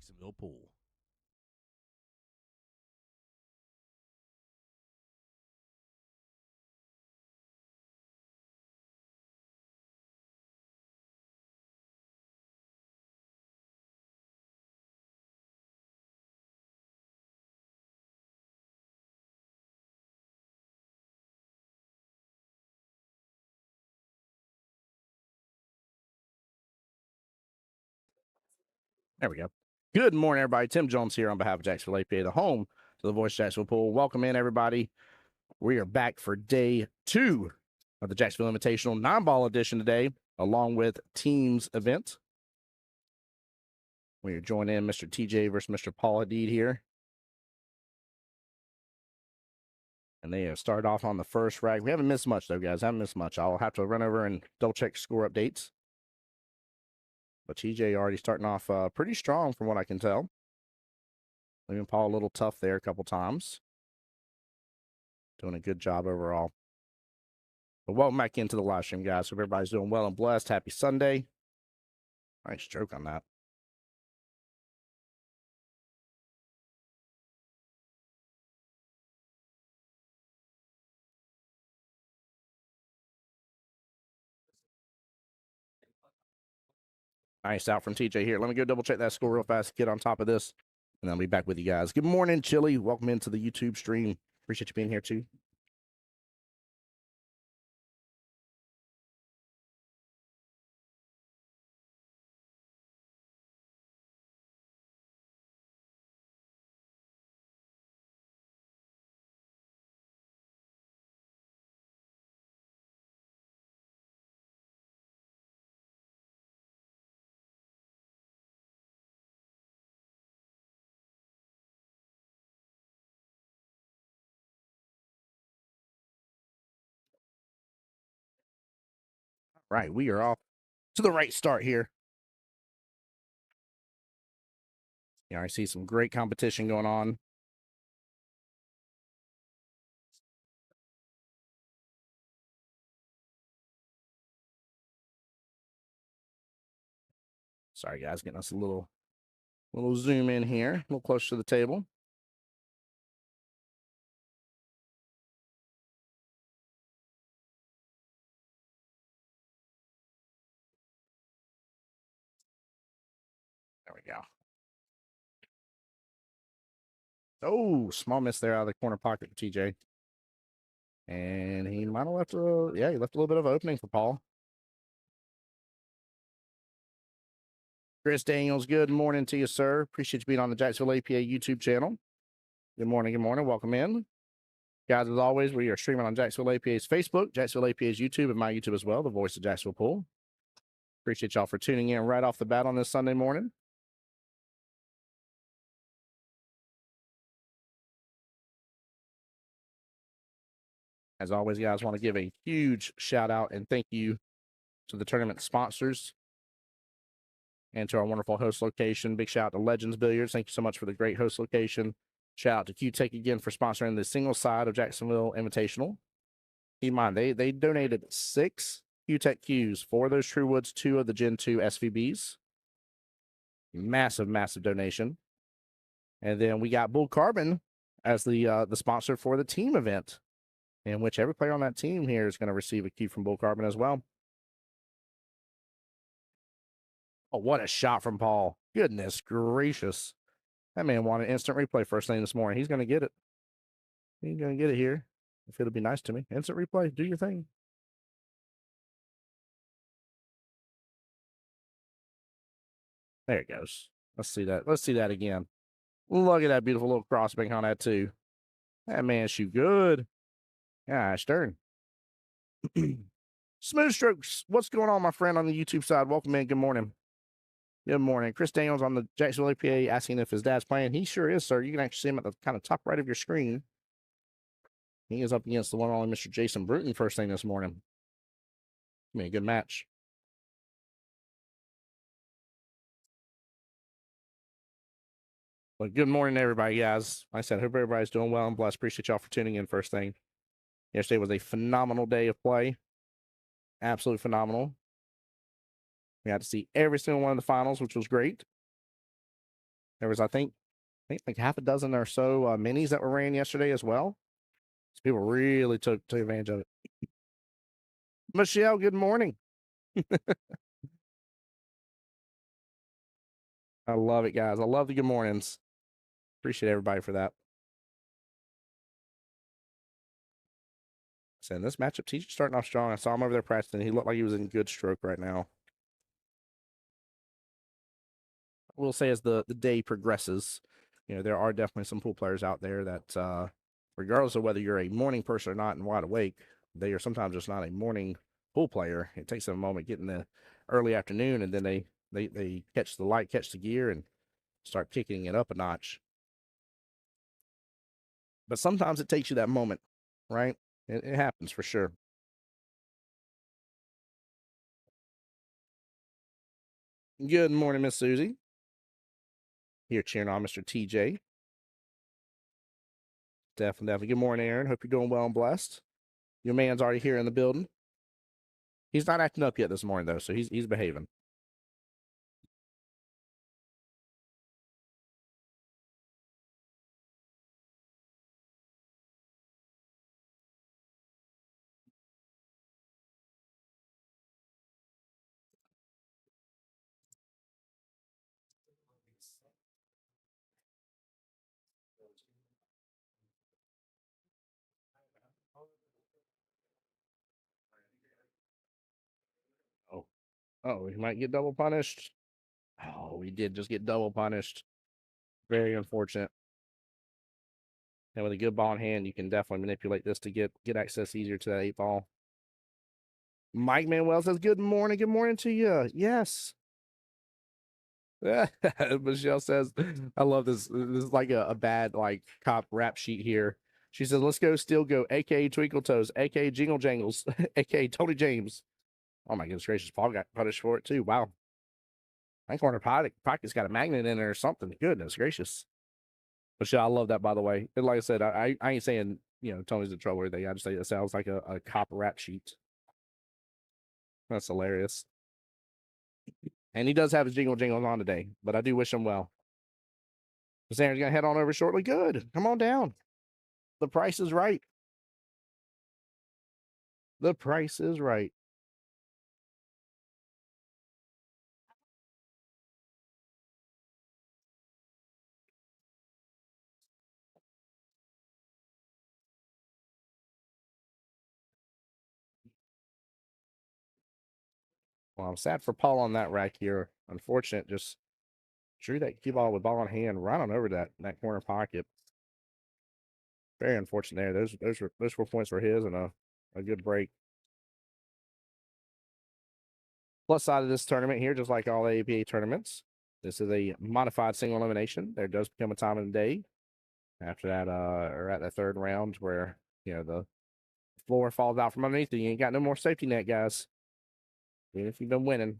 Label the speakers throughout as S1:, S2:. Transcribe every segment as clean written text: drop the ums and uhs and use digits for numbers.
S1: Jacksonville Pool. There we go. Good morning, everybody. Tim Jones here on behalf of Jacksonville APA, the home to the Voice Jacksonville Pool. Welcome in, everybody. We are back for day 2 of the Jacksonville Invitational 9-ball edition today, along with teams event. We are joining in Mr. TJ versus Mr. Paul Hadid here. And they have started off on the first rack. We haven't missed much, though, guys. Haven't missed much. I'll have to run over and double-check score updates. But TJ already starting off pretty strong from what I can tell. Leaving Paul a little tough there a couple times. Doing a good job overall. But welcome back into the live stream, guys. Hope everybody's doing well and blessed. Happy Sunday. Nice stroke on that. Nice out from TJ here. Let me go double check that score real fast, get on top of this, and I'll be back with you guys. Good morning, Chili. Welcome into the YouTube stream. Appreciate you being here too. Right, we are off to the right start here. Yeah, I see some great competition going on. Sorry, guys, getting us a little zoom in here, a little closer to the table. There we go. Oh, small miss there out of the corner pocket for TJ. And he might have left he left a little bit of an opening for Paul. Chris Daniels, good morning to you, sir. Appreciate you being on the Jacksonville APA YouTube channel. Good morning, good morning. Welcome in. Guys, as always, we are streaming on Jacksonville APA's Facebook, Jacksonville APA's YouTube, and my YouTube as well, the voice of Jacksonville Pool. Appreciate y'all for tuning in right off the bat on this Sunday morning. As always, guys, want to give a huge shout out and thank you to the tournament sponsors and to our wonderful host location. Big shout out to Legends Billiards. Thank you so much for the great host location. Shout out to Q-Tech again for sponsoring the single side of Jacksonville Invitational. Keep in mind, they donated 6 Q-Tech Qs, 4 of those True Woods, 2 of the Gen 2 SVBs. Massive, massive donation. And then we got Bull Carbon as the sponsor for the team event, in which every player on that team here is going to receive a Q from Bull Carbon as well. Oh, what a shot from Paul. Goodness gracious. That man wanted instant replay first thing this morning. He's going to get it. He's going to get it here. If it'll be nice to me. Instant replay. Do your thing. There it goes. Let's see that. Let's see that again. Look at that beautiful little crossbank on that too. That man shoot good. Gosh darn. Smooth Strokes. What's going on, my friend, on the YouTube side? Welcome in. Good morning. Good morning. Chris Daniels on the Jacksonville APA asking if his dad's playing. He sure is, sir. You can actually see him at the kind of top right of your screen. He is up against the one and only Mr. Jason Bruton first thing this morning. I mean, a good match. But good morning, everybody, guys. Like I said, hope everybody's doing well and blessed. Appreciate y'all for tuning in first thing. Yesterday was a phenomenal day of play. Absolutely phenomenal. We had to see every single one of the finals, which was great. There was, I think like half a dozen or so minis that were ran yesterday as well. So people really took advantage of it. Michelle, good morning. I love it, guys. I love the good mornings. Appreciate everybody for that. Saying this matchup, TJ starting off strong. I saw him over there practicing. He looked like he was in good stroke right now. We'll say as the day progresses, there are definitely some pool players out there that, regardless of whether you're a morning person or not and wide awake, they are sometimes just not a morning pool player. It takes them a moment getting the early afternoon, and then they catch the light, catch the gear, and start kicking it up a notch. But sometimes it takes you that moment, right? It happens for sure. Good morning, Miss Susie. Here cheering on Mr. TJ. Definitely. Good morning, Aaron. Hope you're doing well and blessed. Your man's already here in the building. He's not acting up yet this morning, though, so he's behaving. Oh, he might get double punished. Oh, he did just get double punished. Very unfortunate. And with a good ball in hand, you can definitely manipulate this to get access easier to that 8 ball. Mike Manuel says, good morning to you. Yes. Michelle says, I love this. This is like a bad like cop rap sheet here. She says, let's go, still go, aka Twinkle Toes, aka Jingle Jangles, aka Tony James. Oh my goodness gracious, Paul got punished for it too. Wow. I think Corner Pocket's got a magnet in it or something. Goodness gracious. Michelle, I love that, by the way. And like I said, I ain't saying, Tony's in trouble or anything. I just say it sounds like a cop rap sheet. That's hilarious. And he does have his jingle jingles on today, but I do wish him well. This Aaron's going to head on over shortly. Good. Come on down. The price is right. The price is right. Well, I'm sad for Paul on that rack here. Unfortunate, just drew that cue ball with ball in hand right on over that corner pocket. Very unfortunate there. Those 4 points were his and a good break. Plus side of this tournament here, just like all the APA tournaments, this is a modified single elimination. There does become a time of the day after that, or at the third round where, the floor falls out from underneath you. You ain't got no more safety net, guys. Even if you've been winning.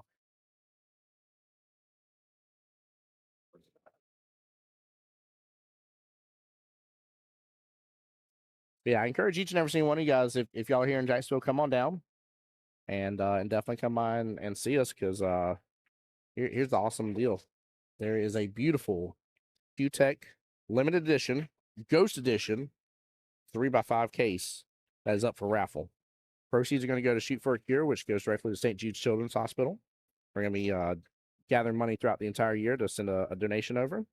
S1: Yeah, I encourage each and every single one of you guys, if y'all are here in Jacksonville, come on down and definitely come by and see us because here's the awesome deal. There is a beautiful Q-Tech limited edition, ghost edition, 3x5 case that is up for raffle. Proceeds are going to go to Shoot for a Cure, which goes directly to St. Jude's Children's Hospital. We're going to be gathering money throughout the entire year to send a donation over.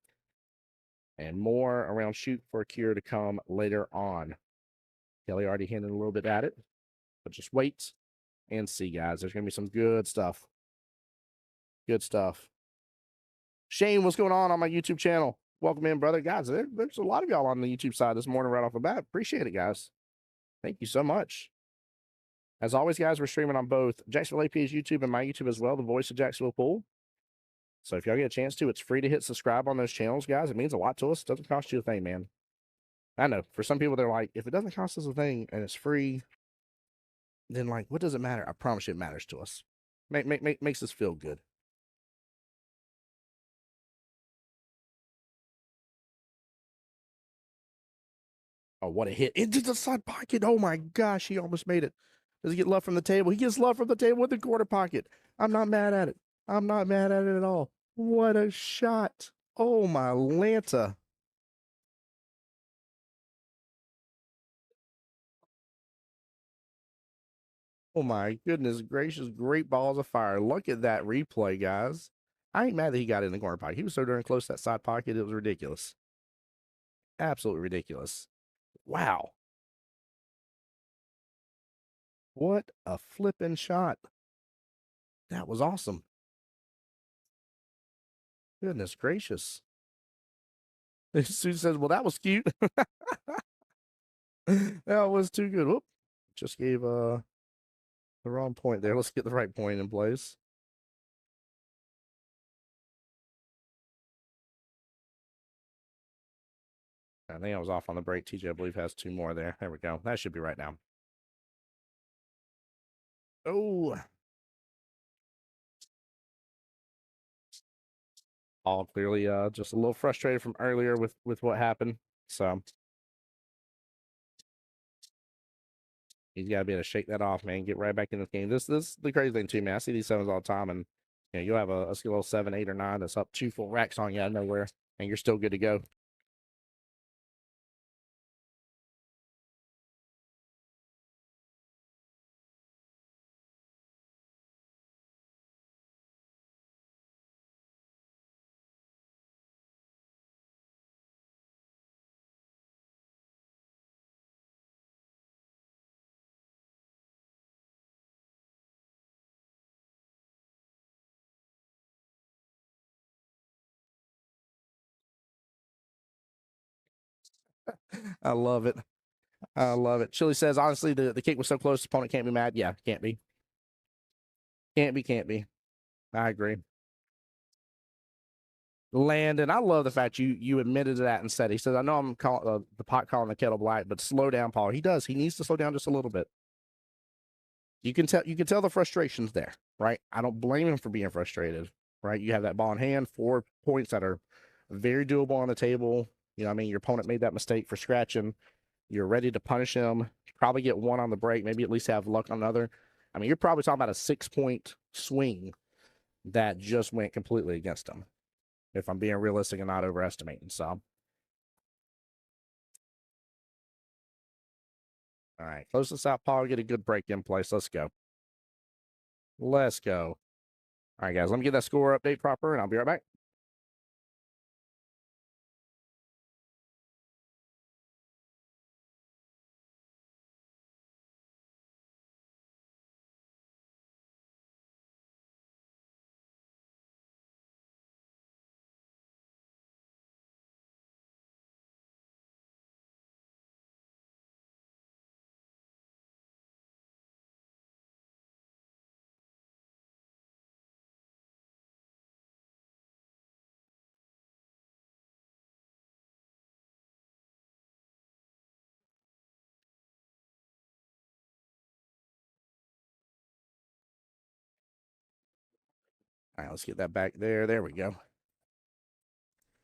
S1: And more around Shoot for a Cure to come later on. Kelly already hinted a little bit at it, but just wait and see, guys. There's going to be some good stuff. Good stuff. Shane, what's going on my YouTube channel? Welcome in, brother. Guys, there's a lot of y'all on the YouTube side this morning right off the bat. Appreciate it, guys. Thank you so much. As always, guys, we're streaming on both Jacksonville APA's YouTube and my YouTube as well, the voice of Jacksonville Pool. So if y'all get a chance to, it's free to hit subscribe on those channels, guys. It means a lot to us. It doesn't cost you a thing, man. I know. For some people, they're like, if it doesn't cost us a thing and it's free, then, like, what does it matter? I promise you it matters to us. Makes us feel good. Oh, what a hit. Into the side pocket. Oh, my gosh. He almost made it. Does he get love from the table? He gets love from the table with the quarter pocket. I'm not mad at it. I'm not mad at it at all. What a shot. Oh, my Lanta. Oh, my goodness gracious. Great balls of fire. Look at that replay, guys. I ain't mad that he got in the corner pocket. He was so darn close to that side pocket. It was ridiculous. Absolutely ridiculous. Wow. What a flipping shot. That was awesome. Goodness gracious. Sue says, well, that was cute. That was too good. Whoop. Just gave the wrong point there. Let's get the right point in place. I think I was off on the break. TJ, I believe, has two more there. There we go. That should be right now. Oh. All clearly just a little frustrated from earlier with what happened. So he's got to be able to shake that off, man. Get right back in the game. This the crazy thing too, man. I see these sevens all the time, and you know, you'll have a little 7, 8, or 9 that's up 2 full racks on you out of nowhere, and you're still good to go. I love it. I love it. Chili says, honestly, the kick was so close, the opponent can't be mad. Yeah, can't be. Can't be. I agree. Landon, I love the fact you admitted to that and said, he says, I know I'm the pot calling the kettle black, but slow down, Paul. He does. He needs to slow down just a little bit. You can tell the frustration's there, right? I don't blame him for being frustrated, right? You have that ball in hand, 4 points that are very doable on the table. You know, I mean, your opponent made that mistake for scratching. You're ready to punish him, probably get one on the break, maybe at least have luck on another. I mean, you're probably talking about a 6-point swing that just went completely against him, if I'm being realistic and not overestimating. So, all right, close this out, Paul. Get a good break in place. Let's go. Let's go. All right, guys, let me get that score update proper, and I'll be right back. All right, let's get that back there. There we go.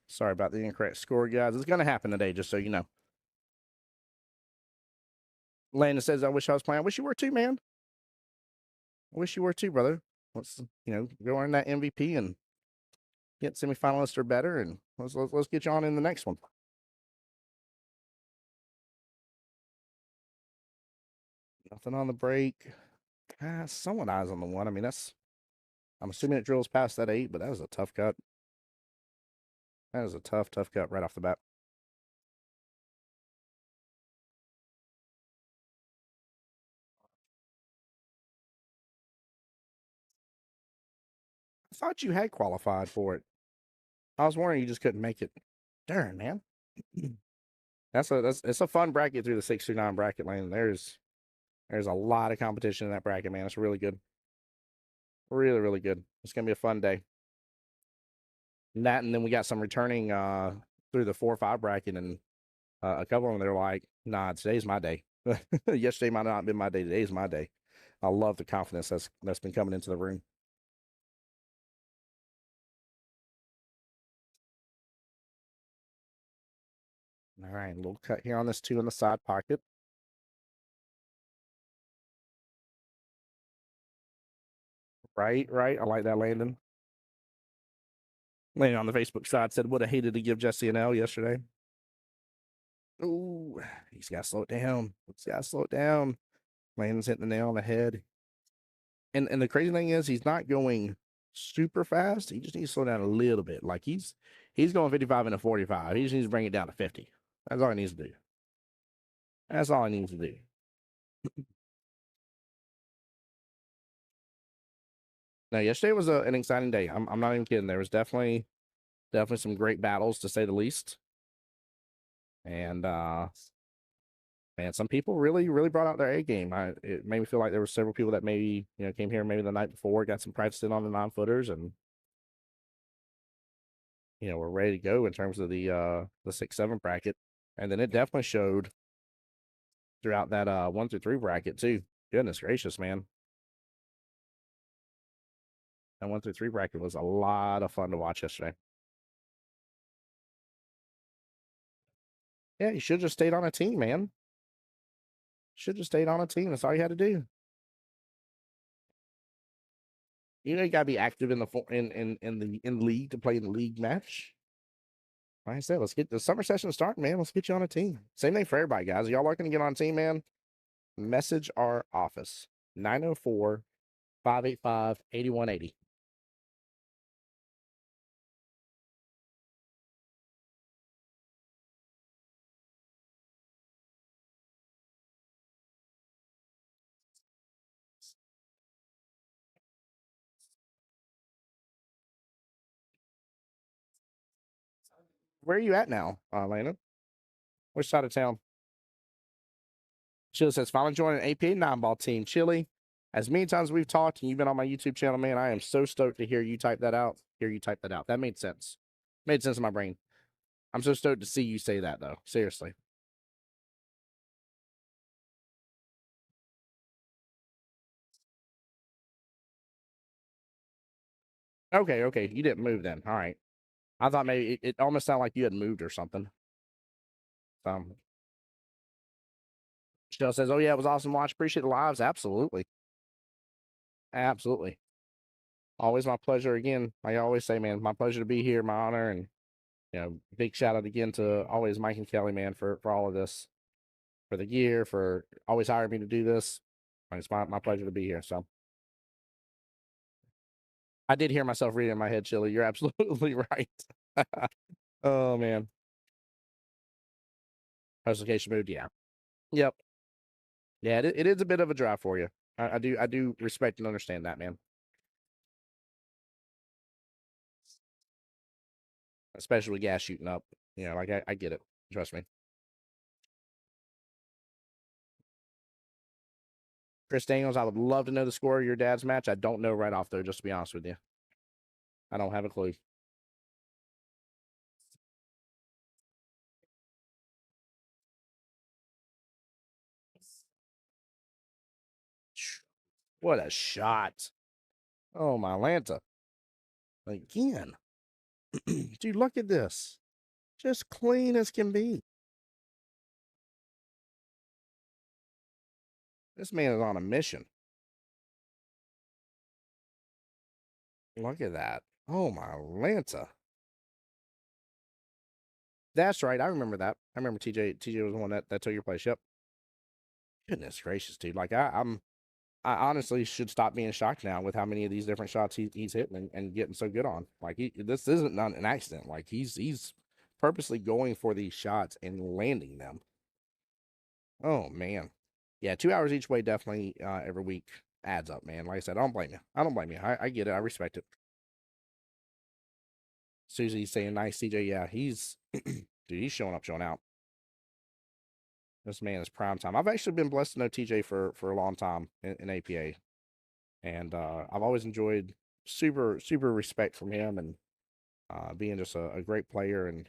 S1: Sorry about the incorrect score, guys. It's going to happen today, just so you know. Landon says, I wish I was playing. I wish you were too, man. I wish you were too, brother. Let's, go earn that MVP and get semifinalists or better, and let's get you on in the next one. Nothing on the break. Somewhat eyes on the one. I mean, I'm assuming it drills past that 8, but that was a tough cut. That is a tough cut right off the bat. I thought you had qualified for it. I was wondering you just couldn't make it. Darn, man. It's a fun bracket through the 6 through 9 bracket lane. There's a lot of competition in that bracket, man. It's really good. Really, really good. It's gonna be a fun day. And then we got some returning through the 4 or 5 bracket, and a couple of them they're like, nah, today's my day. Yesterday might not have been my day. Today's my day. I love the confidence that's been coming into the room. All right, a little cut here on this 2 in the side pocket. Right. I like that, Landon. Laying on the Facebook side said, would have hated to give Jesse an L yesterday. Ooh, he's got to slow it down. He's got to slow it down. Landon's hitting the nail on the head. And the crazy thing is, he's not going super fast. He just needs to slow down a little bit. Like he's going 55 and a 45. He just needs to bring it down to 50. That's all he needs to do. That's all he needs to do. Now, yesterday was an exciting day. I'm not even kidding. There was definitely some great battles, to say the least. And man, some people really brought out their A game. It made me feel like there were several people that maybe came here maybe the night before, got some practice in on the 9-footers, and we're ready to go in terms of the 6-7 bracket. And then it definitely showed throughout that 1 through 3 bracket too. Goodness gracious, man. That 1 through 3 bracket was a lot of fun to watch yesterday. Yeah, you should have just stayed on a team, man. Should have just stayed on a team. That's all you had to do. You gotta be active in the league to play in the league match. Like I said, let's get the summer session starting, man. Let's get you on a team. Same thing for everybody, guys. Y'all looking to get on a team, man? Message our office 904-585-8180. Where are you at now, Lana? Which side of town? Chili says, finally joining an APA 9-ball team. Chili, as many times we've talked and you've been on my YouTube channel, man, I am so stoked to hear you type that out. That made sense. Made sense in my brain. I'm so stoked to see you say that, though. Seriously. Okay. You didn't move then. All right. I thought maybe it almost sounded like you had moved or something. Shell says, oh, yeah, it was awesome to watch. Appreciate the lives. Absolutely. Absolutely. Always my pleasure. Again, like I always say, man, my pleasure to be here, my honor. And, big shout out again to always Mike and Kelly, man, for all of this, for the gear, for always hiring me to do this. It's my pleasure to be here. So I did hear myself reading in my head, Chili. You're absolutely right. Oh, man. Post location moved. Yeah. Yep. Yeah, it is a bit of a drive for you. I do respect and understand that, man. Especially with gas shooting up. Like I get it. Trust me. Chris Daniels, I would love to know the score of your dad's match. I don't know right off there, just to be honest with you. I don't have a clue. What a shot. Oh, my Lanta. Again. Dude, look at this. Just clean as can be. This man is on a mission. Look at that. Oh, my Lanta. That's right. I remember that. I remember TJ was the one that took your place. Yep. Goodness gracious, dude. Like I honestly should stop being shocked now with how many of these different shots he's hitting and getting so good on. Like this isn't not an accident. Like he's purposely going for these shots and landing them. Oh man, yeah, 2 hours each way definitely every week adds up, man. Like I said, I don't blame you. I get it. I respect it. Susie's saying nice, CJ. Yeah, he's dude. He's showing up, showing out. This man is prime time. I've actually been blessed to know TJ for a long time in APA. And I've always enjoyed super respect from him and being just a great player. And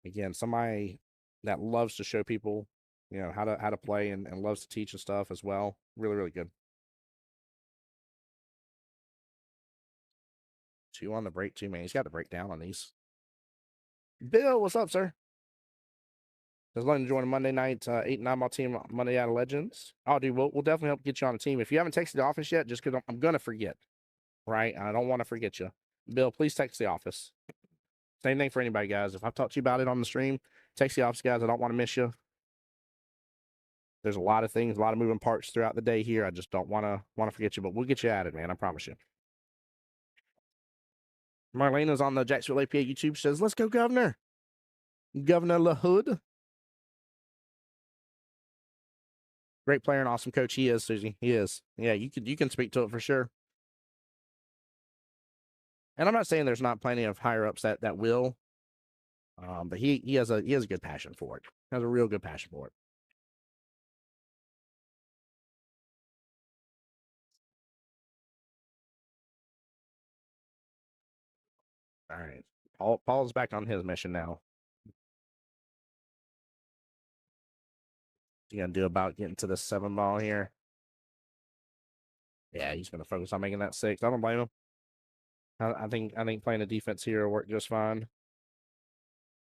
S1: again, somebody that loves to show people, how to play and loves to teach and stuff as well. Really good. 2 on the break too, man. He's got to break down on these. Bill, what's up, sir? Just letting you join a Monday night 8 and 9-ball team Monday out of Legends. Oh, dude, we'll definitely help get you on a team. If you haven't texted the office yet, just because I'm gonna forget, right? I don't want to forget you. Bill, please text the office. Same thing for anybody, guys. If I've talked to you about it on the stream, text the office, guys. I don't want to miss you. There's a lot of things, a lot of moving parts throughout the day here. I just don't want to forget you, but we'll get you at it, man. I promise you. Marlena's on the Jacksonville APA YouTube. Says, "Let's go, Governor. Governor LaHood. Great player and awesome coach. He is, Susie. He is. Yeah, you can speak to it for sure. And I'm not saying there's not plenty of higher ups that will, but he has a good passion for it. He has a real good passion for it. All right, Paul's back on his mission now. What's he gonna do about getting to the 7 ball here? Yeah, he's gonna focus on making that 6. I don't blame him. I think playing the defense here will work just fine.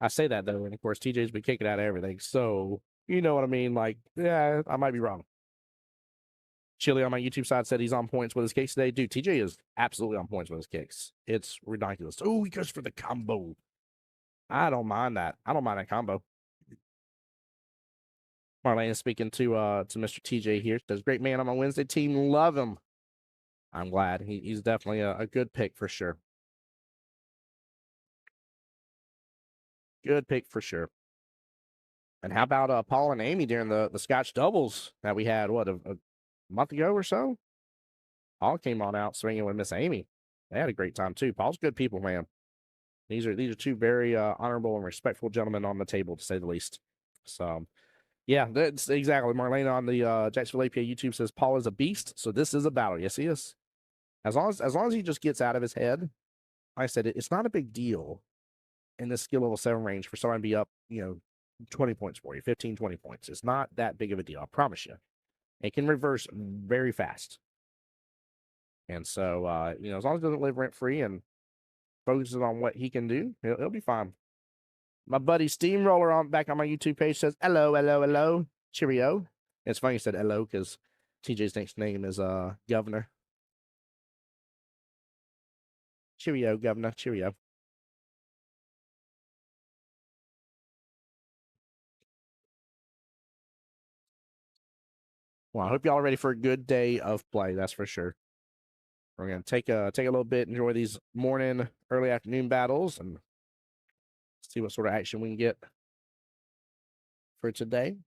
S1: I say that though, and of course TJ's been kicking out of everything, so you know what I mean. Like, yeah, I might be wrong. Chili on my YouTube side said he's on points with his kicks today. Dude, TJ is absolutely on points with his kicks. It's ridiculous. Oh, he goes for the combo. I don't mind that. I don't mind that combo. Marlene is speaking to Mr. TJ here. Says, great man on my Wednesday team. Love him. I'm glad. He's definitely a good pick for sure. Good pick for sure. And how about Paul and Amy during the Scotch doubles that we had, what, a month ago or so? Paul came on out swinging with Miss Amy. They had a great time too. Paul's good people, man. These are two very honorable and respectful gentlemen on the table, to say the least. So, yeah, that's exactly. Marlene on the Jacksonville APA YouTube says Paul is a beast, so this is a battle. Yes, he is. As long as he just gets out of his head, like I said, it's not a big deal in the skill level 7 range for someone to be up, 20 points for you, 15, 20 points. It's not that big of a deal, I promise you. It can reverse very fast. And so, as long as he doesn't live rent free and focuses on what he can do, he'll be fine. My buddy Steamroller back on my YouTube page says, hello, hello, hello, cheerio. It's funny you said hello because TJ's next name is Governor. Cheerio, Governor, cheerio. Well, I hope y'all are ready for a good day of play. That's for sure. We're gonna take a little bit, enjoy these morning, early afternoon battles, and see what sort of action we can get for today.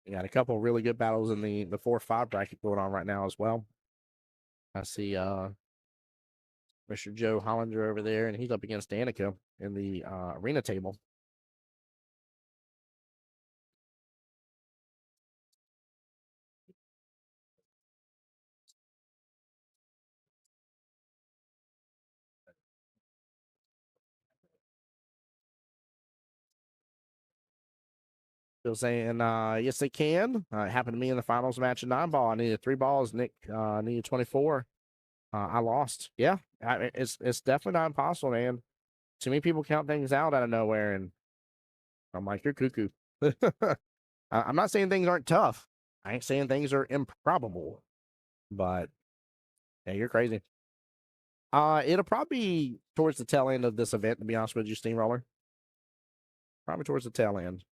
S1: We got a couple of really good battles in the 4-5 bracket going on right now as well. I see Mr. Joe Hollander over there, and he's up against Danica in the arena table. Still saying, yes, they can. It happened to me in the finals match at 9 ball. I needed 3 balls. Nick needed 24. I lost. Yeah, it's definitely not impossible, man. Too many people count things out of nowhere, and I'm like, you're cuckoo. I'm not saying things aren't tough. I ain't saying things are improbable, but yeah, you're crazy. It'll probably be towards the tail end of this event, to be honest with you, Steamroller. Probably towards the tail end.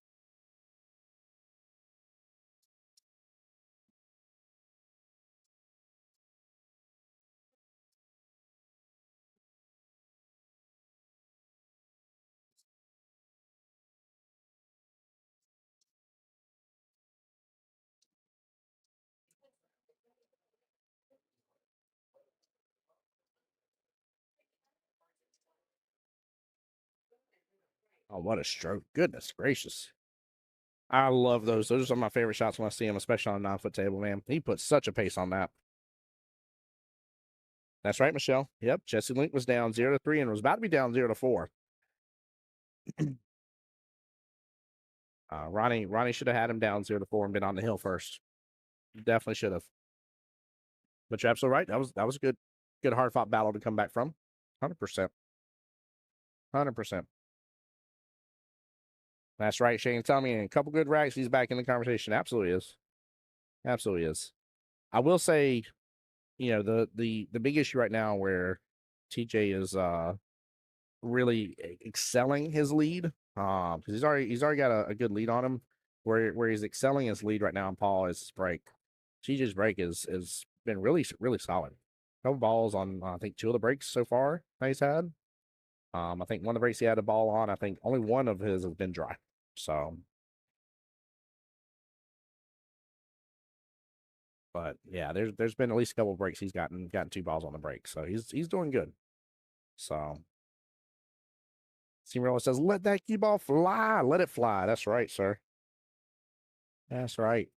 S1: Oh, what a stroke. Goodness gracious. I love those. Those are some of my favorite shots when I see him, especially on a 9-foot table, man. He puts such a pace on that. That's right, Michelle. Yep. Jesse Link was down 0-3 and was about to be down 0-4. Ronnie should have had him down 0-4 and been on the hill first. Definitely should have. But you're absolutely right. That was a good hard fought battle to come back from. 100%. 100%. That's right, Shane. Tell me, in a couple good racks, he's back in the conversation. Absolutely is. Absolutely is. I will say, the big issue right now where TJ is really excelling his lead, because he's already got a good lead on him. Where he's excelling his lead right now in Paul is his break. TJ's break is been really solid. Couple balls on I think two of the breaks so far that he's had. I think one of the breaks he had a ball on. I think only one of his has been dry. So, but yeah, there's been at least a couple of breaks he's gotten two balls on the break. So he's doing good. So Steamroller says, "Let that cue ball fly. Let it fly." That's right, sir. That's right.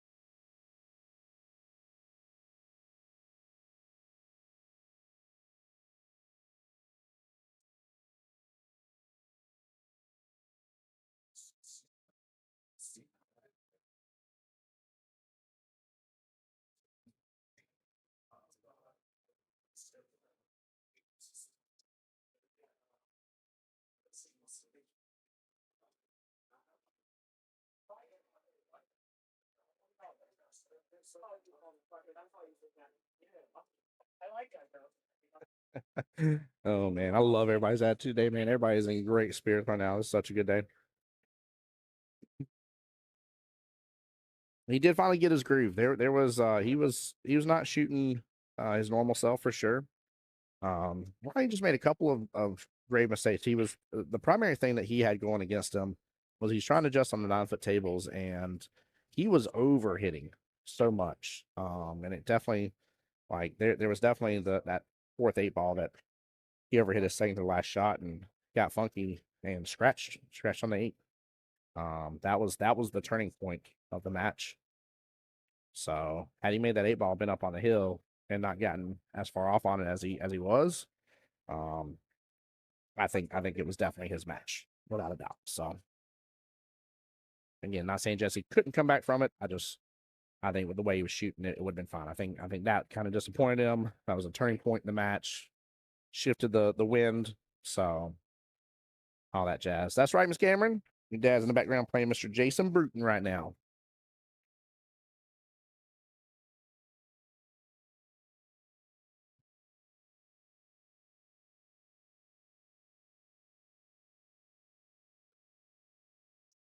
S1: Oh man, I love everybody's attitude today, man. Everybody's in great spirits right now. It's such a good day. He did finally get his groove. There was he was not shooting his normal self for sure. Well, he just made a couple of grave mistakes. He was the primary thing that he had going against him was he's trying to adjust on the 9 foot tables, and he was over hitting so much. And it definitely like there was definitely that fourth eight ball that he ever hit his second to last shot and got funky and scratched on the eight. That was the turning point of the match. So had he made that eight ball, been up on the hill and not gotten as far off on it as he was, um, I think it was definitely his match without a doubt. So again, not saying Jesse couldn't come back from it. I think with the way he was shooting it, it would have been fine. I think that kind of disappointed him. That was a turning point in the match, shifted the wind. So all that jazz. That's right, Miss Cameron. Your dad's in the background playing Mr. Jason Bruton right now.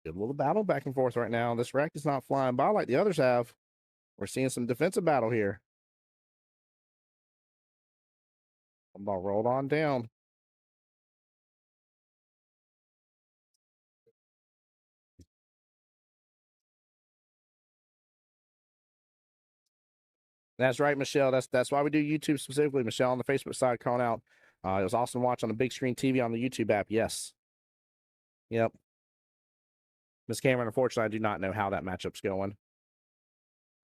S1: Good little battle back and forth right now. This rack is not flying by like the others have. We're seeing some defensive battle here. Ball rolled on down. That's right, Michelle. That's why we do YouTube specifically. Michelle on the Facebook side calling out. It was awesome to watch on the big screen TV on the YouTube app. Yes. Yep. Miss Cameron, unfortunately, I do not know how that matchup's going,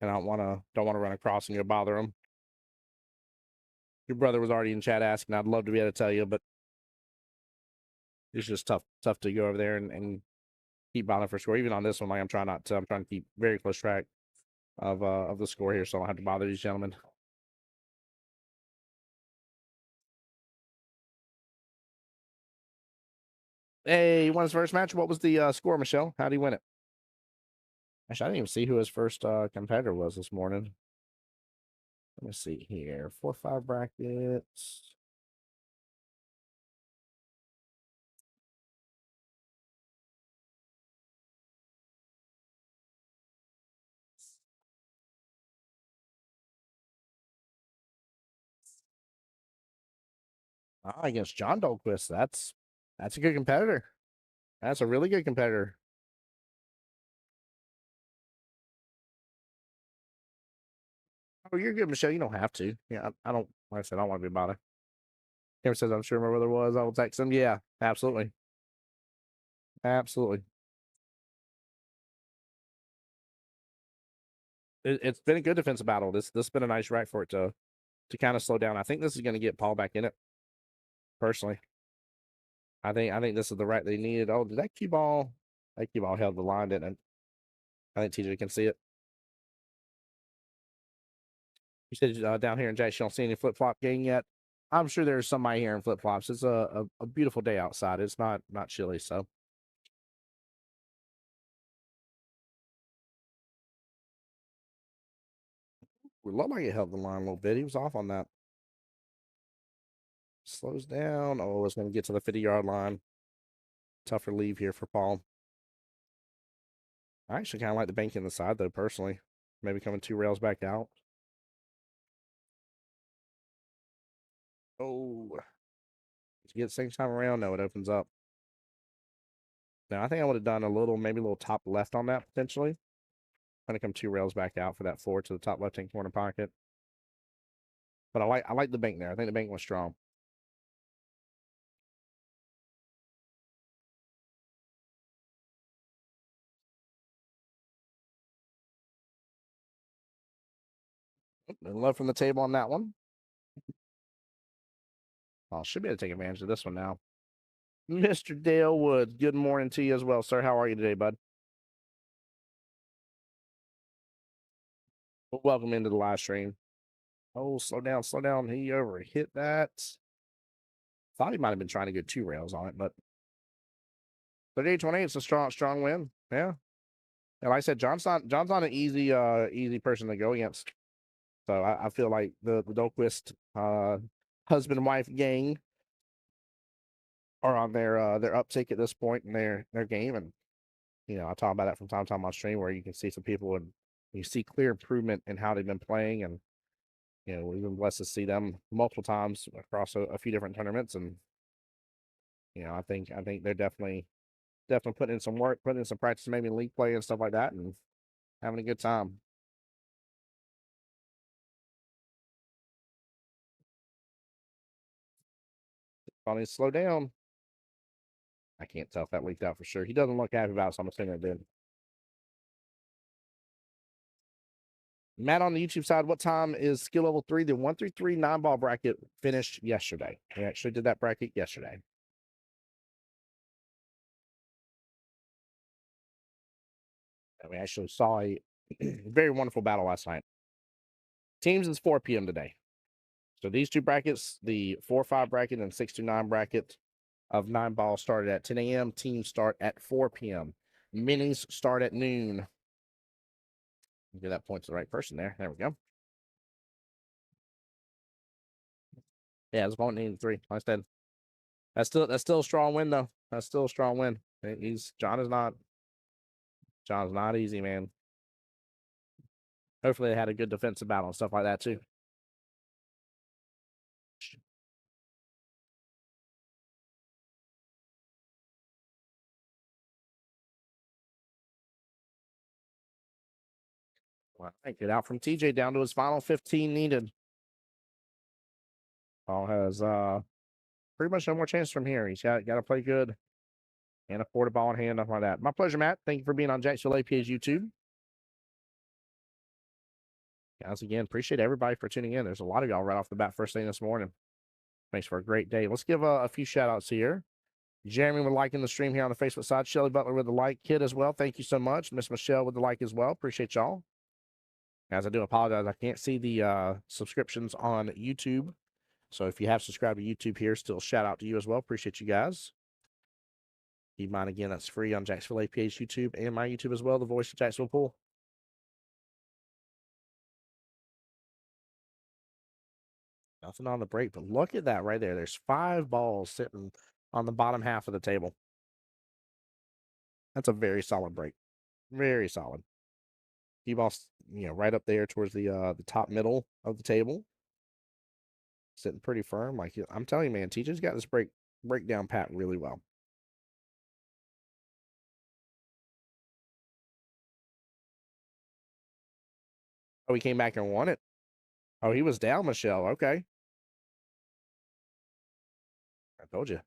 S1: and I don't want to run across and go bother him. Your brother was already in chat asking. I'd love to be able to tell you, but it's just tough to go over there and keep bothering for score. Even on this one, like I'm trying not to. I'm trying to keep very close track of the score here, so I don't have to bother these gentlemen. Hey, he won his first match. What was the score, Michelle? How did he win it? Actually, I didn't even see who his first competitor was this morning. Let me see here. 4-5 brackets. Against John Dolquist. That's a good competitor. That's a really good competitor. Oh, you're good, Michelle. You don't have to. Yeah, I don't. Like I said, I don't want to be bothered. Cameron says, "I'm sure my brother was." I will text him. Yeah, absolutely, absolutely. It's been a good defensive battle. This has been a nice rack for it to kind of slow down. I think this is going to get Paul back in it. Personally, I think this is the rack they needed. Oh, did that cue ball? That cue ball held the line, didn't it? I think TJ can see it. You said down here in Jackson, you don't see any flip flop game yet. I'm sure there's somebody here in flip flops. It's a beautiful day outside. It's not chilly, so It looked like it held the line a little bit. He was off on that. Slows down. Oh, it's going to get to the 50-yard line. Tougher leave here for Paul. I actually kind of like the bank in the side, though, personally. Maybe coming 2 rails back out. Oh. To get same time around, no, it opens up. Now, I think I would have done maybe a little top left on that, potentially. Going to come 2 rails back out for that forward to the top left-hand corner pocket. But I like the bank there. I think the bank was strong. And love from the table on that one. Oh, should be able to take advantage of this one now. Mr. Dale Woods, good morning to you as well, sir. How are you today, bud? Well, welcome into the live stream. Oh, slow down, slow down. He overhit that. Thought he might have been trying to get 2 rails on it, but 38-28, it's a strong win. Yeah. And like I said, John's not an easy person to go against. So I feel like the Dolquist husband and wife gang are on their uptick at this point in their game. And I talk about that from time to time on stream where you can see some people and you see clear improvement in how they've been playing. And we've been blessed to see them multiple times across a few different tournaments. And I think they're definitely putting in some work, putting in some practice, maybe in league play and stuff like that, and having a good time. Probably slow down. I can't tell if that leaked out for sure. He doesn't look happy about it, so I'm assuming it did. Matt on the YouTube side, what time is skill level 3? The 1 through 3 9-ball bracket finished yesterday. We actually did that bracket yesterday. And we actually saw a very wonderful battle last night. Teams is 4 p.m. today. So these 2 brackets, the 4-5 bracket and 6-9 bracket of 9-ball started at 10 a.m. Teams start at 4 p.m. Minis start at noon. Give that point to the right person there. There we go. Yeah, it's point 83. Like I said, that's still a strong win though. That's still a strong win. John is not easy, man. Hopefully they had a good defensive battle and stuff like that too. Well, get out from TJ down to his final 15 needed. Paul has pretty much no more chance from here. He's got to play good and afford a ball in hand, nothing like that. My pleasure, Matt. Thank you for being on Jacksonville APA's YouTube. Guys, again, appreciate everybody for tuning in. There's a lot of y'all right off the bat first thing this morning. Thanks for a great day. Let's give a few shout outs here. Jeremy with liking the stream here on the Facebook side. Shelly Butler with the like. Kid as well. Thank you so much. Miss Michelle with the like as well. Appreciate y'all. As I do apologize, I can't see the subscriptions on YouTube. So if you have subscribed to YouTube here, still shout out to you as well. Appreciate you guys. Keep in mind, again, that's free on Jacksonville APA's YouTube and my YouTube as well, the voice of Jacksonville Pool. Nothing on the break, but look at that right there. There's 5 balls sitting on the bottom half of the table. That's a very solid break. Very solid. Cue ball, right up there towards the top middle of the table. Sitting pretty firm. Like I'm telling you, man, TJ's got this breakdown pat really well. Oh, he came back and won it. Oh, he was down, Michelle. Okay. I told you.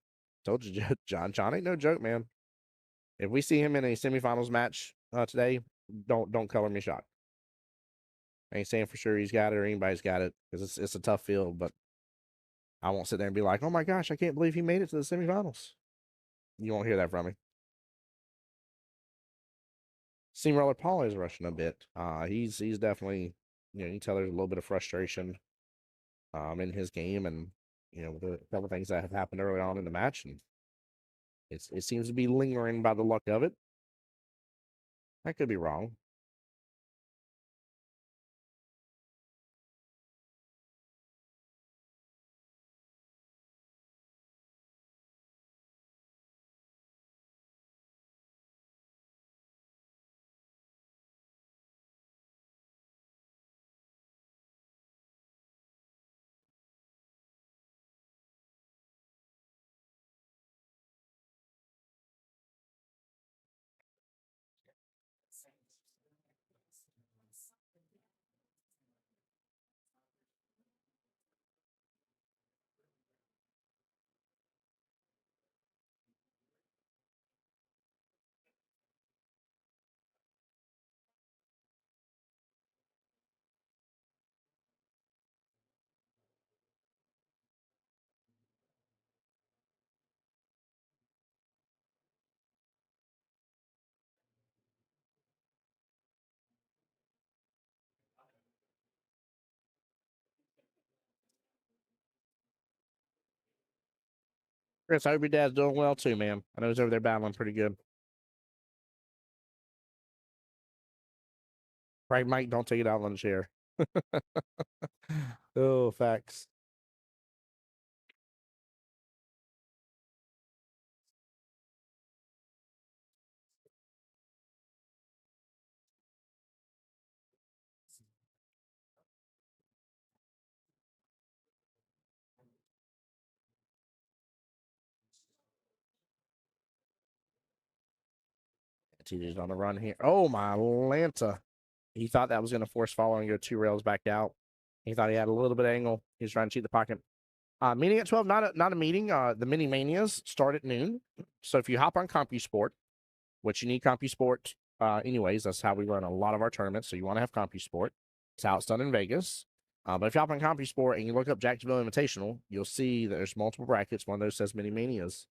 S1: John. John ain't no joke, man. If we see him in a semifinals match today, don't color me shocked. I ain't saying for sure he's got it or anybody's got it because it's a tough field, but I won't sit there and be like, oh my gosh, I can't believe he made it to the semifinals. You won't hear that from me. Steamroller Paul is rushing a bit. He's definitely, you can tell there's a little bit of frustration in his game, and the couple things that have happened early on in the match, and it seems to be lingering by the luck of it. I could be wrong. Chris, I hope your dad's doing well too, man. I know he's over there battling pretty good. Right, Mike? Don't take it out on the chair. Oh, facts. TJ's on the run here. Oh, my Lanta. He thought that was going to force follow and go 2 rails back out. He thought he had a little bit of angle. He was trying to cheat the pocket. Meeting at 12, not a meeting. The mini Manias start at noon. So if you hop on CompuSport, which you need CompuSport anyways, that's how we run a lot of our tournaments. So you want to have CompuSport. It's how it's done in Vegas. But if you hop on CompuSport and you look up Jacksonville Invitational, you'll see that there's multiple brackets. One of those says mini Manias.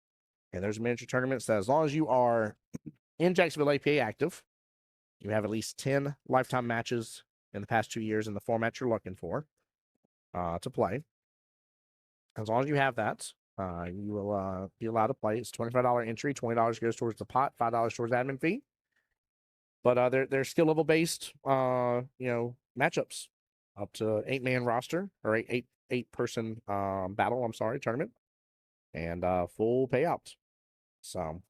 S1: And there's miniature tournaments that as long as you are in Jacksonville APA active, you have at least 10 lifetime matches in the past 2 years in the format you're looking for to play. As long as you have that, you will be allowed to play. It's $25 entry, $20 goes towards the pot, $5 towards admin fee. But they're skill level based, matchups up to 8-man roster or eight person battle. I'm sorry, tournament, and full payout. So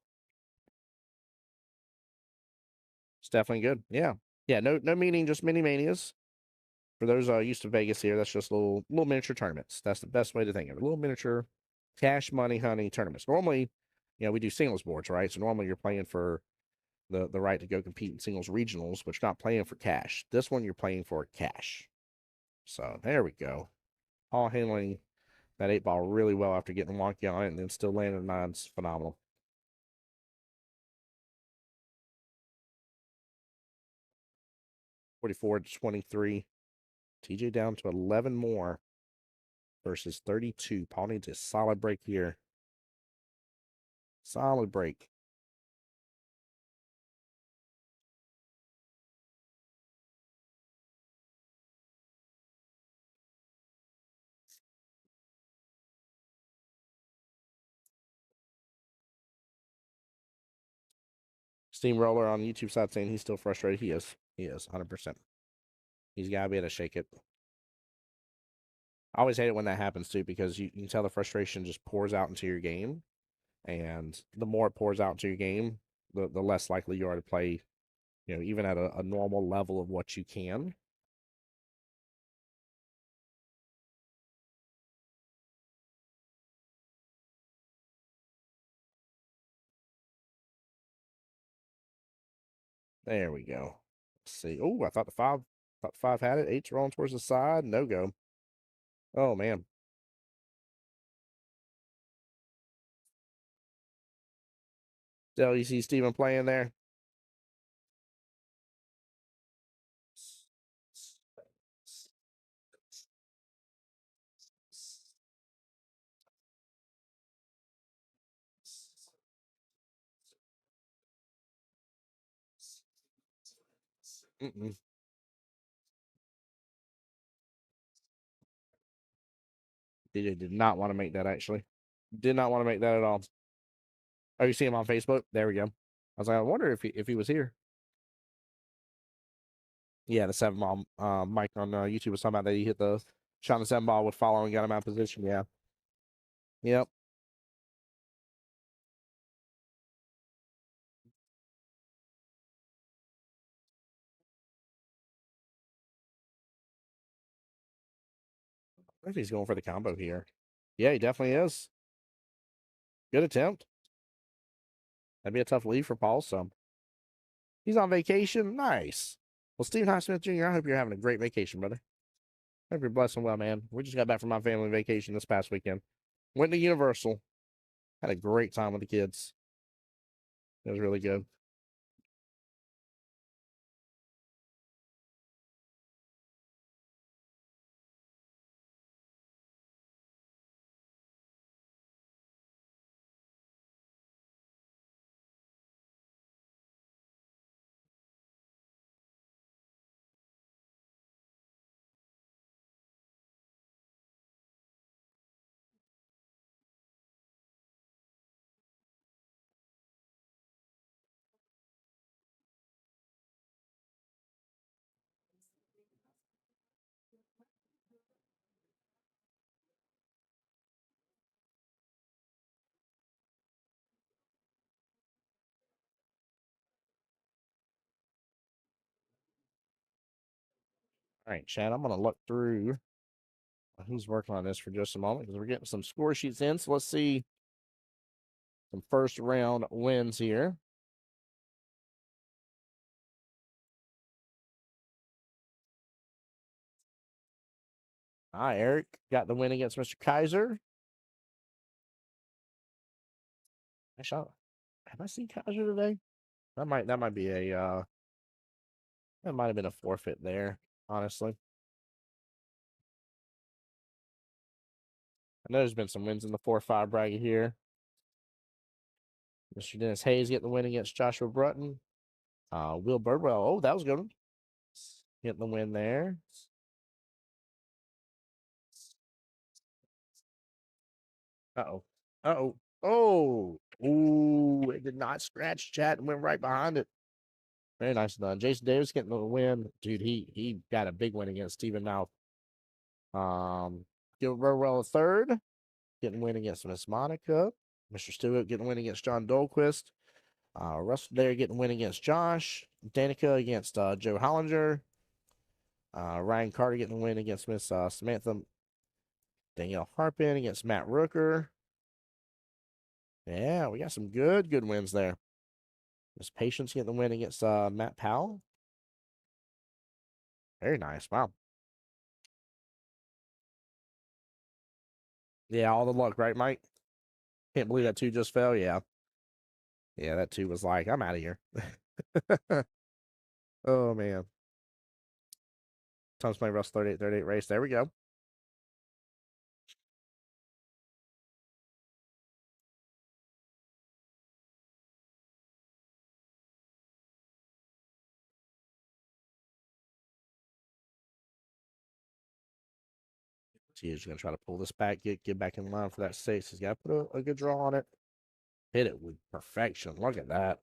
S1: it's definitely good. Yeah. No meaning, just mini manias. For those used to Vegas here, that's just little miniature tournaments. That's the best way to think of it. Little miniature cash money hunting tournaments. Normally, we do singles boards, right? So normally you're playing for the right to go compete in singles regionals, but you're not playing for cash. This one you're playing for cash. So there we go. Paul handling that 8 ball really well after getting wonky on it and then still landing a nine's phenomenal. 44-23. TJ down to 11 more versus 32. Paul needs a solid break here. Solid break. Steamroller on YouTube side saying he's still frustrated. He is. He is 100%. He's got to be able to shake it. I always hate it when that happens too because you can tell the frustration just pours out into your game. And the more it pours out into your game, the less likely you are to play, even at a normal level of what you can. There we go. Let's see. Oh, I thought the five had it. Eight's rolling towards the side. No go. Oh man. Still, you see Steven playing there. Mm-mm. DJ did not want to make that actually. Did not want to make that at all. Oh, you see him on Facebook? There we go. I was like, I wonder if he was here. Yeah, the 7 ball. Mike on YouTube was talking about that he hit the shot the 7 ball with follow and got him out of position. Yeah. Yep. I think he's going for the combo here. Yeah, he definitely is. Good attempt. That'd be a tough lead for Paul. So he's on vacation. Nice. Well, Steve Highsmith Jr., I hope you're having a great vacation, brother. Hope you're blessed and well, man. We just got back from my family vacation this past weekend. Went to Universal. Had a great time with the kids. It was really good. All right, Chad, I'm going to look through who's working on this for just a moment because we're getting some score sheets in. So let's see some first round wins here. Hi, Eric. Got the win against Mr. Kaiser. Actually, have I seen Kaiser today? That might be a that might have been a forfeit there, honestly. I know there's been some wins in the 4-5 bracket here. Mr. Dennis Hayes getting the win against Joshua Brutton. Will Birdwell. Oh, that was a good one. Getting the win there. Uh-oh. Uh-oh. Oh. Ooh, it did not scratch chat and went right behind it. Very nice done. Jason Davis getting the win. Dude, he got a big win against Stephen Mouth. Gilbert Birdwell a third. Getting win against Miss Monica. Mr. Stewart getting win against John Dolquist. Russell Dare getting win against Josh. Danica against Joe Hollinger. Ryan Carter getting the win against Miss Samantha. Danielle Harpin against Matt Rooker. Yeah, we got some good wins there. Miss Patience getting the win against Matt Powell. Very nice. Wow. Yeah, all the luck, right, Mike? Can't believe that 2 just fell. Yeah. Yeah, that 2 was like, I'm out of here. Oh, man. Thomas May Russ 38-38 race. There we go. He's going to try to pull this back, get back in line for that 6. He's got to put a good draw on it. Hit it with perfection. Look at that.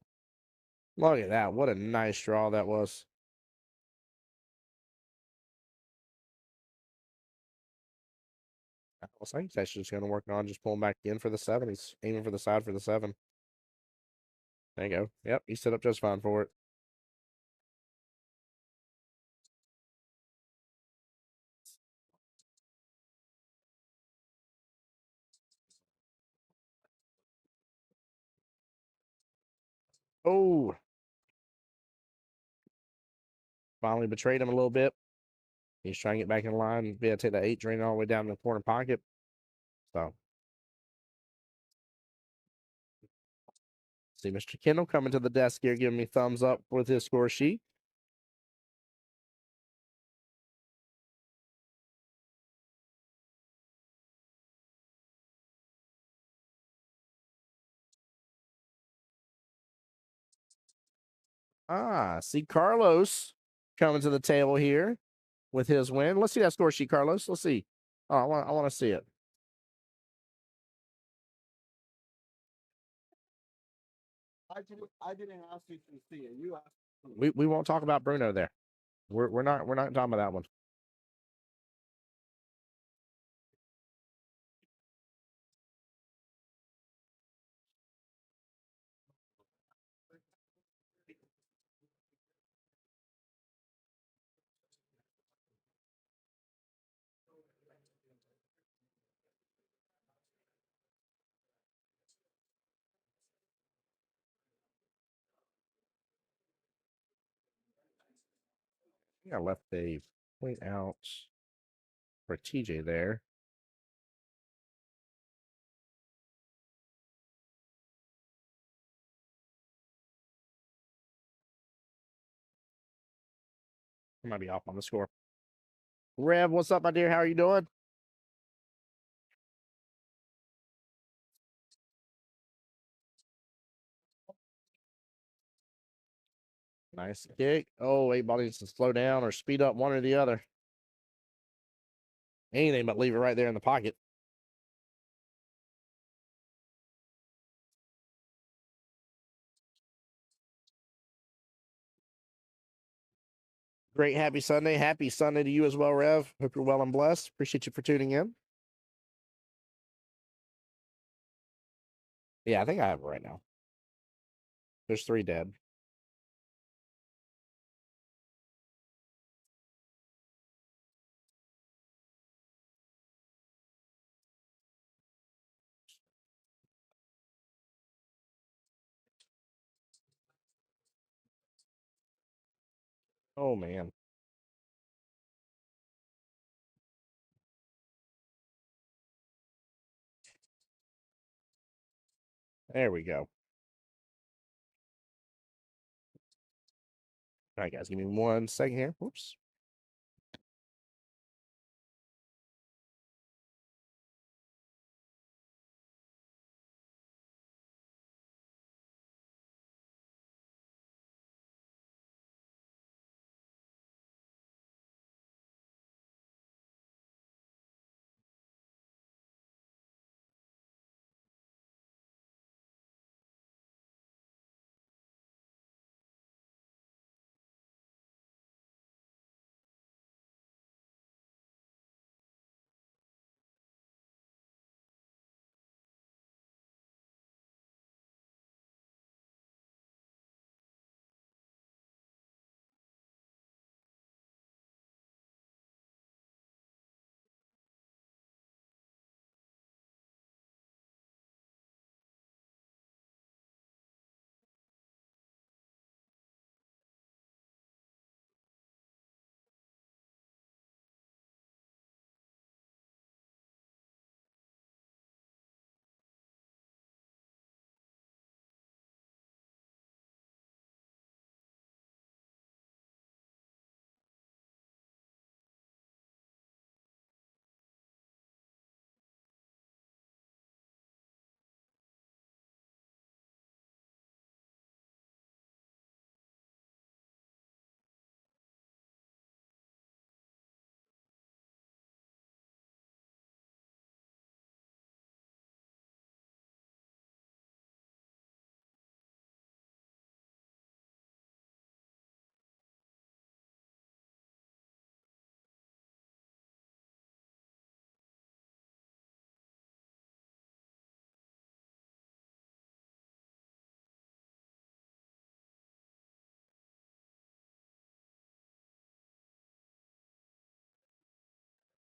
S1: Look at that. What a nice draw that was. I think he's actually just going to work on just pulling back in for the 7. He's aiming for the side for the 7. There you go. Yep, he set up just fine for it. Oh, finally betrayed him a little bit. He's trying to get back in line. Be able to take that 8, drain it all the way down in the corner pocket. So, see Mr. Kendall coming to the desk here, giving me thumbs up with his score sheet. See Carlos coming to the table here with his win. Let's see that score sheet, Carlos. Let's see. Oh, I want to see it. I didn't ask you to see it. You asked. We won't talk about Bruno there. We're not talking about that one. I think I left a point out for TJ there. I might be off on the score. Rev, what's up, my dear? How are you doing? Nice kick. Oh, 8 ball needs to slow down or speed up, one or the other. Anything but leave it right there in the pocket. Great, happy Sunday. Happy Sunday to you as well, Rev. Hope you're well and blessed. Appreciate you for tuning in. Yeah, I think I have it right now. There's 3 dead. Oh, man. There we go. All right, guys, give me 1 second here. Whoops.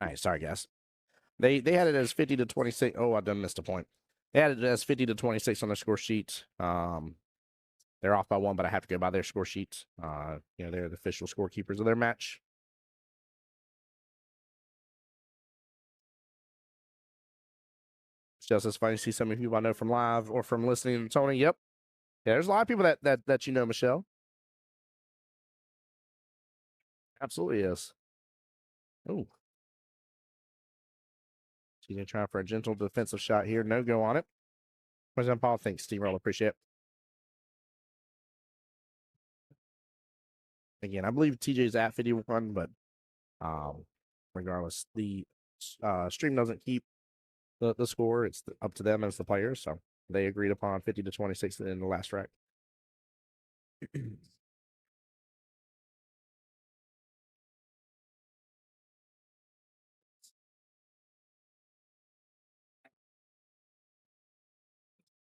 S1: All right, sorry, guys. They had it as 50-26. Oh, I done missed a point. They had it as 50-26 on their score sheet. They're off by 1, but I have to go by their score sheets. They're the official scorekeepers of their match. It's just as funny to see some of you people I know from live or from listening to Tony. Yep. Yeah, there's a lot of people that you know, Michelle. Absolutely is. Oh, she's gonna try for a gentle defensive shot here. No go on it. President Paul, thanks, Steamroll. Appreciate it. Again, I believe TJ's at 51, but regardless, the stream doesn't keep the score. It's up to them as the players. So they agreed upon 50-26 in the last rack.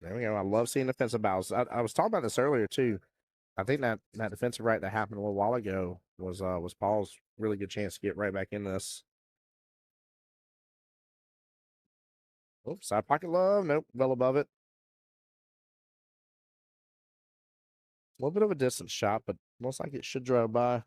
S1: There we go. I love seeing defensive battles. I was talking about this earlier too. I think that defensive right that happened a little while ago was Paul's really good chance to get right back in this. Oops, side pocket love. Nope, well above it. A little bit of a distance shot, but most like it should drive by.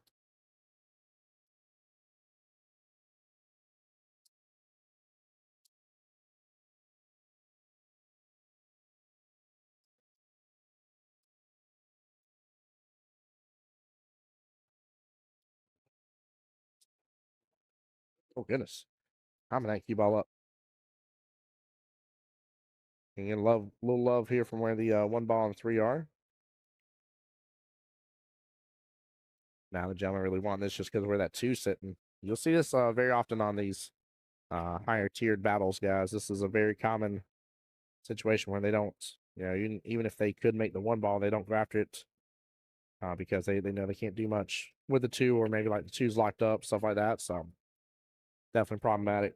S1: Oh goodness, I'm gonna cue ball up. And get little love here from where the 1 ball and 3 are. Now the gentlemen really want this just because where that 2 sitting. You'll see this very often on these higher tiered battles, guys. This is a very common situation where they don't, even if they could make the 1 ball, they don't go after it because they know they can't do much with the 2, or maybe like the 2's locked up, stuff like that. So definitely problematic.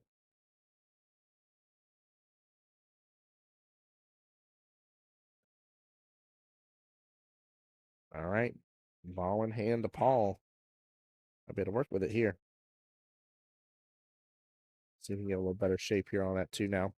S1: All right, ball in hand to Paul. I better work with it here. See if we can get a little better shape here on that 2 now.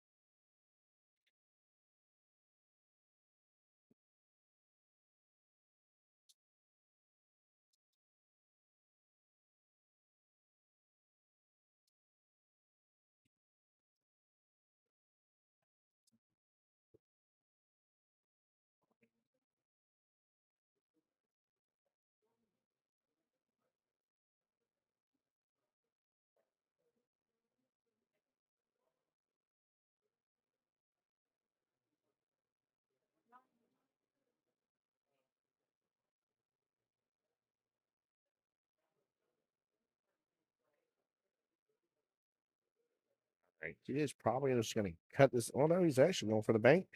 S1: Right. He is probably just going to cut this. Oh, no, he's actually going for the bank.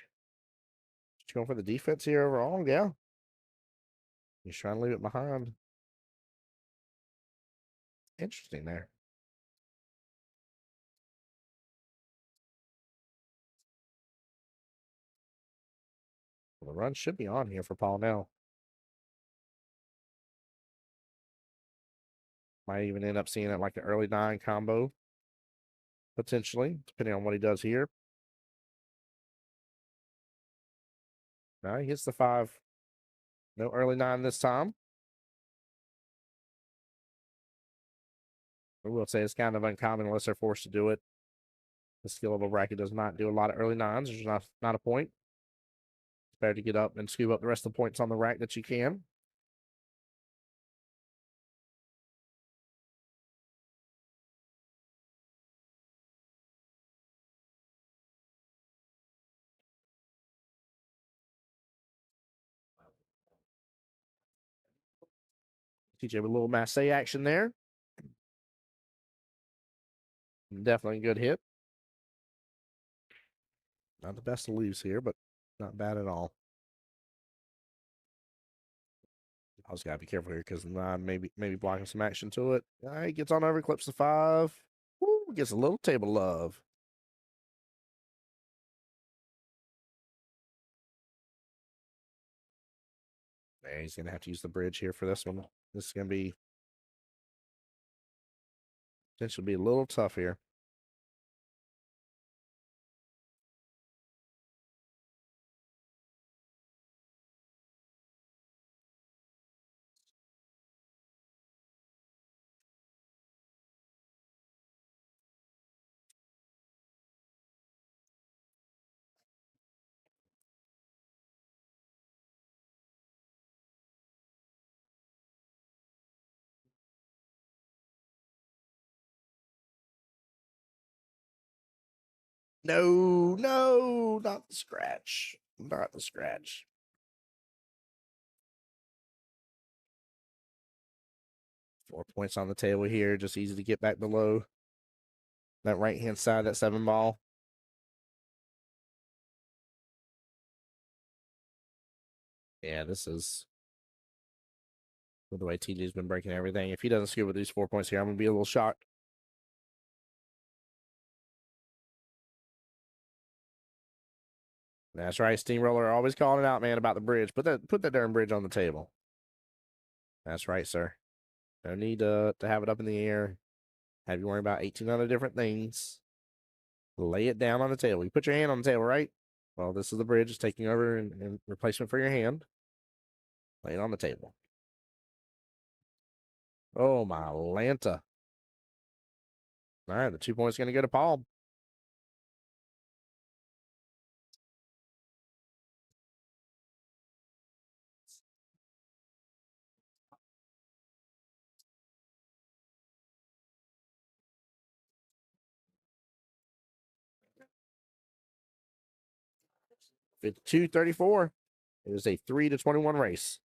S1: He's going for the defense here overall. Yeah. He's trying to leave it behind. Interesting there. Well, the run should be on here for Paul now. Might even end up seeing it like an early 9 combo. Potentially, depending on what he does here. Now he hits the 5. No early 9 this time. I will say it's kind of uncommon unless they're forced to do it. The skill level bracket does not do a lot of early 9s. There's not a point. It's better to get up and scoop up the rest of the points on the rack that you can. TJ with a little masse action there. Definitely a good hit. Not the best to lose here, but not bad at all. I just gotta be careful here because maybe blocking some action to it. He gets on over, clips the 5. Woo, gets a little table love. Man, he's gonna have to use the bridge here for this one. This is gonna be potentially be a little tough here. No, not the scratch. Not the scratch. Four points on the table here. Just easy to get back below that right-hand side, that 7 ball. Yeah, this is with the way TJ's been breaking everything. If he doesn't scoop with these 4 points here, I'm going to be a little shocked. That's right, Steamroller always calling it out, man, about the bridge. Put that darn bridge on the table. That's right, sir. No need to have it up in the air. Have you worry about 18 other different things. Lay it down on the table. You put your hand on the table, right? Well, this is the bridge. It's taking over and replacement for your hand. Lay it on the table. Oh, my Lanta. All right, the 2 points going to go to Paul. $52-34. It is a 3-21 race.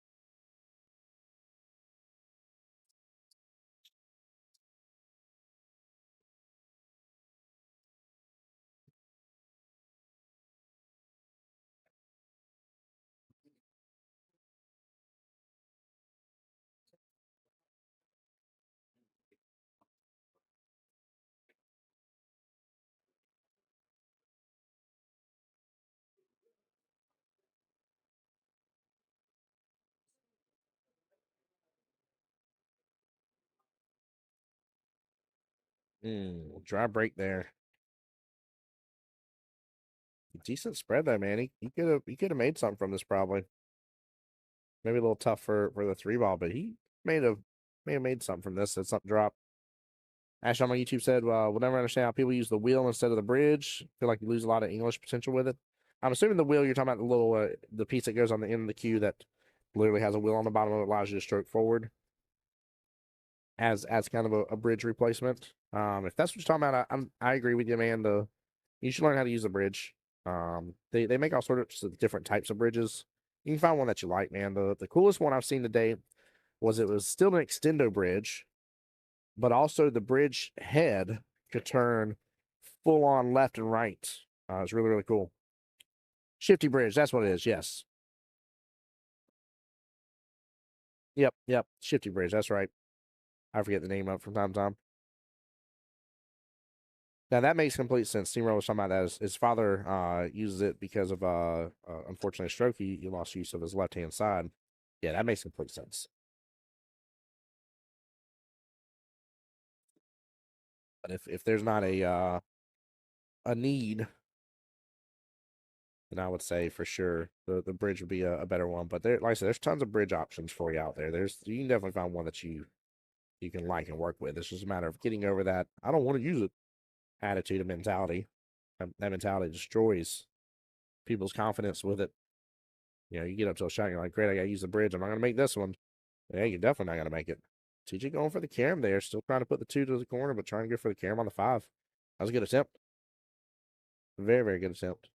S1: Dry break there. Decent spread though, man. He could have made something from this probably. Maybe a little tough for the 3 ball, but he may have made something from this. Had something drop. Ash on my YouTube said, we'll never understand how people use the wheel instead of the bridge. Feel like you lose a lot of English potential with it. I'm assuming the wheel, you're talking about the little, the piece that goes on the end of the cue that literally has a wheel on the bottom of it, allows you to stroke forward as kind of a bridge replacement. If that's what you're talking about, I agree with you, man. You should learn how to use the bridge. They make all sorts of different types of bridges. You can find one that you like, man. The coolest one I've seen today was it was still an extendo bridge, but also the bridge head could turn full on left and right. It's really, really cool. Shifty bridge, that's what it is, yes. Yep. Shifty bridge, that's right. I forget the name of it from time to time. Now that makes complete sense. Steamroller was talking about that. His father uses it because of unfortunately a stroke. He lost use of his left hand side. Yeah, that makes complete sense. But if there's not a need, then I would say for sure the bridge would be a better one. But there, like I said, there's tons of bridge options for you out there. You can definitely find one that you can like and work with. It's just a matter of getting over that I don't want to use it attitude and mentality. That mentality destroys people's confidence with it. You know, you get up to a shot, you're like, great, I gotta use the bridge. I'm not gonna make this one. Yeah, you're definitely not gonna make it. TJ going for the carom there, still trying to put the 2 to the corner, but trying to go for the carom on the 5. That was a good attempt. Very, very good attempt.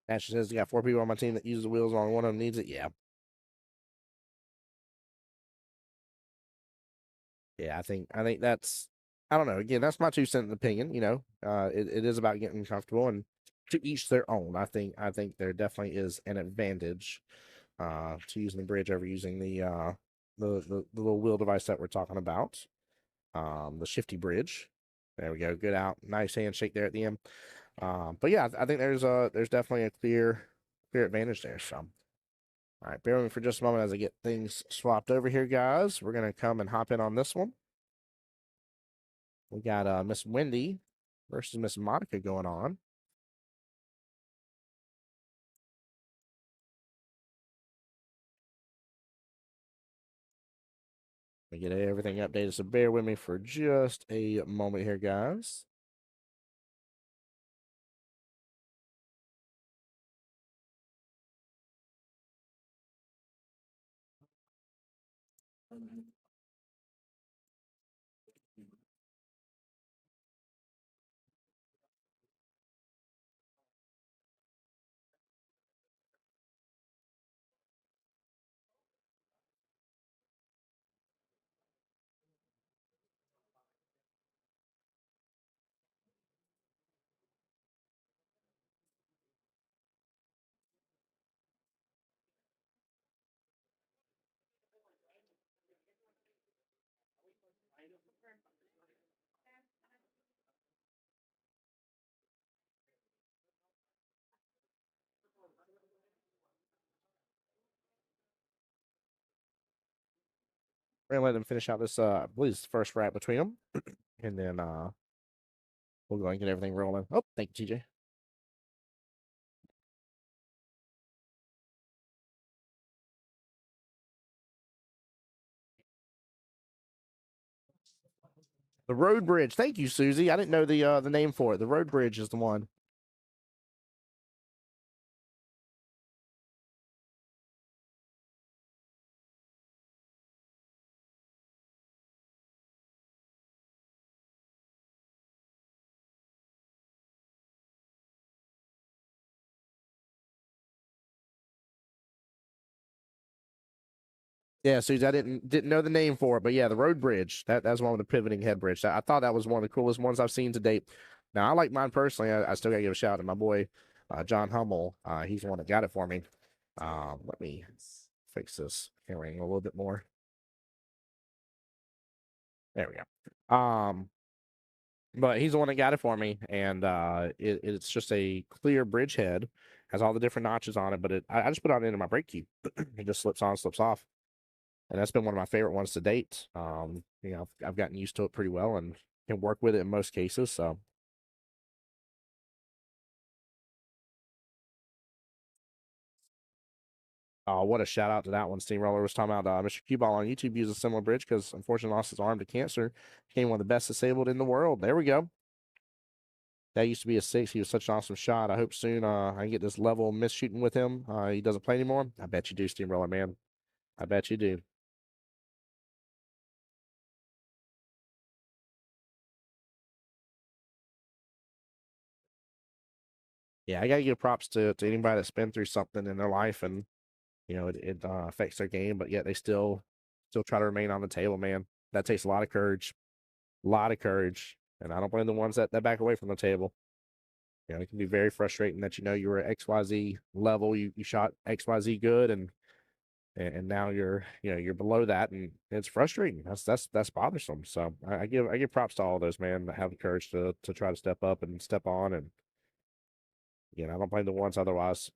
S1: Ashley says, you got 4 people on my team that use the wheels, only one of them needs it. Yeah. Yeah, I think that's I don't know. Again, that's my 2 cent opinion. You know, it is about getting comfortable and to each their own. I think there definitely is an advantage to using the bridge over using the little wheel device that we're talking about. The shifty bridge. There we go. Good out. Nice handshake there at the end. But yeah, I think there's definitely a clear advantage there. So, all right, bear with me for just a moment as I get things swapped over here, guys. We're gonna come and hop in on this one. We got Miss Wendy versus Miss Monica going on. We get everything updated, so bear with me for just a moment here, guys. We're gonna let them finish out this I believe it's the first rack between them. And then we'll go and get everything rolling. Oh, thank you, TJ. The road bridge. Thank you, Susie. I didn't know the name for it. The road bridge is the one. Yeah, Susie, I didn't know the name for it, but yeah, the road bridge. That's one with the pivoting head bridge. I thought that was one of the coolest ones I've seen to date. Now I like mine personally. I still gotta give a shout out to my boy John Hummel. He's the one that got it for me. Let me fix this hearing a little bit more. There we go. But he's the one that got it for me, and it's just a clear bridge head, has all the different notches on it. But I just put it into my brake cube. It just slips on, slips off. And that's been one of my favorite ones to date. You know, I've gotten used to it pretty well, and can work with it in most cases. So, what a shout out to that one. Steamroller was talking about Mr. Cue Ball on YouTube used a similar bridge because unfortunately lost his arm to cancer. Became one of the best disabled in the world. There we go. That used to be a 6. He was such an awesome shot. I hope soon I can get this level miss shooting with him. He doesn't play anymore. I bet you do, Steamroller, man. I bet you do. Yeah, I gotta give props to anybody that's been through something in their life and it affects their game, but yet they still try to remain on the table, man. That takes a lot of courage. A lot of courage. And I don't blame the ones that back away from the table. It can be very frustrating that you were at XYZ level, you shot XYZ good and now you're below that and it's frustrating. That's bothersome. So I give props to all those man that have the courage to try to step up and step on and I don't blame the ones otherwise.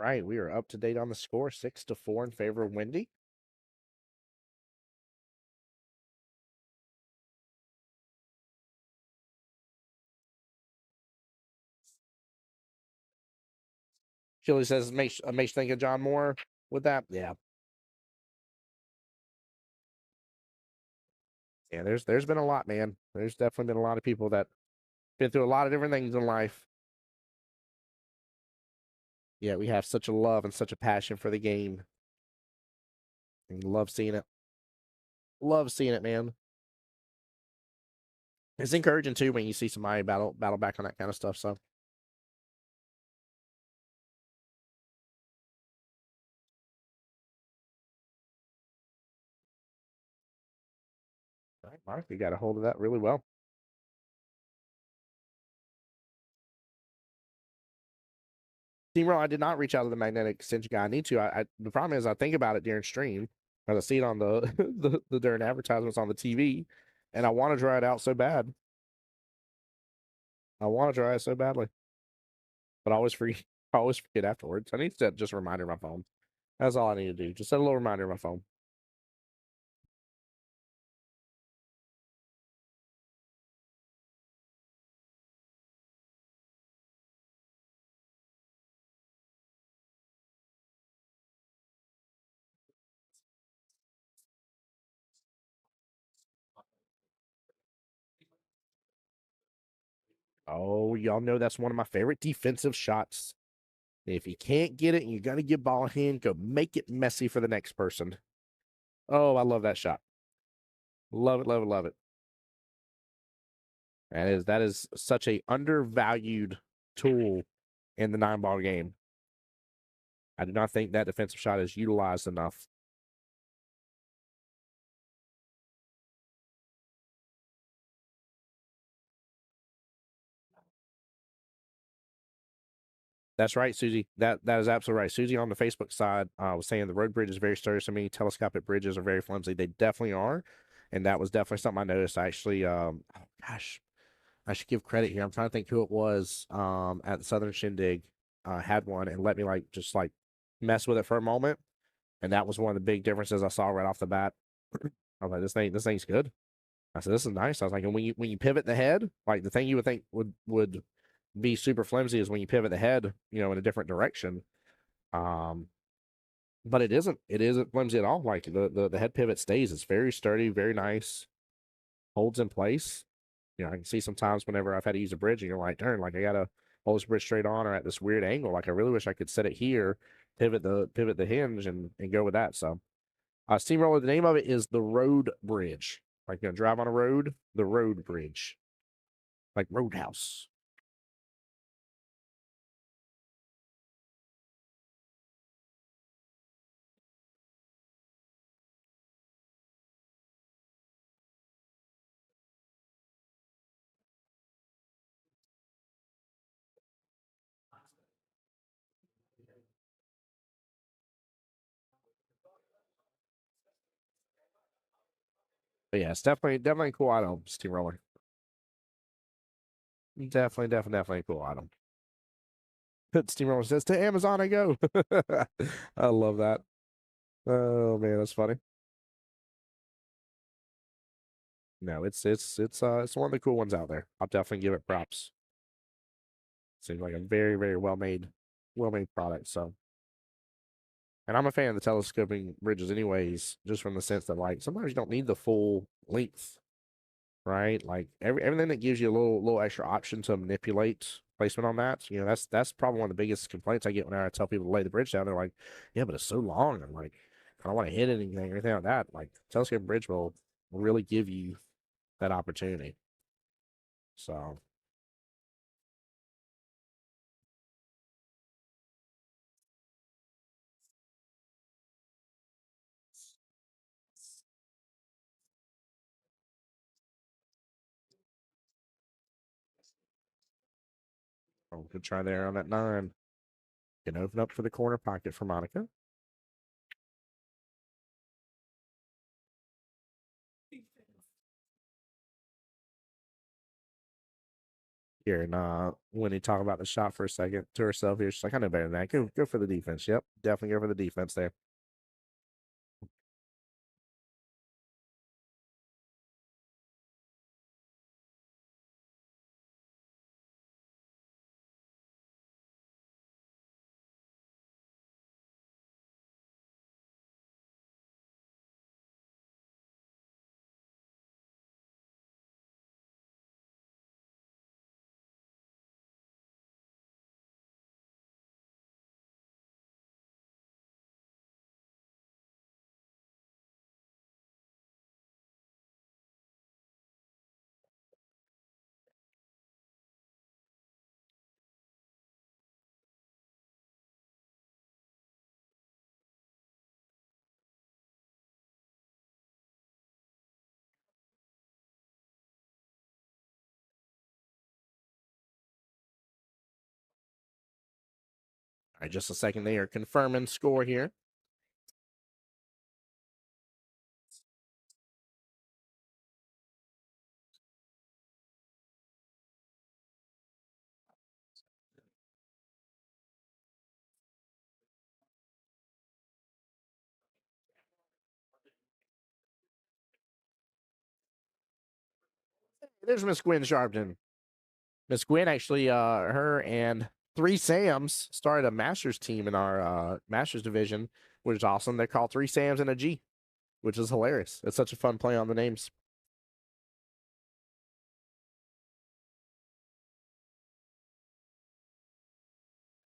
S1: Right. We are up to date on the score, 6-4 in favor of Wendy. Chili says makes think of John Moore with that. Yeah. Yeah, there's been a lot, man. There's definitely been a lot of people that been through a lot of different things in life. Yeah, we have such a love and such a passion for the game. And love seeing it. Love seeing it, man. It's encouraging too when you see somebody battle back on that kind of stuff. So, all right, Mark, you got a hold of that really well. Steamroll, I did not reach out to the magnetic extension guy. I need to. The problem is I think about it during stream, as I see it on the the during advertisements on the TV, and I want to try it out so bad. I want to try it so badly, but I always forget. I always forget afterwards. I need to set just a reminder on my phone. That's all I need to do. Just set a little reminder on my phone. Oh, y'all know that's one of my favorite defensive shots. If you can't get it and you got to get ball in hand, go make it messy for the next person. Oh, I love that shot. Love it, love it, love it. That is such a undervalued tool in the 9-ball game. I do not think that defensive shot is utilized enough. That's right, Susie. That is absolutely right. Susie on the Facebook side was saying the road bridge is very sturdy to me. Telescopic bridges are very flimsy. They definitely are, and that was definitely something I noticed. I actually, oh gosh, I should give credit here. I'm trying to think who it was at the Southern Shindig had one and let me just mess with it for a moment, and that was one of the big differences I saw right off the bat. I was like, this thing's good. I said, this is nice. I was like, and when you pivot the head, like the thing you would think would be super flimsy is when you pivot the head, in a different direction. Um, but it isn't flimsy at all. Like the head pivot stays. It's very sturdy, very nice, holds in place. I can see sometimes whenever I've had to use a bridge, and you're like, darn, like I gotta hold this bridge straight on or at this weird angle. Like I really wish I could set it here, pivot the hinge, and go with that. So, steamroller. The name of it is the road bridge. Like you drive on a road, the road bridge, like roadhouse. But yeah, it's definitely a cool item, steamroller. Definitely a cool item. Steamroller says to Amazon I go. I love that. Oh man, that's funny. No, it's one of the cool ones out there. I'll definitely give it props. Seems like a very well made product. So, and I'm a fan of the telescoping bridges, anyways, just from the sense that like sometimes you don't need the full length, right? Like everything that gives you a little extra option to manipulate placement on that. That's probably one of the biggest complaints I get when I tell people to lay the bridge down. They're like, yeah, but it's so long. I'm like, I don't want to hit anything or anything like that. Like telescoping bridge will really give you that opportunity. So good try there on that 9. Can open up for the corner pocket for Monica. Here and when he talk about the shot for a second to herself here, she's like, I know better than that. Go for the defense. Yep, definitely go for the defense there. All right, just a second. They are confirming score here. There's Miss Gwen Sharpton. Miss Gwen actually, her and three Sams started a Masters team in our Masters division, which is awesome. They're called Three Sams and a G, which is hilarious. It's such a fun play on the names.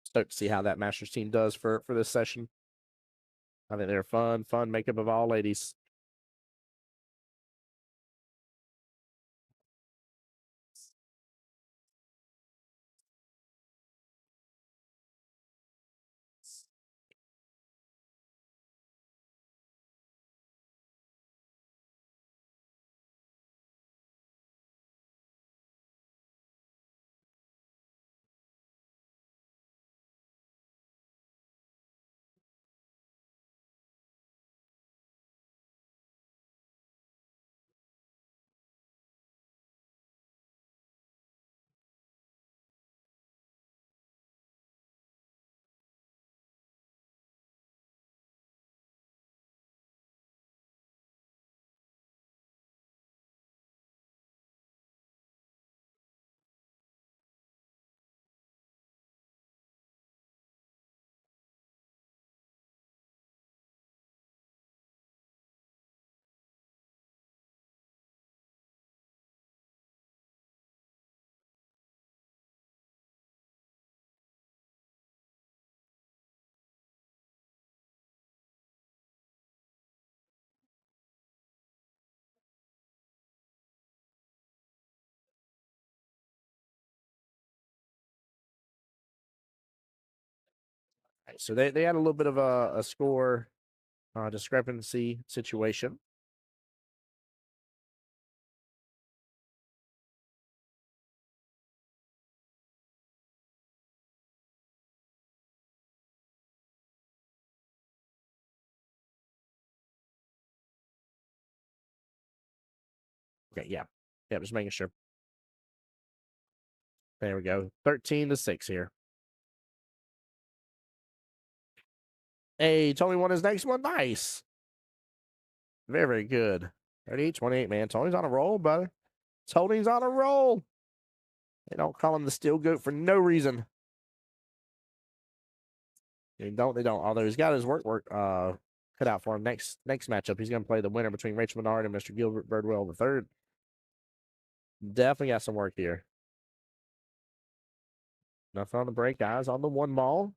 S1: Stoked to see how that Masters team does for this session. I think they're fun makeup of all ladies. Right, so they had a little bit of a score discrepancy situation. Okay, yeah. Yeah, just making sure. There we go. 13-6 here. Hey, Tony won his next one. Nice. Very, very good. 38-28, man. Tony's on a roll, brother. Tony's on a roll. They don't call him the steel goat for no reason. They don't. Although he's got his work cut out for him next matchup. He's going to play the winner between Rachel Menard and Mr. Gilbert Birdwell III. Definitely got some work here. Nothing on the break, guys. On the one ball.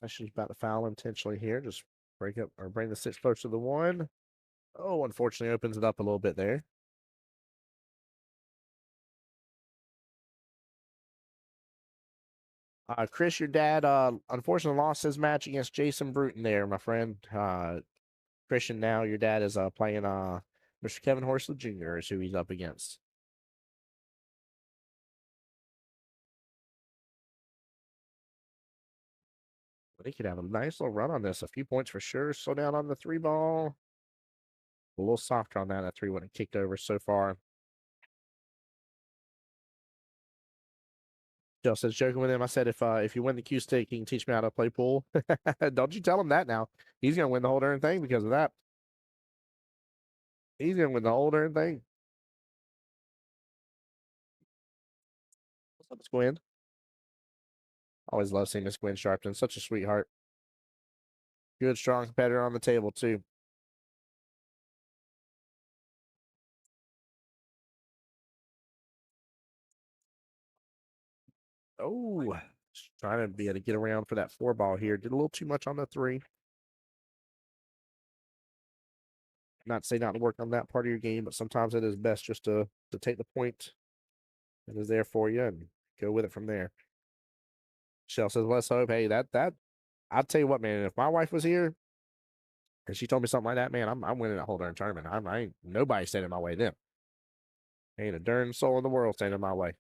S1: She's about to foul intentionally here. Just break up or bring the 6 close to the 1. Oh, unfortunately opens it up a little bit there. Chris, your dad, unfortunately lost his match against Jason Bruton there, my friend. Christian, now your dad is playing Mr. Kevin Horsley Jr. is who he's up against. But he could have a nice little run on this. A few points for sure. Slow down on the 3 ball. A little softer on that. That 3 wouldn't have kicked over so far. Joe says, joking with him, I said, if you win the Q stick, you can teach me how to play pool. Don't you tell him that now. He's going to win the whole darn thing because of that. He's going to win the whole darn thing. What's up, Miss Gwen? Always love seeing Miss Gwen Sharpton. Such a sweetheart. Good, strong competitor on the table, too. Oh, just trying to be able to get around for that 4 ball here. Did a little too much on the 3. Not to say not to work on that part of your game, but sometimes it is best just to take the point that is there for you and go with it from there. Shell says, let's hope. Hey, that I'll tell you what, man, if my wife was here and she told me something like that, man, I'm winning that whole darn tournament. I ain't nobody standing in my way then. Ain't a darn soul in the world standing in my way.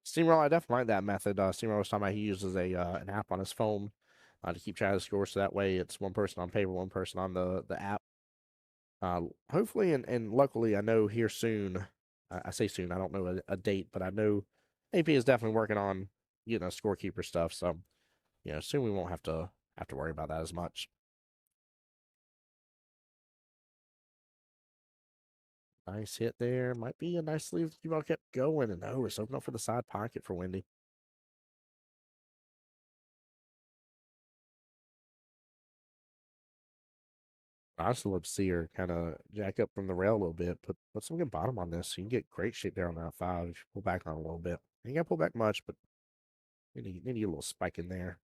S1: Steamroll, I definitely like that method. Steamroll was talking about he uses an app on his phone to keep track of the score, so that way it's one person on paper, one person on the app. Hopefully and luckily, I know here soon. I say soon. I don't know a date, but I know AP is definitely working on getting a scorekeeper stuff. So soon we won't have to worry about that as much. Nice hit there. Might be a nice leave. You all kept going, and it's open up for the side pocket for Wendy. I just love to see her kind of jack up from the rail a little bit, put some good bottom on this. So you can get great shape there on that 5 if you pull back on a little bit. You ain't got to pull back much, but need to get a little spike in there.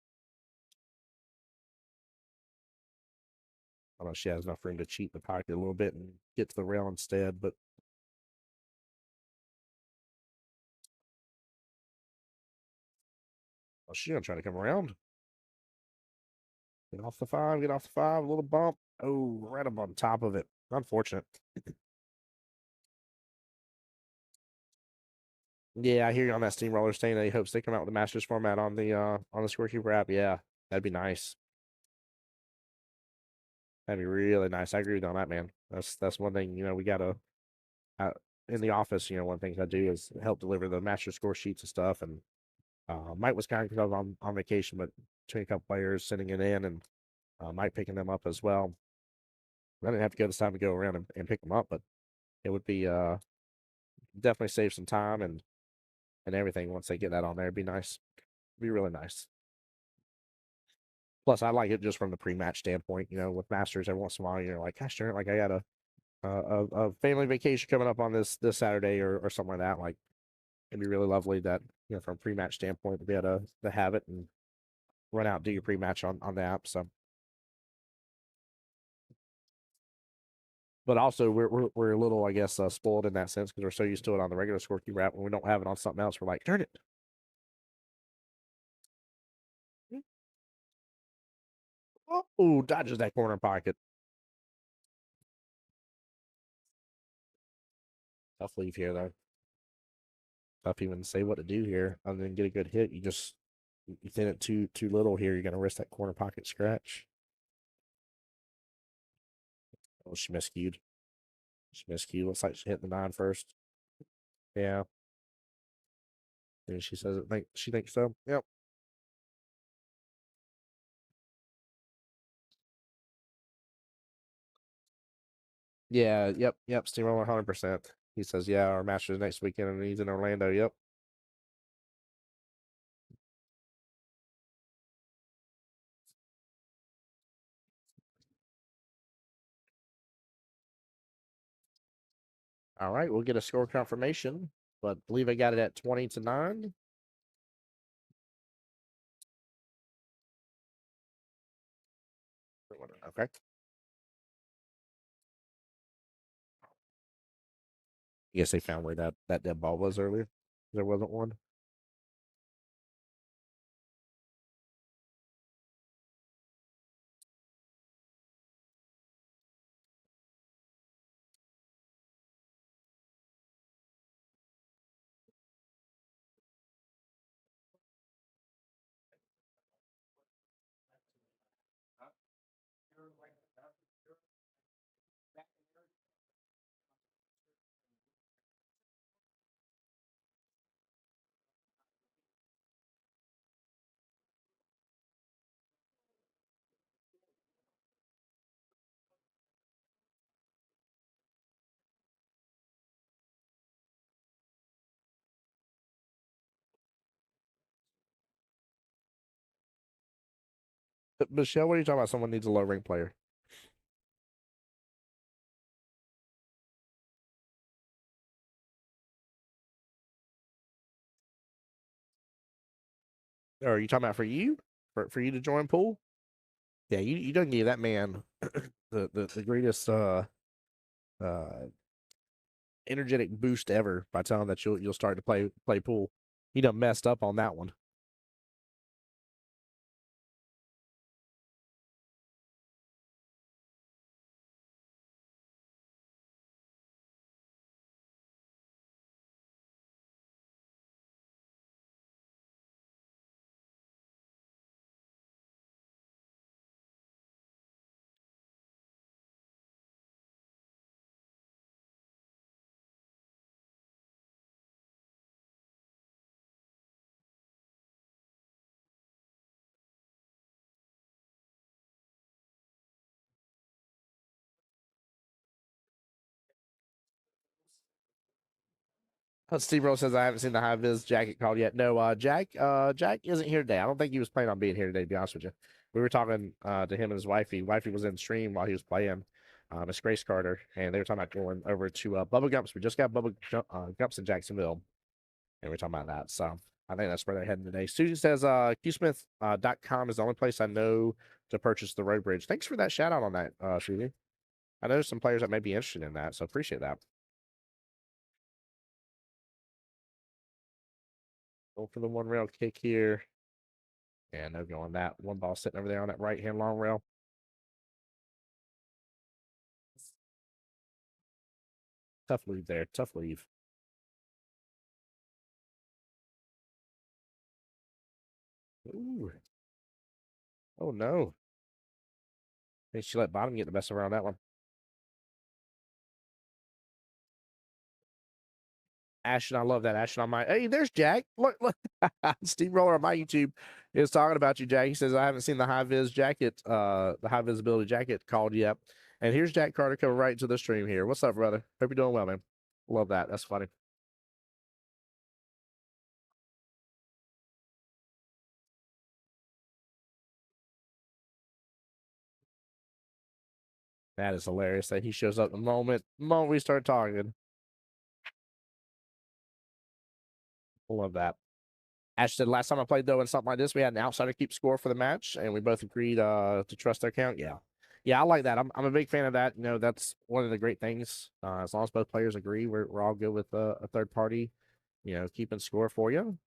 S1: I don't know if she has enough room to cheat the pocket a little bit and get to the rail instead, but Oh, she's gonna try to come around. Get off the 5, get off the 5, a little bump. Oh, right up on top of it. Unfortunate. Yeah, I hear you on that steamroller stain. He hopes they come out with the Masters format on the Scorekeeper app. Yeah, that'd be nice. That'd be really nice. I agree with you on that, man. That's one thing, we gotta uh, in the office, one of the things I do is help deliver the master score sheets and stuff. And Mike was kind of on vacation, but between a couple players sending it in and Mike picking them up as well. I didn't have to go this time to go around and pick them up, but it would be definitely save some time and everything once they get that on there. It'd be nice. It'd be really nice. Plus, I like it just from the pre-match standpoint. With Masters, every once in a while, you're like, gosh darn it, like I got a family vacation coming up on this Saturday or something like that. Like, it'd be really lovely that from a pre-match standpoint to be able to have it and run out and do your pre-match on the app. So, but also we're a little, I guess, spoiled in that sense because we're so used to it on the regular scorekeeper app. When we don't have it on something else, we're like, darn it. Oh, dodges that corner pocket. Tough leave here though. Tough even to say what to do here other than get a good hit. You thin it too little here. You're gonna risk that corner pocket scratch. Oh, she miscued. She miscued. Looks like she hit the 9 first. Yeah. And she says it. She thinks so. Yep. Yeah. Yep. Steamroller 100%. He says, yeah, our Masters next weekend, and he's in Orlando. Yep. All right, we'll get a score confirmation, but I believe I got it at 20-9. Okay. I guess they found where that dead ball was earlier. There wasn't one. Michelle, what are you talking about? Someone needs a low ring player. Or are you talking about for you? For you to join pool? Yeah, you don't give that man the greatest uh energetic boost ever by telling him that you'll start to play pool. He done messed up on that one. Steve Rose says I haven't seen the high vis jacket called yet. No, Jack isn't here today. I don't think he was planning on being here today. To be honest with you, we were talking to him and his wifey. Wifey was in stream while he was playing. Miss Grace Carter, and they were talking about going over to Bubba Gumps. We just got Bubba Gumps in Jacksonville, and we're talking about that. So I think that's where they're heading today. Susie says qsmith.com is the only place I know to purchase the road bridge. Thanks for that shout out on that, Susie. I know there's some players that may be interested in that, so appreciate that. Go for the one rail kick here. And no going that. One ball sitting over there on that right hand long rail. Tough leave there. Tough leave. Ooh. Oh, no. I think she let bottom get the best around that one. Ashton, I love that. Ashton on my. Hey, there's Jack. Look. Steve Roller on my YouTube is talking about you, Jack. He says, I haven't seen the high vis jacket, the high visibility jacket called yet. And here's Jack Carter coming right into the stream here. What's up, brother? Hope you're doing well, man. Love that. That's funny. That is hilarious that he shows up the moment we start talking. Love that. Ash said, last time I played, though, in something like this, we had an outsider keep score for the match, and we both agreed to trust their count. Yeah. Yeah, I like that. I'm a big fan of that. You know, that's one of the great things. As long as both players agree, we're all good with a third party, you know, keeping score for you.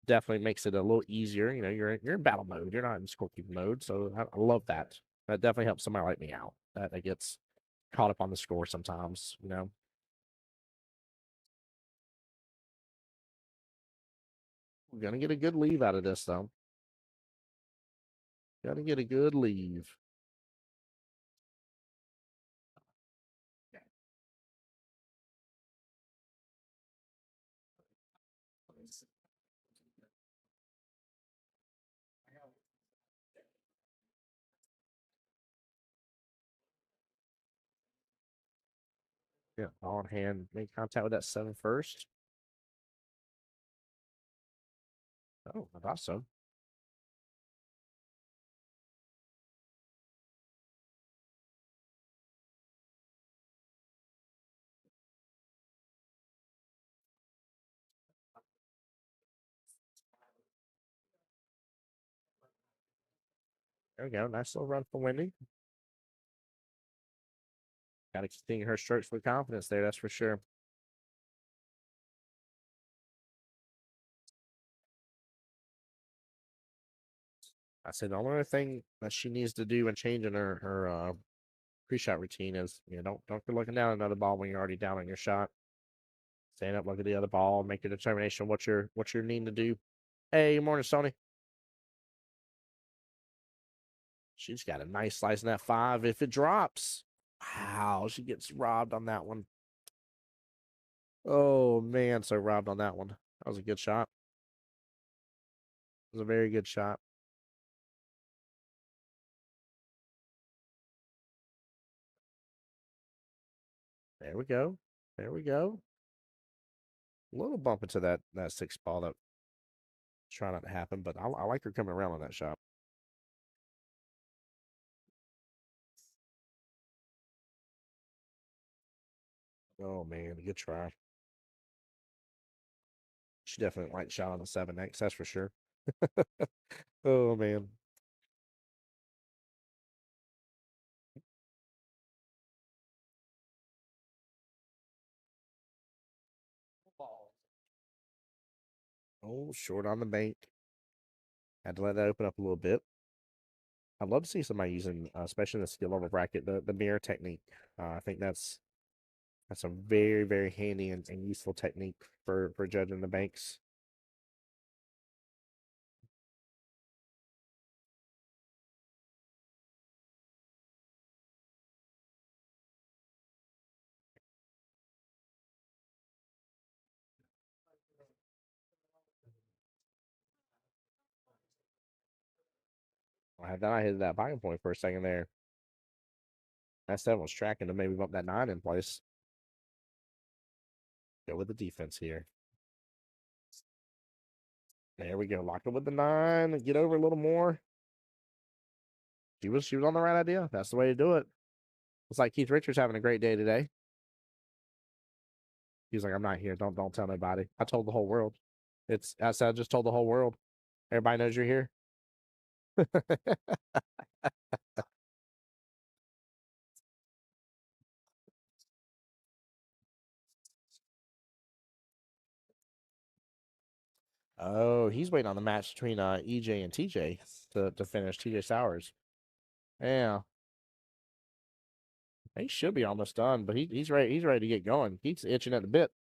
S1: Definitely makes it a little easier. You know, you're in battle mode. You're not in scorekeeping mode. So I love that. That definitely helps somebody like me out. That gets caught up on the score sometimes, you know. We're gonna get a good leave out of this though. Gotta get a good leave. Yeah, on hand, make contact with that 7 first. Oh, I thought so. There we go. Nice little run for Wendy. Got to continue her strokes with confidence there, that's for sure. I said the only other thing that she needs to do and change in her pre-shot routine is, you know, don't be looking down at another ball when you're already down on your shot. Stand up, look at the other ball, make your determination what you're needing to do. Hey, good morning, Sony. She's got a nice slice in that 5. If it drops, wow, she gets robbed on that one. Oh man, so robbed on that one. That was a good shot. It was a very good shot. There we go. There we go. A little bump into that 6 ball that try not to happen, but I like her coming around on that shot. Oh man, good try. She definitely liked shot on the 7X, that's for sure. Oh man. Oh, short on the bank. Had to let that open up a little bit. I'd love to see somebody using, especially in the skill level bracket, the mirror technique. I think that's a very, very handy and useful technique for judging the banks. I hit that buying point for a second there. That 7 was tracking to maybe bump that 9 in place. Go with the defense here. There we go. Lock it with the 9. Get over a little more. She was on the right idea. That's the way to do it. Looks like Keith Richards having a great day today. He's like, I'm not here. Don't tell nobody. I told the whole world. I said I just told the whole world. Everybody knows you're here. Oh, he's waiting on the match between EJ and TJ to finish. TJ Sowers. Yeah, he should be almost done, but he's ready. He's ready to get going. He's itching at the bit.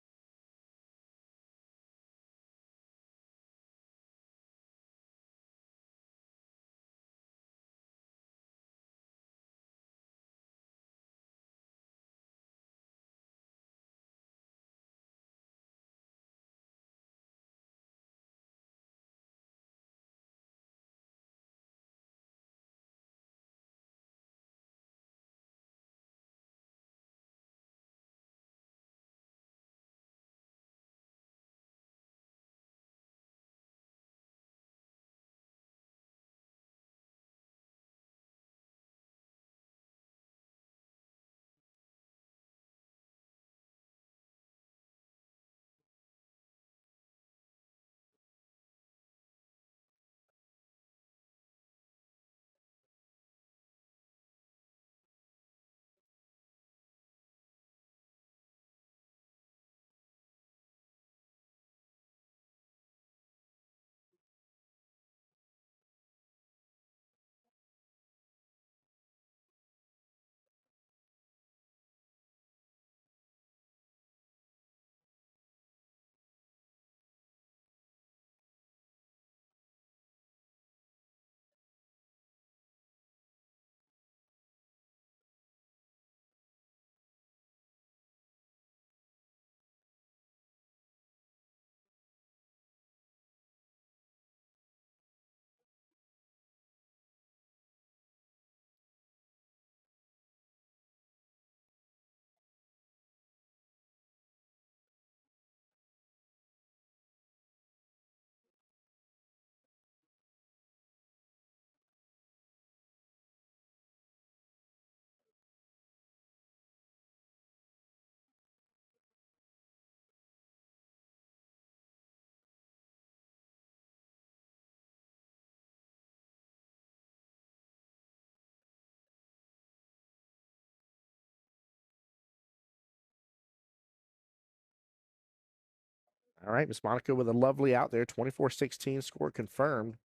S1: All right, Miss Monica with a lovely out there, 24-16 score confirmed.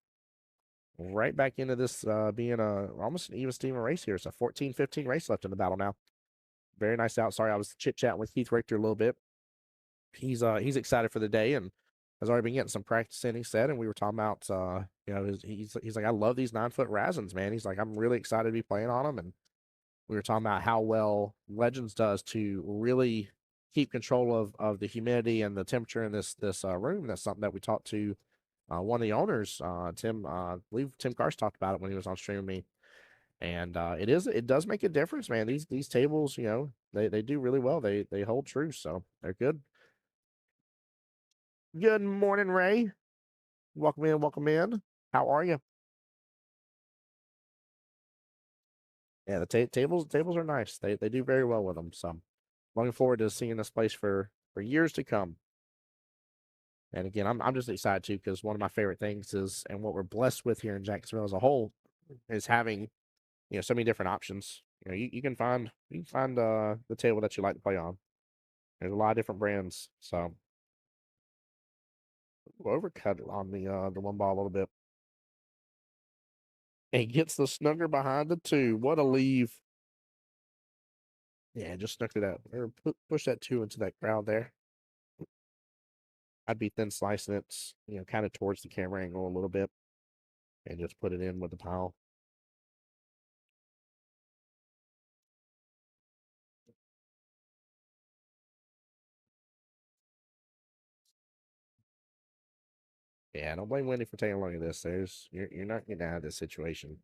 S1: Right back into this being almost an even Steven race here. It's a 14-15 race left in the battle now. Very nice out. Sorry, I was chit chatting with Keith Richter a little bit. He's excited for the day and has already been getting some practice in. He said, and we were talking about he's like, I love these 9-foot Razins, man. He's like, I'm really excited to be playing on them, and we were talking about how well Legends does to really keep control of the humidity and the temperature in this room. That's something that we talked to one of the owners, Tim. I believe Tim Cars talked about it when he was on stream with me, and it does make a difference, man. These tables, they do really well. They hold true, so they're good. Good morning, Ray. Welcome in, welcome in. How are you? Yeah, the tables are nice. They do very well with them. So, looking forward to seeing this place for years to come. And again, I'm just excited too because one of my favorite things is, and what we're blessed with here in Jacksonville as a whole, is having so many different options. You can find the table that you like to play on. There's a lot of different brands. So overcut on the one ball a little bit. And he gets the snugger behind the two. What a leave. Yeah, just snuck it out. Or push that two into that crowd there. I'd be thin slicing it, kind of towards the camera angle a little bit and just put it in with the pile. Yeah, don't blame Wendy for taking a look at this. You're not getting out of this situation.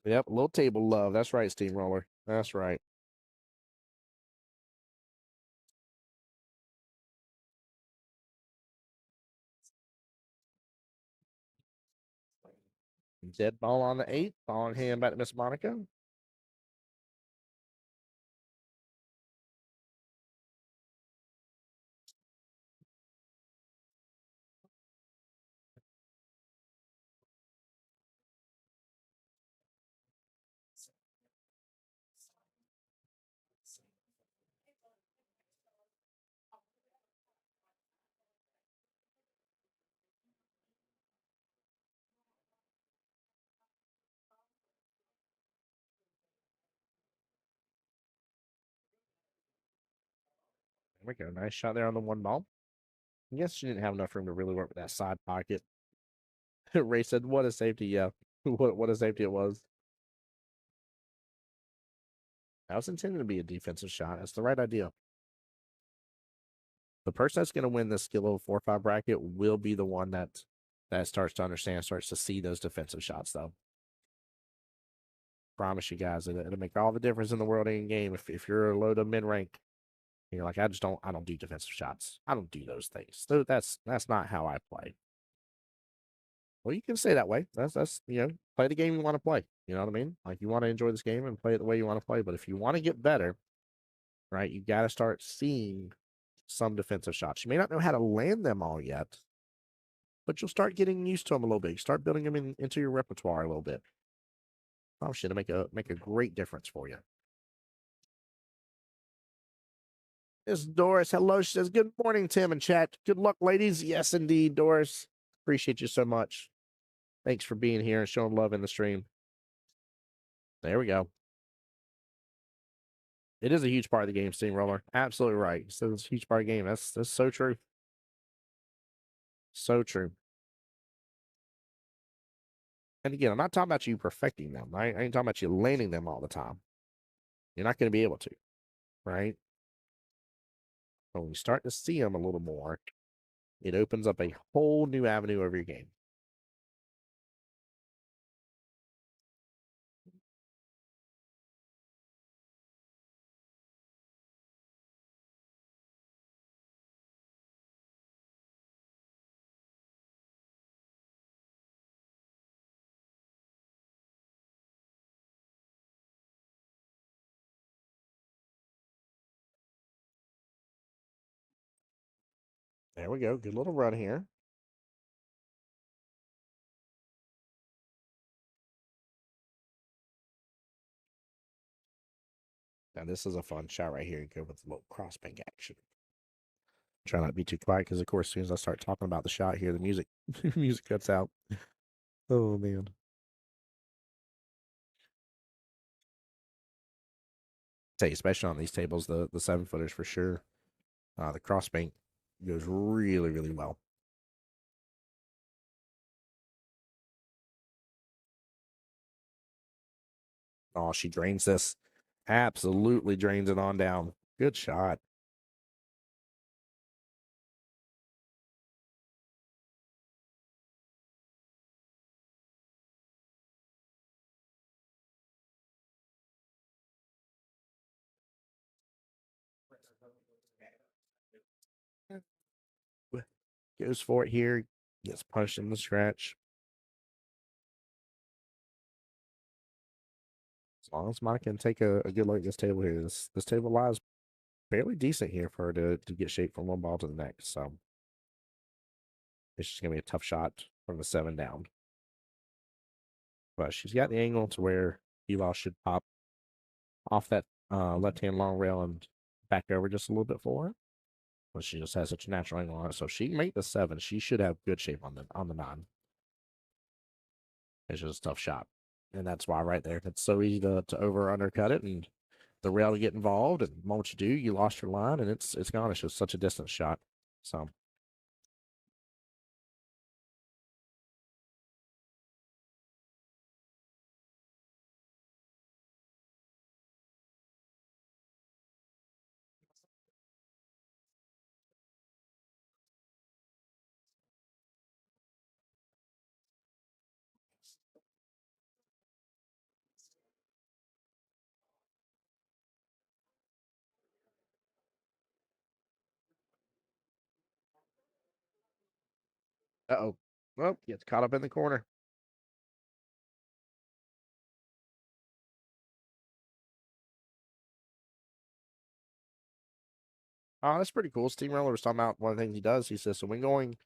S1: Yep, a little table love. That's right, Steamroller. That's right. Dead ball on the 8th. Ball in hand back to Miss Monica. we go. Nice shot there on the one ball. I guess she didn't have enough room to really work with that side pocket. Ray said, "What a safety!" Yeah, what a safety it was. That was intended to be a defensive shot. That's the right idea. The person that's going to win this skill level 4-5 bracket will be the one that starts to understand, starts to see those defensive shots, though. Promise you guys, it'll make all the difference in the world in game. If you're a low to mid rank, you're like, I don't do defensive shots. I don't do those things. So that's not how I play. Well, you can say that way. That's play the game you want to play. You know what I mean? Like you want to enjoy this game and play it the way you want to play. But if you want to get better, right, you got to start seeing some defensive shots. You may not know how to land them all yet, but you'll start getting used to them a little bit. You start building them into your repertoire a little bit. Oh shit, it'll make a great difference for you. This is Doris. Hello. She says, "Good morning, Tim and chat. Good luck, ladies." Yes, indeed, Doris. Appreciate you so much. Thanks for being here and showing love in the stream. There we go. It is a huge part of the game, Steamroller. Absolutely right. So it's a huge part of the game. That's so true. So true. And again, I'm not talking about you perfecting them. Right? I ain't talking about you landing them all the time. You're not going to be able to, right? But when you start to see them a little more, it opens up a whole new avenue of your game. There we go. Good little run here. Now, this is a fun shot right here. You go with a little crossbank action. Try not to be too quiet because, of course, as soon as I start talking about the shot here, the music music cuts out. Oh, man. Tell you, especially on these tables, the 7-footers for sure. The crossbank goes really, really well. Oh, she drains this. Absolutely drains it on down. Good shot. Goes for it here. Gets punched in the scratch. As long as Mike can take a good look at this table here, this table lies fairly decent here for her to get shaped from one ball to the next. So it's just gonna be a tough shot from the 7 down. But she's got the angle to where Eli should pop off that left hand long rail and back over just a little bit for her. But she just has such a natural angle on it. So if she can make the 7, she should have good shape on the 9. It's just a tough shot. And that's why right there, it's so easy to over undercut it and the rail to get involved. And the moment you do, you lost your line and it's gone. It's just such a distance shot. So uh-oh. Well, gets caught up in the corner. Oh, that's pretty cool. Steamroller was talking about one of the things he does. He says, so when going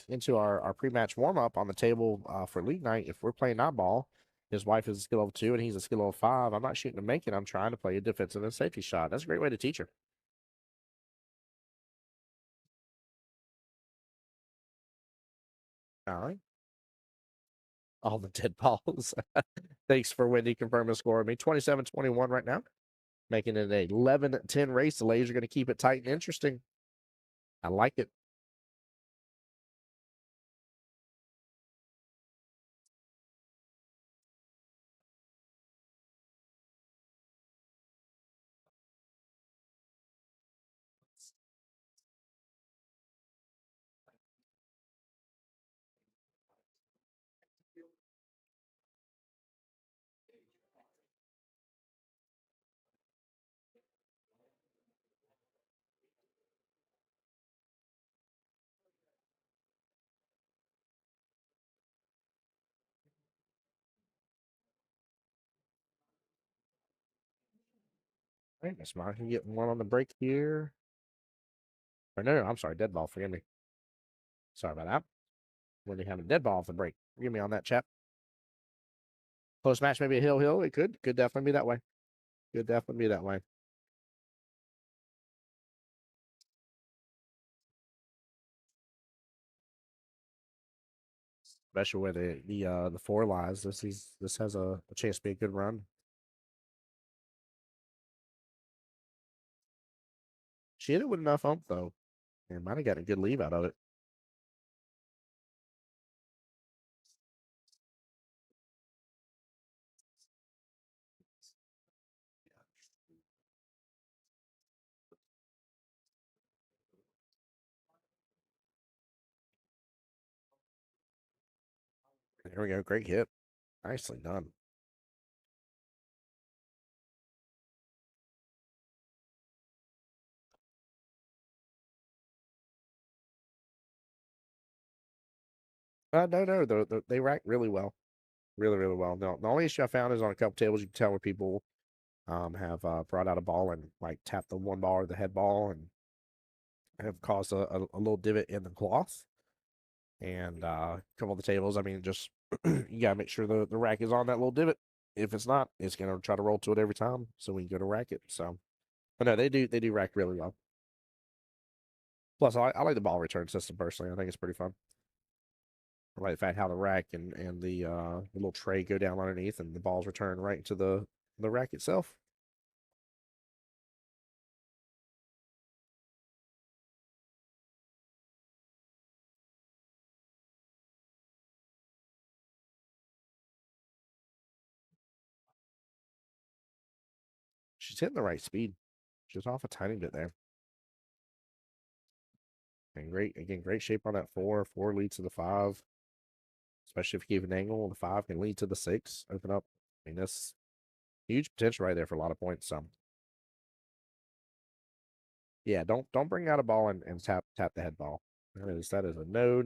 S1: into our pre-match warm-up on the table for league night, if we're playing that ball, his wife is a skill level 2 and he's a skill level 5. I'm not shooting to make it. I'm trying to play a defensive and safety shot. That's a great way to teach her. All right. All the dead balls. Thanks for Wendy confirming the score. I mean, 27-21 right now. making it an 11-10 race. The ladies are going to keep it tight and interesting. I like it. All right, Miss Martin getting one on the break here. Or no, I'm sorry, dead ball. Forgive me. Sorry about that. When they have a dead ball off the break. Forgive me on that, chap. Close match, maybe a hill. It could definitely be that way. Could definitely be that way. Especially where the four lies. This has a chance to be a good run. She hit it with enough ump though, and might have got a good leave out of it. There we go. Great hit. Nicely done. No. They rack really well. Really well. No, the only issue I found is on a couple tables, you can tell where people have brought out a ball and like tapped the one ball or the head ball and have caused a little divot in the cloth. And a couple of the tables, I mean, just you gotta make sure the rack is on that little divot. If it's not, it's gonna try to roll to it every time. So we can go to rack it. So, but no, they do rack really well. Plus, I like the ball return system personally. I think it's pretty fun. I like the fact how the rack and the little tray go down underneath and the balls return right into the rack itself. She's hitting the right speed. She's off a tiny bit there. And great shape on that four. Four leads to the five. Especially if you give an angle, the five can lead to the six. Open up. I mean, that's huge potential right there for a lot of points. So yeah, don't bring out a ball and tap the head ball. That is a no.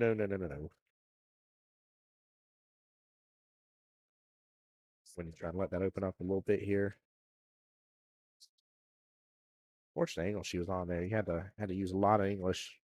S1: When you try to let that open up a little bit here. Fortunate angle she was on there. You had to use a lot of English.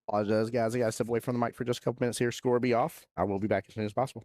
S1: Apologize, guys. I got to step away from the mic for just a couple minutes here. Score will be off. I will be back as soon as possible.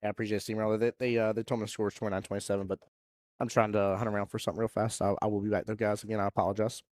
S1: I appreciate it, Steamroller. They told me the score is 29-27, but I'm trying to hunt around for something real fast. I will be back though, guys. Again, I apologize.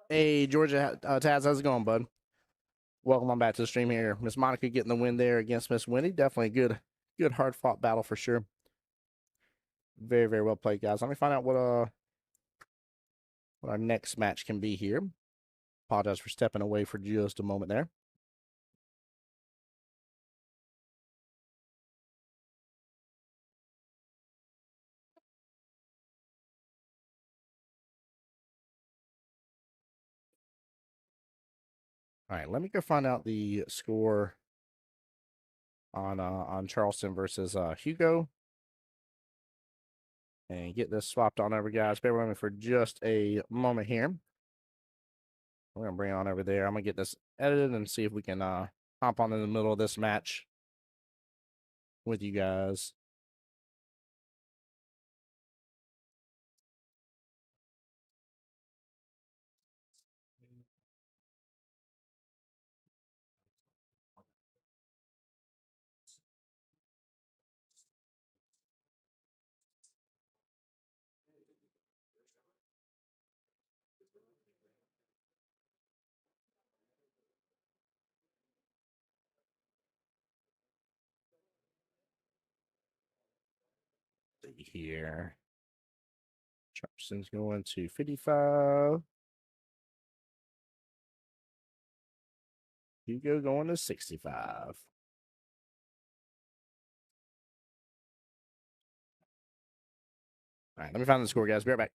S1: Hey, Georgia Taz, how's it going, bud? Welcome on back to the stream here. Miss Monica getting the win there against Miss Winnie. Definitely a good hard fought battle for sure. Very, very well played, guys. Let me find out what our next match can be here. Apologize for stepping away for just a moment there. All right, let me go find out the score on Charleston versus Hugo. And get this swapped on over, guys. Bear with me for just a moment here. We're gonna bring it on over there. I'm gonna get this edited and see if we can hop on in the middle of this match with you guys. See here. Charleston's going to 55. Hugo going to 65. All right, let me find the score, guys. Be right back.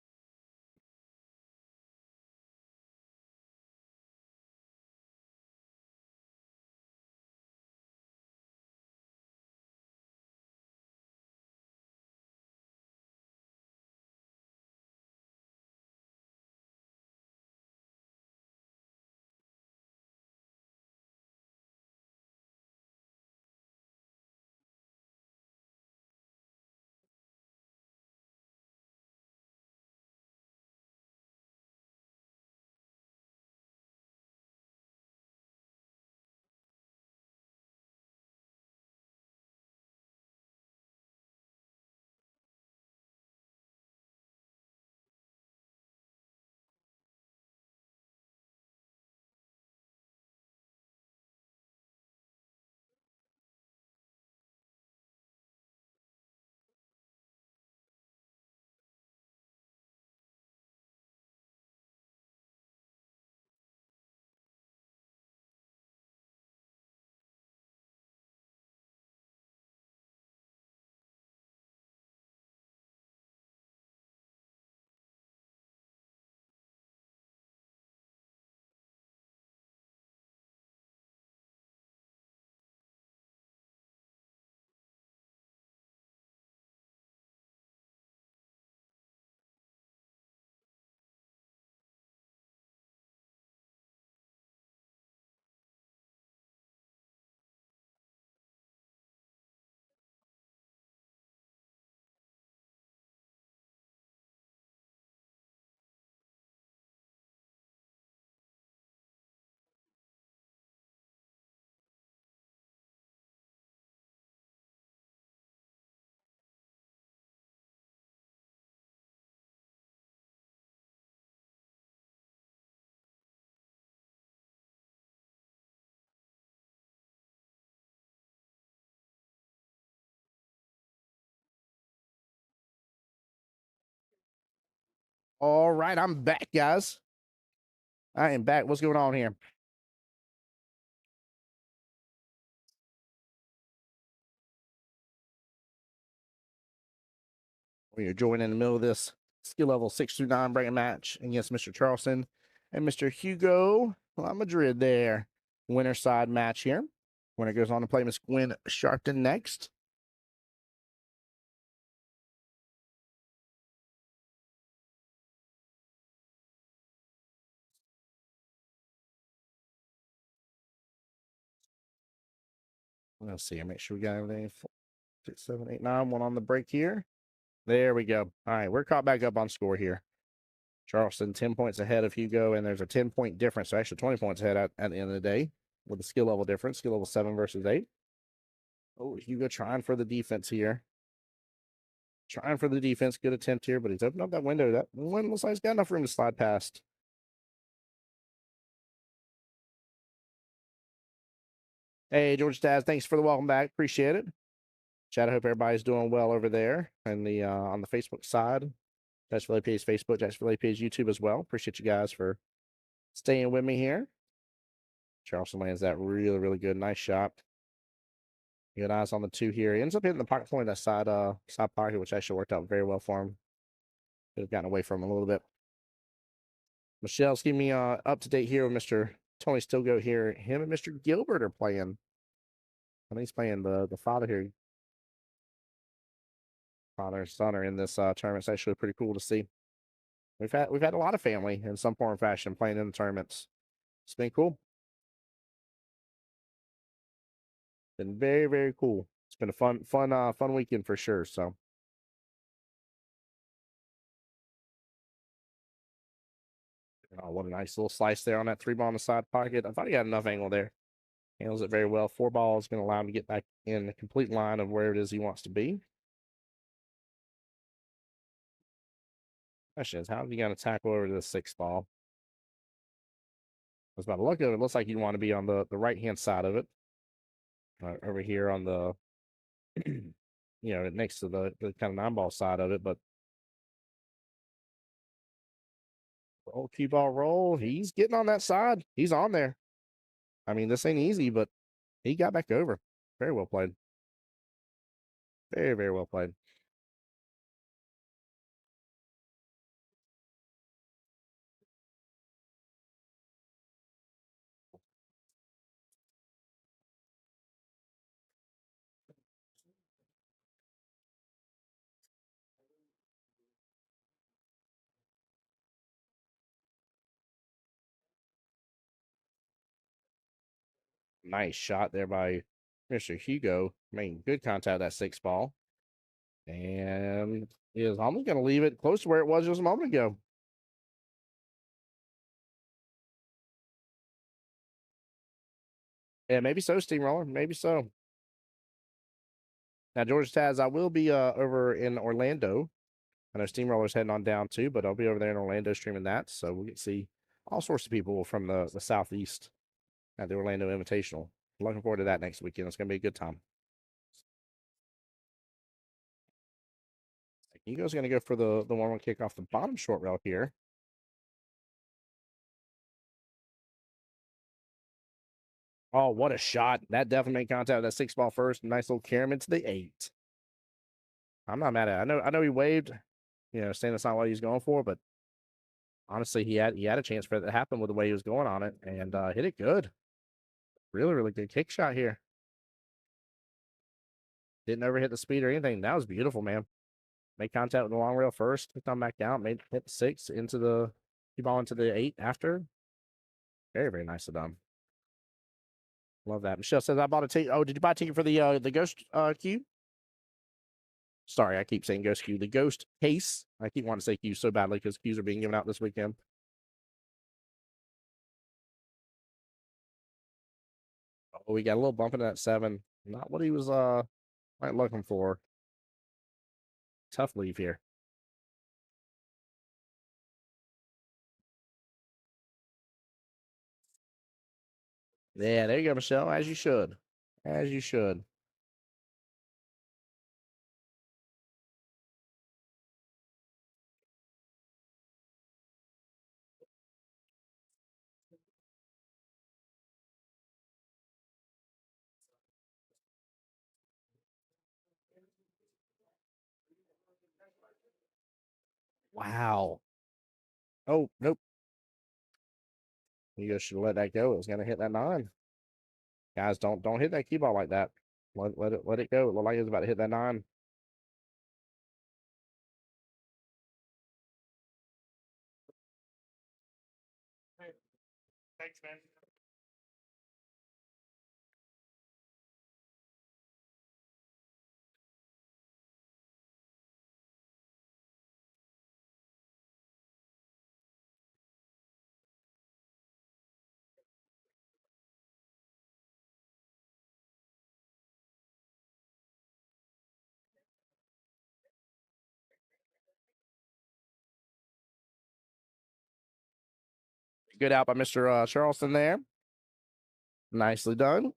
S1: All right, I'm back, guys. I am back. What's going on here? We are joining in the middle of this skill level 6 through 9 bracket match against Mr. Charleston and Mr. Hugo Madrid there. Winner side match here. Winner goes on to play Miss Gwen Sharpton next. Let's see. Make sure we got everything. 6, 7, 8, 9. One on the break here. There we go. All right, we're caught back up on score here. Charleston 10 points ahead of Hugo, and there's a 10-point difference. So actually 20 points ahead at the end of the day with the skill level difference. Skill level 7 versus 8. Oh, Hugo trying for the defense here. Trying for the defense. Good attempt here, but he's opened up that window. That one looks like he's got enough room to slide past. Hey, George Taz, thanks for the welcome back. Appreciate it. Chad, I hope everybody's doing well over there and on the Facebook side. Jacksonville APA's Facebook, Jacksonville APA's YouTube as well. Appreciate you guys for staying with me here. Charleston lands that really, really good. Nice shot. Good eyes on the two here. He ends up hitting the pocket point, that side pocket, which actually worked out very well for him. Could have gotten away from him a little bit. Michelle's keeping me up to date here with Mr. Tony Stilgo here. Him and Mr. Gilbert are playing. I think he's playing the father here. Father and son are in this tournament. It's actually pretty cool to see. We've had a lot of family in some form or fashion playing in the tournaments. It's been cool. Been very, very cool. It's been a fun weekend for sure. So oh, what a nice little slice there on that 3-ball in the side pocket. I thought he had enough angle there. Handles it very well. 4-ball is going to allow him to get back in the complete line of where it is he wants to be. Question is, how is he going to tackle over to the 6-ball? I was about to look at it. It looks like you want to be on the right-hand side of it. Over here on the, next to the kind of 9-ball side of it. But roll, cue ball, roll. He's getting on that side. He's on there. I mean, this ain't easy, but he got back over. Very well played. Very, very well played. Nice shot there by Mr. Hugo. Making good contact that 6-ball. And he is almost going to leave it close to where it was just a moment ago. Yeah, maybe so, Steamroller. Maybe so. Now, George Taz, I will be over in Orlando. I know Steamroller's heading on down too, but I'll be over there in Orlando streaming that. So we'll get to see all sorts of people from the Southeast at the Orlando Invitational. Looking forward to that next weekend. It's going to be a good time. Hugo's going to go for the 1-1 kick off the bottom short rail here. Oh, what a shot. That definitely made contact with that 6-ball first. Nice little carry into the 8. I'm not mad at it. I know he waved, saying that's not what he's going for, but honestly, he had a chance for it to happen with the way he was going on it and hit it good. Really, really good kick shot here. Didn't overhit the speed or anything. That was beautiful, man. Made contact with the long rail first, hooked on back down, hit the 6 into the cue ball into the 8 after. Very, very nicely done. Love that. Michelle says I bought a ticket. Oh, did you buy a ticket for the ghost queue? Sorry, I keep saying ghost queue. The ghost case. I keep wanting to say queue so badly because queues are being given out this weekend. Oh, we got a little bump into that 7. Not what he was quite looking for. Tough leave here. Yeah, there you go, Michelle. As you should. As you should. Wow. Oh, nope. You should let that go. It was gonna hit that 9. Guys, don't hit that cue ball like that. Let it go. It looked like it was about to hit that 9. Thanks, man. Good out by Mr. Charleston there. Nicely done.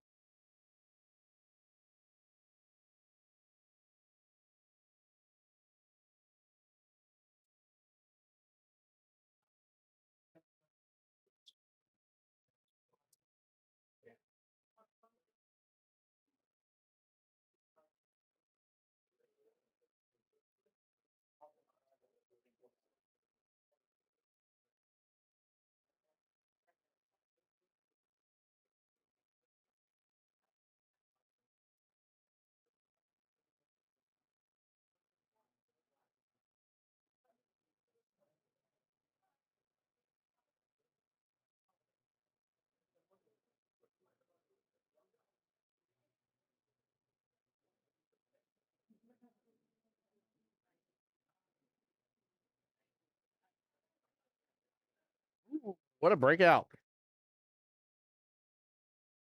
S1: What a breakout.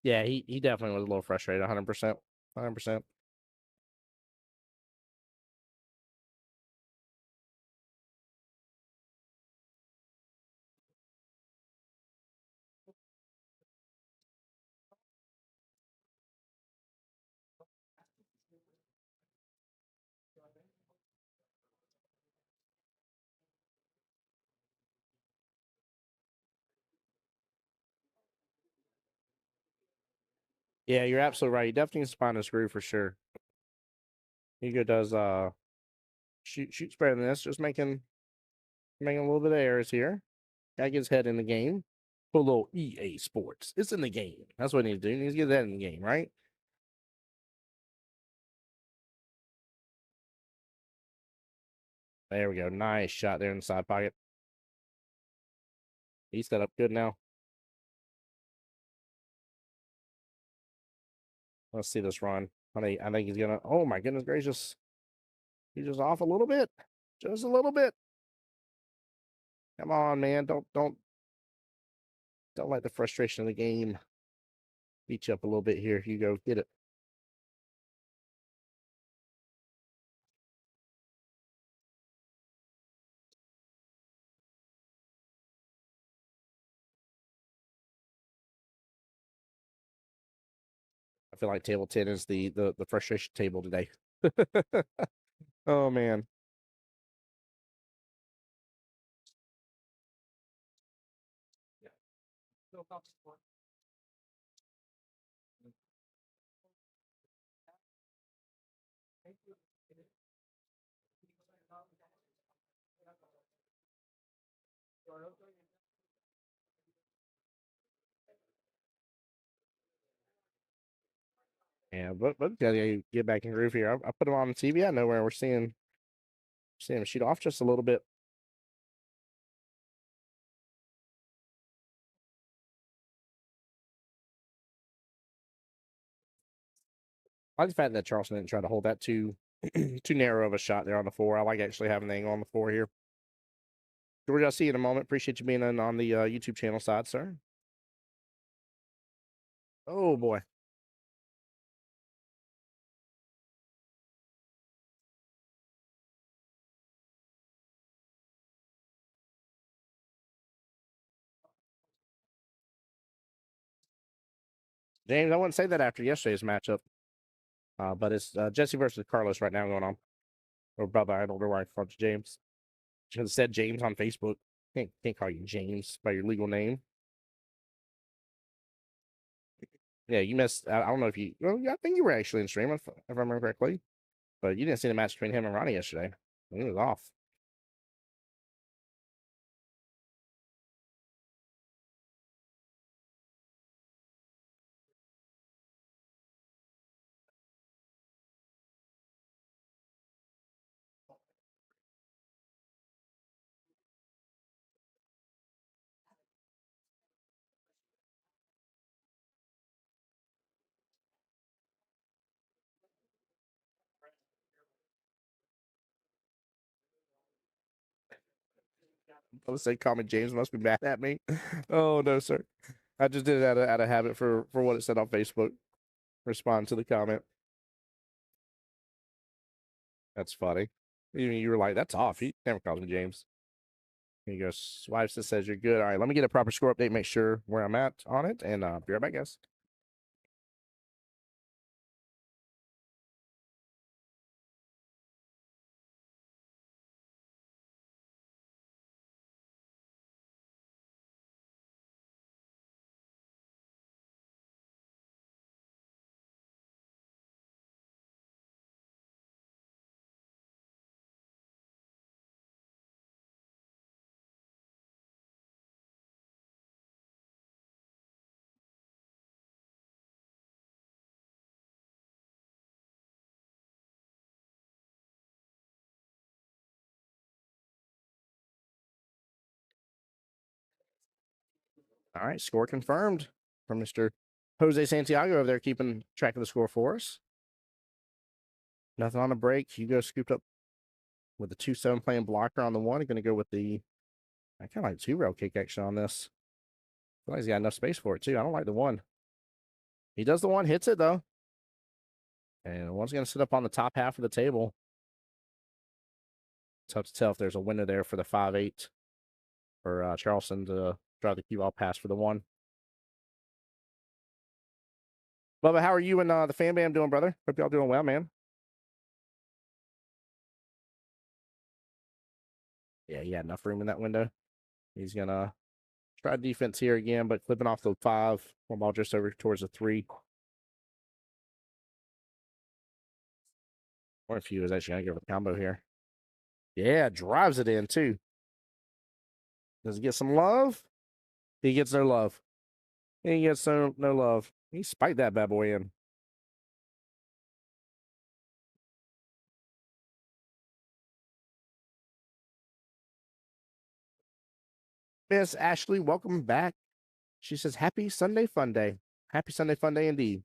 S1: Yeah, he definitely was a little frustrated, 100%. 100%. Yeah, you're absolutely right. He definitely needs to find a screw for sure. Hugo does shoots better than this, just making a little bit of errors here. Gotta get his head in the game. Put a little EA Sports. It's in the game. That's what he needs to do. He needs to get that in the game, right? There we go. Nice shot there in the side pocket. He's set up good now. Let's see this run. I think he's gonna. Oh my goodness gracious! He's just off a little bit, just a little bit. Come on, man! Don't let the frustration of the game beat you up a little bit here. Hugo, get it. I feel like table 10 is the frustration table today. Oh man. Yeah, but yeah, you get back in groove here. I put him on the TV. I know where we're seeing him shoot off just a little bit. I like the fact that Charleston didn't try to hold that too too narrow of a shot there on the 4. I like actually having the angle on the 4 here. George, I'll see you in a moment. Appreciate you being on the YouTube channel side, sir. Oh boy. James, I wouldn't say that after yesterday's matchup. But it's Jesse versus Carlos right now going on. Or Bubba, I don't know why I called you James. Should have said James on Facebook. Can't call you James by your legal name. Yeah, you missed. I don't know if you. Well, yeah, I think you were actually in stream if I remember correctly. But you didn't see the match between him and Ronnie yesterday. He was off. I would say, "Comment James must be mad at me." Oh no, sir. I just did it out of habit for what it said on Facebook. Respond to the comment. That's funny. You were like, "That's off." He never calls me James. He goes, "Swipes that says you're good." All right, let me get a proper score update. Make sure where I'm at on it, and be right back, guys. All right, score confirmed from Mr. Jose Santiago over there, keeping track of the score for us. Nothing on the break. Hugo scooped up with the 2-7 playing blocker on the 1. Going to go with the, I kind of like 2-rail kick action on this. feel like he's got enough space for it, too. I don't like the one. He does the one, hits it, though. And one's going to sit up on the top half of the table. Tough to tell if there's a window there for the 5-8 for Charleston to try the cue ball pass for the one. Bubba, how are you and the fan band doing, brother? Hope y'all doing well, man. Yeah, he had enough room in that window. He's going to try defense here again, but clipping off the 5. One ball just over towards the 3. Or if he was actually going to give a combo here. Yeah, drives it in, too. Does he get some love? He gets no love. He gets no love. He spiked that bad boy in. Miss Ashley, welcome back. She says, happy Sunday fun day. Happy Sunday fun day indeed.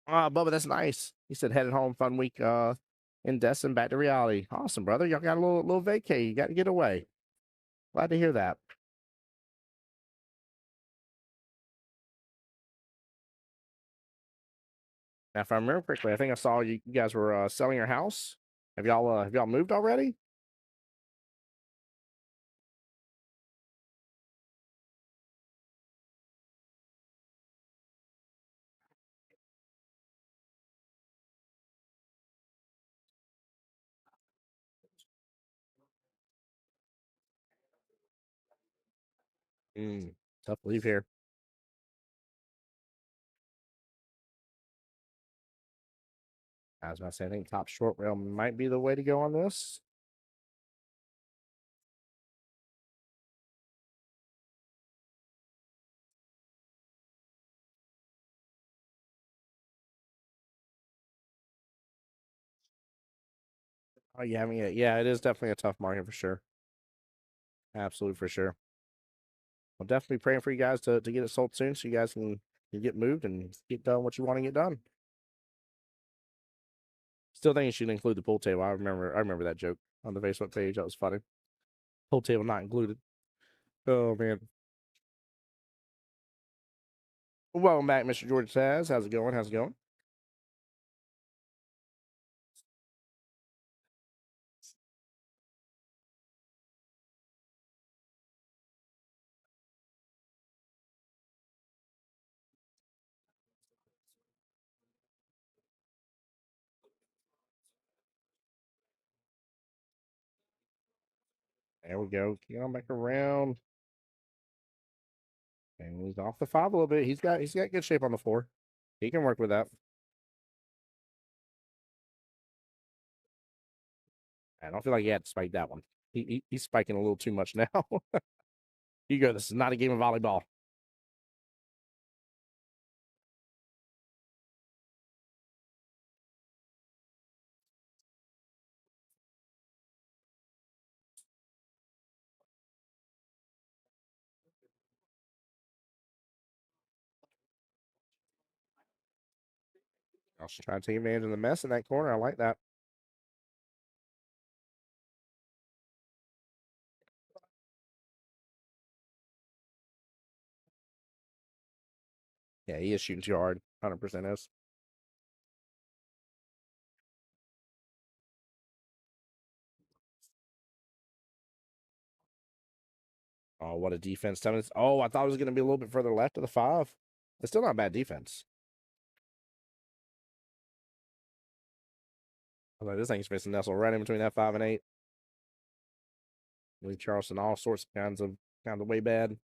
S1: Bubba, that's nice. He said, headed home, fun week in Destin, back to reality. Awesome, brother. Y'all got a little vacay. You got to get away. Glad to hear that. Now, if I remember correctly, I think I saw you guys were selling your house. Have y'all moved already? Tough to leave here. I was about to say, I think top short rail might be the way to go on this. Oh, yeah, I mean, yeah, it is definitely a tough market for sure. Absolutely for sure. I'm definitely praying for you guys to get it sold soon so you guys can get moved and get done what you want to get done. Still think you should include the pool table. I remember that joke on the Facebook page. That was funny. Pool table not included. Oh man. Welcome back, Mr. George Taz. How's it going? How's it going? There we go. Get on back around. And he's off the 5 a little bit. He's got good shape on the 4. He can work with that. I don't feel like he had to spike that one. He's spiking a little too much now. You go. This is not a game of volleyball. I'll try to take advantage of the mess in that corner. I like that. Yeah, he is shooting too hard. 100% is. Oh, what a defense. 10 minutes. Oh, I thought it was going to be a little bit further left of the 5. It's still not bad defense. I like this thing's facing nestle right in between that 5 and 8. Leave Charleston all sorts of kinds of way bad.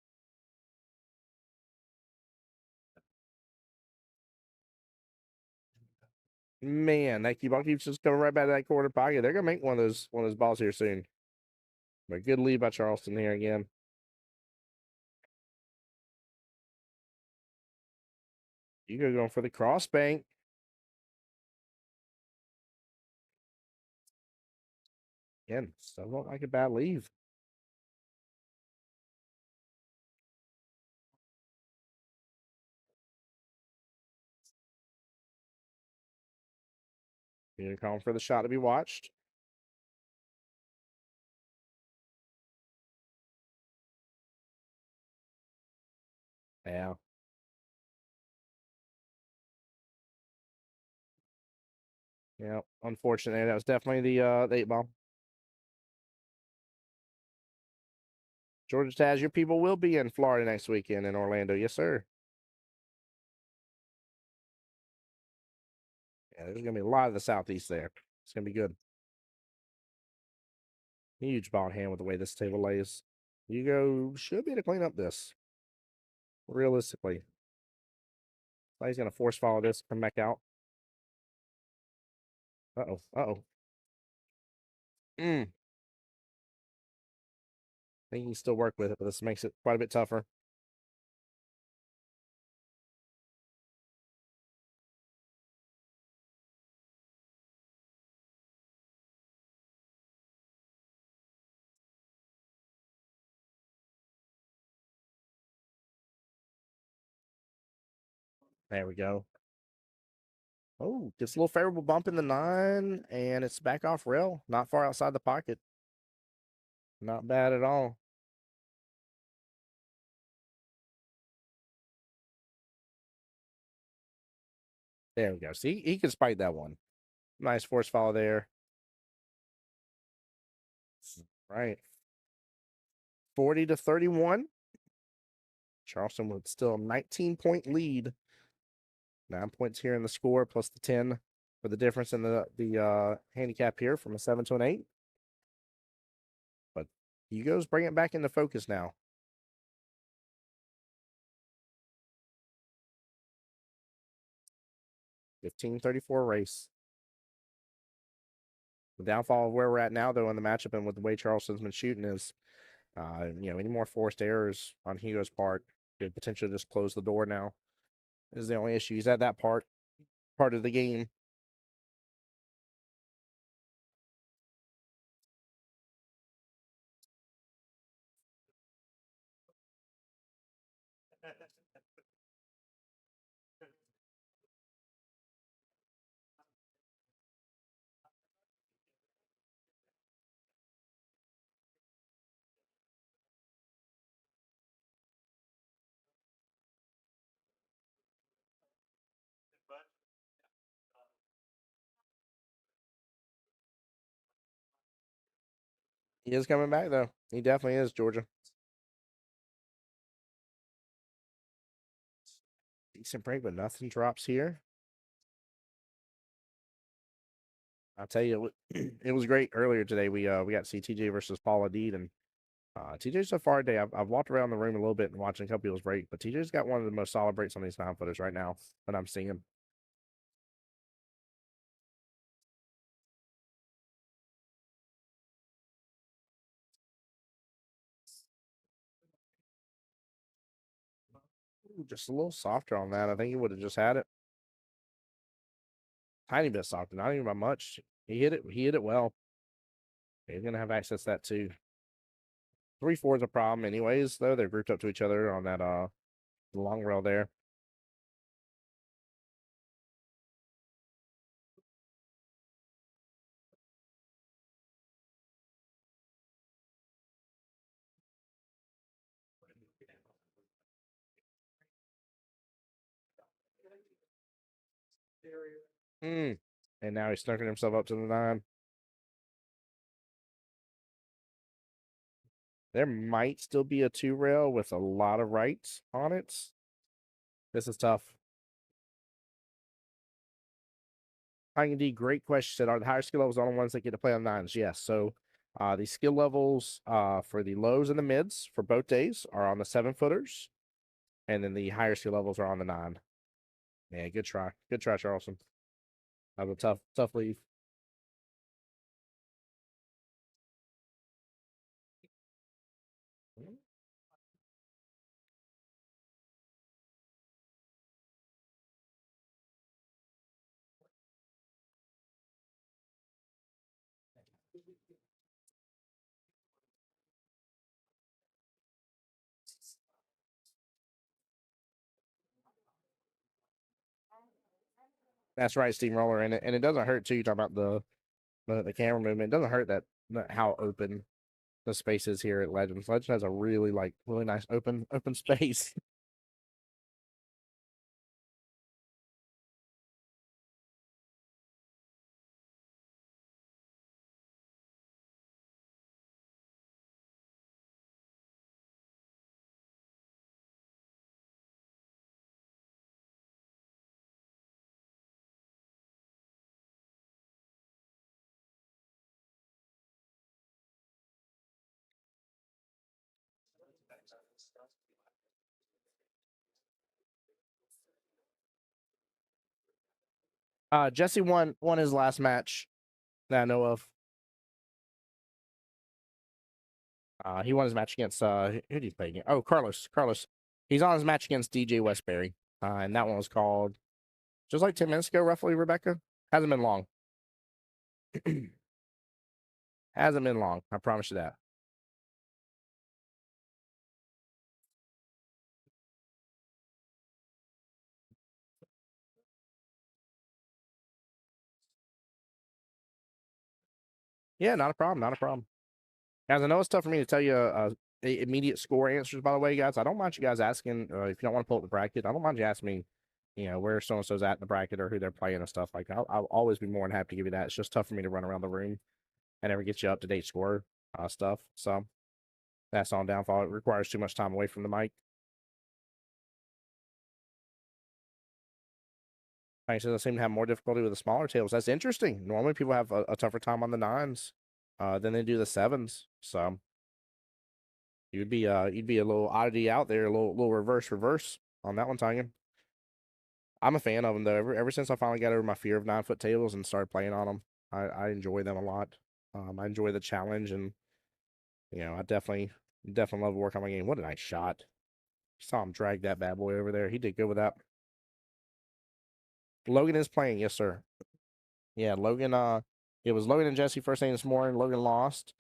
S1: Man, that cue ball keeps just coming right back to that corner pocket. They're gonna make one of those balls here soon. But good lead by Charleston here again. Hugo going for the cross bank. Again, still don't like a bad leave. You're calling for the shot to be watched. Yeah. Yeah. Unfortunately, that was definitely the 8 ball. Georgia Taz, your people will be in Florida next weekend in Orlando. Yes, sir. Yeah, there's gonna be a lot of the Southeast there. It's gonna be good. Huge ball hand with the way this table lays. Hugo should be able to clean up this. Realistically. He's gonna force follow this, come back out. Uh-oh. Uh-oh. I think he can still work with it, but this makes it quite a bit tougher. There we go. Oh, gets a little favorable bump in the 9, and it's back off rail. Not far outside the pocket. Not bad at all. There we go. See, he can spike that one. Nice force follow there. Right. 40-31. Charleston with still a 19-point lead. 9 points here in the score, plus the 10 for the difference in the handicap here from a 7 to an 8. But Hugo's bring it back into focus now. 15-34 race. The downfall of where we're at now, though, in the matchup and with the way Charleston's been shooting is, any more forced errors on Hugo's part could potentially just close the door now. Is the only issue. He's at that part of the game. He is coming back, though. He definitely is, Georgia. Decent break, but nothing drops here. I'll tell you, it was great earlier today. We got to see TJ versus Paula Deed, and TJ's so far today. I've walked around the room a little bit and watching a couple people's break, but TJ's got one of the most solid breaks on these 9-footers right now that I'm seeing. Ooh, just a little softer on that. I think he would have just had it. Tiny bit softer, not even by much. He hit it. He hit it well. He's gonna have access to that too. 3-4 is a problem, anyways. Though they're grouped up to each other on that the long rail there. And now he's snooking himself up to the 9. There might still be a 2 rail with a lot of rights on it. This is tough. D, great question. Said, are the higher skill levels the only ones that get to play on 9s? Yes. So the skill levels for the lows and the mids for both days are on the 7-footers. And then the higher skill levels are on the 9. Yeah, good try. Good try, Charleston. That was a tough leave. That's right, steamroller, and it doesn't hurt too. You talk about the camera movement. It doesn't hurt that how open the space is here at Legends. Legends has a really really nice open space. Jesse won his last match that I know of. He won his match against who did he play against? Oh, Carlos. Carlos. He's on his match against DJ Westbury. And that one was called just like 10 minutes ago, roughly, Rebecca. Hasn't been long. Hasn't been long. I promise you that. Yeah, not a problem. Not a problem. Guys, I know it's tough for me to tell you immediate score answers, by the way, guys. I don't mind you guys asking if you don't want to pull up the bracket. I don't mind you asking me, where so and so's at in the bracket or who they're playing and stuff like that. I'll always be more than happy to give you that. It's just tough for me to run around the room and never get you up to date score stuff. So that's on downfall. It requires too much time away from the mic. Like I said, I seem to have more difficulty with the smaller tables. That's interesting. Normally, people have a tougher time on the nines than they do the sevens. So you'd be a little oddity out there, a little reverse on that one, Tanya. I'm a fan of them though. Ever since I finally got over my fear of 9 foot tables and started playing on them, I enjoy them a lot. I enjoy the challenge, and I definitely love to work on my game. What a nice shot! Saw him drag that bad boy over there. He did good with that. Logan is playing, yes sir. Yeah, Logan. It was Logan and Jesse first thing this morning. Logan lost.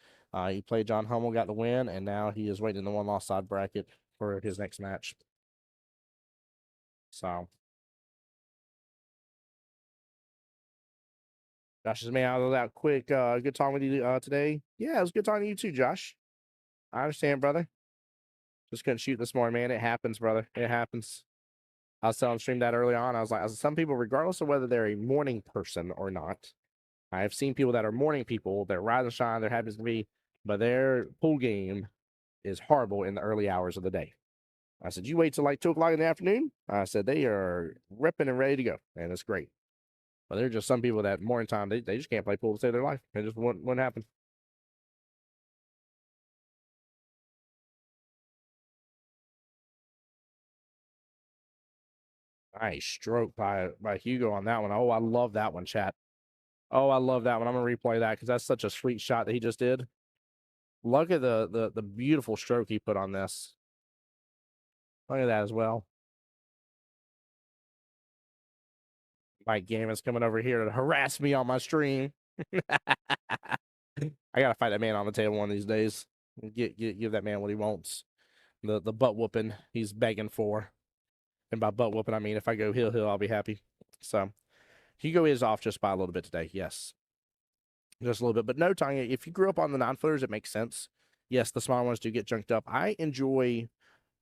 S1: He played John Hummel, got the win, and now he is waiting in the one loss side bracket for his next match. So Josh is me out of that quick. Good talking with you today. Yeah, it was good talking to you too, Josh. I understand, brother. Just couldn't shoot this morning, man. It happens, brother. It happens. I was telling stream that early on. I was like, some people, regardless of whether they're a morning person or not, I have seen people that are morning people. They're rise and shine. They're happy to be, but their pool game is horrible in the early hours of the day. I said, you wait till like 2 o'clock in the afternoon. I said, they are ripping and ready to go, and it's great. But there are just some people that morning time, they just can't play pool to save their life. It just wouldn't happen. Nice stroke by Hugo on that one. Oh, I love that one, chat. Oh, I love that one. I'm gonna replay that because that's such a sweet shot that he just did. Look at the beautiful stroke he put on this. Look at that as well. Mike Gaiman's coming over here to harass me on my stream. I gotta fight that man on the table one of these days. Give that man what he wants. The butt whooping he's begging for. And by butt whooping, I mean if I go hill, I'll be happy. So Hugo is off just by a little bit today. Yes. Just a little bit. But no, Tanya, if you grew up on the 9 footers, it makes sense. Yes, the smaller ones do get junked up. I enjoy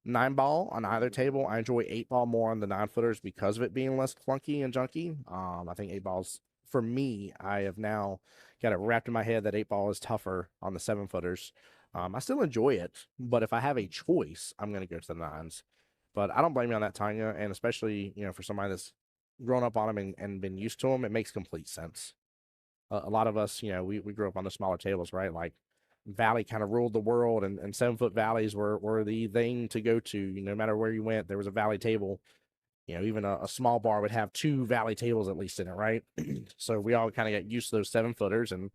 S1: 9 ball on either table. I enjoy 8 ball more on the 9 footers because of it being less clunky and junky. I think 8 balls for me, I have now got it wrapped in my head that 8 ball is tougher on the 7 footers. I still enjoy it, but if I have a choice, I'm going to go to the nines. But I don't blame you on that, Tanya, and especially for somebody that's grown up on them and been used to them, it makes complete sense. A lot of us, we grew up on the smaller tables, right? Like Valley kind of ruled the world, and 7 foot valleys were the thing to go to. No matter where you went, there was a Valley table. Even a small bar would have 2 Valley tables at least in it, right? So we all kind of got used to those 7 footers and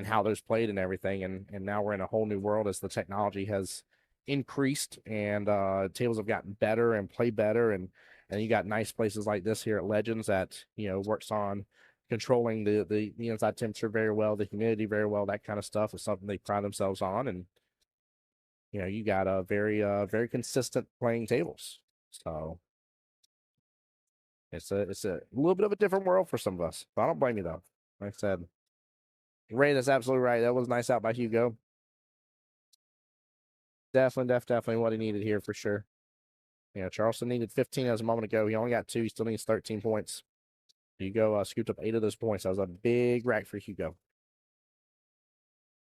S1: how those played and everything. And now we're in a whole new world as the technology has increased and tables have gotten better and play better. And you got nice places like this here at Legends that, works on controlling the inside temperature very well, the humidity very well, that kind of stuff is something they pride themselves on. And, you got a very consistent playing tables. So It's a little bit of a different world for some of us. But I don't blame you though. Like I said, Ray, that's absolutely right. That was nice out by Hugo. Definitely what he needed here for sure. Yeah, Charleston needed 15 as a moment ago. He only got 2. He still needs 13 points. Hugo scooped up 8 of those points. That was a big rack for Hugo.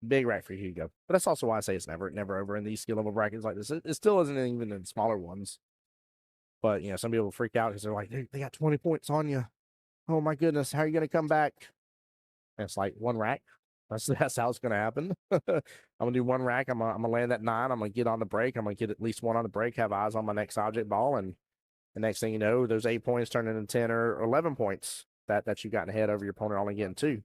S1: Big rack for Hugo. But that's also why I say it's never over in these skill level brackets like this. It still isn't even in smaller ones. But, some people freak out because they're like, they got 20 points on you. Oh, my goodness. How are you going to come back? And it's like one rack. That's how it's going to happen. I'm going to do one rack. I'm going to land that 9. I'm going to get on the break. I'm going to get at least 1 on the break, have eyes on my next object ball. And the next thing you know, those 8 points turn into 10 or 11 points that you've gotten ahead over your opponent only getting 2.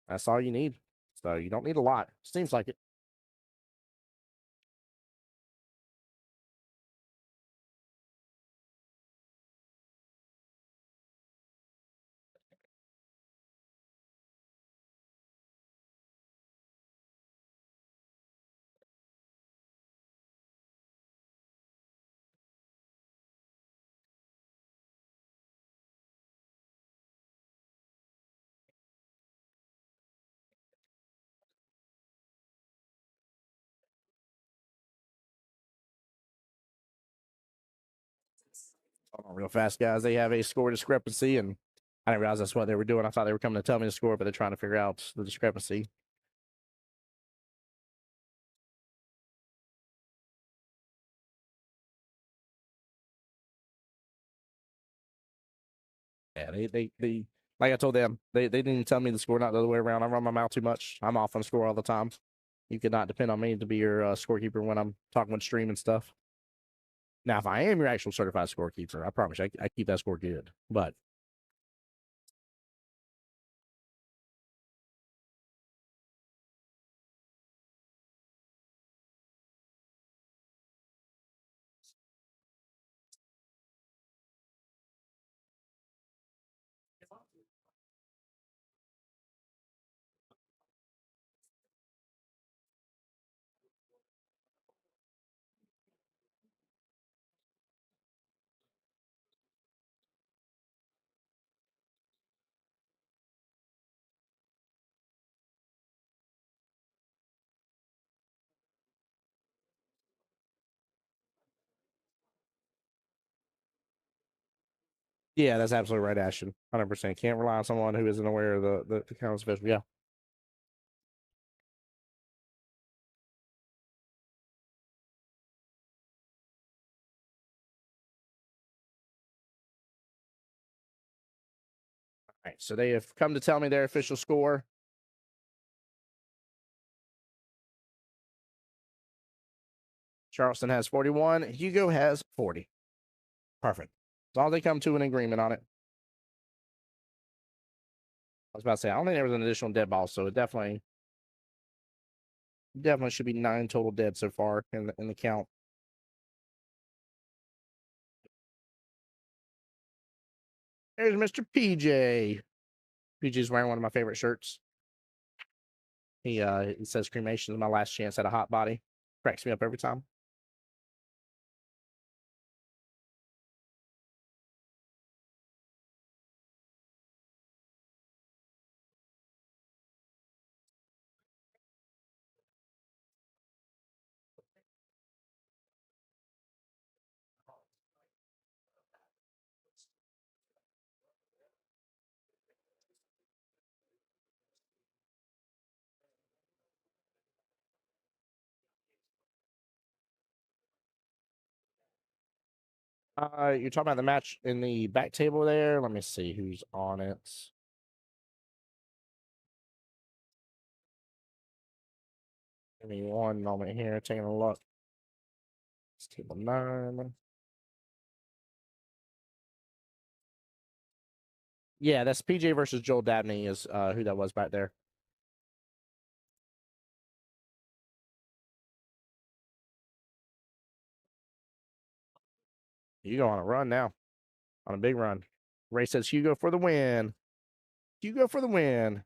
S1: That's all you need. So you don't need a lot. Seems like it. Hold on real fast, guys. They have a score discrepancy, and I didn't realize that's what they were doing. I thought they were coming to tell me the score, but they're trying to figure out the discrepancy. Yeah, they like I told them, they didn't tell me the score, not the other way around. I run my mouth too much. I'm off on score all the time. You could not depend on me to be your scorekeeper when I'm talking with stream and stuff. Now, if I am your actual certified scorekeeper, I promise you, I keep that score good. But yeah, that's absolutely right, Ashton. 100%. Can't rely on someone who isn't aware of the kind of special. Yeah. All right. So they have come to tell me their official score. Charleston has 41. Hugo has 40. Perfect. As long as they come to an agreement on it. I was about to say, I don't think there was an additional dead ball, so it definitely should be 9 total dead so far in the count. There's Mr. PJ. PJ's wearing one of my favorite shirts. He says cremation is my last chance at a hot body. Cracks me up every time. You're talking about the match in the back table there. Let me see who's on it. Give me one moment here, taking a look. It's table 9. Yeah, that's PJ versus Joel Dabney is who that was back there. You go on a run now. On a big run. Ray says Hugo for the win. Hugo for the win.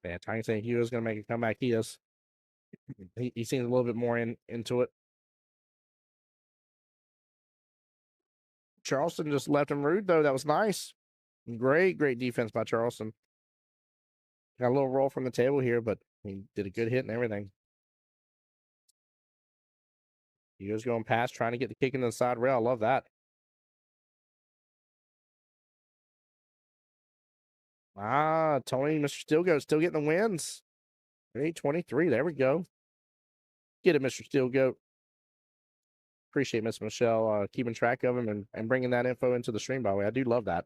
S1: Yeah, Tiny saying Hugo's going to make a comeback. He is. He seems a little bit more into it. Charleston just left him rude, though. That was nice. Great defense by Charleston. Got a little roll from the table here, but he did a good hit and everything. Hugo's going past, trying to get the kick into the side rail. I love that. Tony, Mr. Steelgoat still getting the wins. 823. There we go. Get it, Mr. Steelgoat. Appreciate Miss Michelle keeping track of him and bringing that info into the stream, by the way. I do love that.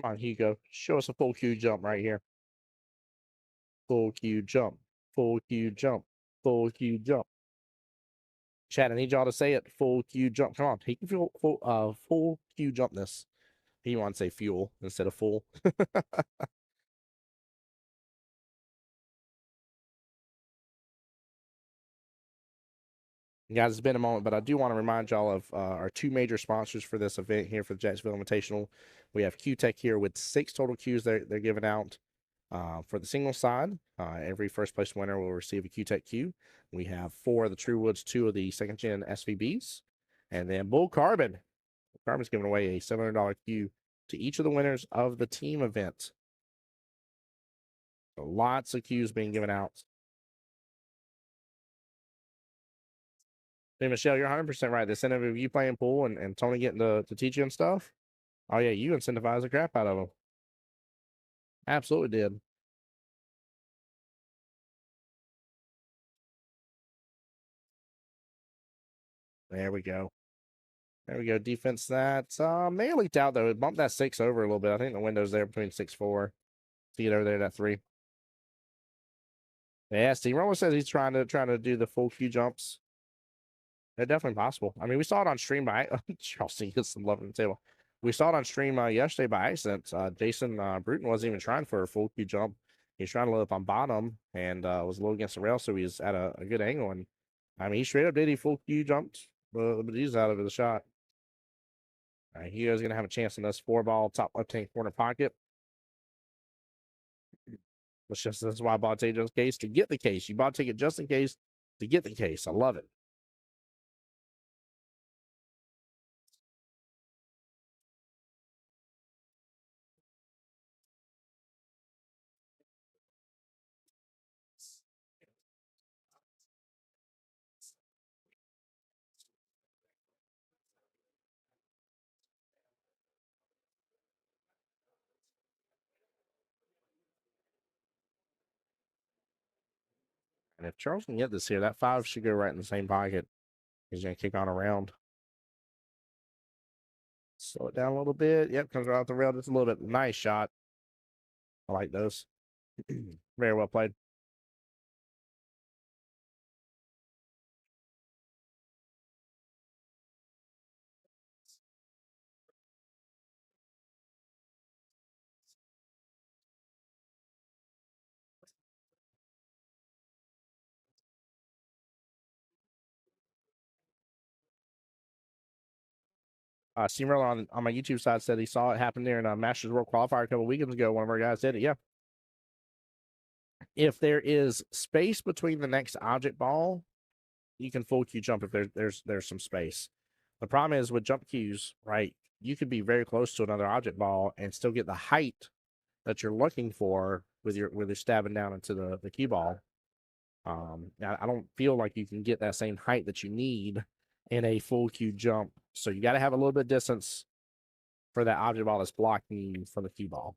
S1: Come on, Hugo. Show us a full Q jump right here. Full Q jump. Full Q jump. Full Q jump. Chad, I need y'all to say it. Full Q jump. Come on. He can feel full Q jump this. He wants to say fuel instead of full. Guys, it's been a moment, but I do want to remind y'all of our two major sponsors for this event here for the Jacksonville Invitational. We have Q-Tech here with 6 total Qs they're giving out. For the single side, every first place winner will receive a Q-Tech Q. We have 4 of the True Woods, 2 of the second gen SVBs, and then Bull Carbon. Carbon's giving away a $700 Q to each of the winners of the team event. So lots of Qs being given out. Hey, Michelle, you're 100% right. The incentive of you playing pool and Tony getting to teach you and stuff. Oh, yeah, you incentivize the crap out of them. Absolutely did. There we go. There we go. Defense that may have leaked out, though. It bumped that 6 over a little bit. I think the window's there between 6-4. See it over there, that 3. Yeah, Steamroller says he's trying to do the full Q jumps. They're definitely possible. I mean, we saw it on stream by Charleston gets some love on the table. We saw it on stream yesterday by accident. Jason Bruton wasn't even trying for a full Q jump. He's trying to load up on bottom and was a little against the rail, so he's at a good angle. And I mean, he straight up did. He full Q jumped, but he's out of the shot. All right, Hugo's gonna have a chance in this 4-ball top left-hand corner pocket. That's why I bought Tajo's case to get the case. You bought a ticket just in case to get the case. I love it. And if Charles can get this here, that 5 should go right in the same pocket. He's going to kick on around. Slow it down a little bit. Yep, comes right off the rail just a little bit. Nice shot. I like those. Very well played. Steamroller on my YouTube side said he saw it happen there in a Masters World Qualifier a couple weekends ago. One of our guys did it. Yeah. If there is space between the next object ball, you can full Q jump if there's some space. The problem is with jump Qs, right? You could be very close to another object ball and still get the height that you're looking for with your stabbing down into the cue ball. I don't feel like you can get that same height that you need in a full Q jump. So you got to have a little bit of distance for that object ball that's blocking you from the cue ball.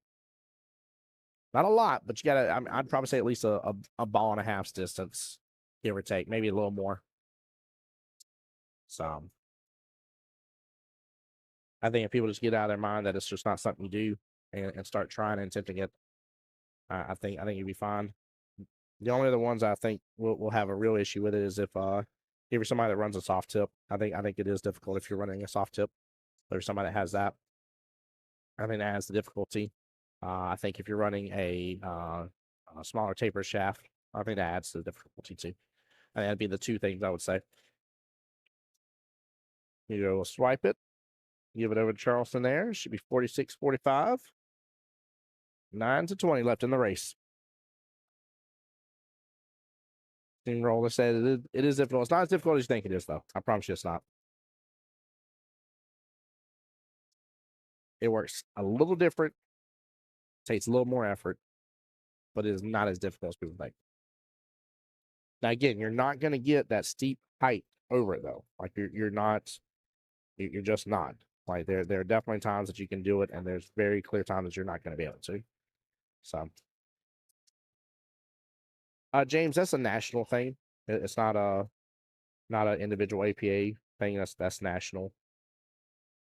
S1: Not a lot, but you got to, I'd probably say at least a ball and a half's distance, give or take, maybe a little more. So I think if people just get out of their mind that it's just not something you do and start trying and attempting it, I think you'd be fine. The only other ones I think will have a real issue with it is if you're somebody that runs a soft tip. I think it is difficult if you're running a soft tip. There's somebody that has that. I think that adds the difficulty. I think if you're running a smaller taper shaft, I think that adds to the difficulty too. That'd be the two things I would say. You go swipe it, give it over to Charleston there. Should be 46-45. 9-20 left in the race. Steamroller said it is difficult. It's not as difficult as you think it is, though. I promise you it's not. It works a little different, takes a little more effort, but it is not as difficult as people think. Now, again, you're not going to get that steep height over it, though. Like, you're just not. Like, there are definitely times that you can do it, and there's very clear times that you're not going to be able to. So, James, that's a national thing. It's not an individual APA thing. That's national.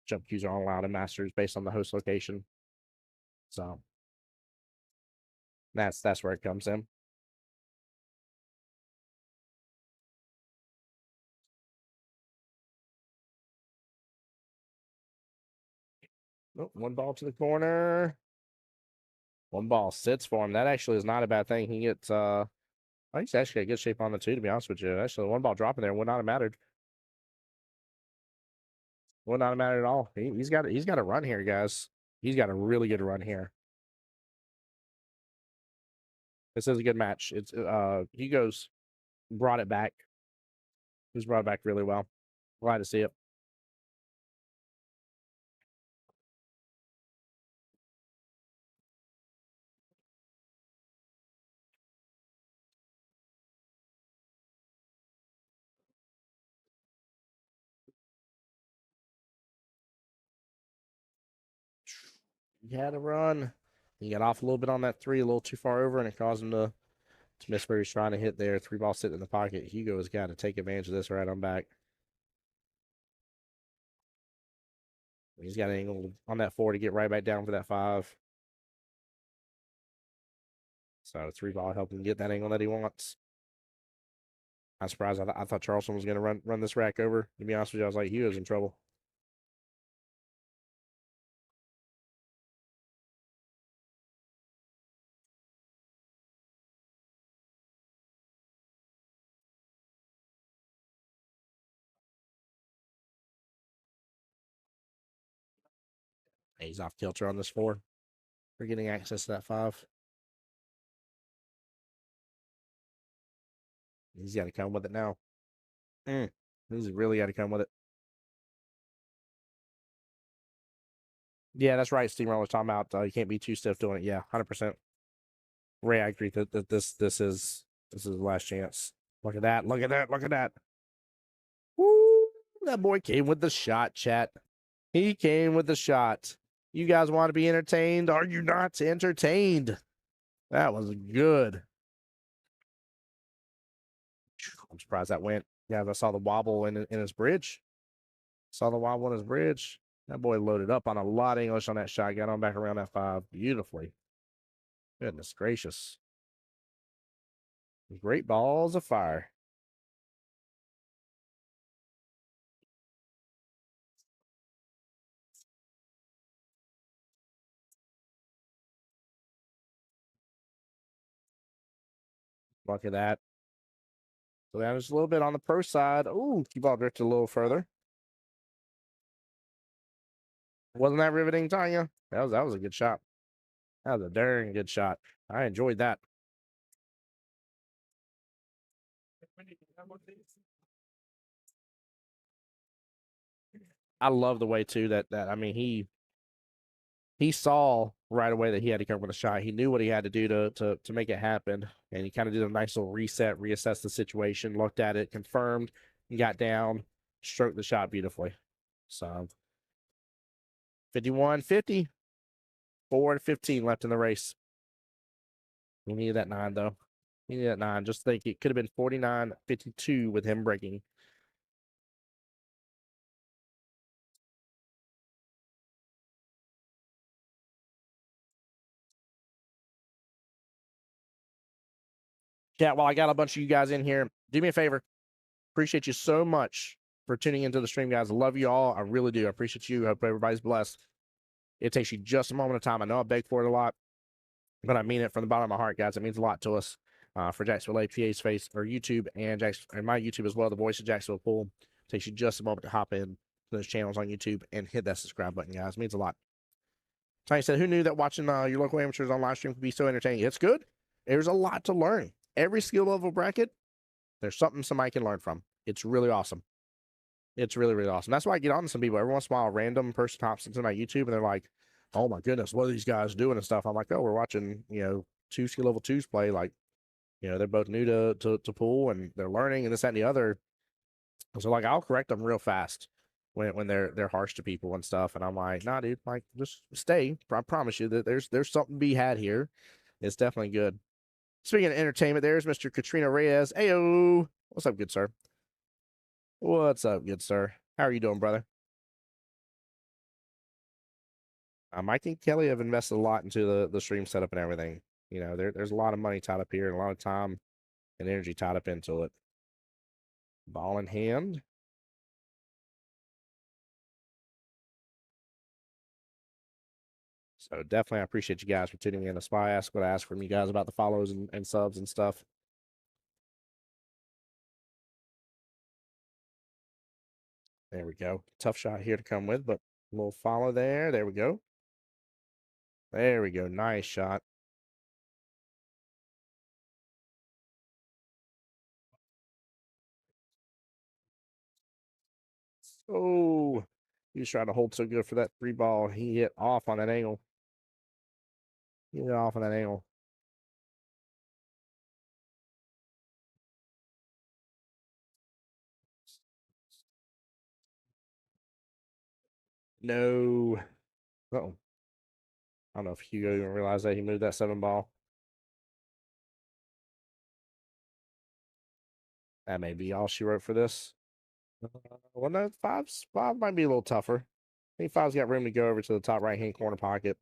S1: Jump cues are allowed in Masters based on the host location. So that's where it comes in. Oh, one ball to the corner. One ball sits for him. That actually is not a bad thing. He gets I think he's actually got good shape on the two, to be honest with you. Actually, one ball dropping there would not have mattered. Would not have mattered at all. He's got a run here, guys. He's got a really good run here. This is a good match. It's Hugo's brought it back. He's brought it back really well. Glad to see it. He had a run. He got off a little bit on that three, a little too far over, and it caused him to miss where he's trying to hit there. Three ball sitting in the pocket. Hugo has got to take advantage of this right on back. He's got an angle on that four to get right back down for that five. So three ball helped him get that angle that he wants. I'm surprised. I thought Charleston was going to run this rack over. To be honest with you, I was like, Hugo's in trouble. He's off kilter on this four. We're getting access to that five. He's got to come with it now. He's really got to come with it. Yeah, that's right. Steamroller talking about you can't be too stiff doing it. Yeah, 100%. Ray, I agree that this is the last chance. Look at that! Look at that! Look at that! Woo! That boy came with the shot, chat. He came with the shot. You guys want to be entertained? Are you not entertained? That was good. I'm surprised that went. Yeah, I saw the wobble in his bridge. Saw the wobble in his bridge. That boy loaded up on a lot of English on that shot. Got on back around that five beautifully. Goodness gracious. Great balls of fire. Look at that. So that was a little bit on the pro side. Ooh, key ball drifted a little further. Wasn't that riveting, Tanya? That was a good shot. That was a darn good shot. I enjoyed that. I love the way too that I mean he saw right away that he had to come with a shot. He knew what he had to do to make it happen, and he kind of did a nice little reset, reassessed the situation, looked at it, confirmed, and got down, stroked the shot beautifully. So 51-50, 4-15 left in the race. He needed that 9 though. He needed that 9. Just think it could have been 49-52 with him breaking. Yeah, well, I got a bunch of you guys in here. Do me a favor. Appreciate you so much for tuning into the stream, guys. I love you all. I really do. I appreciate you. I hope everybody's blessed. It takes you just a moment of time. I know I beg for it a lot, but I mean it from the bottom of my heart, guys. It means a lot to us. for Jacksonville APA's face or YouTube and my YouTube as well. The Voice of Jacksonville Pool takes you just a moment to hop in to those channels on YouTube and hit that subscribe button, guys. It means a lot. Tiny said, "Who knew that watching your local amateurs on live stream could be so entertaining?" It's good. There's a lot to learn. Every skill level bracket, there's something somebody can learn from. It's really awesome. It's really, really awesome. That's why I get on to some people. Every once in a while, a random person hops into my YouTube and they're like, "Oh my goodness, what are these guys doing and stuff?" I'm like, "Oh, we're watching, two skill level twos play. Like, they're both new to pool and they're learning and this, that, and the other." So like, I'll correct them real fast when they're harsh to people and stuff. And I'm like, "Nah, dude, like, just stay. I promise you that there's something to be had here. It's definitely good." Speaking of entertainment, there's Mr. Katrina Reyes. Ayo, what's up, good sir? What's up, good sir? How are you doing, brother? Mike and Kelly have invested a lot into the stream setup and everything. There's a lot of money tied up here and a lot of time and energy tied up into it. Ball in hand. So definitely, I appreciate you guys for tuning in. That's why I asked what I asked from you guys about the follows and subs and stuff. There we go. Tough shot here to come with, but a little follow there. There we go. There we go. Nice shot. Oh, he was trying to hold so good for that three ball. He hit off on that angle. He hit off on that angle. No. Uh-oh. I don't know if Hugo even realized that he moved that seven ball. That may be all she wrote for this. Well, no, five might be a little tougher. I think five's got room to go over to the top right hand corner pocket.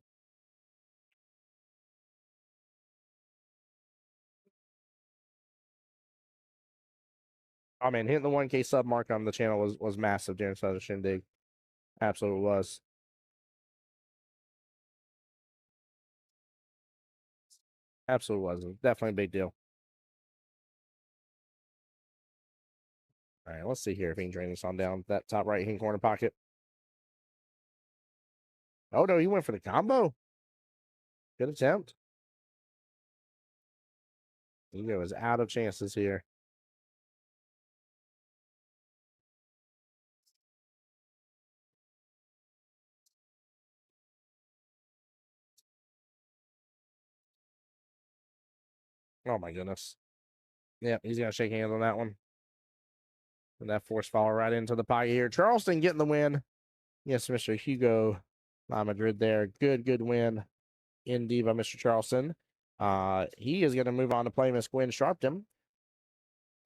S1: Oh man, hitting the 1K sub mark on the channel was massive during Southern Shindig. Absolutely was. Absolutely was. Definitely a big deal. All right, let's see here if he can drain this on down that top right hand corner pocket. Oh no, he went for the combo. Good attempt. Hugo is out of chances here. Oh my goodness. Yep, he's gonna shake hands on that one. And that force follow right into the pocket here. Charleston getting the win. Yes, Mr. Hugo La Madrid there. Good win indeed by Mr. Charleston. He is going to move on to play Miss Gwen Sharpton.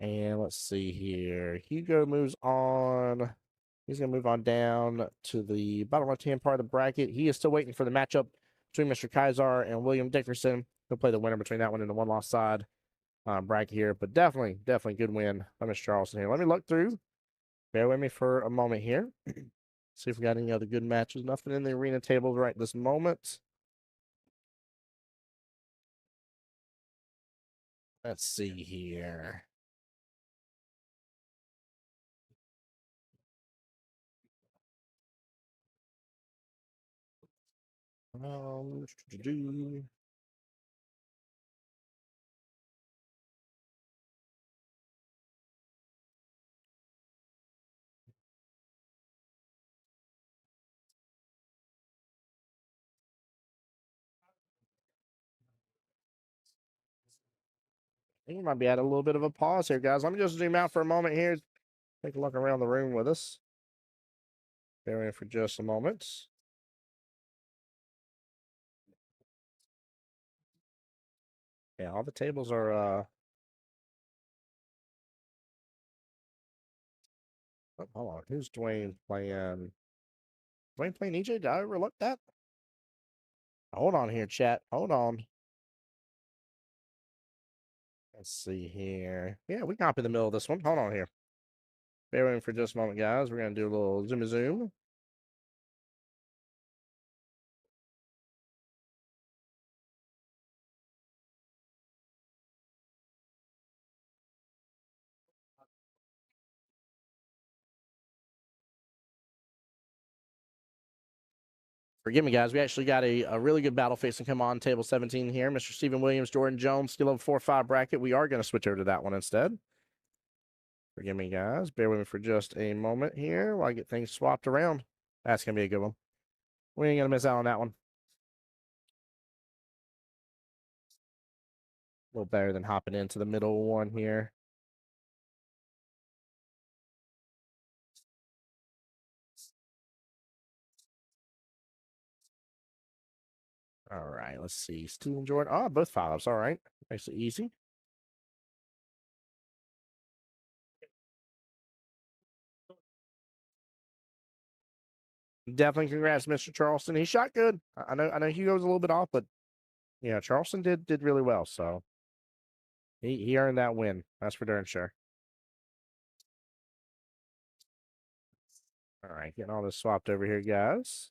S1: And let's see here. Hugo moves on. He's going to move on down to the bottom left-hand part of the bracket. He is still waiting for the matchup between Mr. Kaiser and William Dickerson. He'll play the winner between that one and the one-loss side bracket here. But definitely good win by Mr. Charleston here. Let me look through. Bear with me for a moment here. See if we got any other good matches. Nothing in the arena tables right this moment. Let's see here. Um, I think we might be at a little bit of a pause here, guys. Let me just zoom out for a moment here. Take a look around the room with us. Bear in for just a moment. Yeah, all the tables are oh, hold on. Who's Dwayne playing? Dwayne playing EJ? Did I overlook that? Hold on here, chat. Hold on. Let's see here. Yeah, we can hop in the middle of this one. Hold on here. Bear in for just a moment, guys. We're gonna do a little zoom. Forgive me, guys. We actually got a really good battle facing come on table 17 here. Mr. Stephen Williams, Jordan Jones, skill level 4-5 bracket. We are going to switch over to that one instead. Forgive me, guys. Bear with me for just a moment here while I get things swapped around. That's going to be a good one. We ain't going to miss out on that one. A little better than hopping into the middle one here. All right, let's see. Steven Jordan. Oh, both 5s. All right. Makes it easy. Definitely congrats, Mr. Charleston. He shot good. I know Hugo's a little bit off, but yeah, Charleston did really well. So he earned that win. That's for darn sure. All right, getting all this swapped over here, guys.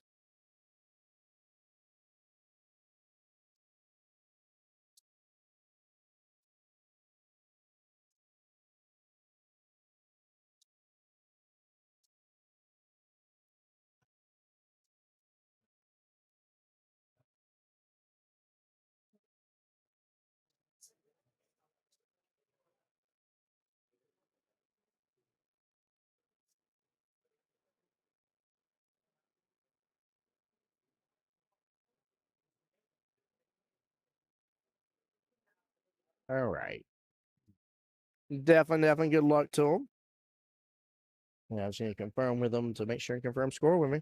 S1: All right. Definitely good luck to him. Yeah, I just need to confirm with him to make sure and confirm score with me.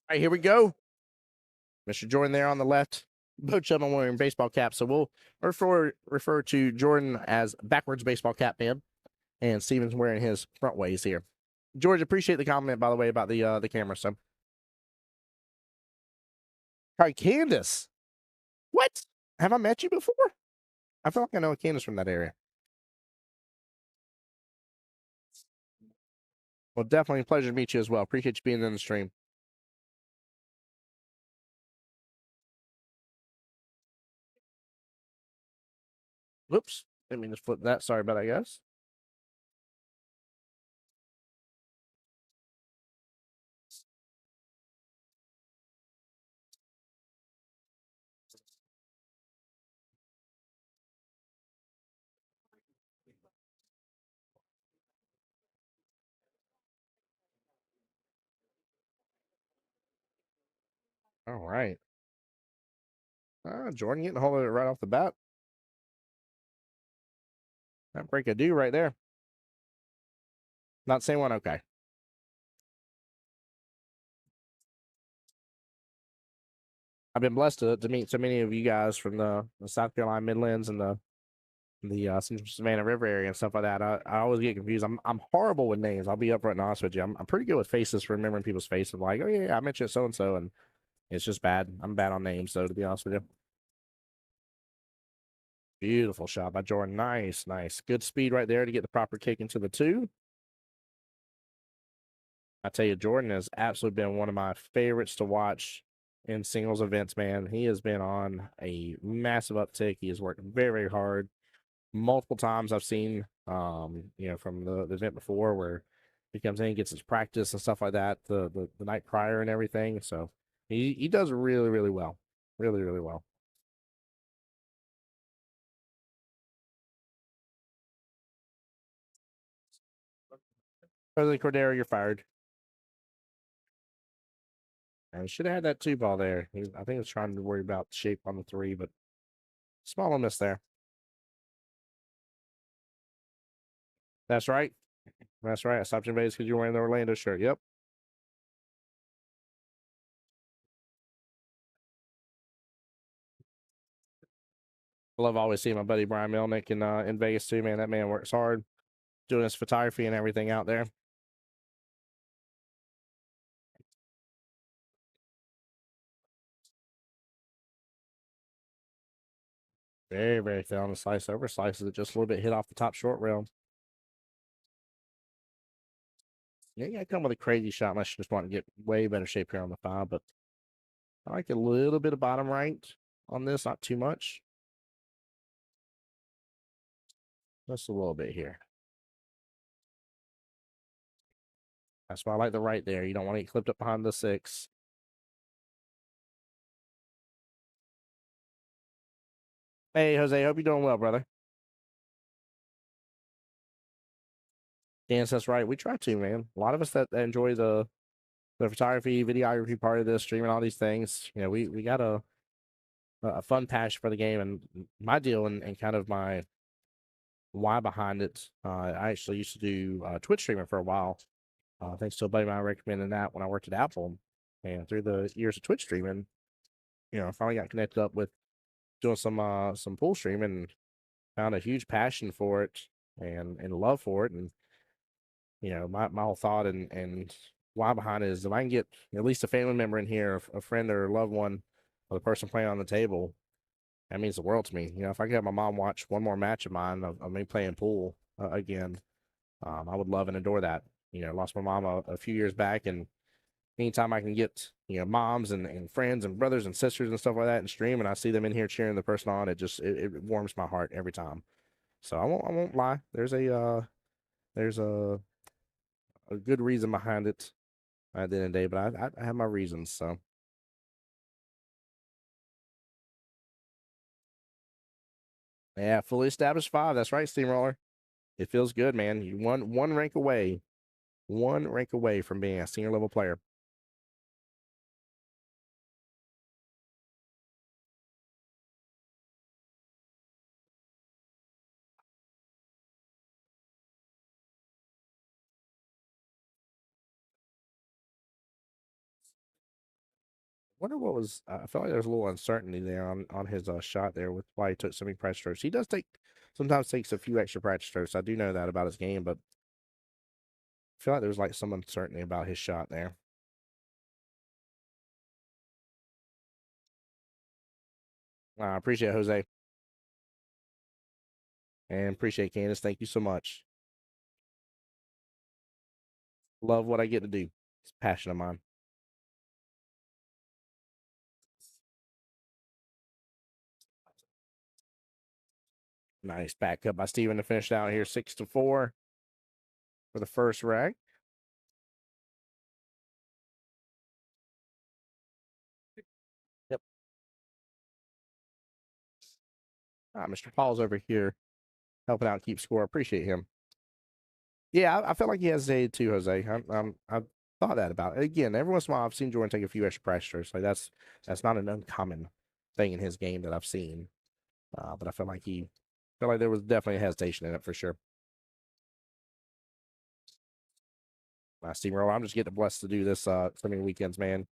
S1: All right, here we go. Mr. Jordan there on the left. Both gentlemen wearing baseball caps, so we'll refer to Jordan as backwards baseball cap man, and Steven's wearing his front ways here. George, appreciate the comment, by the way, about the camera. So, all right, Candace. What? Have I met you before? I feel like I know a Candace from that area. Well, definitely a pleasure to meet you as well. Appreciate you being in the stream. Whoops. Didn't mean to flip that. Sorry about that, guys. All right. Jordan getting a hold of it right off the bat. That break a do right there. Not saying one. Okay. I've been blessed to meet so many of you guys from the South Carolina Midlands and the Central Savannah River area and stuff like that. I always get confused. I'm horrible with names. I'll be upfront and honest with you. I'm pretty good with faces, for remembering people's faces. Like, oh yeah, I mentioned so and so, and it's just bad. I'm bad on names, so to be honest with you. Beautiful shot by Jordan. Nice. Good speed right there to get the proper kick into the 2. I tell you, Jordan has absolutely been one of my favorites to watch in singles events, man. He has been on a massive uptick. He has worked very hard. Multiple times I've seen, from the event before where He comes in, gets his practice and stuff like that the night prior and everything. So he does really, really well. Really, really well. Jose Cordero, you're fired. And should have had that two ball there. I think he was trying to worry about the shape on the three, but small miss there. That's right. That's right. I stopped your base because you're wearing the Orlando shirt. Yep. I love always seeing my buddy Brian Melnick in Vegas too, man. That man works hard doing his photography and everything out there. Very, very thin on the slice over. Slices it just a little bit, hit off the top short rail. Yeah, you gotta come with a crazy shot unless you just want to get way better shape here on the five. But I like a little bit of bottom right on this, not too much. Just a little bit here. That's why I like the right there. You don't want to get clipped up behind the six. Hey, Jose, hope you're doing well, brother. Dan says right. We try to, man. A lot of us that enjoy the photography, videography part of this, streaming all these things, you know, we got a fun passion for the game. And my deal and kind of my why behind it, I actually used to do Twitch streaming for a while. Thanks to a buddy of mine recommending that when I worked at Apple. And through the years of Twitch streaming, you know, I finally got connected up with doing some pool streaming and found a huge passion for it and love for it. And you know, my whole thought and why behind it is if I can get at least a family member in here, a friend or a loved one, or the person playing on the table, that means the world to me. You know, if I could have my mom watch one more match of mine of me playing pool again, I would love and adore that. You know, lost my mom a few years back, and anytime I can get moms and friends and brothers and sisters and stuff like that and stream, and I see them in here cheering the person on, it warms my heart every time. So I won't lie. There's a good reason behind it at the end of the day, but I have my reasons. So yeah, fully established five. That's right, Steamroller. It feels good, man. You one rank away from being a senior level player. Wonder what was. I felt like there was a little uncertainty there on his shot there with why he took so many practice strokes. He does sometimes takes a few extra practice strokes. I do know that about his game, but I feel like there was like some uncertainty about his shot there. I appreciate it, Jose, and appreciate Candace. Thank you so much. Love what I get to do. It's a passion of mine. Nice back cut by Steven to finish out here 6-4 for the first rack. Yep. Mr. Paul's over here helping out keep score. Appreciate him. Yeah, I felt like he hesitated too, Jose. I thought that about it. Again, every once in a while I've seen Jordan take a few extra practice strokes. Like that's not an uncommon thing in his game that I've seen. But I felt like there was definitely a hesitation in it for sure. Steamroller, I'm just getting blessed to do this so many weekends, man.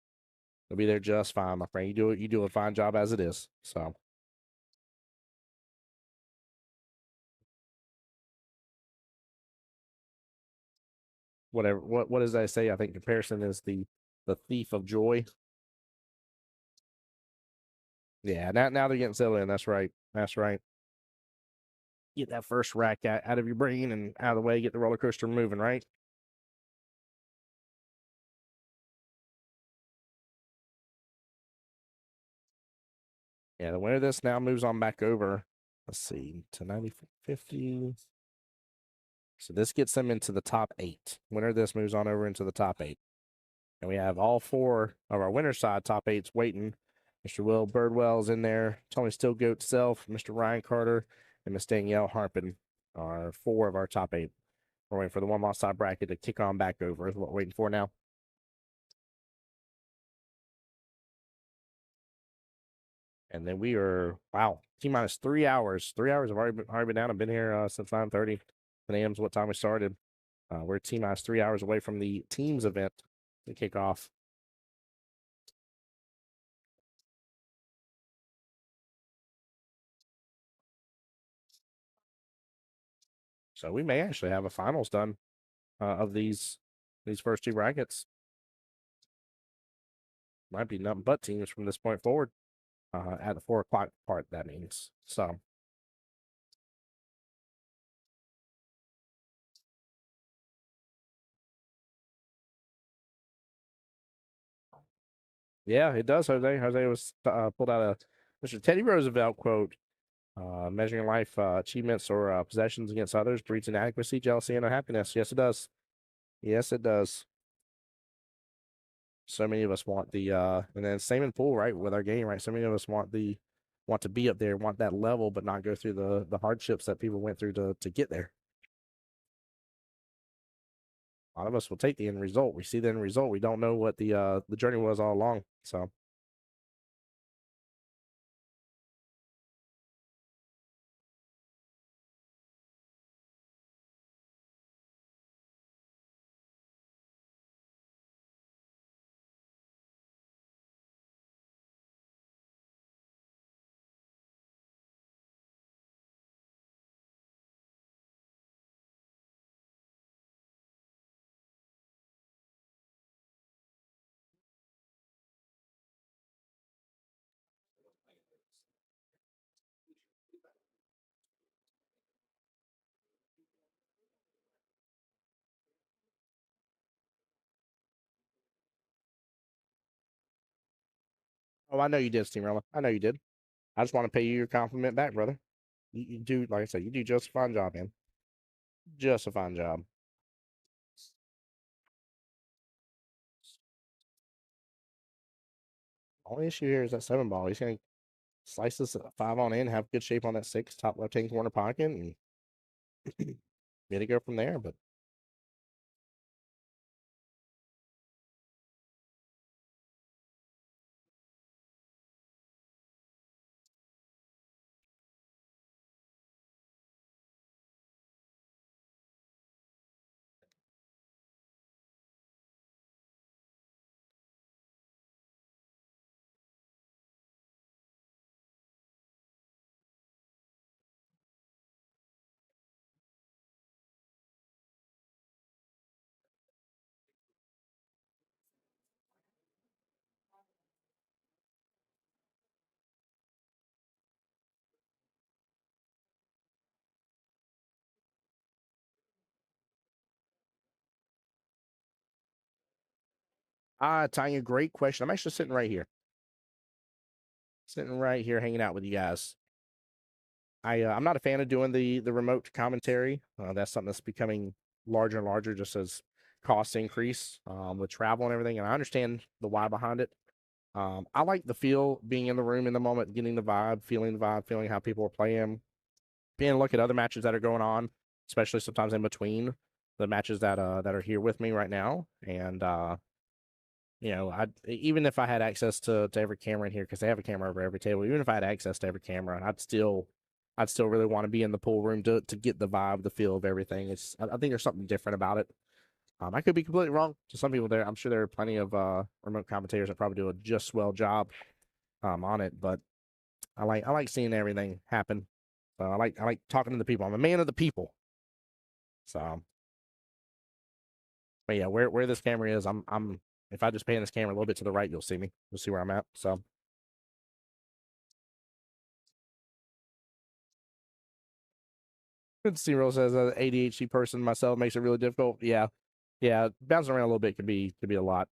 S1: You'll be there just fine, my friend. You do a fine job as it is. So whatever. What does that say? I think comparison is the thief of joy. Yeah. Now they're getting settled in. That's right. That's right. Get that first rack out of your brain and out of the way. Get the roller coaster moving. Right. Yeah. The winner of this now moves on back over. Let's see to 90-50. So this gets them into the top 8. Winner of this moves on over into the top 8. And we have all 4 of our winner side top 8s waiting. Mr. Will Birdwell's in there. Tony Stillgoat Self, Mr. Ryan Carter, and Miss Danielle Harpin are 4 of our top 8. We're waiting for the one loss side bracket to kick on back over. Is what we're waiting for now. And then we are, wow, T-minus 3 hours. 3 hours have already been down. I've been here since 9:30. 10 a.m. is what time we started. We're T-minus 3 hours away from the teams event to kick off. So we may actually have a finals done of these first 2 brackets. Might be nothing but teams from this point forward at the 4 o'clock part, that means. So yeah, it does, Jose. Jose was pulled out a Mr. Teddy Roosevelt quote. Measuring life achievements or possessions against others breeds inadequacy, jealousy, and unhappiness. Yes, it does. Yes, it does. So many of us want the and then same in pool, right? With our game, right? So many of us want to be up there, want that level, but not go through the hardships that people went through to get there. A lot of us will take the end result. We see the end result. We don't know what the journey was all along. So oh, I know you did, Steamroller. I know you did. I just want to pay you your compliment back, brother. You do, like I said, you do just a fine job, man. Just a fine job. Only issue here is that 7 ball. He's gonna slice this 5 on in, have good shape on that 6 top left hand corner pocket, and get to go from there. But Tanya, great question. I'm actually sitting right here, hanging out with you guys. I'm not a fan of doing the remote commentary. That's something that's becoming larger and larger just as costs increase with travel and everything. And I understand the why behind it. I like the feel, being in the room in the moment, getting the vibe, feeling how people are playing, being a look at other matches that are going on, especially sometimes in between the matches that are here with me right now. And you know, I even if I had access to every camera in here, because they have a camera over every table, even if I had access to every camera, I'd still really want to be in the pool room to get the vibe, the feel of everything. I think there's something different about it. I could be completely wrong. To some people there, I'm sure there are plenty of remote commentators that probably do a just swell job on it, but I like seeing everything happen. I like talking to the people. I'm a man of the people. So, but yeah, where this camera is, I'm if I just pan this camera a little bit to the right, you'll see me. You'll see where I'm at. So. SeaWorld says an ADHD person myself makes it really difficult. Yeah, yeah, bouncing around a little bit could be a lot,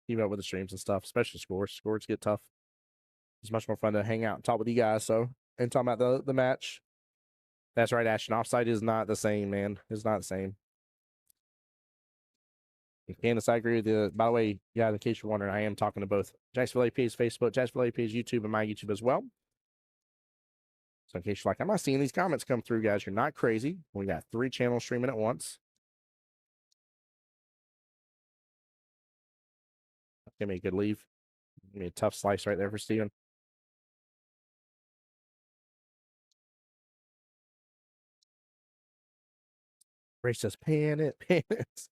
S1: even up with the streams and stuff, especially scores. Scores get tough. It's much more fun to hang out and talk with you guys. So and talk about the match. That's right, Ashton. Offside is not the same, man. It's not the same. Candace, I agree with you. By the way, yeah, in case you're wondering, I am talking to both Jacksonville APA's Facebook, Jacksonville APA's YouTube, and my YouTube as well. So in case you're like, I'm not seeing these comments come through, guys, you're not crazy. We got 3 channels streaming at once. Give me a good leave. Give me a tough slice right there for Steven. Ray says, pan it, pan it.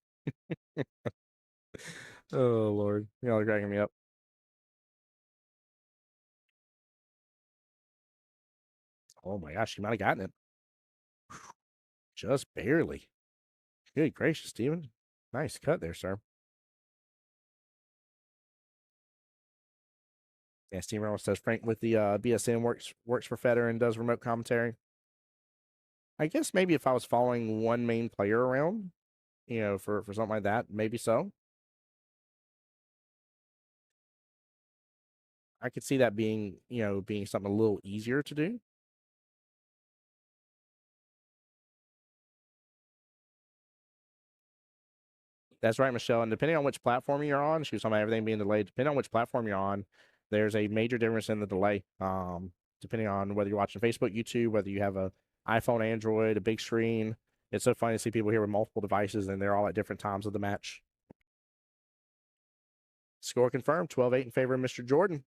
S1: Oh, Lord. Y'all are cracking me up. Oh, my gosh. You might have gotten it. Just barely. Good gracious, Steven. Nice cut there, sir. Yeah, Steven Reynolds says Frank with the BSN works for Federer and does remote commentary. I guess maybe if I was following one main player around, for something like that, maybe so. I could see that being something a little easier to do. That's right, Michelle. And depending on which platform you're on, she was talking about everything being delayed. Depending on which platform you're on, there's a major difference in the delay. Depending on whether you're watching Facebook, YouTube, whether you have a iPhone, Android, a big screen. It's so funny to see people here with multiple devices, and they're all at different times of the match. Score confirmed, 12-8 in favor of Mr. Jordan.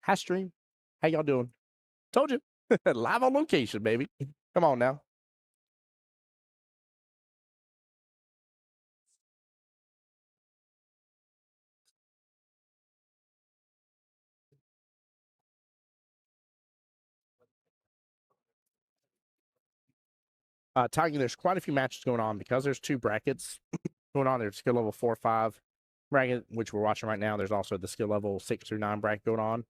S1: Hi, stream. How y'all doing? Told you. Live on location, baby. Come on now. Tiger, there's quite a few matches going on because there's 2 brackets going on. There's skill level 4 or 5 bracket, which we're watching right now. There's also the skill level 6 through 9 bracket going on.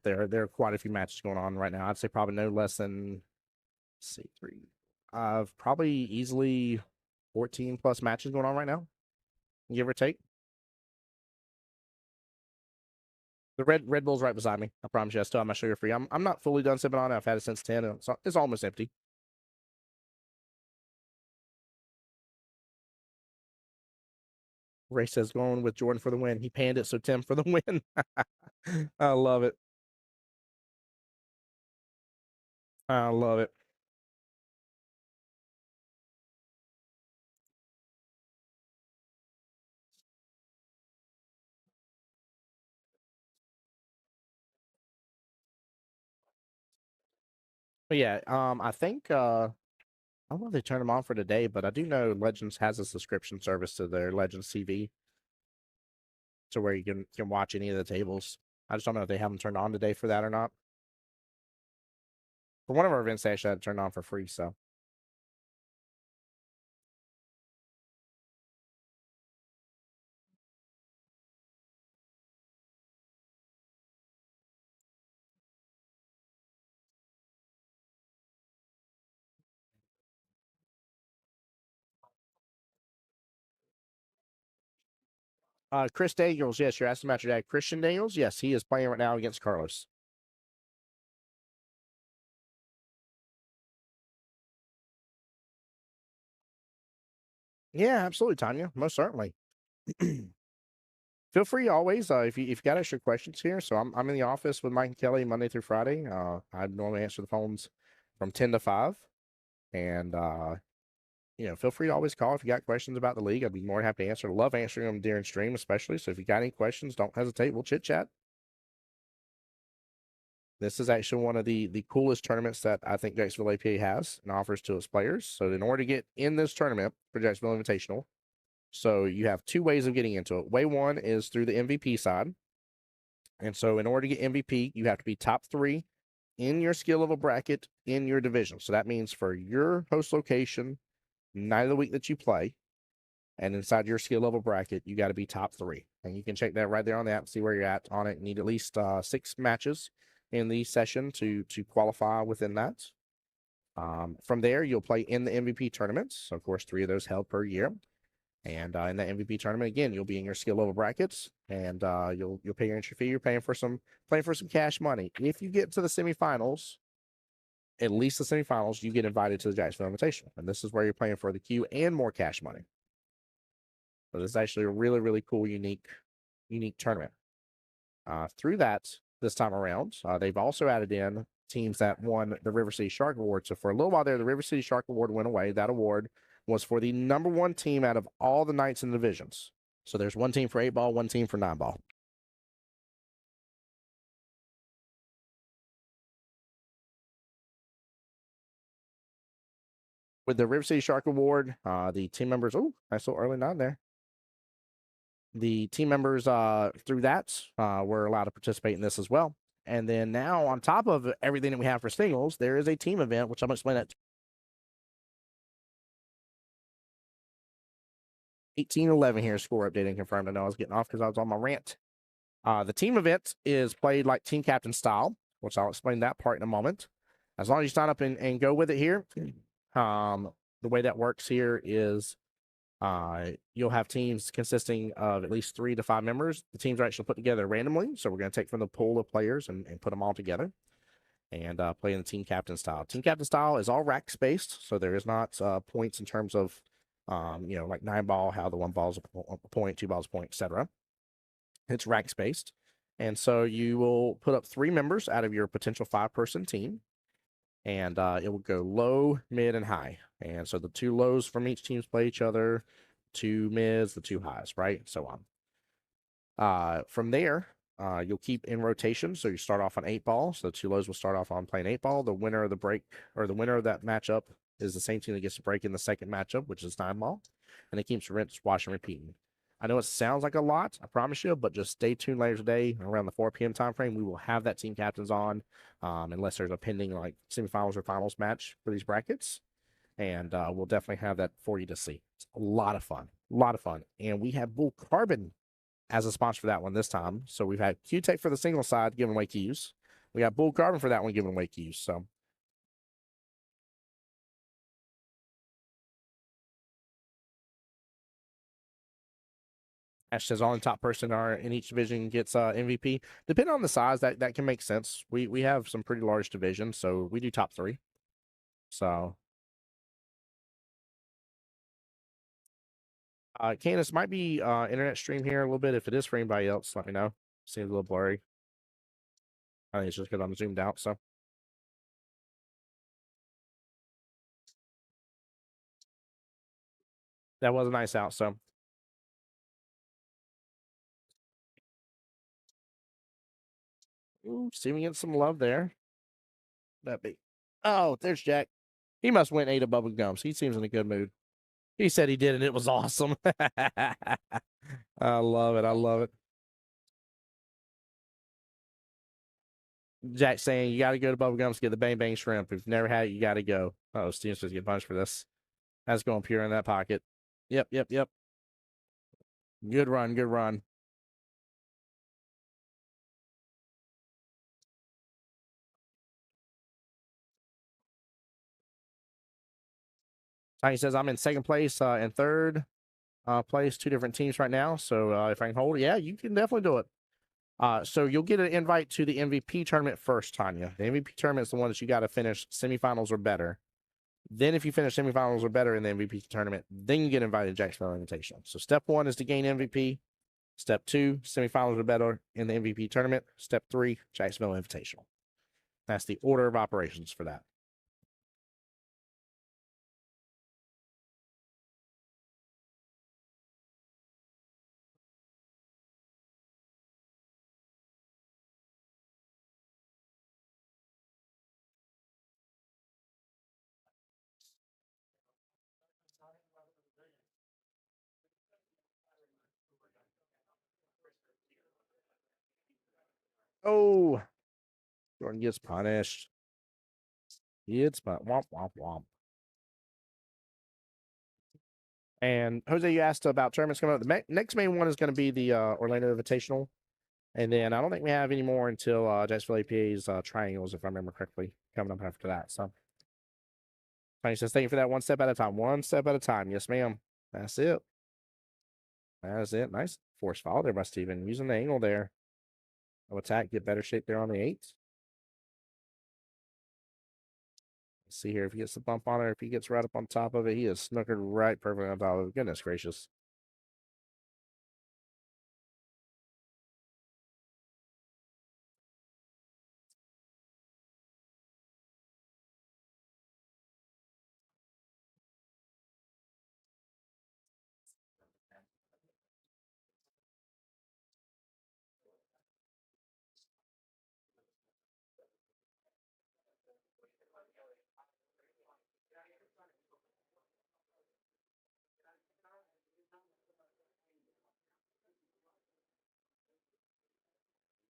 S1: There are quite a few matches going on right now. I'd say probably no less than, let's see, 3, probably easily 14 plus matches going on right now, give or take. The Red Bull's right beside me. I promise you. I still have my sugar free. I'm not fully done sipping on it. I've had it since 10. And it's almost empty. Ray says going with Jordan for the win. He panned it, so Tim for the win. I love it. I love it. But yeah, I think I don't know if they turned them on for today, but I do know Legends has a subscription service to their Legends TV, to where you can watch any of the tables. I just don't know if they have them turned on today for that or not. For one of our events, they actually had it turned on for free. So Chris Daniels, yes, you're asking about your dad. Christian Daniels, yes, he is playing right now against Carlos. Yeah, absolutely, Tanya. Most certainly. Feel free always if you got extra questions here. So I'm in the office with Mike and Kelly Monday through Friday. I normally answer the phones from 10 to 5. And feel free to always call if you got questions about the league. I'd be more than happy to answer. Love answering them during stream, especially. So if you got any questions, don't hesitate. We'll chit chat. This is actually one of the coolest tournaments that I think Jacksonville APA has and offers to its players. So in order to get in this tournament for Jacksonville Invitational, so you have 2 ways of getting into it. Way one is through the MVP side. And so in order to get MVP, you have to be top 3 in your skill level bracket in your division. So that means for your host location, night of the week that you play, and inside your skill level bracket, you got to be top 3. And you can check that right there on the app, see where you're at on it. You need at least 6 matches in the session to qualify within that. From there, you'll play in the MVP tournaments. So of course, 3 of those held per year. And in the MVP tournament, again, you'll be in your skill level brackets, and you'll pay your entry fee. You're playing for some cash money. If you get to the semifinals, at least the semifinals, you get invited to the Jacksonville Invitational, and this is where you're playing for the Q and more cash money. So it's actually a really, really cool, unique tournament. Through that, this time around, they've also added in teams that won the River City Shark Award. So for a little while there, the River City Shark Award went away. That award was for the #1 team out of all the nights in the divisions. So there's one team for 8-ball, one team for 9-ball. With the River City Shark Award, the team members, oh, nice little early nod there. The team members through that were allowed to participate in this as well. And then now, on top of everything that we have for singles, there is a team event, which I'm going to explain that. 18-11 here, score updating confirmed. I know I was getting off because I was on my rant. The team event is played like team captain style, which I'll explain that part in a moment. As long as you sign up and go with it here, the way that works here is you'll have teams consisting of at least 3 to 5 members. The teams are actually put together randomly, so we're going to take from the pool of players and put them all together and play in the team captain style. Team captain style is all rack based, so there is not points in terms of like 9-ball, how the 1 ball's a point, 2 balls a point, etc. It's rack based, and so you will put up 3 members out of your potential 5-person team, and it will go low, mid, and high. And so the 2 lows from each team play each other, 2 mids, the 2 highs, right? So on. From there, you'll keep in rotation. So you start off on 8-ball. So the 2 lows will start off on playing 8-ball. The winner of the break, or the winner of that matchup, is the same team that gets to break in the second matchup, which is 9-ball. And it keeps rinse, wash, and repeating. I know it sounds like a lot, I promise you, but just stay tuned later today around the 4 p.m. time frame. We will have that team captains on, unless there's a pending like semifinals or finals match for these brackets. And we'll definitely have that for you to see. It's a lot of fun, And we have Bull Carbon as a sponsor for that one this time. So we've had Q-Tech for the single side giving away keys. We got Bull Carbon for that one giving away keys. So Ash says only top person are in each division gets MVP. Depending on the size, that can make sense. We have some pretty large divisions, so we do top 3. So Candace, might be internet stream here a little bit. If it is for anybody else, let me know. Seems a little blurry. I think it's just because I'm zoomed out. So that was a nice out. So Steven getting some love there. That be. Oh, there's Jack. He must went and ate a bubble gum. So he seems in a good mood. He said he did, and it was awesome. I love it. I love it. Jack saying you got to go to Bubble Gums to get the Bang Bang Shrimp. If you've never had it, you got to go. Oh, Steven's supposed to get punched for this. That's going pure in that pocket. Yep. Good run. Good run. Tiny says I'm in second place and third place, 2 different teams right now. So if I can hold it, yeah, you can definitely do it. So you'll get an invite to the MVP tournament first, Tanya. The MVP tournament is the one that you got to finish semifinals or better. Then if you finish semifinals or better in the MVP tournament, then you get invited to Jacksonville Invitational. So step 1 is to gain MVP. Step 2, semifinals or better in the MVP tournament. Step 3, Jacksonville Invitational. That's the order of operations for that. Oh, Jordan gets punished. It's womp, womp, womp. And Jose, you asked about tournaments coming up. The next main one is going to be the Orlando Invitational. And then I don't think we have any more until Jacksonville APA's Triangles, if I remember correctly, coming up after that. So, Tony says, thank you for that. One step at a time. One step at a time. Yes, ma'am. That's it. That's it. Nice force follow there by Steven. Using the angle there of attack, get better shape there on the 8. Let's see here if he gets the bump on it, if he gets right up on top of it. He is snookered right perfectly on top of it. Goodness gracious.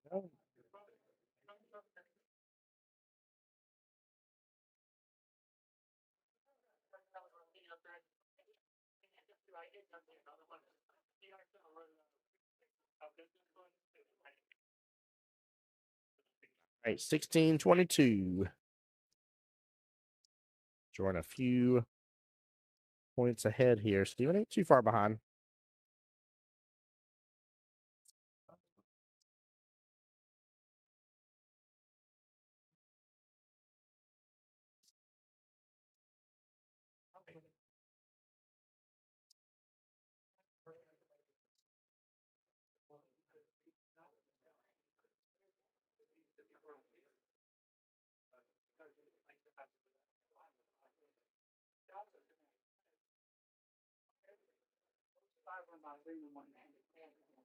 S1: All right, 16-22. Jordan a few points ahead here. Steven ain't too far behind.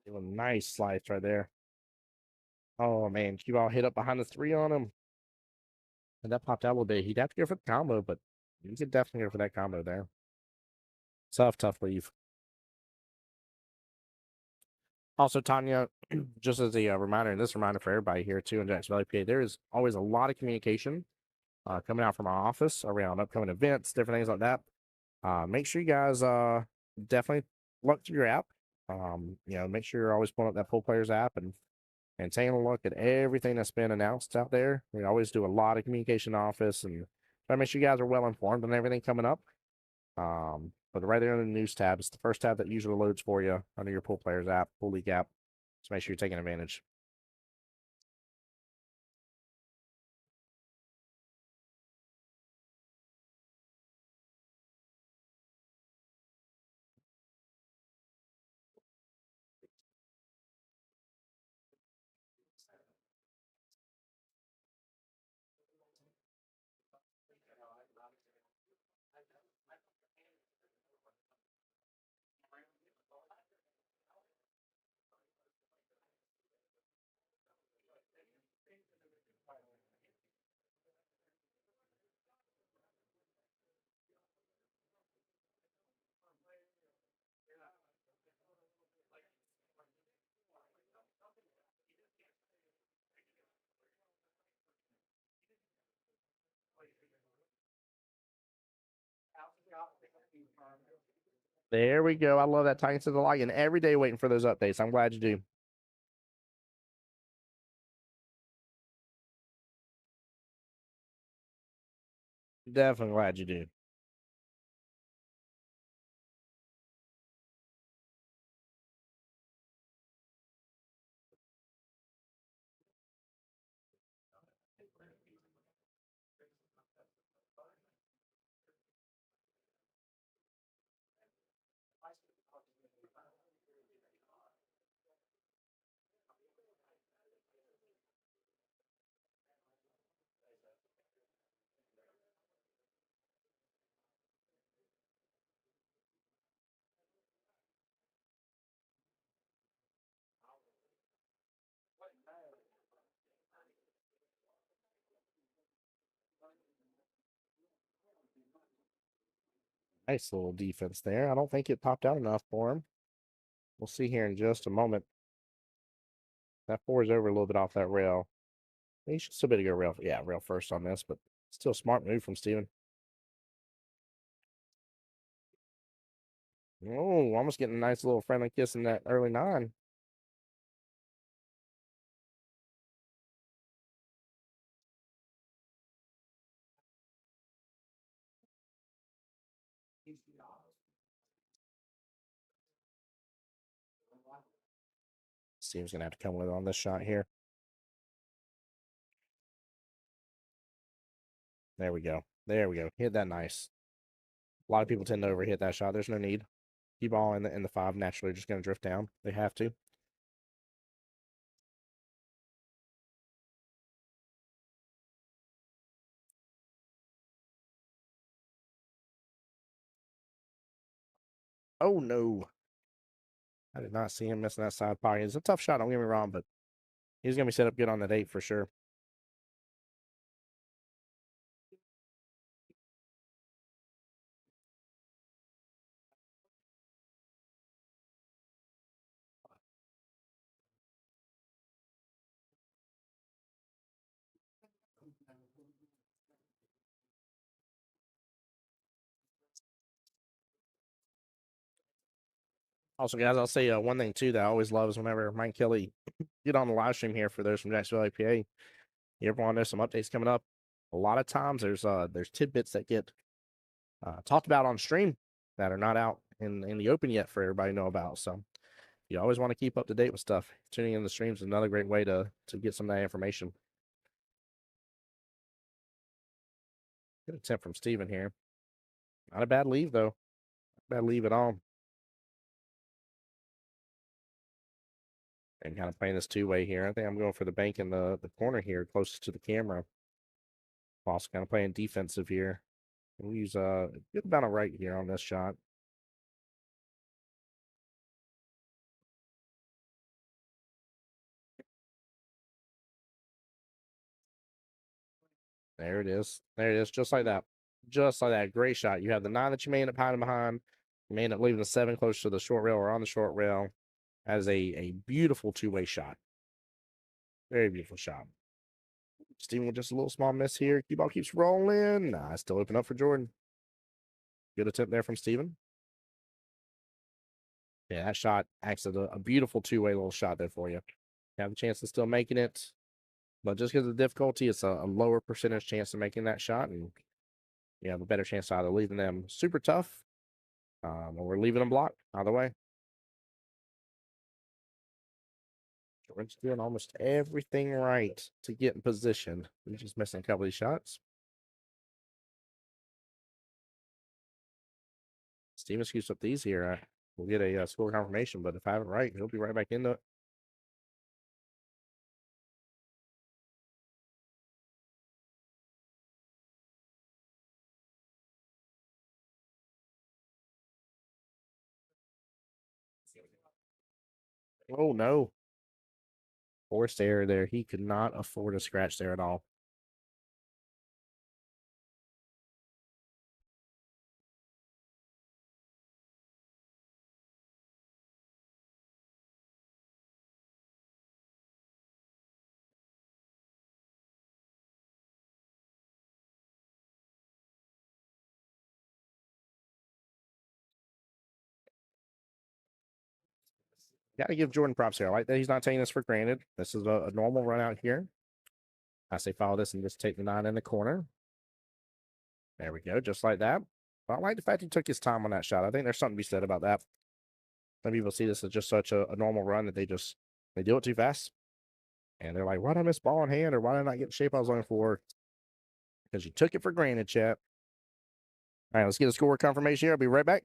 S1: Doing nice slice right there. Oh man, cue ball hit up behind the 3 on him. And that popped out a little bit. He'd have to go for the combo, but he could definitely go for that combo there. Tough leave. Also, Tanya, just as a reminder, and this reminder for everybody here too in Jacksonville APA, there is always a lot of communication coming out from our office around upcoming events, different things like that. Make sure you guys definitely look through your app. Make sure you're always pulling up that Pool Players app and taking a look at everything that's been announced out there. We always do a lot of communication in the office and try to make sure you guys are well informed on everything coming up. But right there in the news tab, it's the first tab that usually loads for you under your Pool Players app, Pool League app. So make sure you're taking advantage. There we go. I love that. Tying to the login every day, waiting for those updates. I'm glad you do. Definitely glad you do. Nice little defense there. I don't think it popped out enough for him. We'll see here in just a moment. That 4 is over a little bit off that rail. He should still be able to go rail. Yeah, rail first on this, but still smart move from Steven. Oh, almost getting a nice little friendly kiss in that early 9. Steve's gonna have to come with it on this shot here. There we go. There we go. Hit that nice. A lot of people tend to overhit that shot. There's no need. Keep ball in the 5 naturally just going to drift down. They have to. Oh, no. I did not see him missing that side pocket. It's a tough shot, don't get me wrong, but he's going to be set up good on that 8 for sure. Also, guys, I'll say one thing too that I always love is whenever Mike Kelly get on the live stream here for those from Jacksonville APA. You ever want to know some updates coming up? A lot of times there's tidbits that get talked about on stream that are not out in the open yet for everybody to know about. So you always want to keep up to date with stuff. Tuning in the streams is another great way to get some of that information. Good attempt from Steven here. Not a bad leave though. Not a bad leave at all. And kind of playing this 2-way here. I think I'm going for the bank in the corner here, closest to the camera. Also kind of playing defensive here. We'll use a good amount of right here on this shot. There it is. There it is. Just like that. Just like that. Great shot. You have the 9 that you may end up hiding behind. You may end up leaving the 7 close to the short rail or on the short rail. That is a beautiful 2-way shot. Very beautiful shot. Steven with just a little small miss here. Cue ball keeps rolling. Nah, still open up for Jordan. Good attempt there from Steven. Yeah, that shot acts as a beautiful 2-way little shot there for you. You have the chance of still making it. But just because of the difficulty, it's a lower percentage chance of making that shot. And you have a better chance of either leaving them super tough or we're leaving them blocked. Either way. Jordan's doing almost everything right to get in position. He's just missing a couple of these shots. Steven scoops up these here. We'll get a score confirmation, but if I have it right, he'll be right back into it. Oh, no. Forced error there. He could not afford a scratch there at all. Got to give Jordan props here. I like that he's not taking this for granted. This is a normal run out here. I say follow this and just take the 9 in the corner. There we go, just like that. But I like the fact he took his time on that shot. I think there's something to be said about that. Some people see this as just such a normal run that they do it too fast. And they're like, why did I miss ball in hand or why did I not get the shape I was looking for? Because you took it for granted, chat. All right, let's get a score confirmation here. I'll be right back.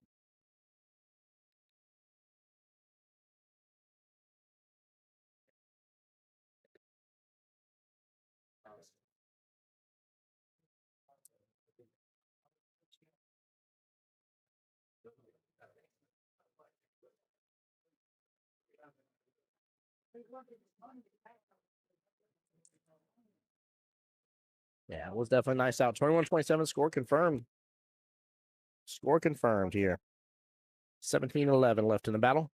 S1: Yeah, it was definitely nice out. 21-27 score confirmed. Score confirmed here. 17-11 left in the battle.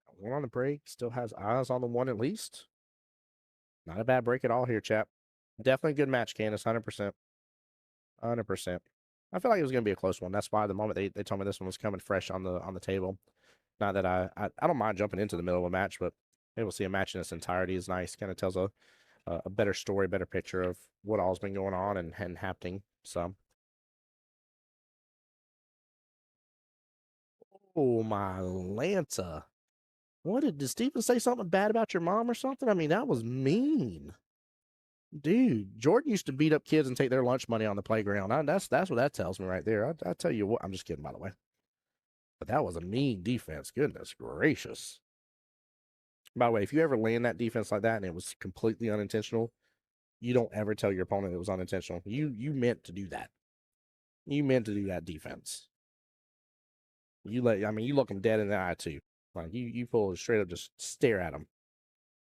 S1: One on the break. Still has eyes on the 1 at least. Not a bad break at all here, chap. Definitely a good match, Candace. 100%. 100%. I feel like it was going to be a close one. That's why the moment they told me this one was coming fresh on the table. Not that I don't mind jumping into the middle of a match, but able to see a match in its entirety is nice. Kind of tells a a better story, better picture of what all's been going on and happening. So, oh my Lanta. What did Stephen say something bad about your mom or something? I mean, that was mean. Dude, Jordan used to beat up kids and take their lunch money on the playground. That's what that tells me right there. I tell you what, I'm just kidding, by the way. But that was a mean defense. Goodness gracious. By the way, if you ever land that defense like that and it was completely unintentional, you don't ever tell your opponent it was unintentional. You meant to do that. You meant to do that defense. You look them dead in the eye too. Like you pull straight up, just stare at them.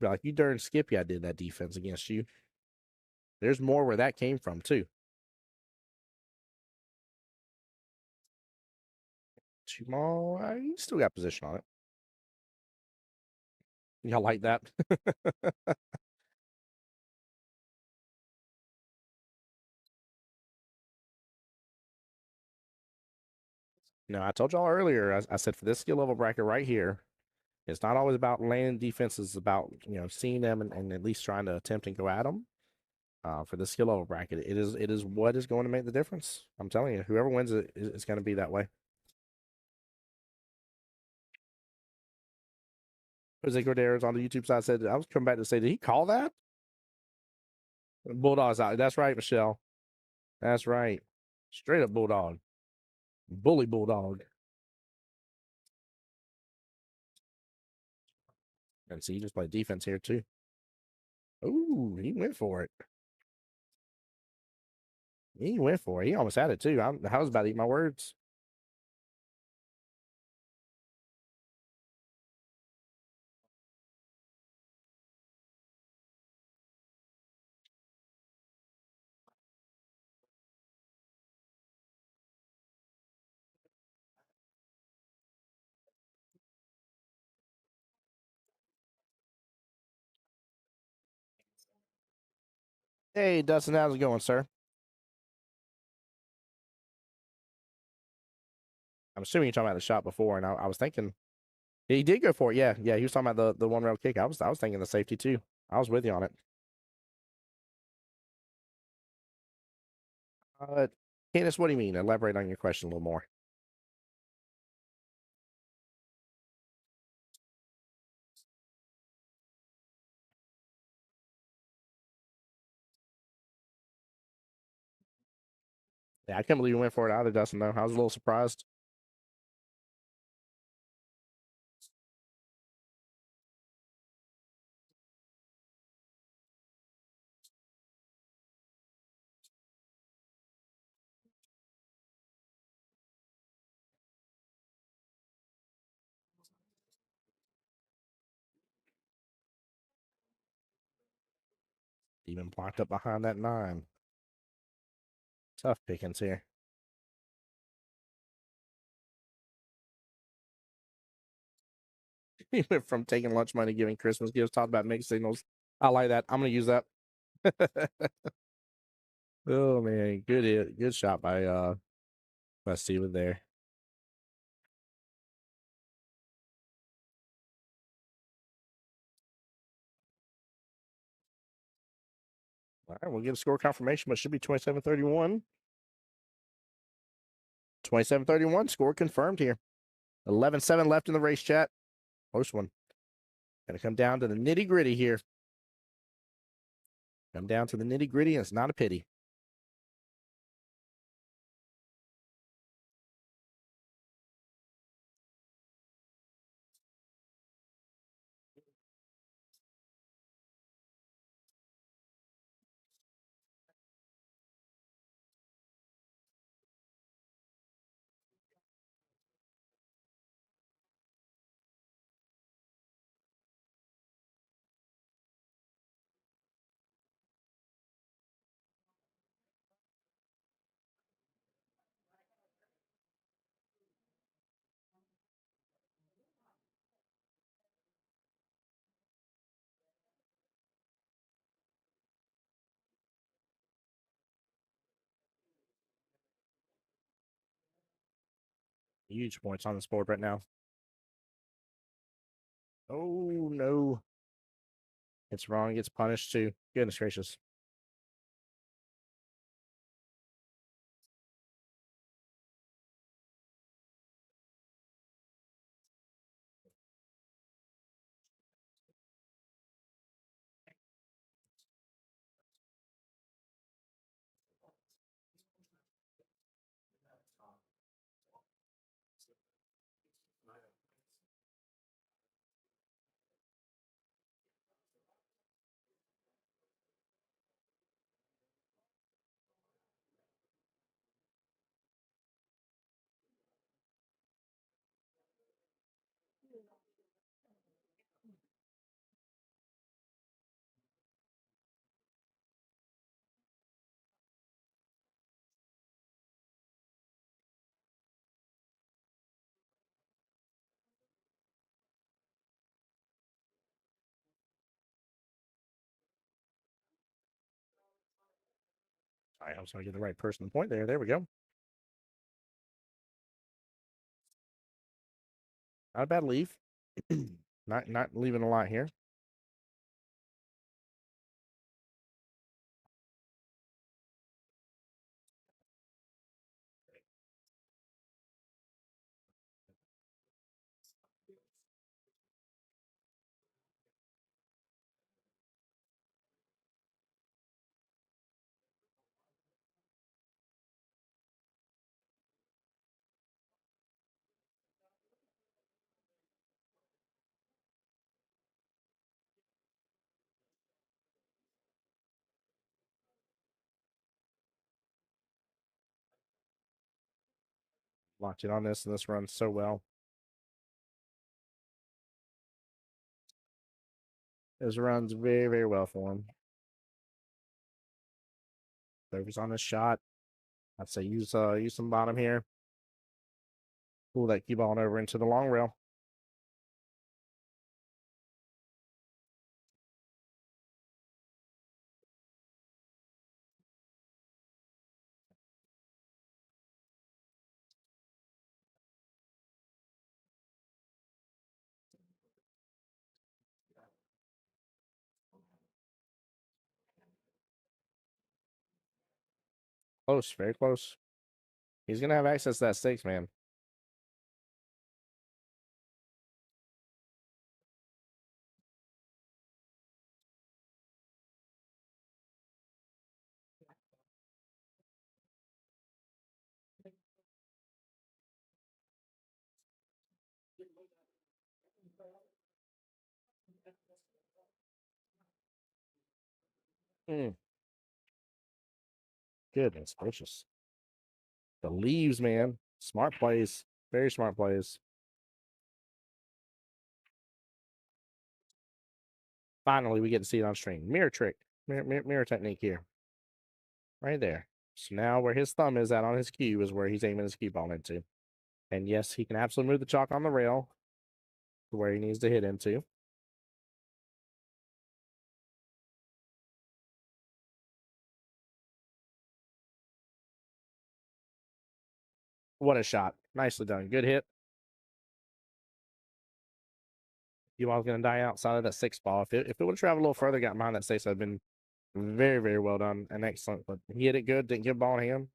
S1: Be like, you darn Skippy, I did that defense against you. There's more where that came from too. Jamal, you still got position on it. Y'all like that? No, I told y'all earlier. I said for this skill level bracket right here, it's not always about landing defenses. It's about seeing them and at least trying to attempt and go at them. For the skill level bracket, it is what is going to make the difference. I'm telling you, whoever wins it is going to be that way. Jose Corderas on the YouTube side said, I was coming back to say, did he call that? Bulldog's out. That's right, Michelle. That's right. Straight up Bulldog. Bully Bulldog. And see, he just played defense here, too. Ooh, he went for it. He went for it. He almost had it, too. I was about to eat my words. Hey, Dustin, how's it going, sir? I'm assuming you're talking about the shot before, and I was thinking he did go for it. Yeah, he was talking about the one rail kick. I was thinking the safety too. I was with you on it. Candace, what do you mean? Elaborate on your question a little more. Yeah, I can't believe you went for it either, Dustin. Though I was a little surprised. Even blocked up behind that 9. Tough pickings here. He went from taking lunch money, giving Christmas gifts, talked about mixed signals. I like that. I'm gonna use that. Oh man, good shot by Steven there. All right, we'll get a score confirmation, but it should be 27-31. 27-31, score confirmed here. 11-7 left in the race chat. Close one. Gonna come down to the nitty gritty here. Come down to the nitty gritty, and it's not a pity. Huge points on this board right now. Oh no. It's wrong, gets punished too. Goodness gracious. I was going to get the right person to point there. There we go. Not a bad leave. not leaving a lot here. Locked in on this, and this runs so well. This runs very, very well for him. Focus on his shot. I'd say use some bottom here. Pull that cue ball over into the long rail. Close, very close. He's gonna have access to that stakes, man. Goodness gracious. The leaves, man. Smart plays. Very smart plays. Finally, we get to see it on screen. Mirror trick. Mirror technique here. Right there. So now where his thumb is at on his cue is where he's aiming his cue ball into. And yes, he can absolutely move the chalk on the rail to where he needs to hit into. What a shot. Nicely done. Good hit. You all going to die outside of that 6 ball. If it would have traveled a little further, got behind that 6, that would have been very, very well done and excellent. But he hit it good, didn't give the ball in hand.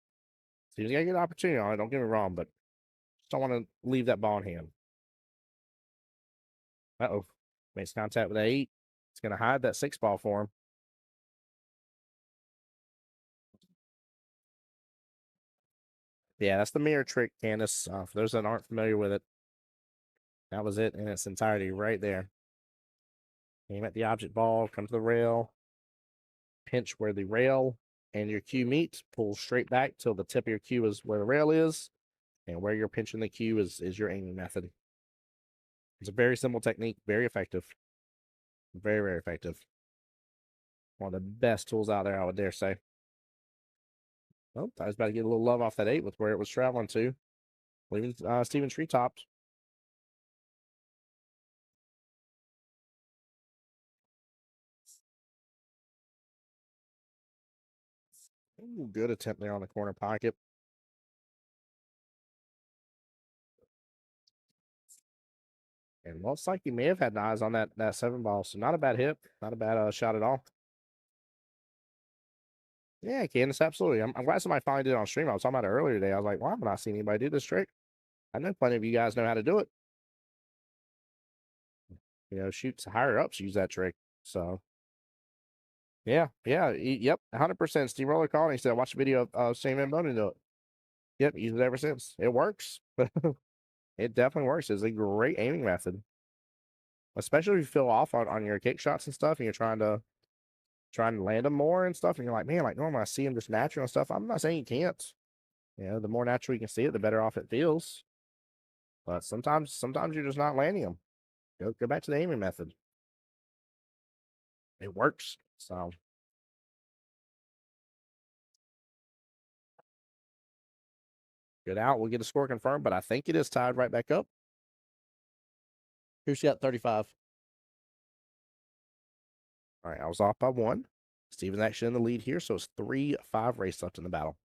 S1: So he's got a good opportunity on it. Don't get me wrong, but just don't want to leave that ball in hand. Uh-oh. Makes contact with that 8. It's going to hide that 6 ball for him. Yeah, that's the mirror trick, Candace. For those that aren't familiar with it, that was it in its entirety right there. Aim at the object ball, come to the rail, pinch where the rail and your cue meet, pull straight back till the tip of your cue is where the rail is, and where you're pinching the cue is your aiming method. It's a very simple technique, very effective. Very, very effective. One of the best tools out there, I would dare say. Well, I was about to get a little love off that 8 with where it was traveling to. Leaving Steven treetops. Ooh, good attempt there on the corner pocket. And looks like he may have had eyes on that 7 ball, so not a bad hit, not a bad shot at all. Yeah, Candace, absolutely. I'm glad somebody finally did it on stream. I was talking about it earlier today. I was like, why have I not seen anybody do this trick? I know plenty of you guys know how to do it. Shoots higher ups use that trick. So yeah, yep, 100%. Steamroller called and he said, watch the video of Shane Van Bonen do it. Yep, used it ever since. It works. It definitely works. It's a great aiming method, especially if you feel off on your kick shots and stuff, and you're trying to land them more and stuff, and you're like, man, like normally I see them just natural and stuff. I'm not saying you can't. The more natural you can see it, the better off it feels. But sometimes you're just not landing them. Go back to the aiming method. It works. So good out. We'll get a score confirmed, but I think it is tied right back up. Who's got 35? All right, I was off by 1. Steven's actually in the lead here, so it's 3-5 race left in the battle.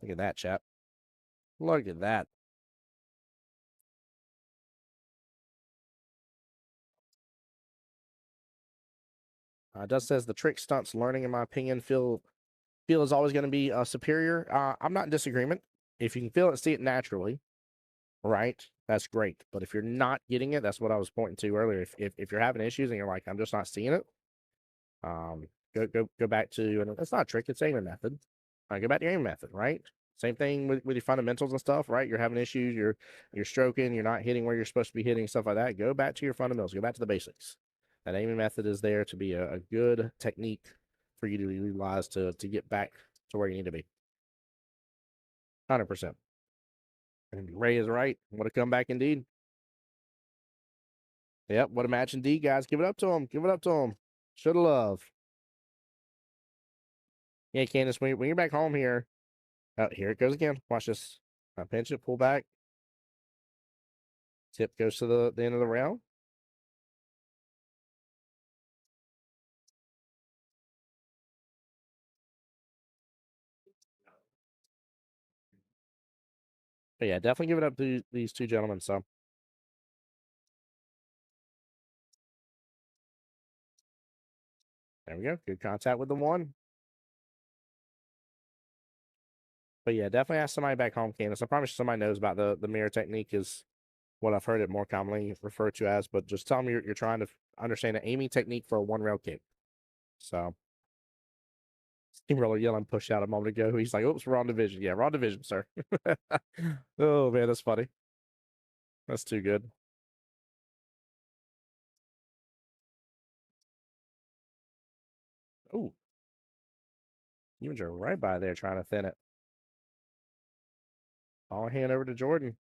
S1: Look at that, chat. Look at that. Does says the trick stunts learning, in my opinion, feel is always going to be superior. I'm not in disagreement. If you can feel it, see it naturally, right? That's great. But if you're not getting it, that's what I was pointing to earlier. If you're having issues and you're like, I'm just not seeing it, go back to, and it's not a trick, it's aiming method. Go back to your aiming method, right? Same thing with your fundamentals and stuff, right? You're having issues, you're stroking, you're not hitting where you're supposed to be hitting, stuff like that. Go back to your fundamentals, go back to the basics. That aiming method is there to be a good technique for you to utilize to get back to where you need to be. 100%. And Ray is right. What a comeback indeed. Yep, what a match indeed, guys. Give it up to him. Give it up to him. Should have love. Yeah, Candace, when you're back home here, here it goes again. Watch this. I pinch it, pull back. Tip goes to the end of the rail. But yeah, definitely give it up to these two gentlemen. So there we go. Good contact with the 1. But yeah, definitely ask somebody back home, Candace. I promise you somebody knows about the mirror technique is what I've heard it more commonly referred to as. But just tell them you're trying to understand an aiming technique for a 1-rail kick. So Steamroller yelling push out a moment ago. He's like, oops, wrong division. Yeah, wrong division, sir. Oh man, that's funny. That's too good. Oh, you were right by there trying to thin it. All hand over to Jordan.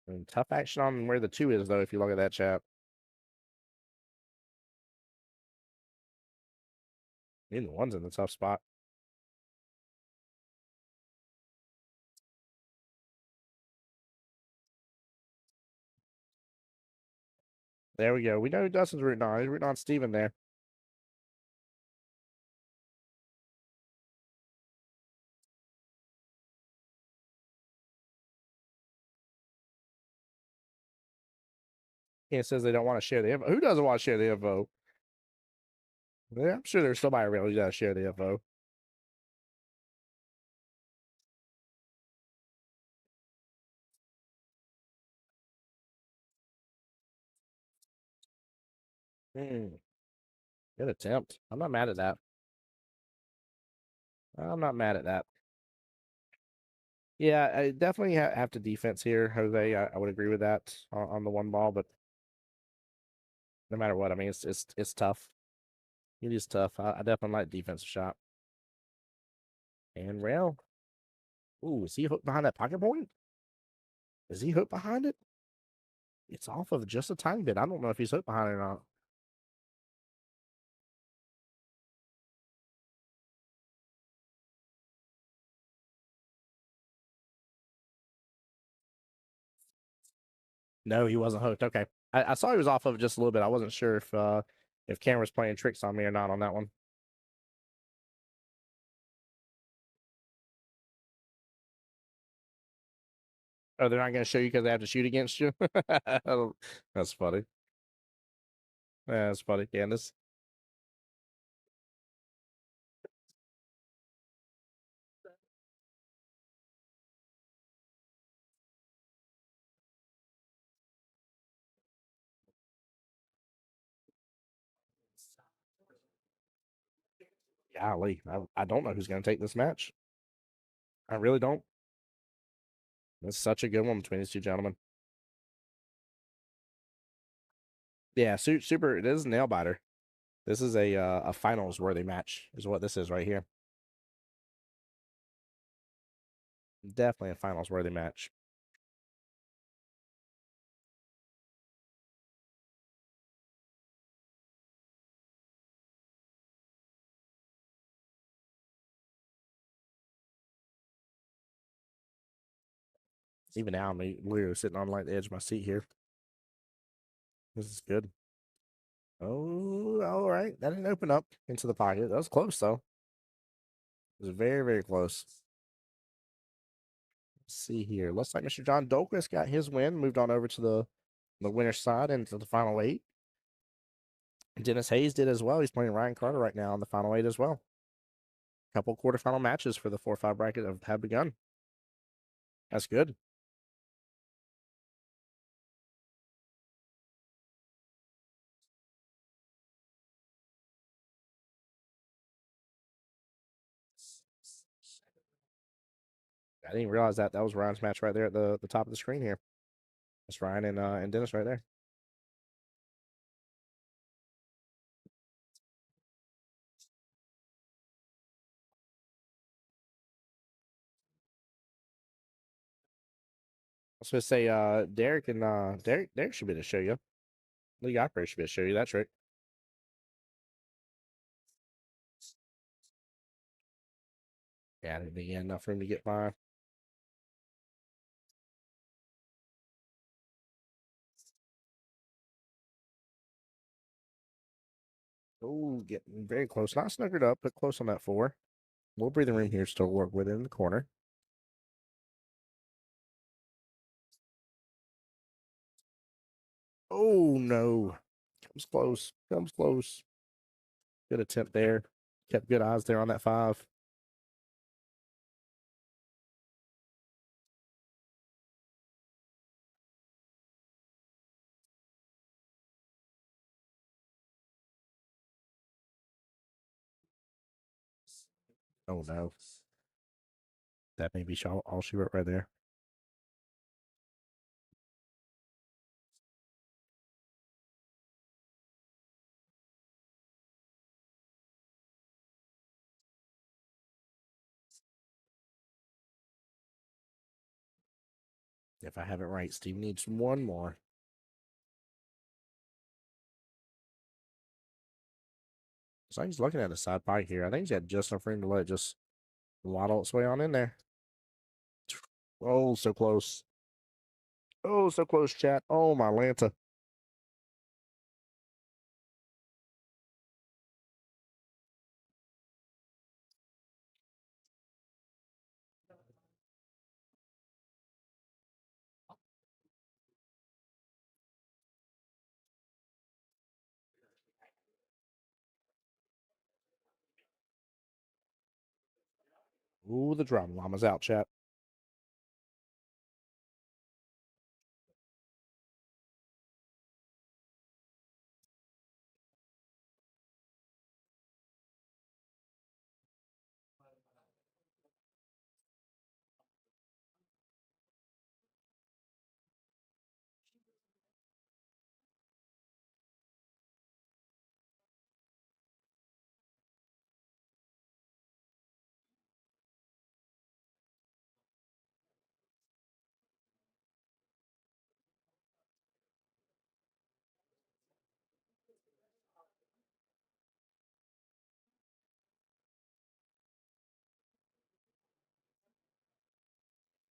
S1: And tough action on where the 2 is, though, if you look at that chat. Even the 1's in the tough spot. There we go. We know who Dustin's rooting on. He's rooting on Steven there. He says they don't want to share the info. Who doesn't want to share the info? Yeah, I'm sure there's somebody really does share the info. Good attempt. I'm not mad at that. I'm not mad at that. Yeah, I definitely have to defense here, Jose. I would agree with that on the 1 ball, but no matter what, I mean, it's tough. It is tough. I definitely like defensive shot. And rail. Ooh, is he hooked behind that pocket point? Is he hooked behind it? It's off of just a tiny bit. I don't know if he's hooked behind it or not. No, he wasn't hooked. Okay. I saw he was off of it just a little bit. I wasn't sure if camera's playing tricks on me or not on that one. Oh, they're not going to show you because they have to shoot against you? That's funny. That's funny, Candace. Golly, I don't know who's going to take this match. I really don't. It's such a good one between these two gentlemen. Yeah, super. It is a nail biter. This is a finals worthy match, is what this is right here. Definitely a finals worthy match. Even now, I'm literally sitting on like the edge of my seat here. This is good. Oh, all right. That didn't open up into the pocket. That was close though. It was very, very close. Let's see here. Looks like Mr. John Dolquist got his win, moved on over to the winner's side into the final eight. Dennis Hayes did as well. He's playing Ryan Carter right now in the final eight as well. A couple quarterfinal matches for the 4-5 bracket have begun. That's good. I didn't realize that was Ryan's match right there at the top of the screen here. That's Ryan and Dennis right there. I was going to say, Derek and Derek should be able to show you. League operator should be able to show you that trick. Yeah, didn't get enough room to get by. Oh, getting very close. Not snuggered up, but close on that 4. Little breathing room here still work with in the corner. Oh, no. Comes close. Comes close. Good attempt there. Kept good eyes there on that 5. Oh, no. That may be all she wrote right there. If I have it right, Steve needs one more. So he's looking at a side pike here. I think he's got just enough room to let it just waddle its way on in there. Oh, so close. Oh, so close, chat. Oh, my Lanta. Ooh, the drama llama's out, chat.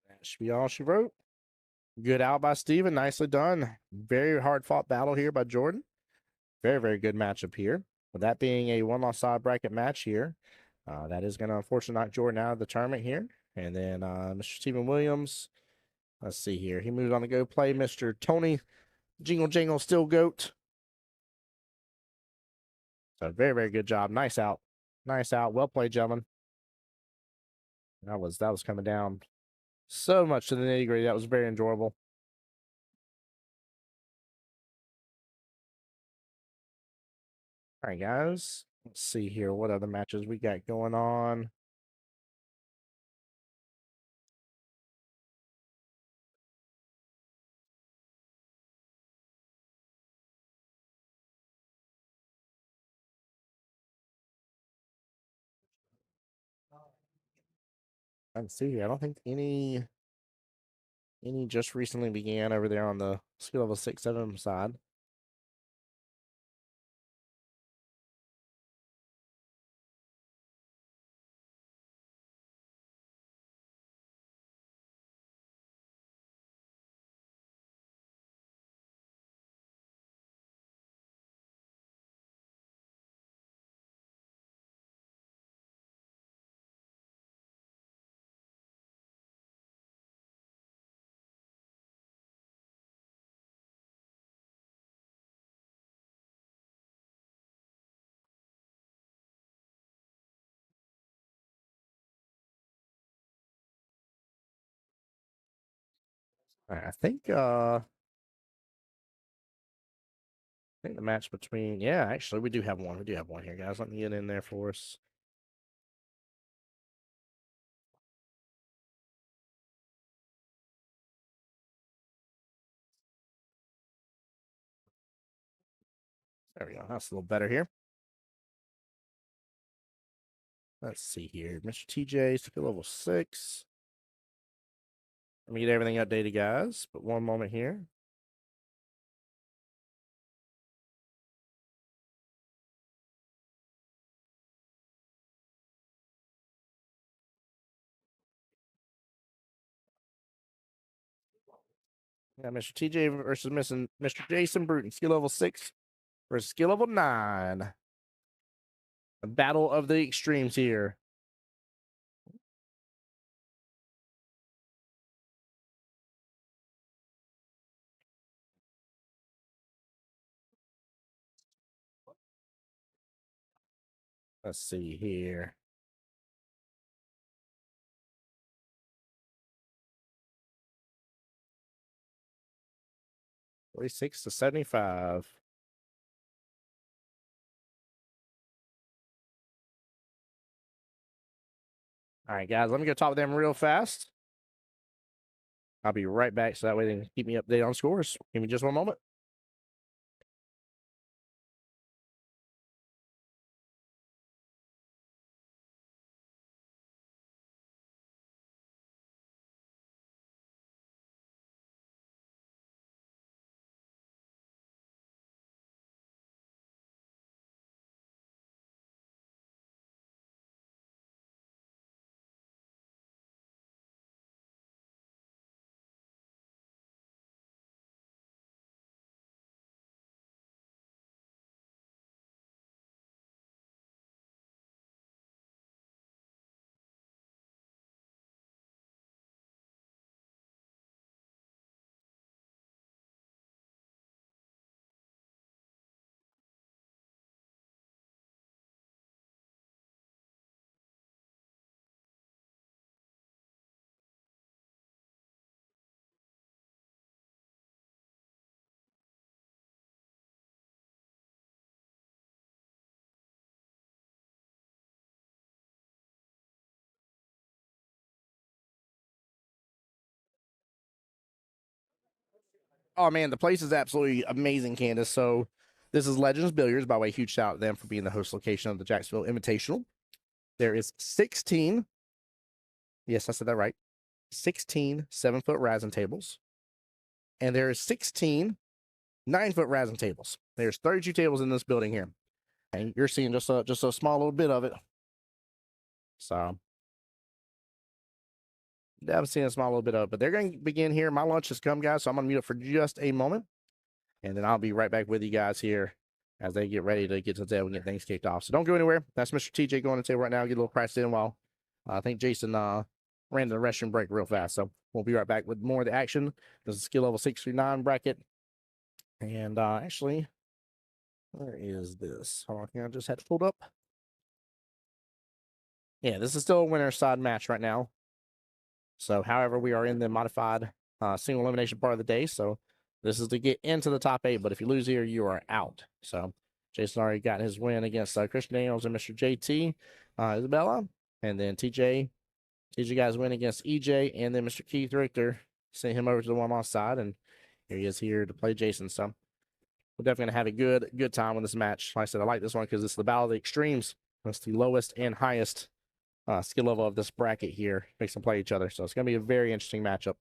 S1: That should be all she wrote. Good out by Steven. Nicely done. Very hard fought battle here by Jordan. Very, very good matchup here. With that being a one-loss side bracket match here, that is going to unfortunately knock Jordan out of the tournament here. And then Mr. Stephen Williams Let's see here. He moved on to go play Mr. Tony Jingle Jangle Still Goat. So very, very good job. Nice out. Nice out. Well played, gentlemen. That was coming down so much to the nitty-gritty. That was very enjoyable. All right, guys. Let's see here what other matches we got going on. Let's see here. I don't think any just recently began over there on the skill level 6-7 side. All right, I think the match between actually we do have one. We do have one here, guys. Let me get in there for us. There we go. That's a little better here. Let's see here. Mr. TJ, skill level 6. Let me get everything updated, guys. But one moment here. Yeah, Mr. TJ versus Mr. Jason Bruton, skill level 6 versus skill level 9. A battle of the extremes here. Let's see here. $46 to $75. All right, guys, let me go talk with them real fast. I'll be right back so that way they can keep me updated on scores. Give me just one moment. Oh man, the place is absolutely amazing, Candace. So this is Legends Billiards. By the way, huge shout out to them for being the host location of the Jacksonville Invitational. There is 16. Yes, I said that right. 16 7-foot Razin tables. And there is 16 9-foot Razin tables. There's 32 tables in this building here. And you're seeing just a small little bit of it. So I'm seeing a small little bit of it. But they're going to begin here. My lunch has come, guys. So I'm going to mute up for just a moment. And then I'll be right back with you guys here as they get ready to get to the table and get things kicked off. So don't go anywhere. That's Mr. TJ going to the table right now. Get a little practice in while I think Jason ran to the restroom break real fast. So we'll be right back with more of the action. This is skill level 639 bracket. And actually, where is this? Hold on, I just had it pulled up. Yeah, this is still a winner's side match right now. So, however, we are in the modified single elimination part of the day. So, this is to get into the top 8. But if you lose here, you are out. So, Jason already got his win against Christian Daniels and Mr. JT Isabella. And then TJ guys win against EJ. And then Mr. Keith Richter sent him over to the one-on side. And here he is here to play Jason. So, we're definitely going to have a good time with this match. Like I said, I like this one because it's the Battle of the Extremes. That's the lowest and highest skill level of this bracket here. Makes them play each other. So it's going to be a very interesting matchup.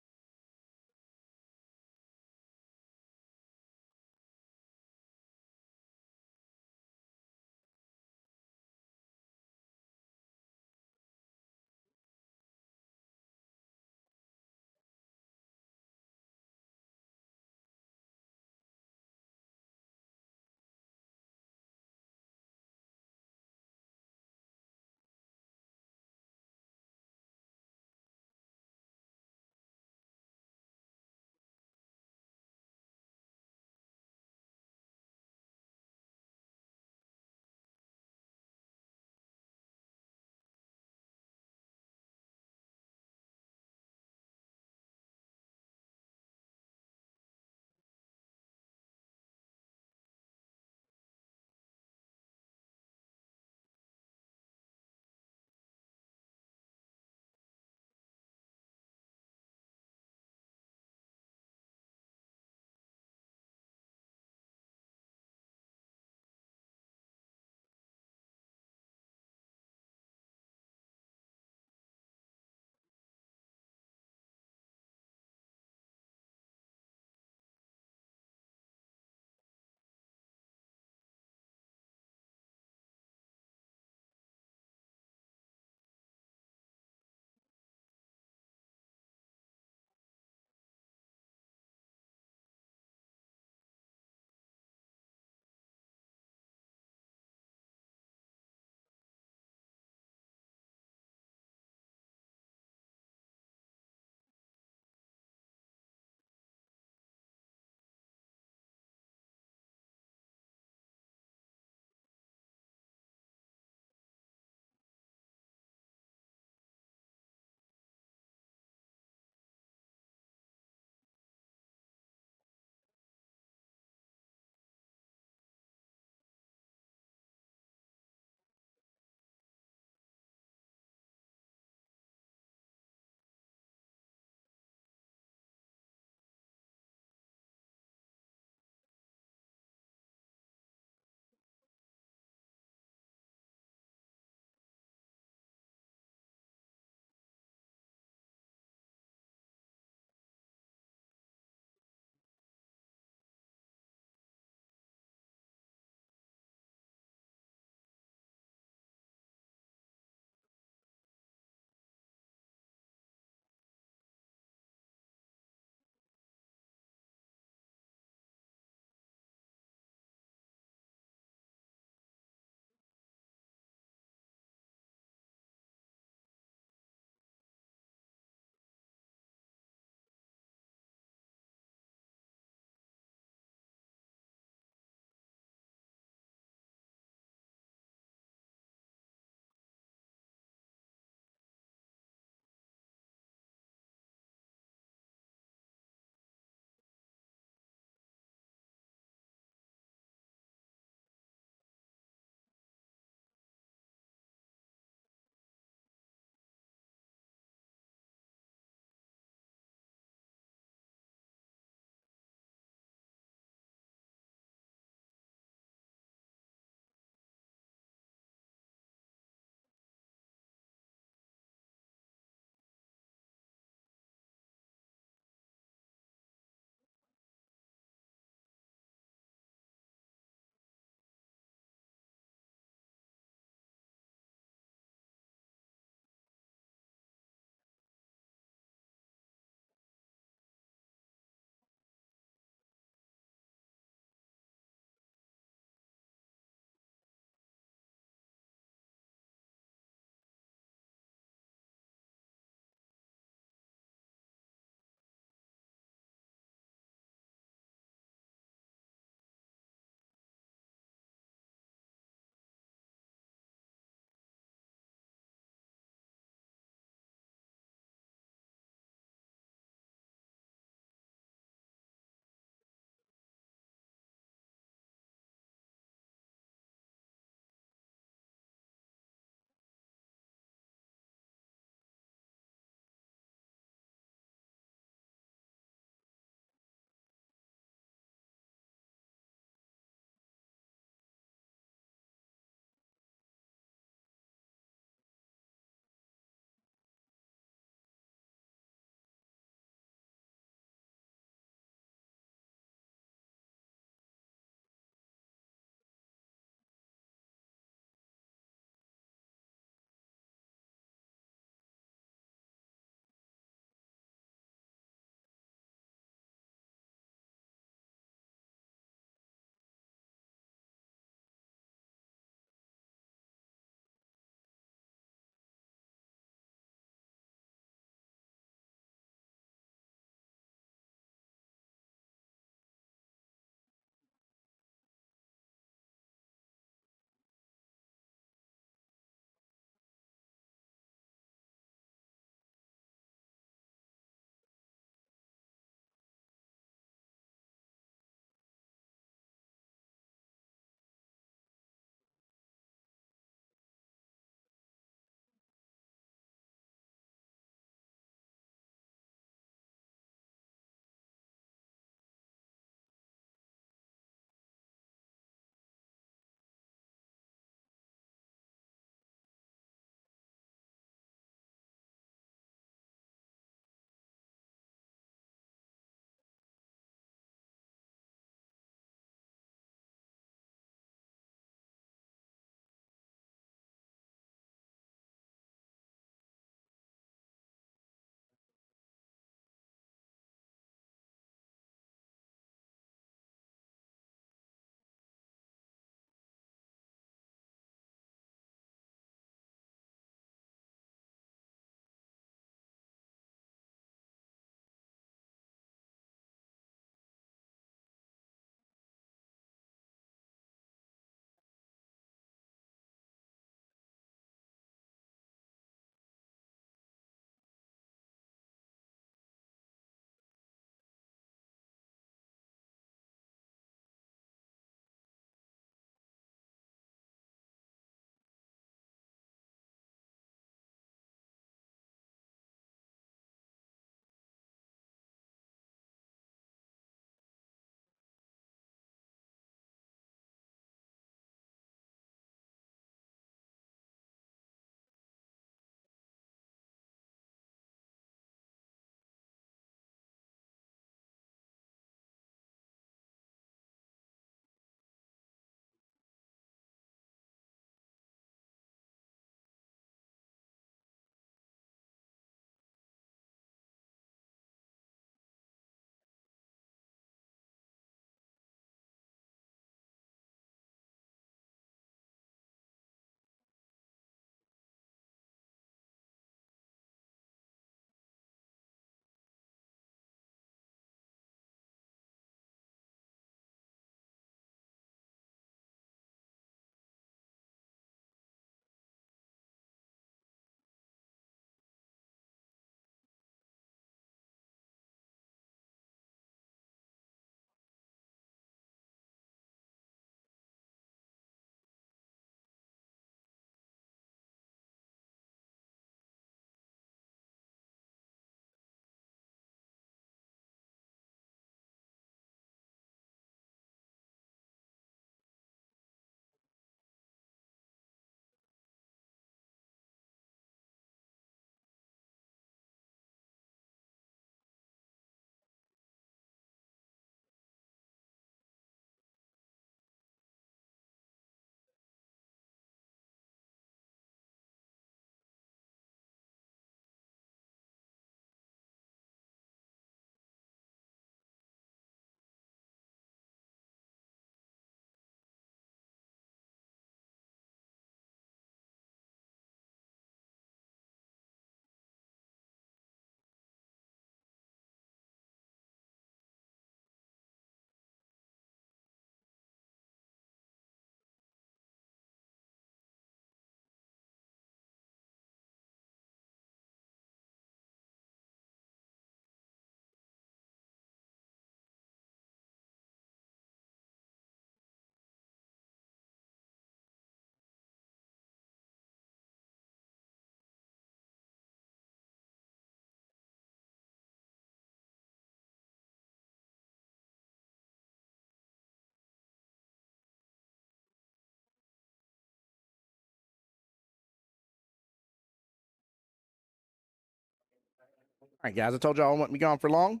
S1: All right, guys, I told y'all I wouldn't be gone for long.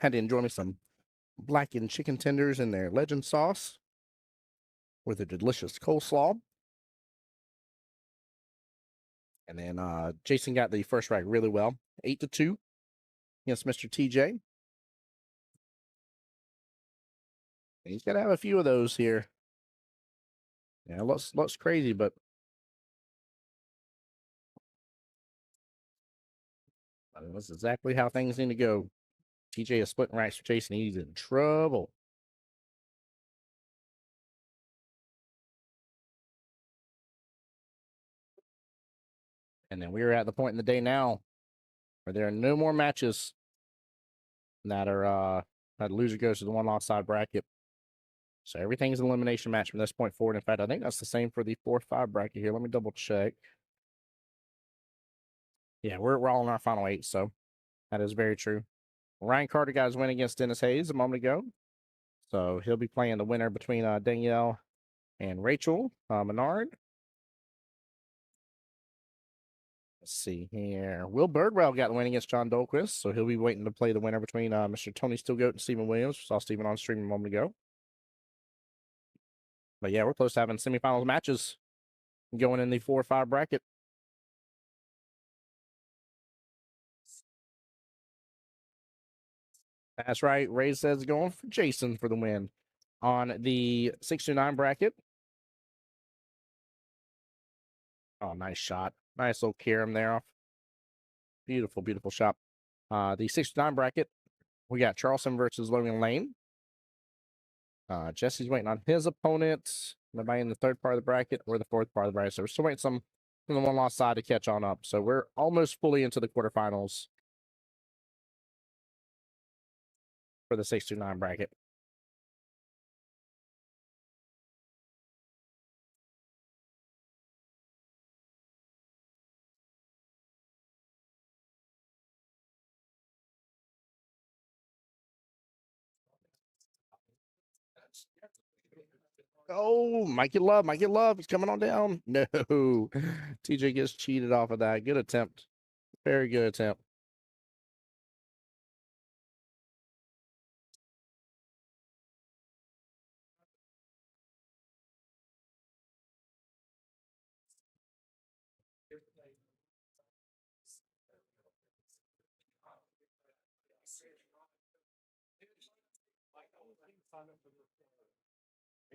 S1: Had to enjoy me some blackened chicken tenders in their legend sauce with a delicious coleslaw. And then Jason got the first rack really well, 8-2 against Mr. TJ. And he's got to have a few of those here. Yeah, looks crazy, but that's exactly how things need to go. TJ is splitting racks for Jason. He's in trouble. And then we are at the point in the day now where there are no more matches that are that loser goes to the one loss side bracket. So everything's an elimination match from this point forward. In fact, I think that's the same for the 4-5 bracket here. Let me double check. Yeah, we're all in our final 8, so that is very true. Ryan Carter got his win against Dennis Hayes a moment ago. So he'll be playing the winner between Danielle and Rachel Menard. Let's see here. Will Birdwell got the win against John Dolquist, so he'll be waiting to play the winner between Mr. Tony Steelgoat and Stephen Williams. Saw Stephen on stream a moment ago. But yeah, we're close to having semifinals matches going in the 4-5 bracket. That's right. Ray says going for Jason for the win. On the 6-9 bracket. Oh, nice shot. Nice little carom there off. Beautiful, beautiful shot. The 6-9 bracket, we got Charleston versus Logan Lane. Jesse's waiting on his opponent. Nobody in the third part of the bracket or the fourth part of the bracket. So we're still waiting some from the one loss side to catch on up. So we're almost fully into the quarterfinals for the 6-9 bracket. Oh, Mikey Love, he's coming on down. No, TJ gets cheated off of that. Good attempt. Very good attempt.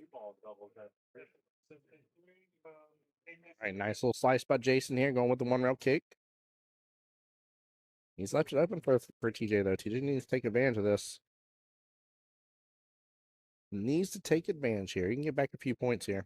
S1: All right, nice little slice by Jason here, going with the one rail kick. He's left it open for TJ, though. TJ needs to take advantage of this. Needs to take advantage here. He can get back a few points here.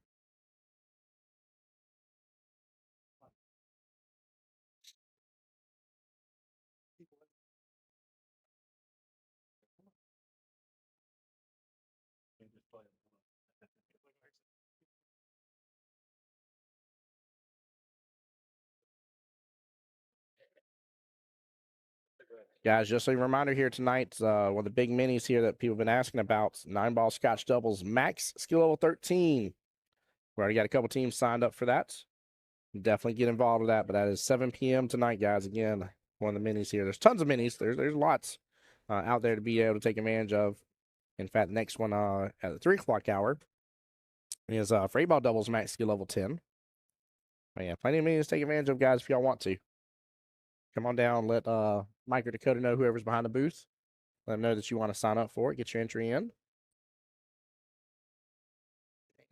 S1: Guys, just a reminder here tonight, one of the big minis here that people have been asking about, 9-ball Scotch doubles, max skill level 13. We already got a couple teams signed up for that. Definitely get involved with that, but that is 7 p.m. tonight, guys. Again, one of the minis here. There's tons of minis. There's lots out there to be able to take advantage of. In fact, the next one at the 3 o'clock hour is for 8-ball doubles, max skill level 10. But yeah, plenty of minis to take advantage of, guys, if y'all want to. Come on down, let Mike or Dakota know, whoever's behind the booth. Let them know that you want to sign up for it. Get your entry in.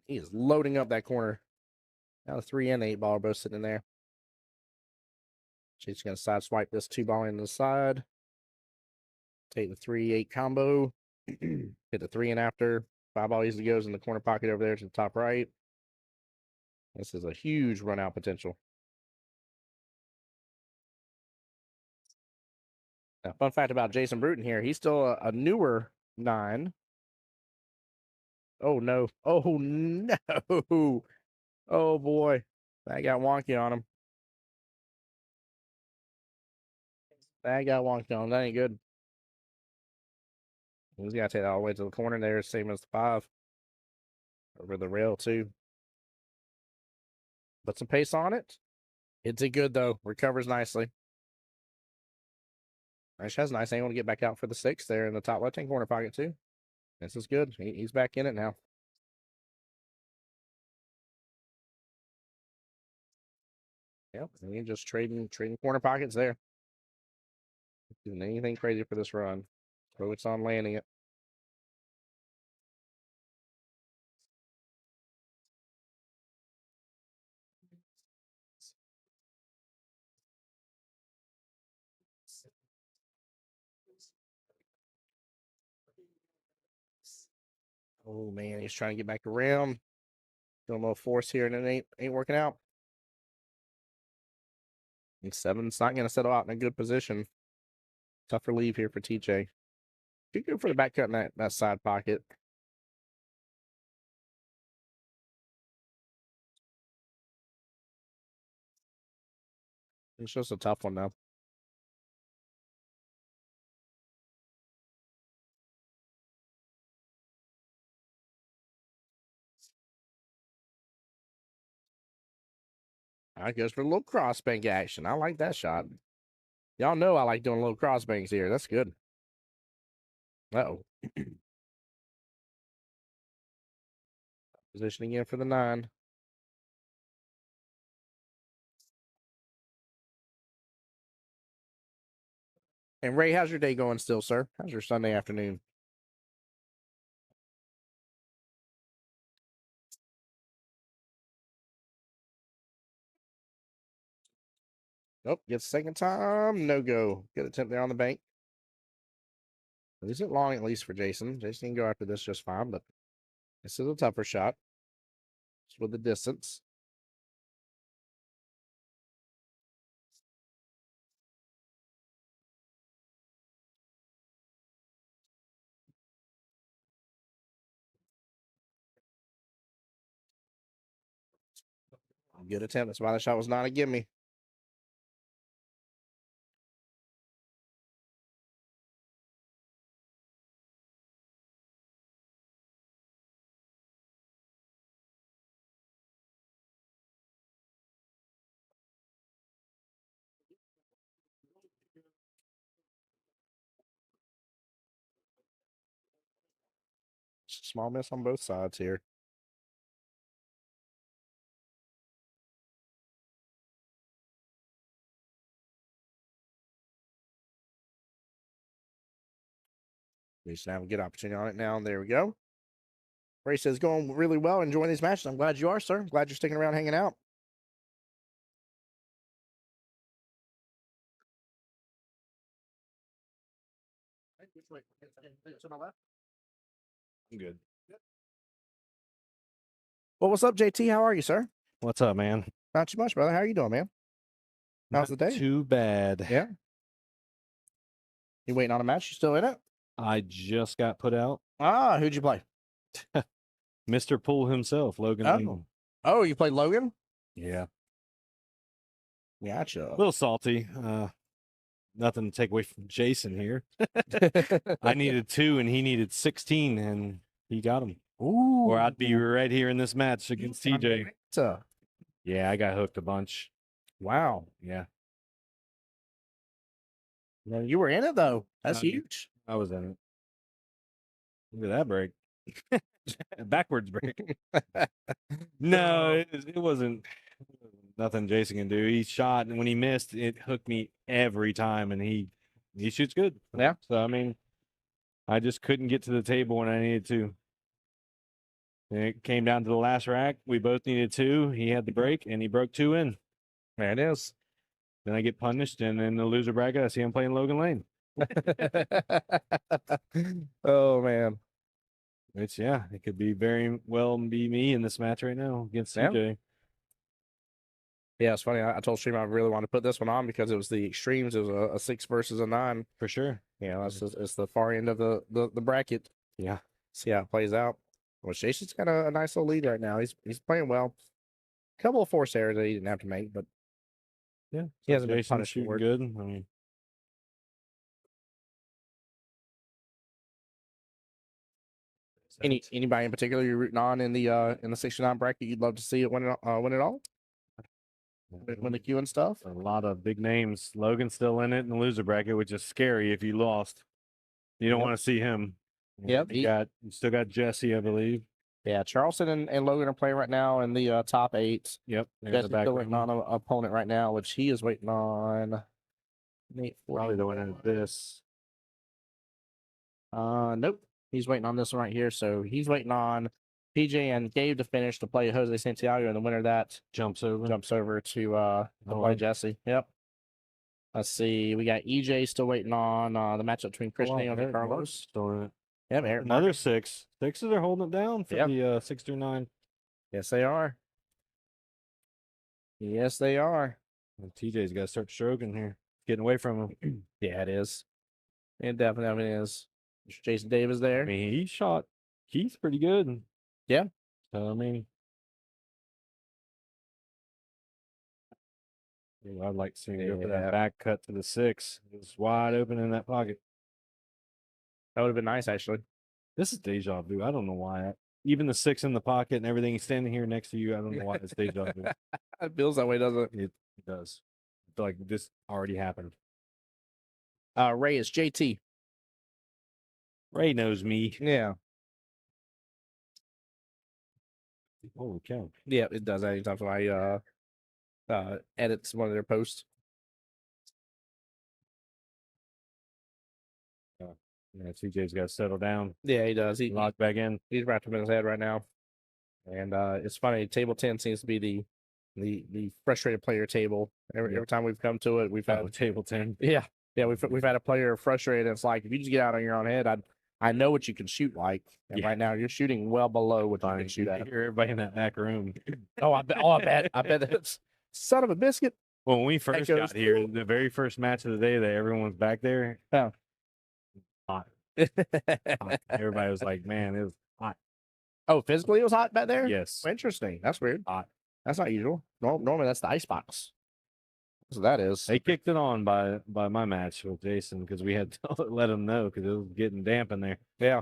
S1: He is loading up that corner. Now the 3 and the 8-ball are both sitting in there. She's going to side swipe this 2-ball into the side. Take the 3-8 combo. Hit the 3 and after. 5-ball easily goes in the corner pocket over there to the top right. This is a huge run out potential. Now, fun fact about Jason Bruton here, he's still a newer 9. Oh, no. Oh, no. Oh, boy. That got wonky on him. That got wonky on him. That ain't good. He's got to take that all the way to the corner there, same as the 5. Over the rail, too. Put some pace on it. Hits it good, though. Recovers nicely. Ash has a nice angle to get back out for the 6 there in the top left-hand corner pocket, too. This is good. He's back in it now. Yep, and he just trading corner pockets there. Doing anything crazy for this run. So it's on landing it. Oh man, he's trying to get back around. Doing a little force here, and it ain't working out. And 7's not going to settle out in a good position. Tougher leave here for TJ. Could go for the back cut in that side pocket. It's just a tough one now. I goes for a little cross bank action. I like that shot. Y'all know I like doing little cross banks here. That's good. Uh-oh. Positioning in for the 9. And Ray, how's your day going still, sir? How's your Sunday afternoon? Nope, gets second time. No go. Good attempt there on the bank. This isn't long, at least for Jason. Jason can go after this just fine, but this is a tougher shot. Just with the distance. Good attempt. That's why the shot was not a gimme. Small miss on both sides here. We should have a good opportunity on it now. There we go. Race is going really well. Enjoying these matches. I'm glad you are, sir. Glad you're sticking around hanging out.
S2: I'm good.
S1: Well, what's up, JT? How are you, sir?
S2: What's up, man?
S1: Not too much, brother. How are you doing, man? How's the day?
S2: Too bad.
S1: Yeah. You waiting on a match? You still in it?
S2: I just got put out.
S1: Ah, who'd you play?
S2: Mr. Poole himself, Logan.
S1: Oh. Oh, you played Logan?
S2: Yeah.
S1: Gotcha.
S2: A little salty. Nothing to take away from Jason here. I needed 2 and he needed 16 and he got them.
S1: Ooh.
S2: Or I'd be right here in this match against TJ. Yeah, I got hooked a bunch.
S1: Wow.
S2: Yeah.
S1: Well, you were in it though. That's huge.
S2: I was in it. Look at that break. Backwards break. No, it wasn't nothing Jason can do. He shot, and when he missed, it hooked me every time, and he shoots good.
S1: Yeah.
S2: So, I mean, I just couldn't get to the table when I needed to. And it came down to the last rack. We both needed 2. He had the break, and he broke 2 in.
S1: There it is.
S2: Then I get punished, and in the loser bracket, I see him playing Logan Lane.
S1: Oh, man.
S2: It could be very well be me in this match right now against CJ.
S1: Yeah, it's funny. I told Stream I really wanted to put this one on because it was the extremes. It was a 6 versus a 9.
S2: For sure.
S1: Yeah, it's the far end of the bracket.
S2: Yeah.
S1: See how it plays out. Well, Jason's got a nice little lead right now. He's playing well. A couple of force errors that he didn't have to make, but
S2: yeah,
S1: he hasn't been
S2: Jason's
S1: punished
S2: shooting
S1: for it.
S2: good. I mean,
S1: anybody in particular you're rooting on in the 69 bracket you'd love to see it win it all? When the queue and stuff.
S2: A lot of big names. Logan's still in it in the loser bracket, which is scary if you lost. You don't
S1: Yep.
S2: want to see him.
S1: Yep.
S2: You still got Jesse, I believe.
S1: Yeah, Charleston and Logan are playing right now in the top 8.
S2: Yep. There's
S1: Jesse's
S2: the back
S1: still waiting
S2: room.
S1: on an opponent right now, which he is waiting on.
S2: Probably the winner of this.
S1: Nope. He's waiting on this one right here. So he's waiting on PJ and Gabe to finish to play Jose Santiago, and the winner of that
S2: Jumps over.
S1: to play Jesse. Yep. Let's see. We got EJ still waiting on the matchup between Christian and Carlos.
S2: Still in it.
S1: Yep, Eric
S2: Another
S1: Martin.
S2: 6. 6s are holding it down for the 6 through 9.
S1: Yes, they are. Yes, they are.
S2: And TJ's got to start stroking here. Getting away from him.
S1: Yeah, it is. It definitely is. Jason Davis there.
S2: I mean, he shot Keith pretty good.
S1: Yeah.
S2: So, I mean, I'd like to see him go for that back cut to the 6. It was wide open in that pocket.
S1: That would have been nice, actually.
S2: This is deja vu. I don't know why. Even the 6 in the pocket and everything, he's standing here next to you. I don't know why it's deja vu.
S1: It feels that way, doesn't it?
S2: It does. I feel like this already happened.
S1: Ray is JT.
S2: Ray knows me.
S1: Yeah.
S2: Holy cow.
S1: Yeah, it does that anytime somebody edits one of their posts.
S2: Yeah, TJ's got to settle down.
S1: Yeah, he does. He
S2: locked back in.
S1: He's wrapped him in his head right now. And it's funny, table 10 seems to be the frustrated player table. Every time we've come to it, we've had
S2: table 10.
S1: Yeah. Yeah, we've had a player frustrated. And it's like, if you just get out on your own head, I know what you can shoot like. And right now you're shooting well below what you can shoot at.
S2: Hear everybody in that back room.
S1: I bet that's son of a biscuit.
S2: Well, when we first got here, the very first match of the day that everyone's back there, hot. Everybody was like, man, it was hot.
S1: Oh, physically it was hot back there?
S2: Yes.
S1: Interesting. That's weird.
S2: Hot.
S1: That's not usual. Normally that's the icebox. So that is.
S2: They kicked it on by my match with Jason because we had to let them know because it was getting damp in there.
S1: Yeah.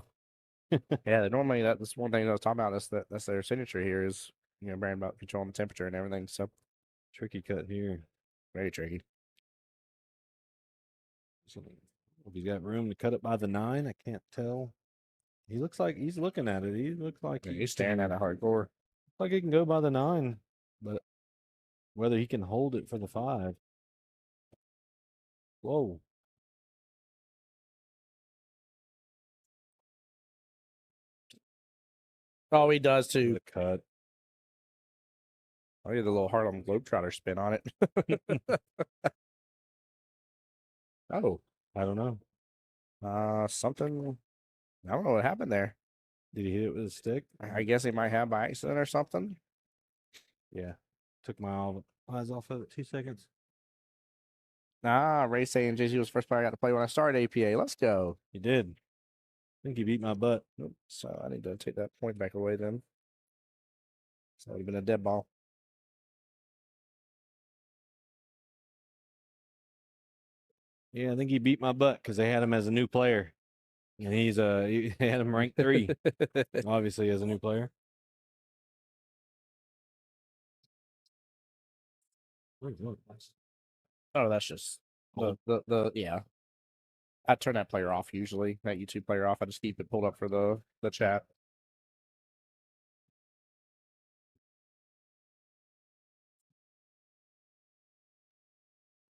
S1: Yeah, normally that's one thing I was talking about. That's their signature here is, bragging about controlling the temperature and everything. So
S2: tricky cut here.
S1: Very tricky.
S2: So, if he's got room to cut it by the 9, I can't tell. He looks like he's looking at it. He looks like
S1: he's staring at it hardcore.
S2: Looks like he can go by the 9, but whether he can hold it for the 5. Whoa.
S1: Oh, he does too.
S2: The cut.
S1: Oh, he had the little Harlem Globetrotter spin on it. Oh,
S2: I don't know.
S1: Something. I don't know what happened there.
S2: Did he hit it with a stick?
S1: I guess he might have by accident or something.
S2: Yeah. Took my eyes off of it. 2 seconds.
S1: Ray saying JC was the first player I got to play when I started APA. Let's go.
S2: He did. I think he beat my butt.
S1: Nope. So I need to take that point back away then. So it would have been a dead ball.
S2: Yeah, I think he beat my butt because they had him as a new player. And he had him ranked 3. Obviously, as a new player.
S1: Oh, that's just the yeah. I turn that player off usually. That YouTube player off. I just keep it pulled up for the chat.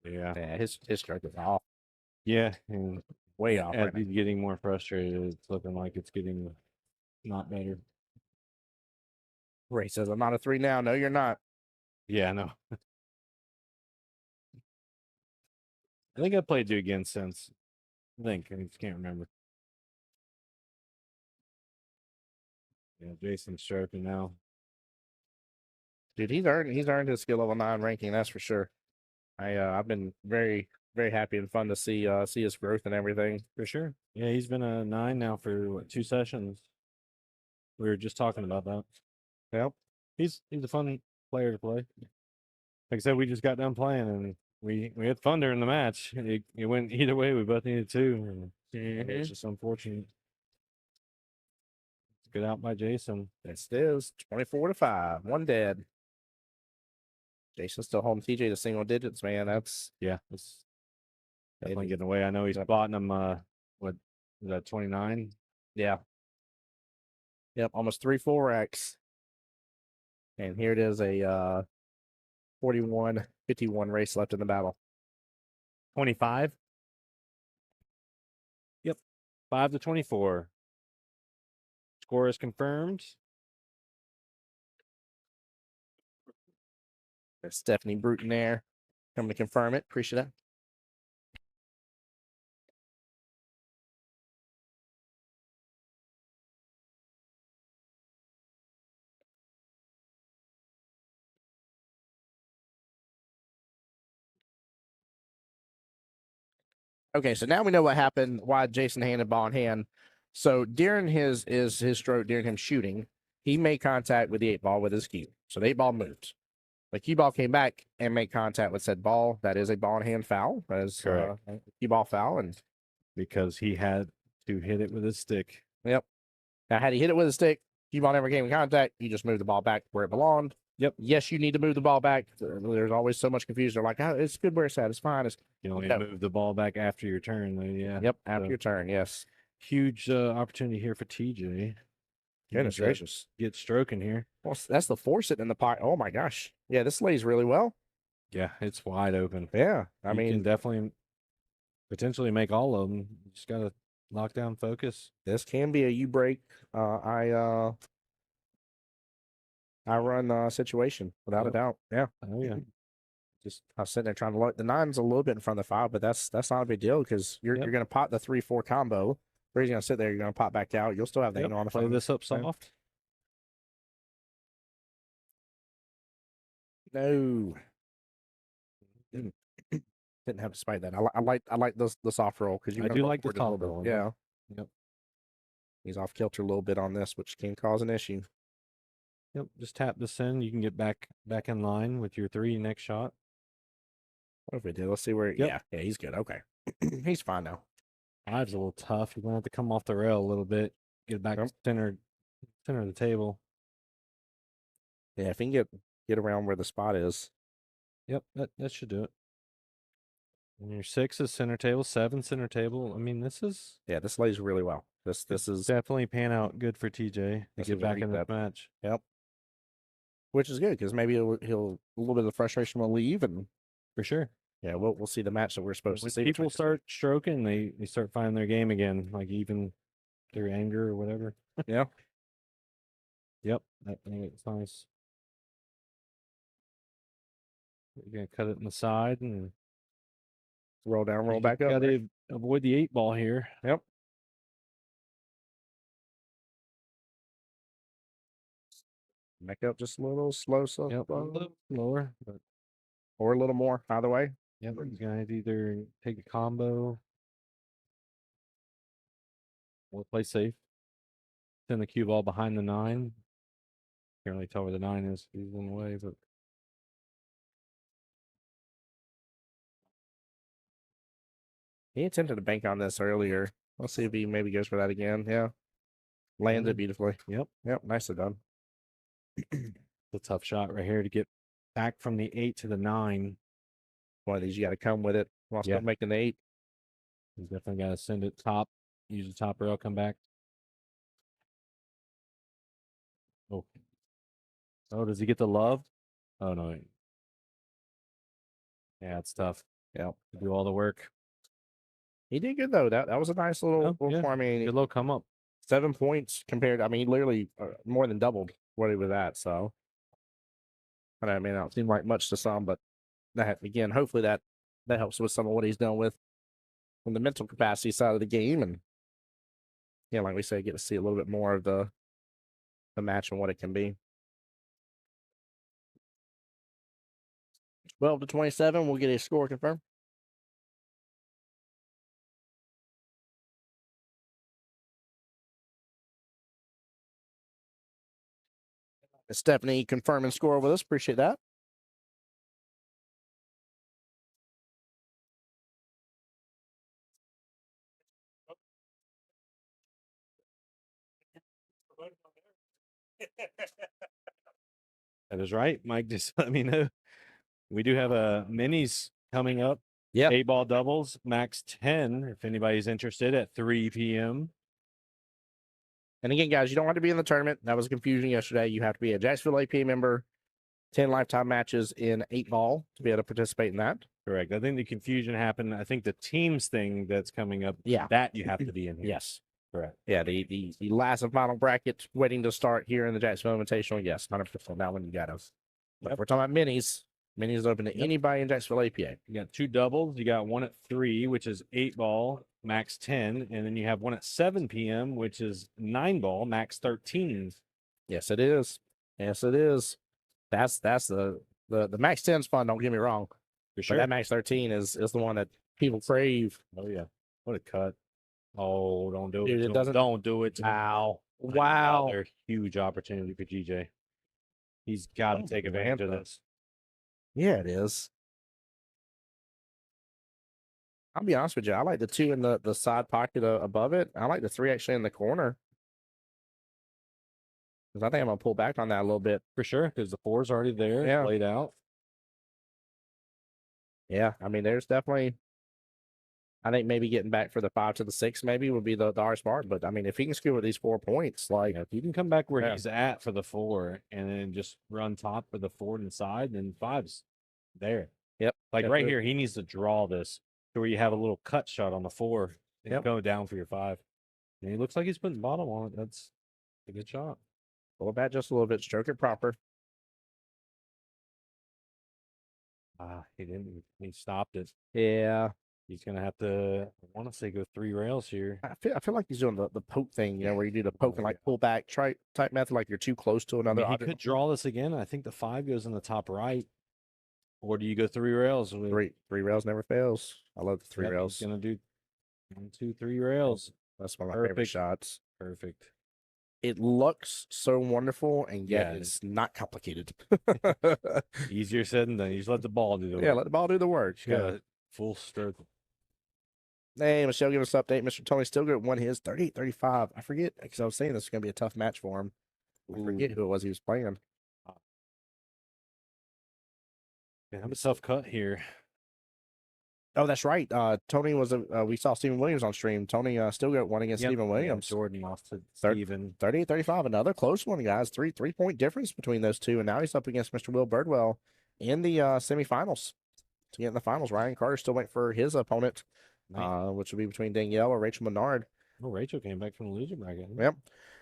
S2: Yeah,
S1: his stroke is off.
S2: Yeah, and
S1: way off.
S2: As he's getting more frustrated, it's looking like it's getting not better.
S1: Ray says, "I'm not a 3 now." No, you're not.
S2: Yeah, no. I think I played you again since. I just can't remember. Yeah, Jason's sharping now.
S1: Dude, he's earned his skill level 9 ranking. That's for sure. I've been very, very happy and fun to see his growth and everything.
S2: For sure. Yeah, he's been a 9 now for 2 sessions. We were just talking about that.
S1: Yep.
S2: He's a fun player to play. Like I said, we just got done playing and we had fun during the match. It went either way. We both needed 2. And it's just unfortunate. Good out by Jason.
S1: It is 24-5. 1 dead. Jason's still holding TJ to single digits, man. That's
S2: Yeah, it's definitely
S1: it-
S2: getting away. I know he's
S1: Yep.
S2: bought them. What is that? 29.
S1: yeah. Yep, almost 3-4x. And here it is, a 41-51 race left in the battle.
S2: 25. Yep, 5-24. Score is confirmed.
S1: There's Stephanie Bruton there coming to confirm it. Appreciate that. Okay, so now we know what happened, why Jason handed ball in hand. So during his stroke, during him shooting, he made contact with the 8 ball with his cue. So the 8 ball moved. The cue ball came back and made contact with said ball. That is a ball in hand foul. That is
S2: Correct.
S1: a cue ball foul. And
S2: Because he had to hit it with his stick.
S1: yep. Now, had he hit it with a stick, cue ball never came in contact. You just moved the ball back where it belonged.
S2: Yep.
S1: Yes, you need to move the ball back. There's always so much confusion. They're like, oh, it's good where it's at. It's fine. It's
S2: You only
S1: no.
S2: move the ball back after your turn, though. Yeah.
S1: Yep. After
S2: So,
S1: your turn. Yes.
S2: huge opportunity here for TJ.
S1: Goodness gracious.
S2: Get stroking here.
S1: Well, that's the 4 sitting in the pocket. Oh my gosh. Yeah, this lays really well.
S2: Yeah, it's wide open.
S1: Yeah. I
S2: You
S1: mean,
S2: can definitely potentially make all of them. You just got to lock down focus.
S1: this can be a U break. I run situation without a doubt. Yeah.
S2: Oh, yeah.
S1: Just I was sitting there trying to look. The 9's a little bit in front of the 5, but that's not a big deal because you're
S2: Yep.
S1: going to pot the 3-4 combo. Or he's going to sit there. You're going to pop back out. You'll still have the
S2: Yep.
S1: angle on the
S2: Play
S1: 5.
S2: this up
S1: Yeah.
S2: soft.
S1: No. Didn't have to spite that. I like the soft roll because you
S2: I do like the
S1: forward just a little
S2: top
S1: bit.
S2: roll.
S1: Yeah.
S2: Yep.
S1: He's off kilter a little bit on this, which can cause an issue.
S2: Yep. Just tap this in. You can get back in line with your 3 next shot.
S1: What if we do? Let's see where.
S2: Yep.
S1: Yeah, he's good. Okay, he's fine now.
S2: 5's a little tough. You're gonna have to come off the rail a little bit. Get back to center of the table.
S1: Yeah, if he can get around where the spot is.
S2: Yep, that should do it. And your 6 is center table, 7 center table. I mean, this
S1: lays really well. This is
S2: definitely pan out good for TJ to
S1: This
S2: get
S1: is a
S2: back in the
S1: reset.
S2: match.
S1: Yep. Which is good because maybe he'll a little bit of the frustration will leave, and
S2: For sure.
S1: yeah, we'll see the match that we're supposed
S2: When
S1: to see.
S2: people start stroking, they start finding their game again, like even their anger or whatever.
S1: Yeah.
S2: Yep, it's nice. You're gonna cut it in the side and
S1: Roll down, roll back up.
S2: Got
S1: Right?
S2: to avoid the 8 ball here.
S1: Yep. Back up just a little slow.
S2: Yep, a little lower, but
S1: Or a little more, either way.
S2: yep, he's gonna have to either take a combo or play safe. Send the cue ball behind the 9. Can't really tell where the 9 is. He's in the way, but
S1: He attempted to bank on this earlier. Let's see if he maybe goes for that again. Yeah. Lands it beautifully.
S2: Yep.
S1: Nicely done.
S2: It's a tough shot right here to get back from the 8 to the 9.
S1: One of these, you got to come with it while still making the 8.
S2: He's definitely got to send it top, use the top rail, come back. Oh. Oh, does he get the love? Oh, no. Yeah, it's tough.
S1: Yeah.
S2: To do all the work.
S1: He did good, though. That was a nice little
S2: yeah.
S1: I mean,
S2: Good little come up.
S1: 7 points compared. I mean, he literally more than doubled what he was at. So, and I mean, it don't seem like much to some, but that again, hopefully that helps with some of what he's done with from the mental capacity side of the game, and yeah, like we say, get to see a little bit more of the match and what it can be. 12-27, we'll get a score confirmed. Stephanie confirming score with us. Appreciate that.
S2: That is right. Mike just let me know. We do have a minis coming up.
S1: Yeah.
S2: 8-ball doubles, max 10. If anybody's interested, at 3 p.m.
S1: And again, guys, you don't have to be in the tournament. That was confusion yesterday. You have to be a Jacksonville APA member, 10 lifetime matches in 8-ball to be able to participate in that.
S2: Correct. I think the confusion happened. I think the teams thing that's coming up,
S1: Yeah.
S2: that you have to be in here.
S1: Yes.
S2: Correct.
S1: Yeah, the last and final bracket waiting to start here in the Jacksonville Invitational. Yes, 100%. That one you got us. But if we're talking about minis, minis is open to anybody in Jacksonville APA.
S2: You got 2 doubles. You got one at 3, which is 8-ball, max 10. And then you have one at 7 p.m., which is 9-ball, max 13.
S1: Yes, it is. Yes, it is. That's the max 10 is fun. Don't get me wrong.
S2: For sure.
S1: But that max 13 is the one that people crave.
S2: Oh yeah, what a cut! Oh, don't do
S1: Dude,
S2: it.
S1: it doesn't-
S2: Don't do it.
S1: Wow. Wow.
S2: Another huge opportunity for GJ. He's got to take advantage of this.
S1: Yeah, it is. I'll be honest with you. I like the 2 in the side pocket above it. I like the 3 actually in the corner. Because I think I'm going to pull back on that a little bit.
S2: For sure, because the 4's already there,
S1: Yeah.
S2: played out.
S1: Yeah, I mean, there's definitely, I think maybe getting back for the 5 to the 6 maybe would be the hardest part. But I mean, if he can score with these 4 points, like,
S2: If you can come back where
S1: Yeah.
S2: he's at for the 4 and then just run top for the 4 inside, then 5's there.
S1: Yep.
S2: Like
S1: That's
S2: right
S1: it.
S2: here, he needs to draw this to where you have a little cut shot on the 4 and
S1: Yep.
S2: go down for your 5. And he looks like he's putting bottom on it. That's a good shot.
S1: Pull it back just a little bit, stroke it proper.
S2: He didn't. He stopped it.
S1: Yeah.
S2: He's gonna have to. I want to say go 3 rails here.
S1: I feel like he's doing the poke thing, you know, where you do the poke and like
S2: yeah.
S1: pull back type method, like you're too close to
S2: I
S1: another
S2: mean, he
S1: object.
S2: could draw this again. I think the 5 goes in the top right. Or do you go 3 rails?
S1: Three rails never fails. I love the 3
S2: Yep,
S1: rails.
S2: He's gonna do 1, 2, 3 rails.
S1: That's one of my favorite
S2: Perfect.
S1: shots.
S2: Perfect.
S1: It looks so wonderful, and yet
S2: Yeah.
S1: it's not complicated.
S2: Easier said than done. You just let the ball do the
S1: Yeah,
S2: work.
S1: let the ball do the work.
S2: You got a full stroke.
S1: Hey, Michelle, give us an update. Mr. Tony Stillgert won his 38-35. I forget, because I was saying this is going to be a tough match for him. I forget who it was he was playing.
S2: Yeah, I'm a tough cut here.
S1: Oh, that's right. Tony was we saw Stephen Williams on stream. Tony Stillgert won against
S2: Yep.
S1: Stephen
S2: Yeah,
S1: Williams.
S2: Jordan lost to
S1: Third-
S2: Steven.
S1: 38-35. Another close one, guys. Three-point difference between those two. And now he's up against Mr. Will Birdwell in the semifinals. To get in the finals, Ryan Carter still waiting for his opponent, which will be between Danielle or Rachel Menard.
S2: Oh, Rachel came back from the loser bracket.
S1: Yep.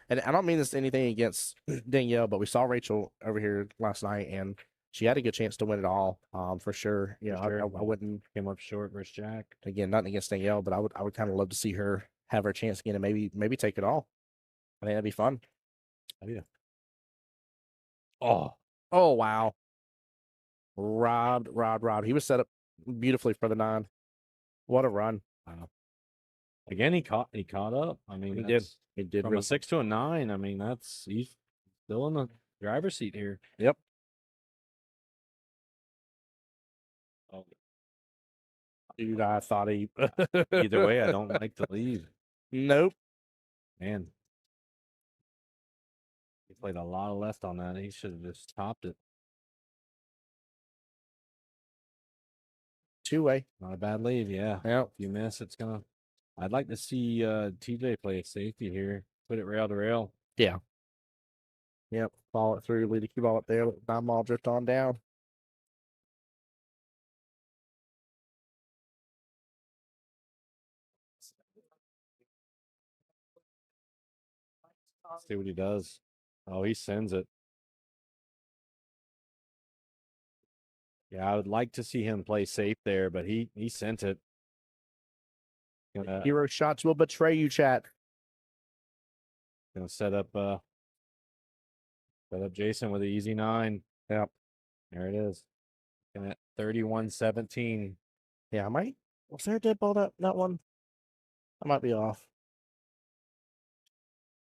S1: And I don't mean this anything against Danielle, but we saw Rachel over here last night, and she had a good chance to win it all, for sure. You know,
S2: For sure.
S1: I wouldn't,
S2: Came up short versus Jack.
S1: again, nothing against Danielle, but I would kind of love to see her have her chance again and maybe take it all. I think that'd be fun.
S2: Oh, yeah.
S1: Oh wow. Robbed. He was set up beautifully for the 9. What a run.
S2: Wow. Again, he caught up. I mean,
S1: He
S2: that's-
S1: did
S2: from
S1: really
S2: a 6 to a 9. I mean, he's still in the driver's seat here.
S1: Yep.
S2: Oh,
S1: Dude, I thought he
S2: either way, I don't like to leave.
S1: Nope.
S2: Man, he played a lot of left on that. He should have just topped it.
S1: 2-way.
S2: Not a bad leave, yeah.
S1: Yep.
S2: If you miss, it's gonna. I'd like to see TJ play a safety here. Put it rail to rail.
S1: Yeah. Yep. Ball it through, lead the cue ball up there, let the 9 ball drift on down.
S2: See what he does. Oh, he sends it. Yeah, I would like to see him play safe there, but he sent it. Gonna
S1: Hero shots will betray you, chat.
S2: set up Jason with an easy 9.
S1: Yep.
S2: There it is. And at 31-17.
S1: Yeah, I might. Was there a dead ball that one? I might be off.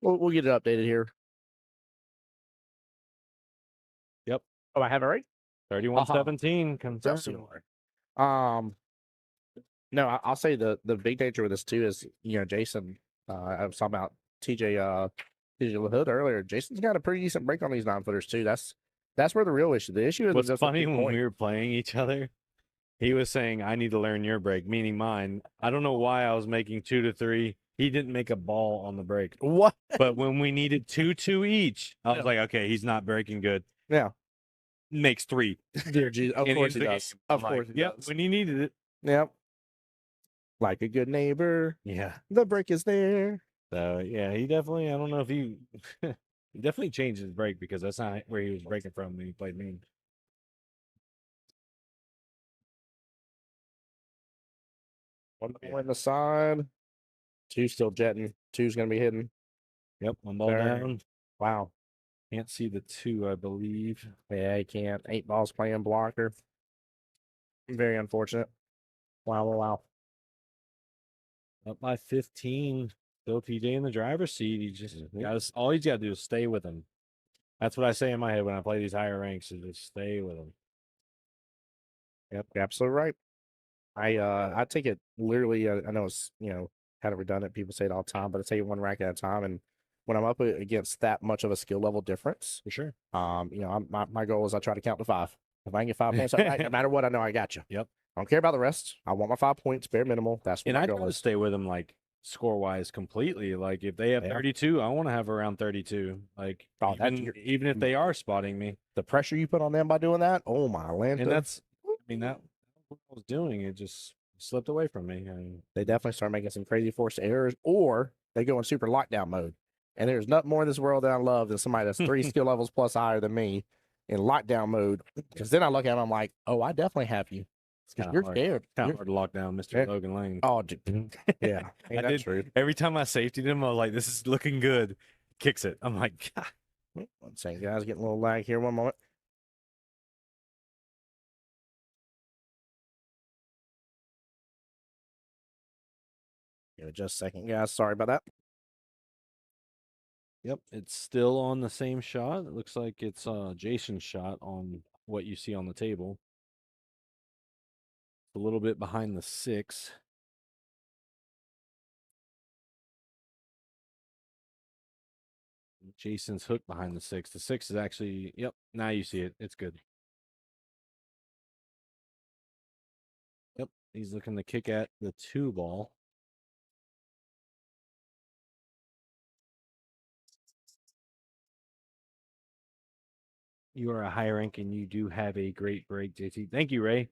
S1: We'll get it updated here.
S2: Yep.
S1: Oh, I have it right?
S2: 31-17 comes
S1: Yes,
S2: down.
S1: you are. No, I'll say the big danger with this too is, you know, Jason. I was talking about TJ LaHood earlier. Jason's got a pretty decent break on these 9-footers too. That's That's where the real issue. The issue is
S2: What's
S1: just the
S2: funny when
S1: point.
S2: we were playing each other, he was saying, I need to learn your break, meaning mine. I don't know why I was making 2 to 3. He didn't make a ball on the break.
S1: What?
S2: But when we needed 2-2 each, I was
S1: Yeah.
S2: like, okay, he's not breaking good.
S1: Yeah.
S2: Makes 3.
S1: Dear Jesus. Of
S2: And
S1: course he
S2: the
S1: does.
S2: game.
S1: Of
S2: I'm
S1: course
S2: like,
S1: he
S2: yep,
S1: does.
S2: when you needed it.
S1: Yep. Like a good neighbor.
S2: Yeah.
S1: The break is there.
S2: So yeah, he definitely. I don't know if he he definitely changed his break because that's not where he was breaking from when he played me.
S1: One ball in the side. 2 still jetting. 2's gonna be hidden.
S2: Yep, one ball
S1: There.
S2: down.
S1: Wow.
S2: Can't see the 2, I believe.
S1: Yeah, he can't. 8 balls playing blocker. Very unfortunate. Wow, wow, wow.
S2: Up by 15. Still TJ in the driver's seat. He just all he's got to do is stay with him. That's what I say in my head when I play these higher ranks: is just stay with him.
S1: Yep, you're absolutely right. I take it literally. I know it's kind of redundant. People say it all the time, but I take it one rack at a time. And when I'm up against that much of a skill level difference,
S2: For sure.
S1: My goal is I try to count to 5. If I can get 5 points, no matter what, I know I got you.
S2: Yep.
S1: I don't care about the rest. I want my 5 points, bare minimal. That's what
S2: And
S1: my
S2: I
S1: goal
S2: try to
S1: is.
S2: stay with them like score wise completely. Like if they have
S1: Yeah.
S2: 32, I want to have around 32. Like
S1: Oh,
S2: even if they are spotting me.
S1: The pressure you put on them by doing that, oh my land!
S2: And that's that what I was doing. It just slipped away from me.
S1: They definitely start making some crazy forced errors, or they go in super lockdown mode. And there's nothing more in this world that I love than somebody that's 3 skill levels plus higher than me in lockdown mode. Because then I look at them, I'm like, oh, I definitely have you. Because you're scared.
S2: Kind of hard to lock down Mr. Logan Lane.
S1: Oh, dude. Yeah.
S2: I did. True. Every time I safetied him, I was like, this is looking good. Kicks it. I'm like, God.
S1: 1 second, guys. Getting a little lag here. 1 moment. Give it just a second, guys. Sorry about that.
S2: Yep, it's still on the same shot. It looks like it's Jason's shot on what you see on the table. It's a little bit behind the 6. Jason's hook behind the 6. The 6 is actually, yep, now you see it. It's good. Yep, he's looking to kick at the 2 ball. You are a high rank and you do have a great break, JT. Thank you, Ray.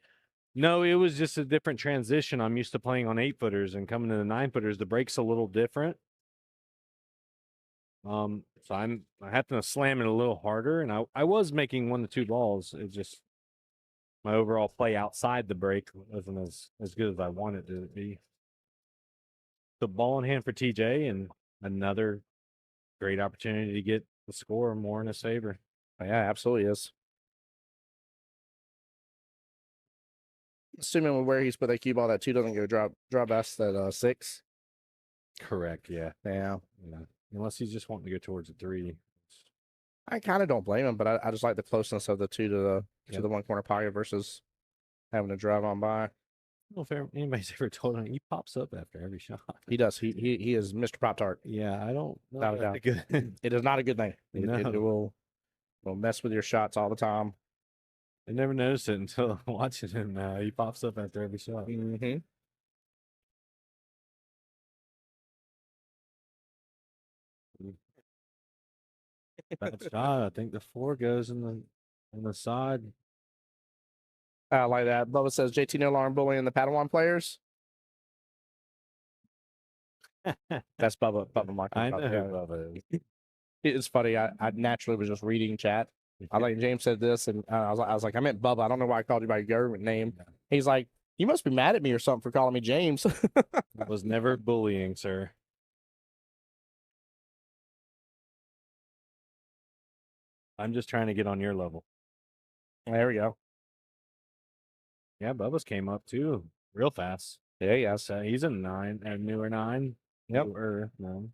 S2: No, it was just a different transition. I'm used to playing on 8-footers and coming to the 9-footers. The break's a little different. So I have to slam it a little harder, and I was making 1 to 2 balls. It just my overall play outside the break wasn't as good as I wanted it to be. The ball in hand for TJ, and another great opportunity to get the score more in his favor.
S1: Yeah, absolutely is. Assuming with where he's put that cue ball, that 2 doesn't go drop best at 6.
S2: Correct. Yeah.
S1: Yeah.
S2: Unless he's just wanting to go towards the 3.
S1: I kind of don't blame him, but I just like the closeness of the 2 to the 1 corner pocket versus having to drive on by.
S2: I don't know if anybody's ever told him he pops up after every shot.
S1: He does. He is Mr. Pop Tart.
S2: Yeah, I don't know.
S1: Without a doubt. It is not a good thing. It will mess with your shots all the time.
S2: I never noticed it until watching him now. He pops up after every shot.
S1: Mm-hmm.
S2: Bad shot. I think the 4 goes in the side.
S1: I like that. Bubba says JT no longer bullying the Padawan players. That's Bubba Mark.
S2: I know who Bubba is.
S1: It's funny. I naturally was just reading chat. I like James said this, and I was like, I meant Bubba. I don't know why I called you by your government name. He's like, you must be mad at me or something for calling me James.
S2: It was never bullying, sir. I'm just trying to get on your level.
S1: There we go.
S2: Yeah, Bubba's came up too, real fast.
S1: Yeah.
S2: So he's a 9, a newer 9.
S1: Yep.
S2: Newer 9.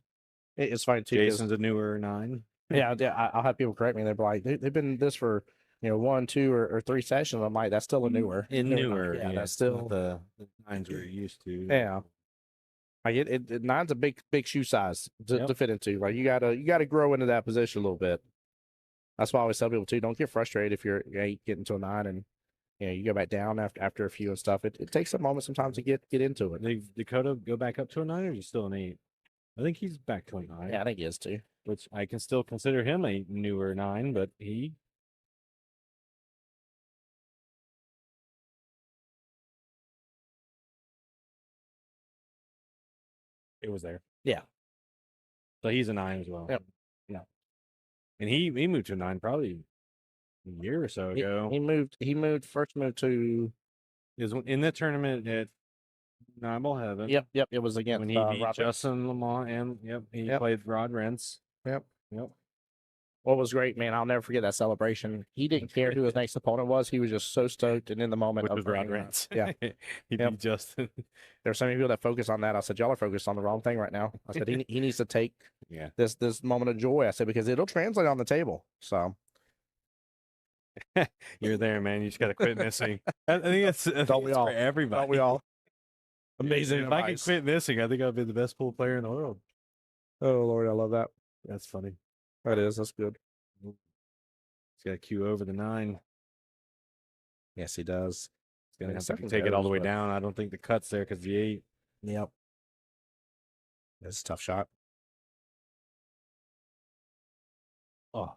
S1: It's funny too.
S2: Jason's a newer 9.
S1: Yeah, I'll have people correct me. They're like, they've been this for 1, 2, or 3 sessions. I'm like, that's still a newer.
S2: Newer.
S1: Yeah, that's still
S2: the 9s we're used to.
S1: Yeah. Like it 9's a big shoe size to fit into. Like you gotta grow into that position a little bit. That's why I always tell people too, don't get frustrated if you're getting to a 9 and you go back down after a few and stuff. It takes a moment sometimes to get into it.
S2: Did Dakota go back up to a 9, or is he still an 8? I think he's back to a 9.
S1: Yeah, I think he is too.
S2: Which I can still consider him a newer 9, but he. It was there.
S1: Yeah.
S2: So he's a 9 as well.
S1: Yep.
S2: Yeah. And he moved to a 9 probably a year or so ago.
S1: First moved to.
S2: Is in that tournament at Nine Ball Heaven.
S1: Yep. It was against
S2: when he beat
S1: Rod
S2: Justin Lamont, and he played Rod Rentz.
S1: Yep.
S2: Yep.
S1: What was great, man, I'll never forget that celebration. He didn't care who his next opponent was. He was just so stoked and in the moment.
S2: Which
S1: of
S2: was Rod Rentz.
S1: Yeah.
S2: He beat Justin.
S1: There are so many people that focus on that. I said, y'all are focused on the wrong thing right now. I said, he needs to take this moment of joy. I said, because it'll translate on the table. So
S2: you're there, man. You just got to quit missing. I think it's for everybody.
S1: Don't we all? Amazing.
S2: If I could quit missing, I think I'd be the best pool player in the world.
S1: Oh, Lord, I love that.
S2: That's funny.
S1: That is. That's good.
S2: He's got to cue over the 9.
S1: Yes, he does.
S2: He's going to have to take it all the way down. I don't think the cut's there because the 8.
S1: Yep. That's a tough shot.
S2: Oh.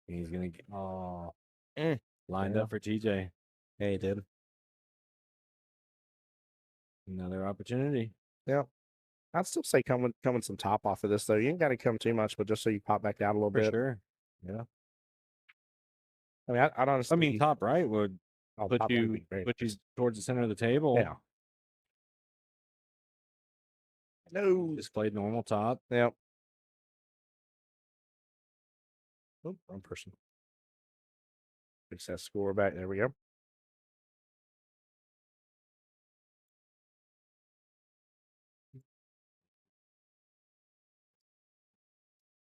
S2: He's going to get lined up for TJ.
S1: Yeah, he did.
S2: Another opportunity.
S1: Yeah. I'd still say coming some top off of this, though. You ain't got to come too much, but just so you pop back out a little bit.
S2: Sure. Yeah.
S1: I mean, I'd honestly.
S2: I mean, top right would put you towards the center of the table.
S1: Yeah. No.
S2: Just played normal top.
S1: Yep. Oh, wrong person. Fix that score back. There we go.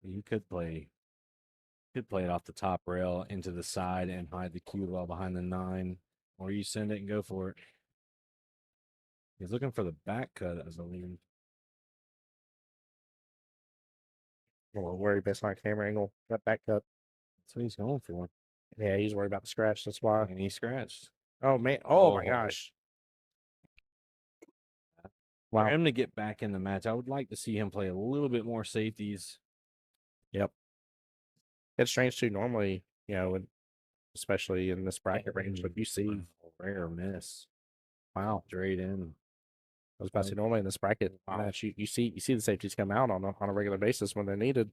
S2: You could play it off the top rail into the side and hide the cue ball behind the 9, or you send it and go for it. He's looking for the back cut, I believe.
S1: I'm a little worried based on camera angle. That back cut.
S2: That's what he's going for.
S1: Yeah, he's worried about the scratch. That's why.
S2: And he scratched.
S1: Oh, man. Oh, my gosh.
S2: Wow. For him to get back in the match, I would like to see him play a little bit more safeties.
S1: Yep. It's strange, too. Normally, especially in this bracket range, but you see
S2: rare miss.
S1: Wow.
S2: Straight in.
S1: I was about to say, normally in this bracket match, you see the safeties come out on a regular basis when they're needed.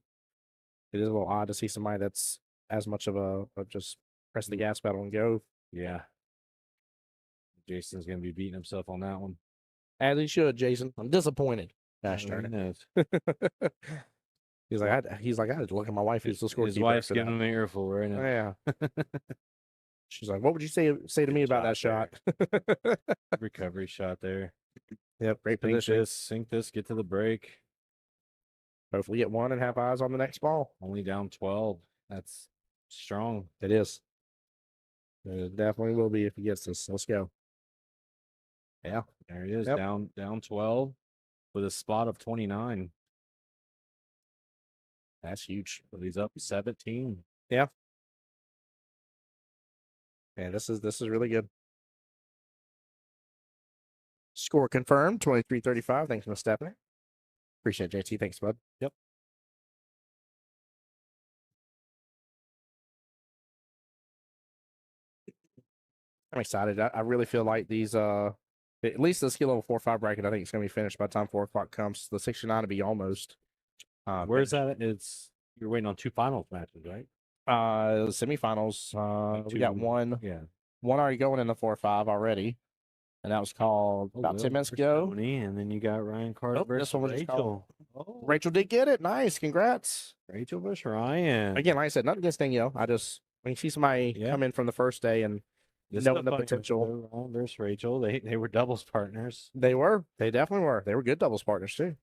S1: It is a little odd to see somebody that's as much of a just press the gas pedal and go.
S2: Yeah. Jason's going to be beating himself on that one.
S1: As he should, Jason. I'm disappointed. Gosh darn it. He's like, I had to look at my wife who's the scorekeeper.
S2: His wife's giving him an earful right now.
S1: Yeah. She's like, what would you say to me about that shot?
S2: Recovery shot there.
S1: Yep, great position.
S2: Sink this, get to the break.
S1: Hopefully get one and have eyes on the next ball.
S2: Only down 12. That's strong.
S1: It is. It definitely will be if he gets this. Let's go. Yeah.
S2: There he is. Yep. Down 12 with a spot of 29.
S1: That's huge.
S2: But he's up 17.
S1: Yeah. Yeah, this is really good. Score confirmed, 23-35. Thanks, Miss Stephanie. Appreciate it, JT. Thanks, bud.
S2: Yep.
S1: I'm excited. I really feel like these at least the skill level 4-5 bracket, I think it's gonna be finished by the time 4 o'clock comes. The 69 will be almost.
S2: Where's that? You're waiting on 2 finals matches, right?
S1: The semifinals. We got one.
S2: Yeah.
S1: One already going in the 4-5 already. And that was called about 10 minutes ago.
S2: And then you got Ryan Carter versus Rachel.
S1: Oh. Rachel did get it. Nice. Congrats.
S2: Rachel versus Ryan.
S1: Again, like I said, nothing against Danielle. When you see somebody come in from the first day and knowing the potential.
S2: Ryan versus Rachel. They were doubles partners.
S1: They were. They definitely were. They were good doubles partners, too.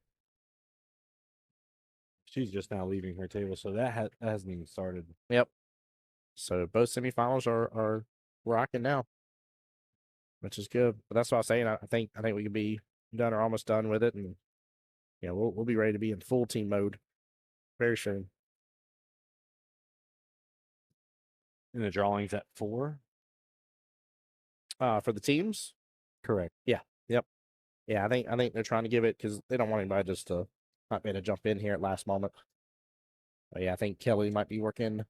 S2: She's just now leaving her table, so that hasn't even started.
S1: Yep. So both semifinals are rocking now, which is good. But that's what I was saying. I think we could be done or almost done with it, and we'll be ready to be in full team mode very soon.
S2: And the drawing's at 4.
S1: For the teams.
S2: Correct.
S1: Yeah. Yep. Yeah, I think they're trying to give it because they don't want anybody just to not be able to jump in here at last moment. But yeah, I think Kelly might be working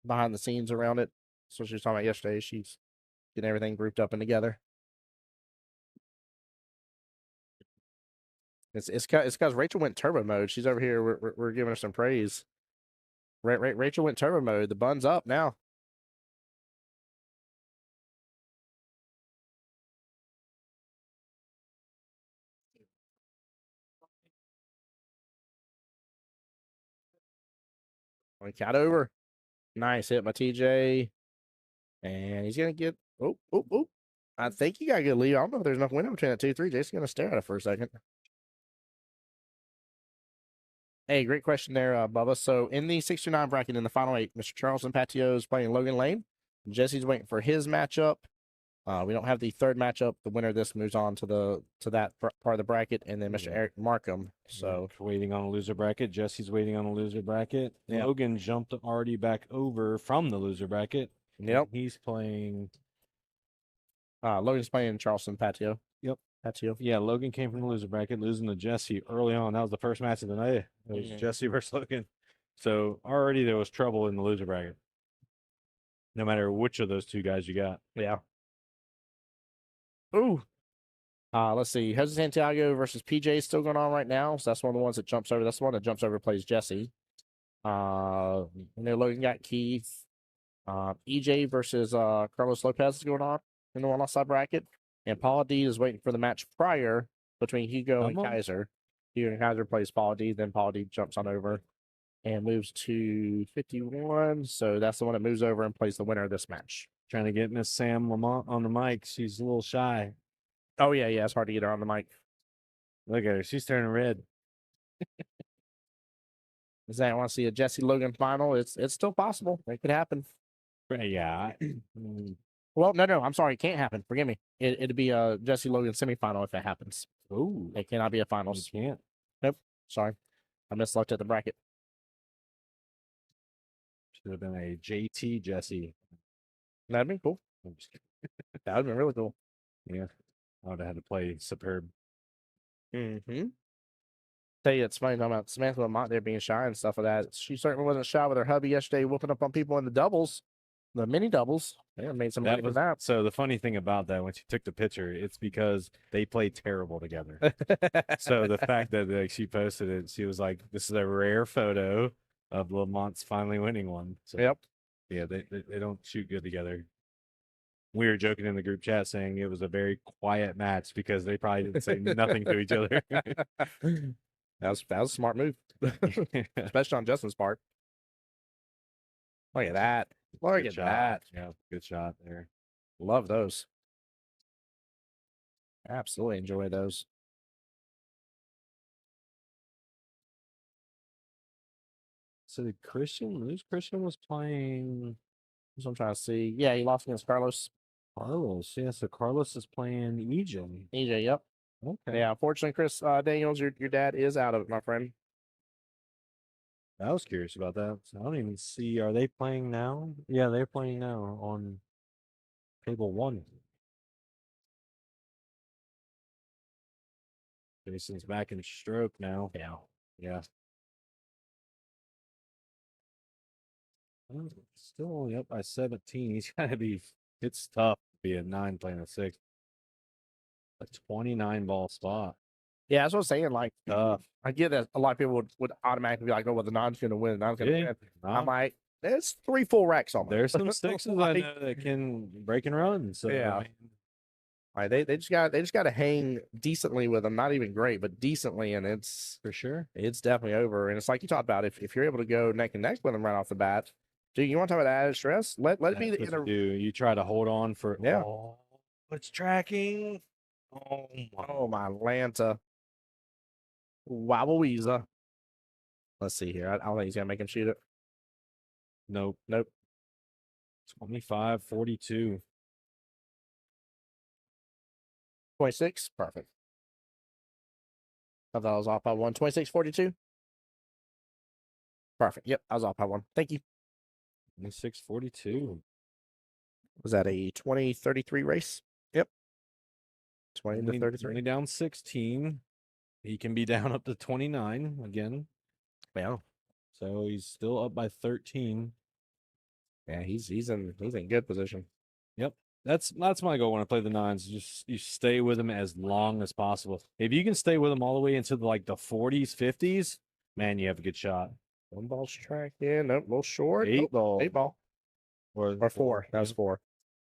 S1: behind the scenes around it. So she was talking about yesterday. She's getting everything grouped up and together. It's because Rachel went turbo mode. She's over here. We're giving her some praise. Rachel went turbo mode. The bun's up now. One cat over. Nice hit by TJ. And he's going to get. Oh. I think he got a good lead. I don't know if there's enough window between that 2-3. Jason's going to stare at it for a second. Hey, great question there, Bubba. So in the 6-9 bracket in the final 8, Mr. Charleston Patio is playing Logan Lane. Jesse's waiting for his matchup. We don't have the third matchup. The winner of this moves on to that part of the bracket, and then Mr. Eric Markham. So
S2: waiting on a loser bracket. Jesse's waiting on a loser bracket. Yep. Logan jumped already back over from the loser bracket.
S1: Yep.
S2: He's playing.
S1: Logan's playing Charleston Patio.
S2: Yep.
S1: Patio.
S2: Yeah, Logan came from the loser bracket, losing to Jesse early on. That was the first match of the night. It was Jesse versus Logan. So already there was trouble in the loser bracket. No matter which of those two guys you got.
S1: Yeah. Ooh. Let's see. Jose Santiago versus PJ is still going on right now. So that's one of the ones that jumps over. That's the one that jumps over plays Jesse. Logan got Keith. EJ versus Carlos Lopez is going on in the one outside bracket. And Paula D is waiting for the match prior between Hugo and Kaiser. Hugo and Kaiser plays Paula D. Then Paula D jumps on over and moves to 51. So that's the one that moves over and plays the winner of this match.
S2: Trying to get Miss Sam Lamont on the mic. She's a little shy.
S1: Oh, yeah. It's hard to get her on the mic.
S2: Look at her. She's turning red.
S1: Does that want to see a Jesse Logan final? It's still possible. It could happen.
S2: Yeah.
S1: Well, no. I'm sorry. It can't happen. Forgive me. It'd be a Jesse Logan semifinal if it happens.
S2: Oh.
S1: It cannot be a finals.
S2: You can't.
S1: Nope. Sorry. I mislooked at the bracket.
S2: Should have been a JT Jesse.
S1: That'd been cool.
S2: I'm just kidding.
S1: That would have been really cool.
S2: Yeah. I would have had to play superb.
S1: Mm-hmm. Tell you, it's funny talking about Samantha Lamont there being shy and stuff like that. She certainly wasn't shy with her hubby yesterday, whooping up on people in the doubles, the mini doubles. Yeah, made some money with that.
S2: So the funny thing about that, when she took the picture, it's because they played terrible together. So the fact that she posted it, she was like, "This is a rare photo of Lamont's finally winning one." So,
S1: yep.
S2: Yeah, they don't shoot good together. We were joking in the group chat saying it was a very quiet match because they probably didn't say nothing to each other.
S1: That was a smart move, especially on Justin's part. Look at that. Look at that.
S2: Yeah, good shot there.
S1: Love those. Absolutely enjoy those.
S2: So did Christian lose? Christian was playing.
S1: That's what I'm trying to see. Yeah, he lost against Carlos.
S2: Carlos, yeah. So Carlos is playing EJ.
S1: EJ, yep.
S2: Okay.
S1: Yeah, unfortunately, Chris Daniels, your dad is out of it, my friend.
S2: I was curious about that. So I don't even see. Are they playing now? Yeah, they're playing now on table 1. Jason's back in stroke now. Yeah. Still only up by 17. He's got to be. It's tough to be a 9 playing a 6. A 29 ball spot.
S1: Yeah, that's what I'm saying. Like, I get that a lot of people would automatically be like, "Oh, well, the nine's going to win. The nine's going to win." I'm like, there's 3 full racks on
S2: There's some 6s I know that can break and run. So
S1: yeah, they just got to hang decently with them. Not even great, but decently, and it's
S2: for sure.
S1: It's definitely over. And it's like you talked about. If you're able to go neck and neck with them right off the bat, dude, you want to talk about added stress? Let it be the
S2: You try to hold on for it's tracking.
S1: Oh my Lanta. Wowza. Let's see here. I don't think he's gonna make him shoot it.
S2: Nope. 25-42.
S1: 26. Perfect. I thought I was off by 1. 26-42. Perfect. Yep, I was off by 1. Thank you.
S2: 26-42.
S1: Was that a 20-33 race? Yep. 20 to 33.
S2: Only down 16. He can be down up to 29 again.
S1: Yeah.
S2: So he's still up by 13.
S1: Yeah, he's in good position.
S2: Yep. That's my goal when I play the nines. Just you stay with him as long as possible. If you can stay with him all the way into like the 40s, 50s, man, you have a good shot.
S1: One ball's track. Yeah, nope, a little short.
S2: Eight ball.
S1: 8 ball. Or 4. That was 4.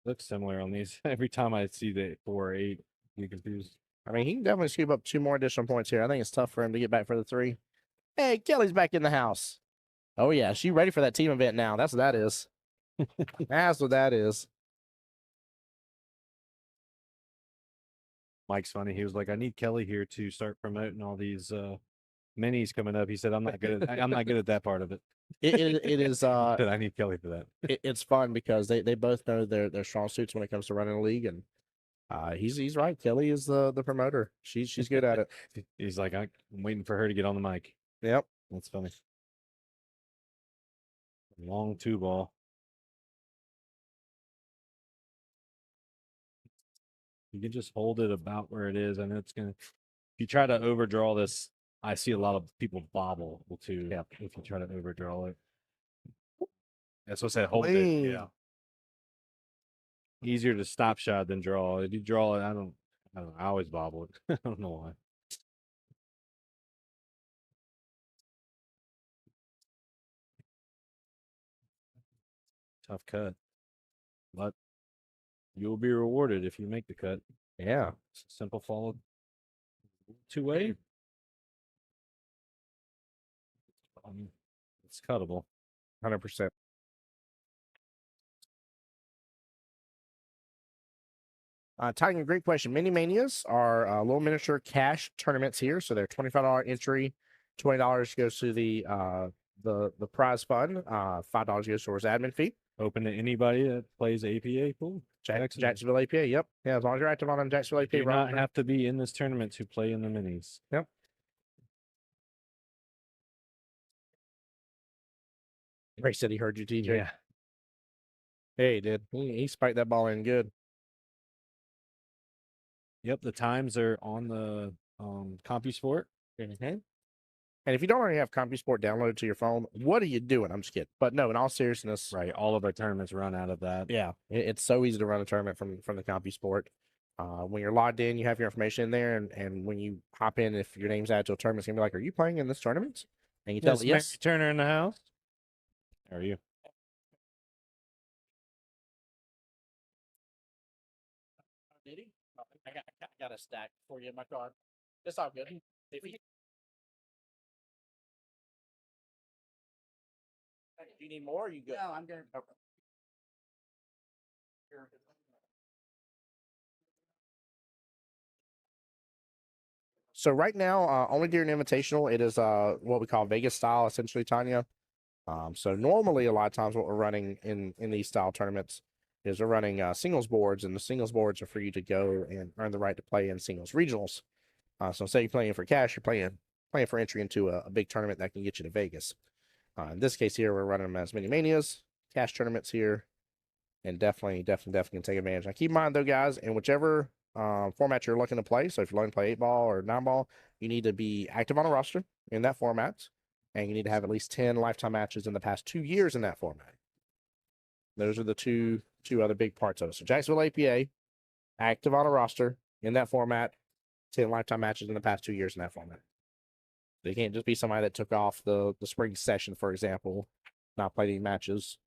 S2: Looks similar on these. Every time I see the 4 or 8, you confused.
S1: I mean, he can definitely scoop up 2 more additional points here. I think it's tough for him to get back for the 3. Hey, Kelly's back in the house. Oh yeah, she ready for that team event now. That's what that is. That's what that is.
S2: Mike's funny. He was like, "I need Kelly here to start promoting all these minis coming up." He said, "I'm not good. I'm not good at that part of it."
S1: It is.
S2: I need Kelly for that.
S1: It's fun because they both know their strong suits when it comes to running a league, and he's right. Kelly is the promoter. She's good at it.
S2: He's like, I'm waiting for her to get on the mic.
S1: Yep.
S2: That's funny. Long 2 ball. You can just hold it about where it is. I know it's gonna. If you try to overdraw this, I see a lot of people bobble too.
S1: Yeah.
S2: If you try to overdraw it, that's what I said. Hold it. Yeah. Easier to stop shot than draw. If you draw it, I don't know. I always bobble it. I don't know why. Tough cut, but you will be rewarded if you make the cut.
S1: Yeah.
S2: Simple follow 2-way. It's cuttable.
S1: 100%. Tiger, great question. Mini Manias are little miniature cash tournaments here, so they're $25 entry. $20 goes to the prize fund. $5 goes towards admin fee.
S2: Open to anybody that plays APA pool.
S1: Jacksonville APA. Yep. Yeah, as long as you're active on Jacksonville APA.
S2: You do not have to be in this tournament to play in the minis.
S1: Yep. Ray said he heard you, TJ.
S2: Yeah.
S1: Hey, he did. He spiked that ball in good.
S2: Yep. The times are on the CompuSport.
S1: Mm-hmm. And if you don't already have CompuSport downloaded to your phone, what are you doing? I'm just kidding. But no, in all seriousness,
S2: Right. All of our tournaments run out of that.
S1: yeah, it's so easy to run a tournament from the CompuSport. When you're logged in, you have your information in there, and when you hop in, if your name's added to a tournament, it's gonna be like, "Are you playing in this tournament?" And you tell it,
S2: Mary
S1: yes.
S2: Turner in the house. How are you?
S1: Did he? I got a stack for you in my car. It's all good. If you... Do you need more? Or you good? No, I'm good. Okay. So right now, only during Invitational, it is what we call Vegas style, essentially, Tanya. So normally, a lot of times, what we're running in these style tournaments is we're running singles boards, and the singles boards are for you to go and earn the right to play in singles regionals. So say you're playing for cash, you're playing for entry into a big tournament that can get you to Vegas. In this case here, we're running them as mini manias, cash tournaments here, and definitely can take advantage. Now, keep in mind though, guys, in whichever format you're looking to play. So if you're looking to play 8-ball or 9-ball, you need to be active on a roster in that format, and you need to have at least 10 lifetime matches in the past 2 years in that format. Those are the two other big parts of it. So Jacksonville APA, active on a roster in that format, 10 lifetime matches in the past 2 years in that format. They can't just be somebody that took off the spring session, for example, not played any matches,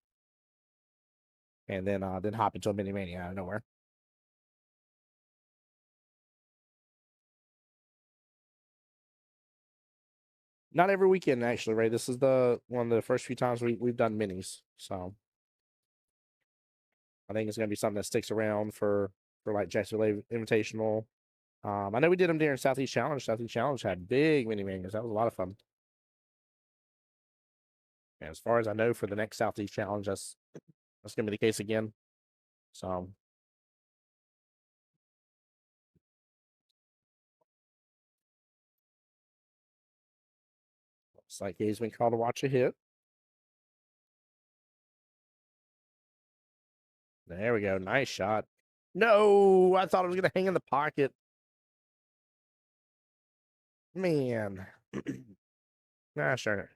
S1: and then hop into a mini mania out of nowhere. Not every weekend, actually, Ray. This is one of the first few times we've done minis, so I think it's gonna be something that sticks around for like Jacksonville Invitational. I know we did them during Southeast Challenge. Southeast Challenge had big mini manias. That was a lot of fun. And as far as I know, for the next Southeast Challenge, that's gonna be the case again. So looks like he's been called to watch a hit. There we go. Nice shot. No, I thought it was going to hang in the pocket. Man. Nah, sure.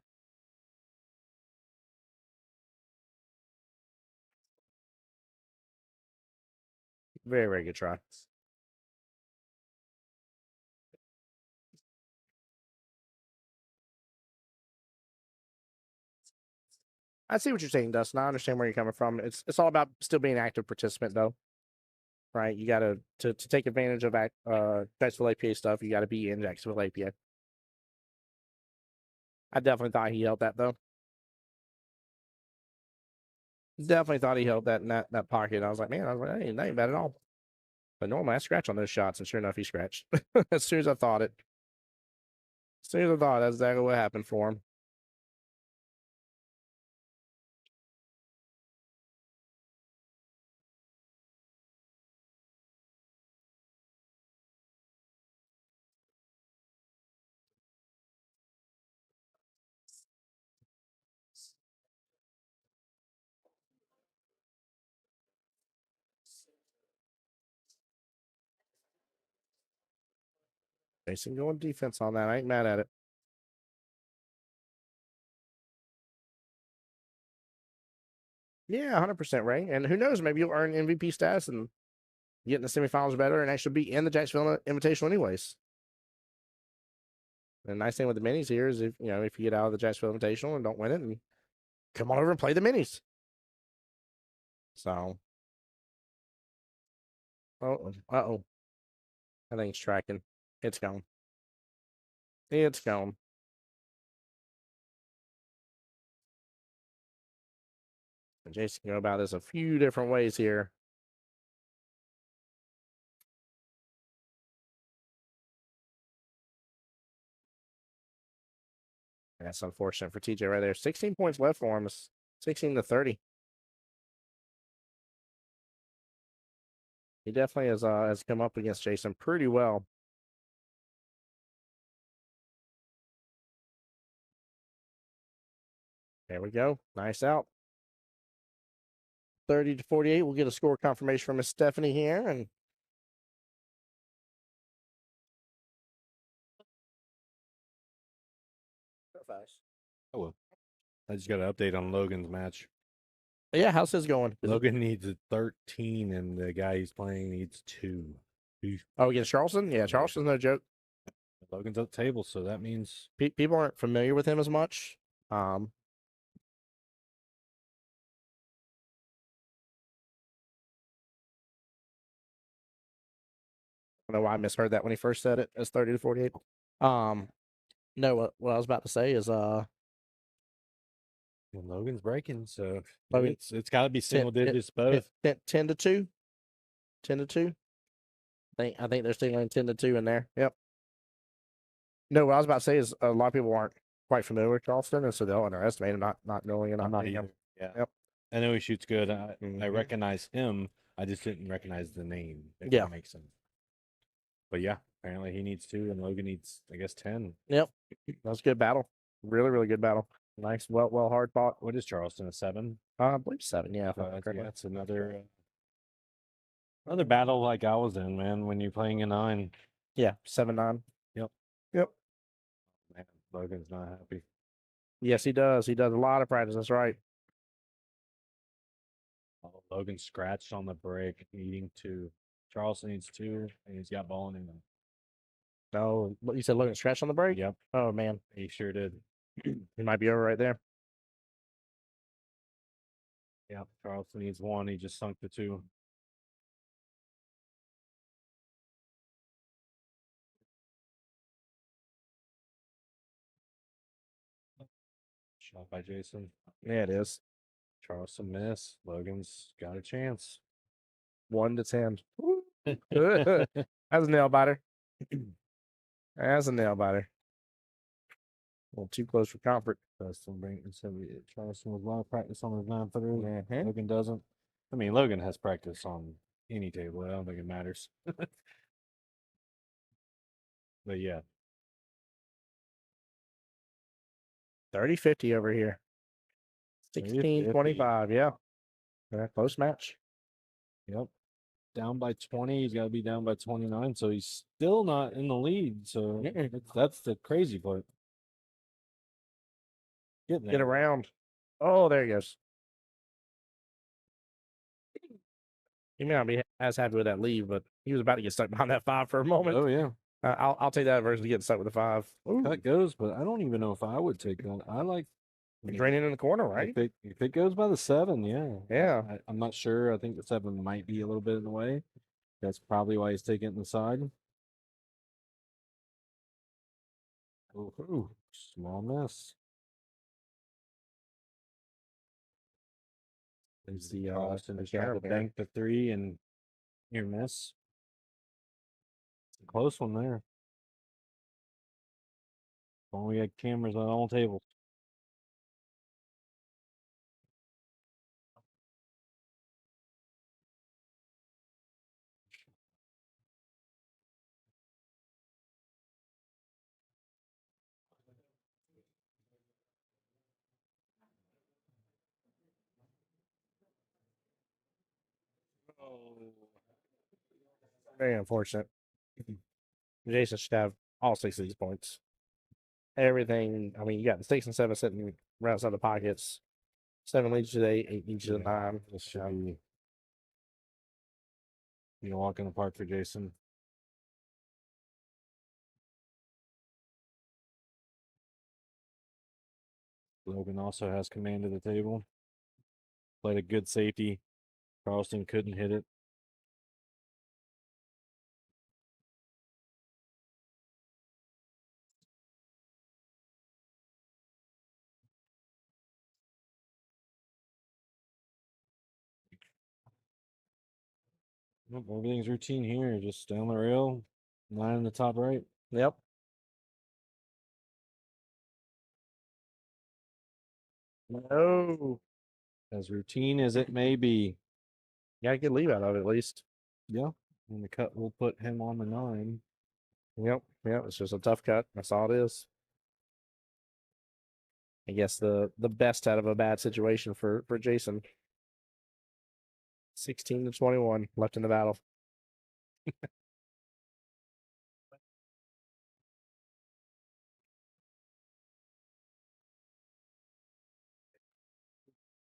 S1: Very, very good try. I see what you're saying, Dustin. I understand where you're coming from. It's all about still being an active participant, though. Right? You got to take advantage of Jacksonville APA stuff. You got to be in Jacksonville APA. I definitely thought he held that, though. Definitely thought he held that in that pocket. I was like, man, that ain't bad at all. But normally I scratch on those shots, and sure enough, he scratched. As soon as I thought it. As soon as I thought, that's exactly what happened for him. Jason going defense on that. I ain't mad at it. Yeah, 100%, Ray. And who knows, maybe you'll earn MVP status and get in the semifinals better and actually be in the Jacksonville Invitational anyways. And the nice thing with the minis here is if you get out of the Jacksonville Invitational and don't win it, and come on over and play the minis. So, uh-oh. I think it's tracking. It's gone. It's gone. And Jason can go about this a few different ways here. That's unfortunate for TJ right there. 16 points left for him. It's 16-30. He definitely has come up against Jason pretty well. There we go. Nice out. 30-48. We'll get a score confirmation from Miss Stephanie here. And
S2: Oh, well. I just got an update on Logan's match.
S1: Yeah, how's his going?
S2: Logan needs a 13, and the guy he's playing needs 2.
S1: Oh, against Charleston? Yeah, Charleston's no joke.
S2: Logan's at the table, so that means
S1: People aren't familiar with him as much. I don't know why I misheard that when he first said it as 30-48. No, what I was about to say is
S2: Logan's breaking, so
S1: Logan,
S2: it's got to be single digits both.
S1: 10-2. 10-2. I think they're still in 10-2 in there. Yep. No, what I was about to say is a lot of people aren't quite familiar with Charleston, and so they'll underestimate him, not knowing and
S2: I'm not
S1: being
S2: either.
S1: him.
S2: Yeah.
S1: Yep.
S2: I know he shoots good. I
S1: Mhm.
S2: recognize him. I just didn't recognize the name. If
S1: Yeah.
S2: that makes sense. But yeah, apparently he needs 2, and Logan needs, I guess, 10.
S1: Yep. That was a good battle. Really, really good battle. Nice, well hard fought.
S2: What is Charleston, a 7?
S1: I believe 7. Yeah, if I remember
S2: Yeah,
S1: correctly.
S2: it's another battle like I was in, man. When you're playing a 9.
S1: Yeah, 7-9.
S2: Yep.
S1: Yep.
S2: Man, Logan's not happy.
S1: Yes, he does. He does a lot of practice. That's right.
S2: Oh, Logan scratched on the break, needing 2. Charleston needs 2, and he's got ball in him.
S1: No, what you said, Logan scratch on the break?
S2: Yep,
S1: Oh man,
S2: he sure did.
S1: he might be over right there.
S2: Yep, Charleston needs 1. He just sunk the 2. Shot by Jason.
S1: Yeah, it is.
S2: Charleston miss. Logan's got a chance.
S1: 1-10. That's a nail biter. That's a nail biter. A little too close for comfort.
S2: Charleston with a lot of practice on his 9-footers.
S1: Mhm.
S2: Logan doesn't. I mean, Logan has practice on any table. I don't think it matters. But yeah,
S1: 30-50 over here.
S2: 30-50.
S1: 16-25. Yeah. Close match.
S2: Yep. Down by 20. He's got to be down by 29. So he's still not in the lead. So that's the crazy part.
S1: Get around. Oh, there he goes. He may not be as happy with that lead, but he was about to get stuck behind that 5 for a moment.
S2: Oh, yeah.
S1: I'll take that versus getting stuck with the 5.
S2: Cut goes, but I don't even know if I would take that. I like
S1: draining in the corner, right?
S2: If it goes by the 7, yeah.
S1: Yeah.
S2: I'm not sure. I think the 7 might be a little bit in the way. That's probably why he's taking it inside. Ooh, small miss. There's the Austin tried to bank the 3 and near miss. It's a close one there. When we had cameras on all tables.
S1: Very unfortunate. Jason should have all 6 of these points. Everything. I mean, you got the 6 and 7 sitting right outside the pockets. 7 leads to the 8, 8 leads to the 9.
S2: This should be a walk in the park for Jason. Logan also has command of the table. Played a good safety. Charleston couldn't hit it. Nope, everything's routine here. Just down the rail, 9 in the top right.
S1: Yep. No.
S2: As routine as it may be.
S1: Got to get leave out of it at least.
S2: Yeah. And the cut will put him on the 9.
S1: Yep. Yep. It's just a tough cut. That's all it is. I guess the best out of a bad situation for Jason. 16 to 21 left in the battle.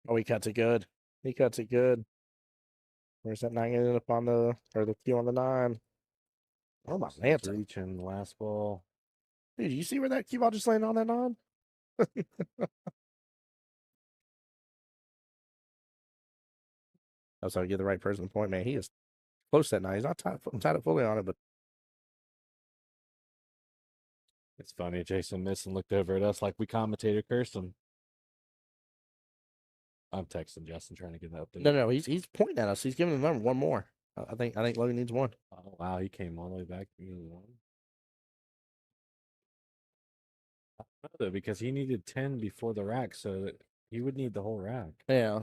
S1: Oh, he cuts it good. He cuts it good. Where's that 9 ended up on the cue on the 9? Oh my man!
S2: Reaching the last ball.
S1: Dude, you see where that cue ball just landed on that 9? That's how you get the right person the point, man. He is close that 9. He's not tied it fully on it, but
S2: it's funny. Jason missed and looked over at us like we commentator cursed him. I'm texting Justin trying to get that update.
S1: No, he's pointing at us. He's giving the number one more. I think Logan needs 1.
S2: Oh wow, he came all the way back to 1. Though, because he needed 10 before the rack, so he would need the whole rack.
S1: Yeah.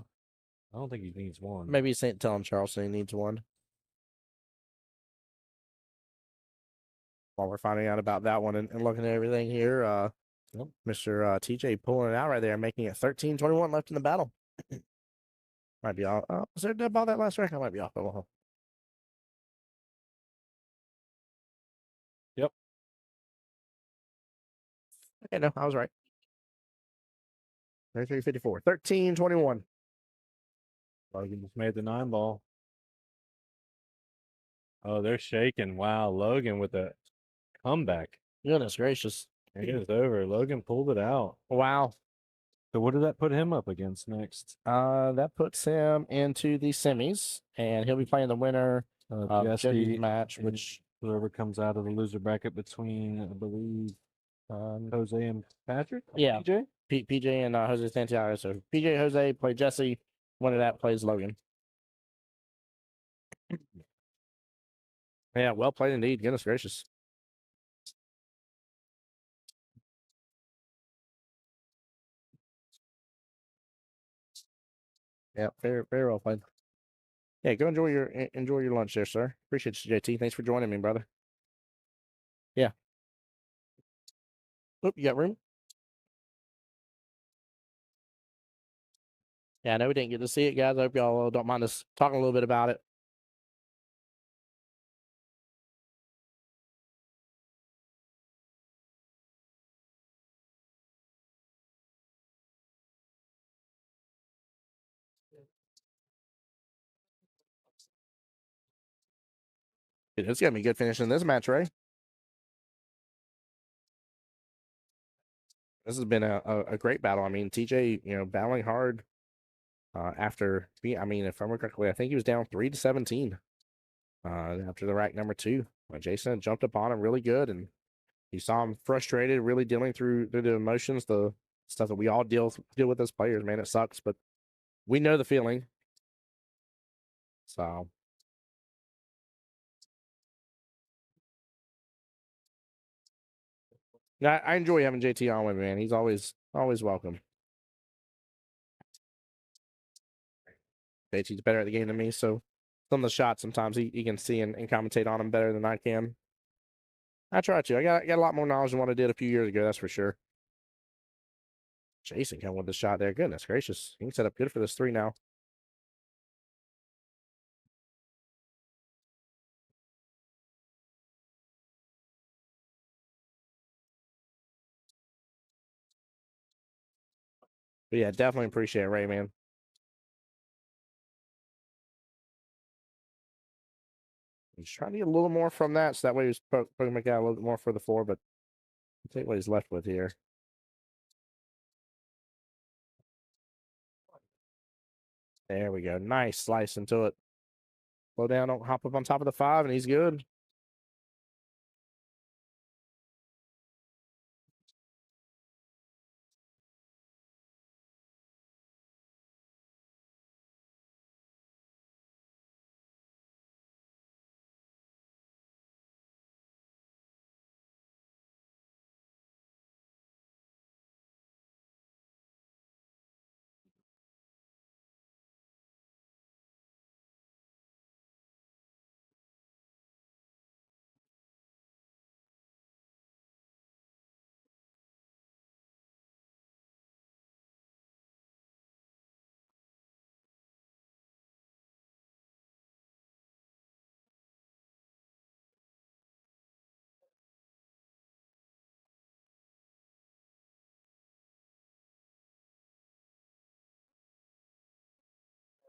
S2: I don't think he needs 1.
S1: Maybe he's telling Charleston he needs 1. While we're finding out about that one and looking at everything here,
S2: Yep.
S1: Mr. TJ pulling it out right there, making it 13-21 left in the battle. Might be off. Was there a dead ball that last rack? I might be off.
S2: Yep.
S1: Okay, no, I was right. 33-54. 13-21.
S2: Logan just made the 9 ball. Oh, they're shaking. Wow, Logan with a comeback.
S1: Goodness gracious.
S2: It is over. Logan pulled it out.
S1: Wow.
S2: So what did that put him up against next?
S1: That puts him into the semis, and he'll be playing the winner of Jesse's match, which
S2: whoever comes out of the loser bracket between, I believe, Jose and Patrick.
S1: Yeah,
S2: PJ,
S1: PJ and Jose Santiago. So PJ Jose play Jesse. Winner of that plays Logan. Yeah, well played indeed. Goodness gracious. Yeah, very, very well played. Yeah, go enjoy your lunch there, sir. Appreciate you, JT. Thanks for joining me, brother. Yeah. Oop, you got room? Yeah, I know we didn't get to see it, guys. I hope y'all don't mind us talking a little bit about it. It's gonna be good finish in this match, Ray. This has been a great battle. I mean, TJ, battling hard after I mean, if I remember correctly, I think he was down 3-17 after the rack number 2. Jason jumped upon him really good, and you saw him frustrated, really dealing through the emotions, the stuff that we all deal with as players. Man, it sucks, but we know the feeling. So yeah, I enjoy having JT on with me, man. He's always welcome. JT's better at the game than me, so some of the shots sometimes he can see and commentate on them better than I can. I try to. I got a lot more knowledge than what I did a few years ago, that's for sure. Jason coming with the shot there. Goodness gracious. He can set up good for this 3 now. But yeah, definitely appreciate it, Ray, man. He's trying to get a little more from that, so that way he's poking my guy a little bit more for the 4, but I'll take what he's left with here. There we go. Nice slice into it. Slow down, don't hop up on top of the 5, and he's good.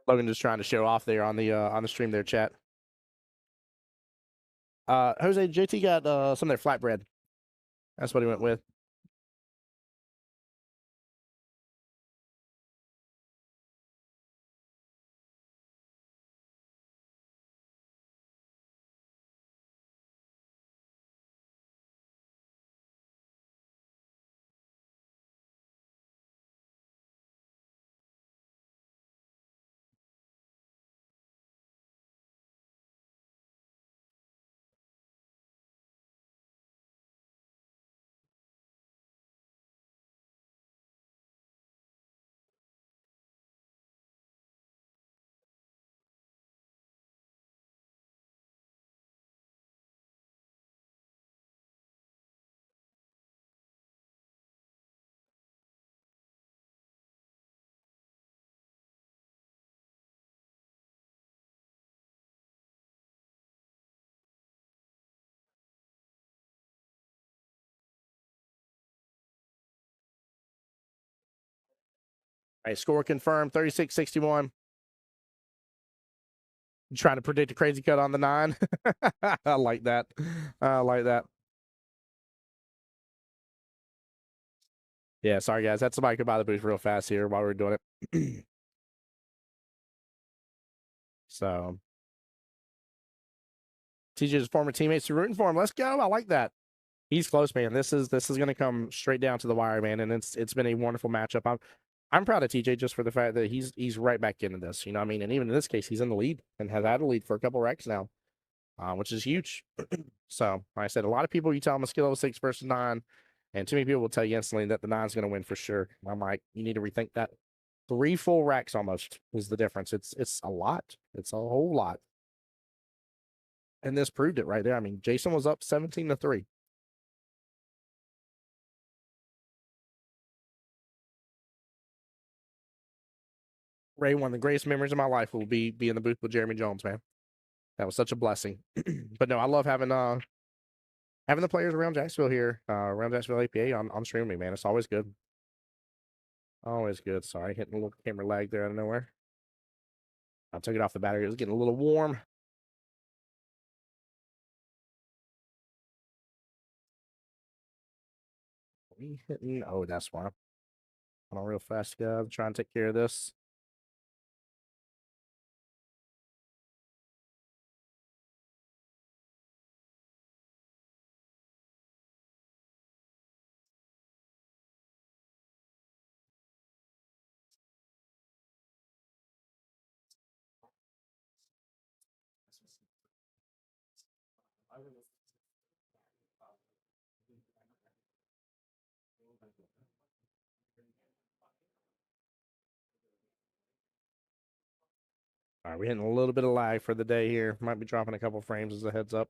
S1: Logan just trying to show off there on the stream there, chat. Jose, JT got some of their flatbread. That's what he went with. All right, score confirmed, 36-61. Trying to predict a crazy cut on the 9. I like that. I like that. Yeah, sorry guys. That's somebody could buy the booth real fast here while we're doing it. So TJ's former teammates are rooting for him. Let's go. I like that. He's close, man. This is going to come straight down to the wire, man. And it's been a wonderful matchup. I'm proud of TJ just for the fact that he's right back into this. You know what I mean? And even in this case, he's in the lead and has had a lead for a couple wrecks now, which is huge. So, like I said, a lot of people, you tell them a skill of 6 versus 9, and too many people will tell you instantly that the 9's going to win for sure. I'm like, you need to rethink that. 3 full racks almost is the difference. It's a lot. It's a whole lot. And this proved it right there. I mean, Jason was up 17-3. Ray, one of the greatest memories of my life will be in the booth with Jeremy Jones, man. That was such a blessing. But no, I love having the players around Jacksonville here, around Jacksonville APA on streaming, man. It's always good. Always good. Sorry, hitting a little camera lag there out of nowhere. I took it off the battery. It was getting a little warm. We hitting. Oh, that's why. Hold on real fast, guys. Trying to take care of this. All right, we're hitting a little bit of lag for the day here. Might be dropping a couple frames as a heads up.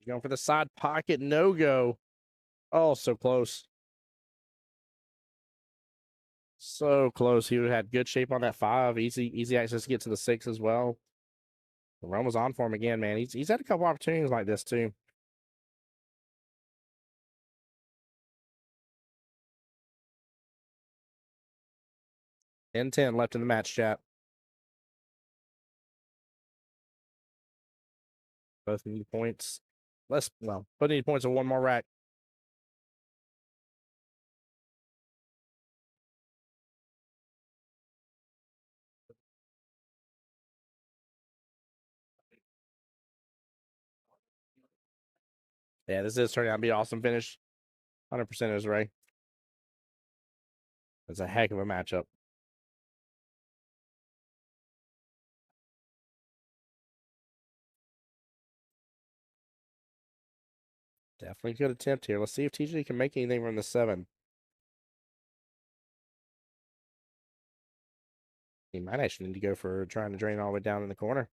S1: Going for the side pocket, no go. Oh, so close. So close. He had good shape on that 5. Easy access to get to the 6 as well. The run was on for him again, man. He's had a couple opportunities like this too. 10-10 left in the match, chat. Both need points. Both need points of one more rack. Yeah, this is turning out to be an awesome finish. 100% is right. It's a heck of a matchup. Definitely good attempt here. Let's see if TJ can make anything from the 7. He might actually need to go for trying to drain all the way down in the corner.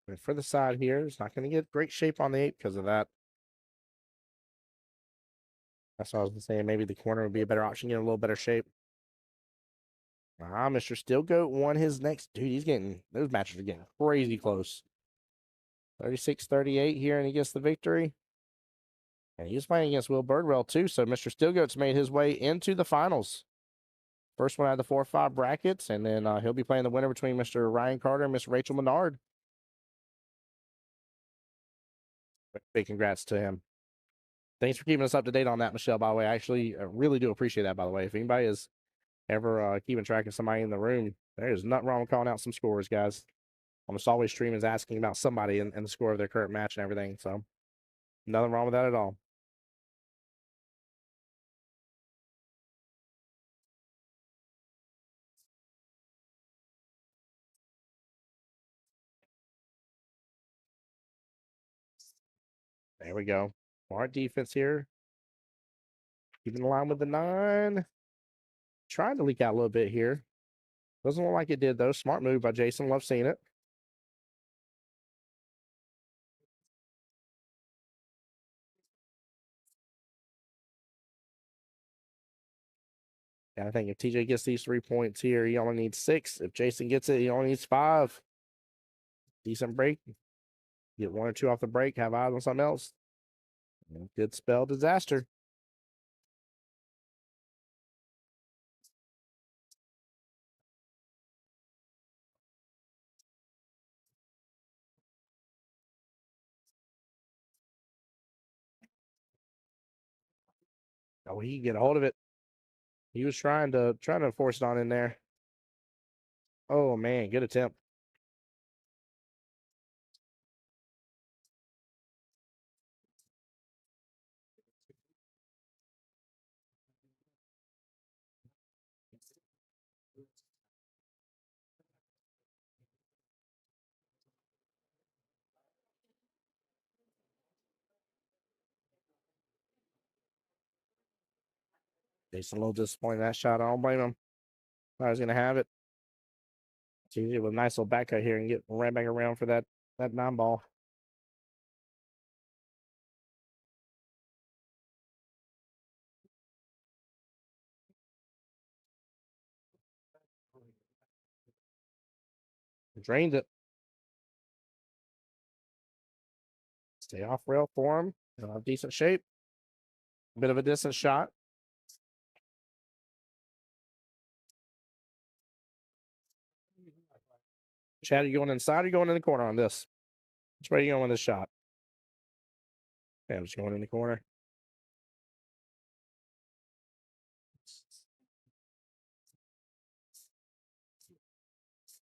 S1: But for the side here, it's not going to get great shape on the 8 because of that. That's what I was going to say. Maybe the corner would be a better option, get a little better shape. Mr. Stillgoat won his next. Dude, he's getting, those matches are getting crazy close. 36-38 here, and he gets the victory. And he was playing against Will Birdwell, too. So Mr. Stillgoat's made his way into the finals. First one out of the 4-5 brackets, and then he'll be playing the winner between Mr. Ryan Carter and Miss Rachel Menard. Big congrats to him. Thanks for keeping us up to date on that, Michelle, by the way. I actually really do appreciate that, by the way. If anybody is ever keeping track of somebody in the room, there's nothing wrong with calling out some scores, guys. Almost always streaming asking about somebody and the score of their current match and everything. So nothing wrong with that at all. There we go. Smart defense here. Keeping the line with the 9. Trying to leak out a little bit here. Doesn't look like it did, though. Smart move by Jason. Love seeing it. And I think if TJ gets these 3 points here, he only needs 6. If Jason gets it, he only needs 5. Decent break. Get 1 or 2 off the break. Have eyes on something else. Good spell disaster. Oh, he can get a hold of it. He was trying to force it on in there. Oh man, good attempt. He's a little disappointed in that shot. I don't blame him. I was gonna have it. TJ with a nice little back cut here and get right back around for that 9-ball. Drained it. Stay off rail for him. He'll have decent shape. Bit of a distance shot. Chad, are you going inside or you going in the corner on this? Which way are you going with this shot? Yeah, I'm just going in the corner.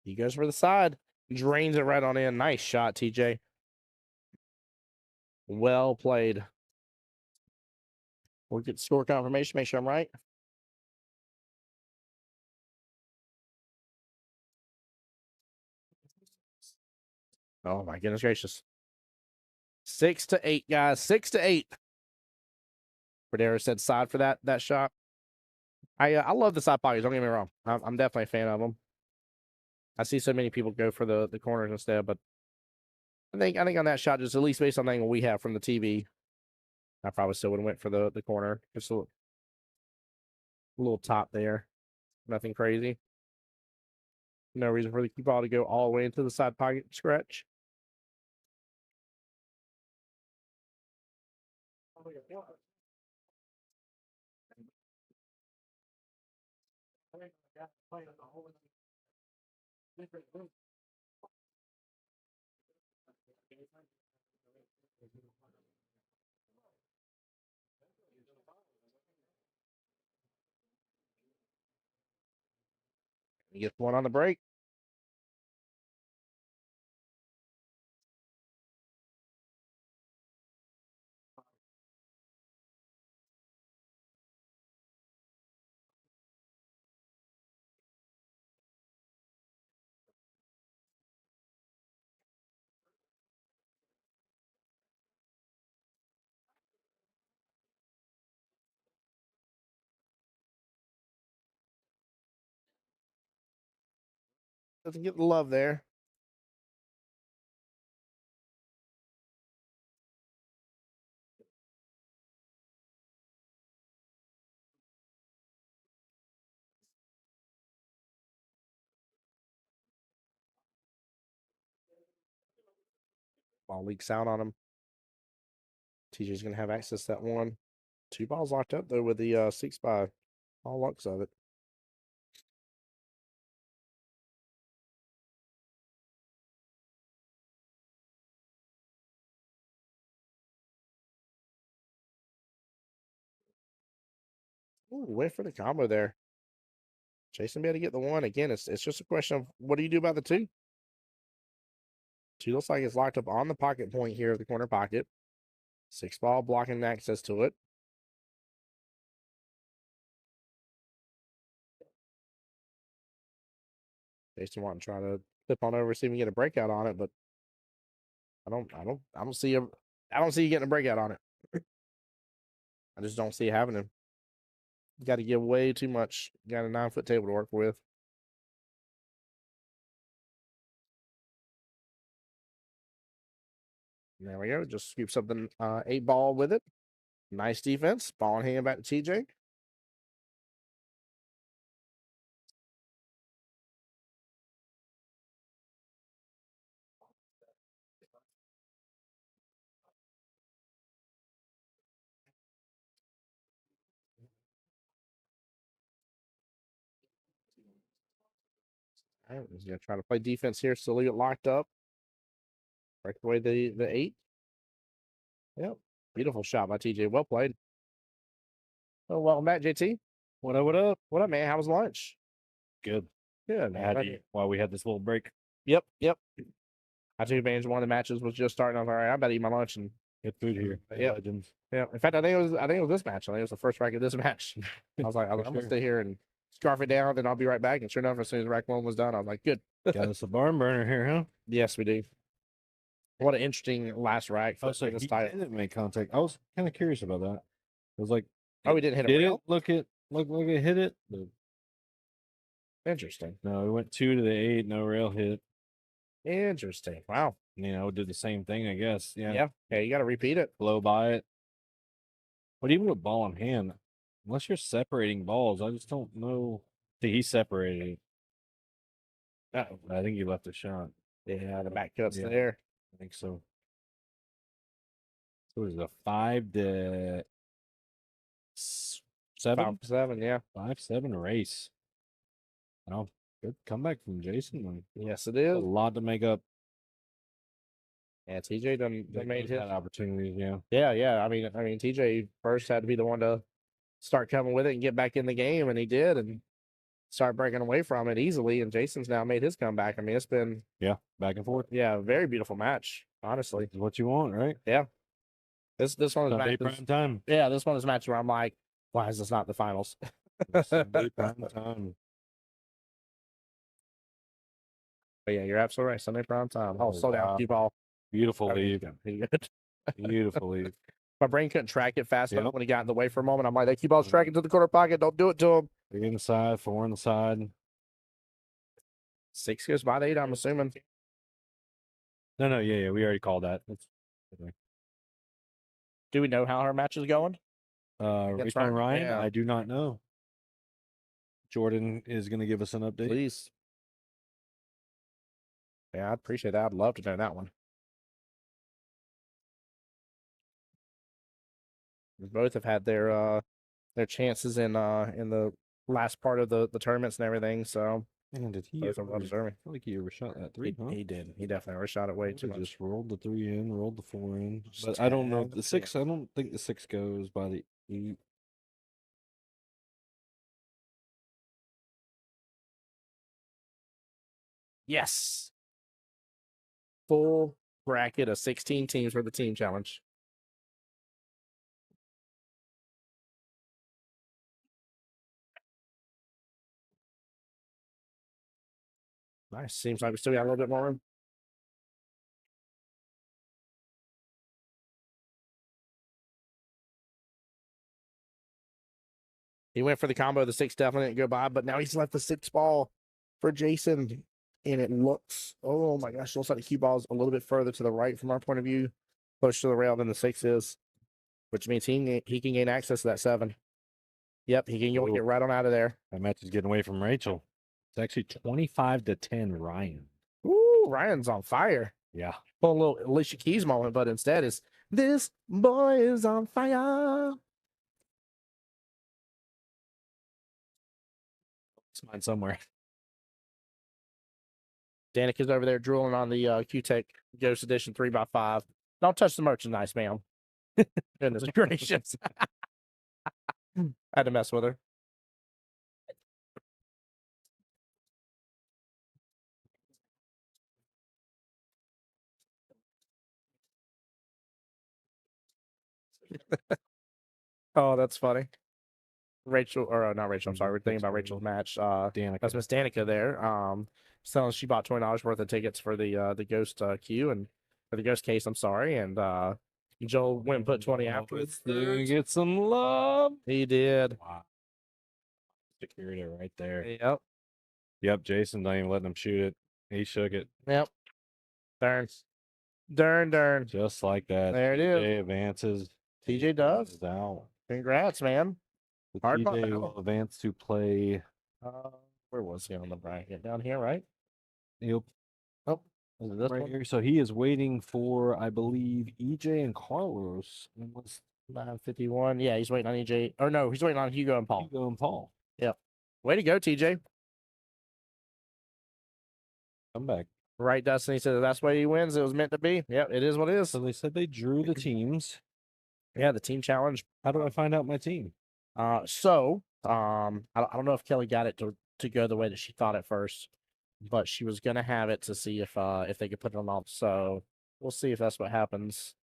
S1: He goes for the side. Drains it right on in. Nice shot, TJ. Well played. We'll get score confirmation. Make sure I'm right. Oh, my goodness gracious. 6-8, guys. 6-8. Cordero said side for that shot. I love the side pockets. Don't get me wrong. I'm definitely a fan of them. I see so many people go for the corners instead, but I think on that shot, just at least based on the angle we have from the TV, I probably still would have went for the corner. Just a little top there. Nothing crazy. No reason for the cue ball to go all the way into the side pocket scratch. He gets one on the break. Doesn't get the love there. Ball leaks out on him. TJ's going to have access to that one. 2 balls locked up, though, with the 6-5. All looks of it. Ooh, wait for the combo there. Jason be able to get the one. Again, it's just a question of what do you do about the 2? 2 looks like it's locked up on the pocket point here of the corner pocket. 6-ball blocking access to it. Jason wanting to try to flip on over, see if we can get a breakout on it, but I don't see you getting a breakout on it. I just don't see it happening. You got to give way too much. You got a 9-foot table to work with. There we go. Just scoop something 8-ball with it. Nice defense. Ball in hand back to TJ. All right, he's gonna try to play defense here, still get locked up. Break away the 8. Yep. Beautiful shot by TJ. Well played. Oh, welcome back, JT.
S2: What up? What up?
S1: What up, man? How was lunch?
S2: Good.
S1: Good,
S2: I had
S1: man.
S2: to eat while we had this little break.
S1: Yep. I took advantage of one of the matches was just starting. I was like, all right, I better eat my lunch and
S2: Good food here.
S1: Yep.
S2: Legends.
S1: yeah. In fact, I think it was this match. I think it was the first rack of this match. I was like, I'm gonna stay here and scarf it down, then I'll be right back. And sure enough, as soon as rack 1 was done, I was like, good.
S2: Got us a barn burner here, huh?
S1: Yes, we do. What an interesting last rack for
S2: So
S1: this
S2: he
S1: title.
S2: didn't make contact. I was kind of curious about that. I was like,
S1: Oh, we didn't hit a
S2: did
S1: rail?
S2: it look at looked like it hit it. But
S1: Interesting.
S2: no, we went 2 to the 8, no rail hit.
S1: Interesting. Wow.
S2: You know, did the same thing, I guess. Yeah.
S1: Yeah. Yeah, you got to repeat it.
S2: Blow by it. But even with ball in hand, unless you're separating balls, I just don't know. See, he separated it. I think he left a shot.
S1: Yeah, the back cut's
S2: Yeah.
S1: there.
S2: I think so. So it was a 5 to 7?
S1: 5-7, yeah.
S2: 5-7 race. Wow. Good comeback from Jason. Man.
S1: Yes, it
S2: A
S1: is.
S2: lot to make up.
S1: Yeah, TJ done made his.
S2: Had opportunities, yeah.
S1: Yeah. I mean, TJ first had to be the one to start coming with it and get back in the game, and he did, and start breaking away from it easily. And Jason's now made his comeback. I mean, it's been
S2: back and forth.
S1: a very beautiful match, honestly.
S2: This is what you want, right?
S1: Yeah. This one is
S2: Sunday
S1: matches.
S2: prime time.
S1: Yeah, this one is a match where I'm like, why is this not the finals?
S2: Sunday prime time.
S1: But yeah, you're absolutely right. Sunday prime time. Oh, slow down, cue ball.
S2: Beautiful lead.
S1: Good.
S2: Beautiful lead.
S1: My brain couldn't track it fast enough
S2: Yep.
S1: when he got in the way for a moment. I'm like, that cue ball's tracking to the corner pocket. Don't do it to him.
S2: 3 in the side, 4 on the side.
S1: 6 goes by the 8, I'm assuming.
S2: No, yeah, we already called that.
S1: Do we know how her match is going?
S2: Rachel and Ryan,
S1: Yeah.
S2: I do not know. Jordan is going to give us an update.
S1: Please. Yeah, I'd appreciate that. I'd love to know that one. We both have had their chances in the last part of the tournaments and everything. So
S2: Man, did he?
S1: both are well deserving.
S2: I feel like he overshot that 3, huh?
S1: He did. He definitely overshot it way too much.
S2: Just rolled the 3 in, rolled the 4 in.
S1: Just
S2: But I don't know.
S1: tag
S2: The 6, I don't think the 6 goes by the 8.
S1: Yes. Full bracket of 16 teams for the team challenge. Nice. Seems like we still got a little bit more room. He went for the combo. The 6 definitely didn't go by, but now he's left the 6 ball for Jason. And it looks, oh my gosh, it looks like the cue ball's a little bit further to the right from our point of view, closer to the rail than the 6 is, which means he can gain access to that 7. Yep, he can get right on out of there.
S2: That match is getting away from Rachel. It's actually 25 to 10 Ryan.
S1: Ooh, Ryan's on fire.
S2: Yeah.
S1: Pull a little Alicia Keys moment, but instead is this boy is on fire.
S2: It's mine somewhere.
S1: Danica's over there drooling on the Q-Tech Ghost Edition 3x5. Don't touch the merchandise, ma'am. Goodness gracious. I had to mess with her. Oh, that's funny. Rachel, or not Rachel, I'm sorry. We're thinking about Rachel's match. That's Miss Danica there. So she bought $20 worth of tickets for the Ghost queue and for the Ghost case, I'm sorry. And Joel went and put 20 afterwards.
S2: Get some love.
S1: He did.
S2: Wow. Security right there.
S1: Yep.
S2: Yep, Jason don't even letting him shoot it. He shook it.
S1: Yep. Darn.
S2: Just like that.
S1: There it is.
S2: TJ advances.
S1: TJ does.
S2: Is out.
S1: Congrats, man.
S2: The
S1: Hard
S2: TJ
S1: fought
S2: will advance to play.
S1: Where was he on the bracket? Down here, right?
S2: Yep.
S1: Oh, is it this
S2: Right
S1: one?
S2: here. So he is waiting for, I believe, EJ and Carlos.
S1: 951. Yeah, he's waiting on EJ. Or no, he's waiting on Hugo and Paul.
S2: Hugo and Paul.
S1: Yep. Way to go, TJ.
S2: Come back.
S1: Right, Dustin. He said that's why he wins. It was meant to be. Yep, it is what it is.
S2: So they said they drew the teams.
S1: Yeah, the team challenge.
S2: How do I find out my team?
S1: I don't know if Kelly got it to go the way that she thought at first, but she was gonna have it to see if they could put it on all. So we'll see if that's what happens.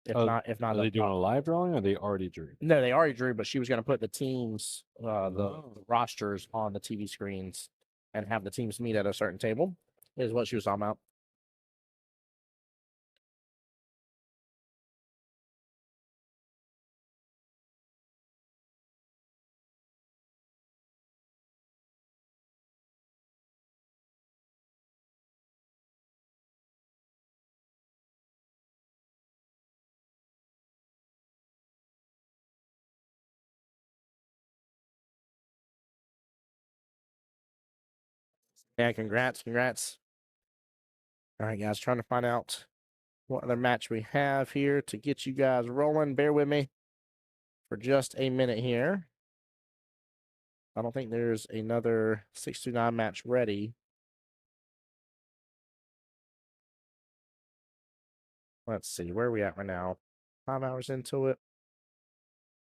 S1: If not,
S2: are they doing a live drawing or they already drew?
S1: No, they already drew, but she was gonna put the teams, the rosters on the TV screens and have the teams meet at a certain table. Is what she was talking about. Yeah, congrats. All right, guys, trying to find out what other match we have here to get you guys rolling. Bear with me for just a minute here. I don't think there's another 6-9 match ready. Let's see, where are we at right now? 5 hours into it.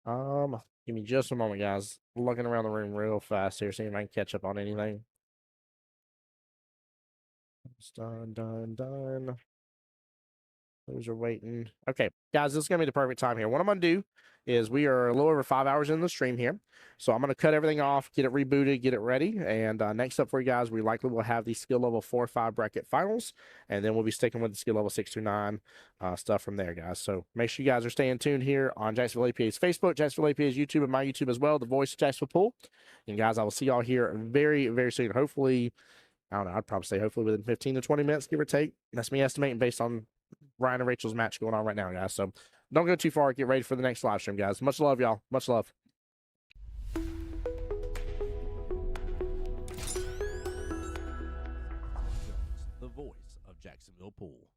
S1: Give me just a moment, guys. Looking around the room real fast here, seeing if I can catch up on anything. It's done. Those are waiting. Okay, guys, this is going to be the perfect time here. What I'm going to do is we are a little over 5 hours in the stream here. So I'm going to cut everything off, get it rebooted, get it ready. And next up for you guys, we likely will have the skill level 4 or 5 bracket finals. And then we'll be sticking with the skill level 6 through 9 stuff from there, guys. So make sure you guys are staying tuned here on Jacksonville APA's Facebook, Jacksonville APA's YouTube, and my YouTube as well, the voice of Jacksonville Pool. And guys, I will see y'all here very, very soon. Hopefully, I don't know, I'd probably say hopefully within 15 to 20 minutes, give or take. That's me estimating based on Ryan and Rachel's match going on right now, guys. So don't go too far. Get ready for the next live stream, guys. Much love, y'all. Much love.
S3: The voice of Jacksonville Pool.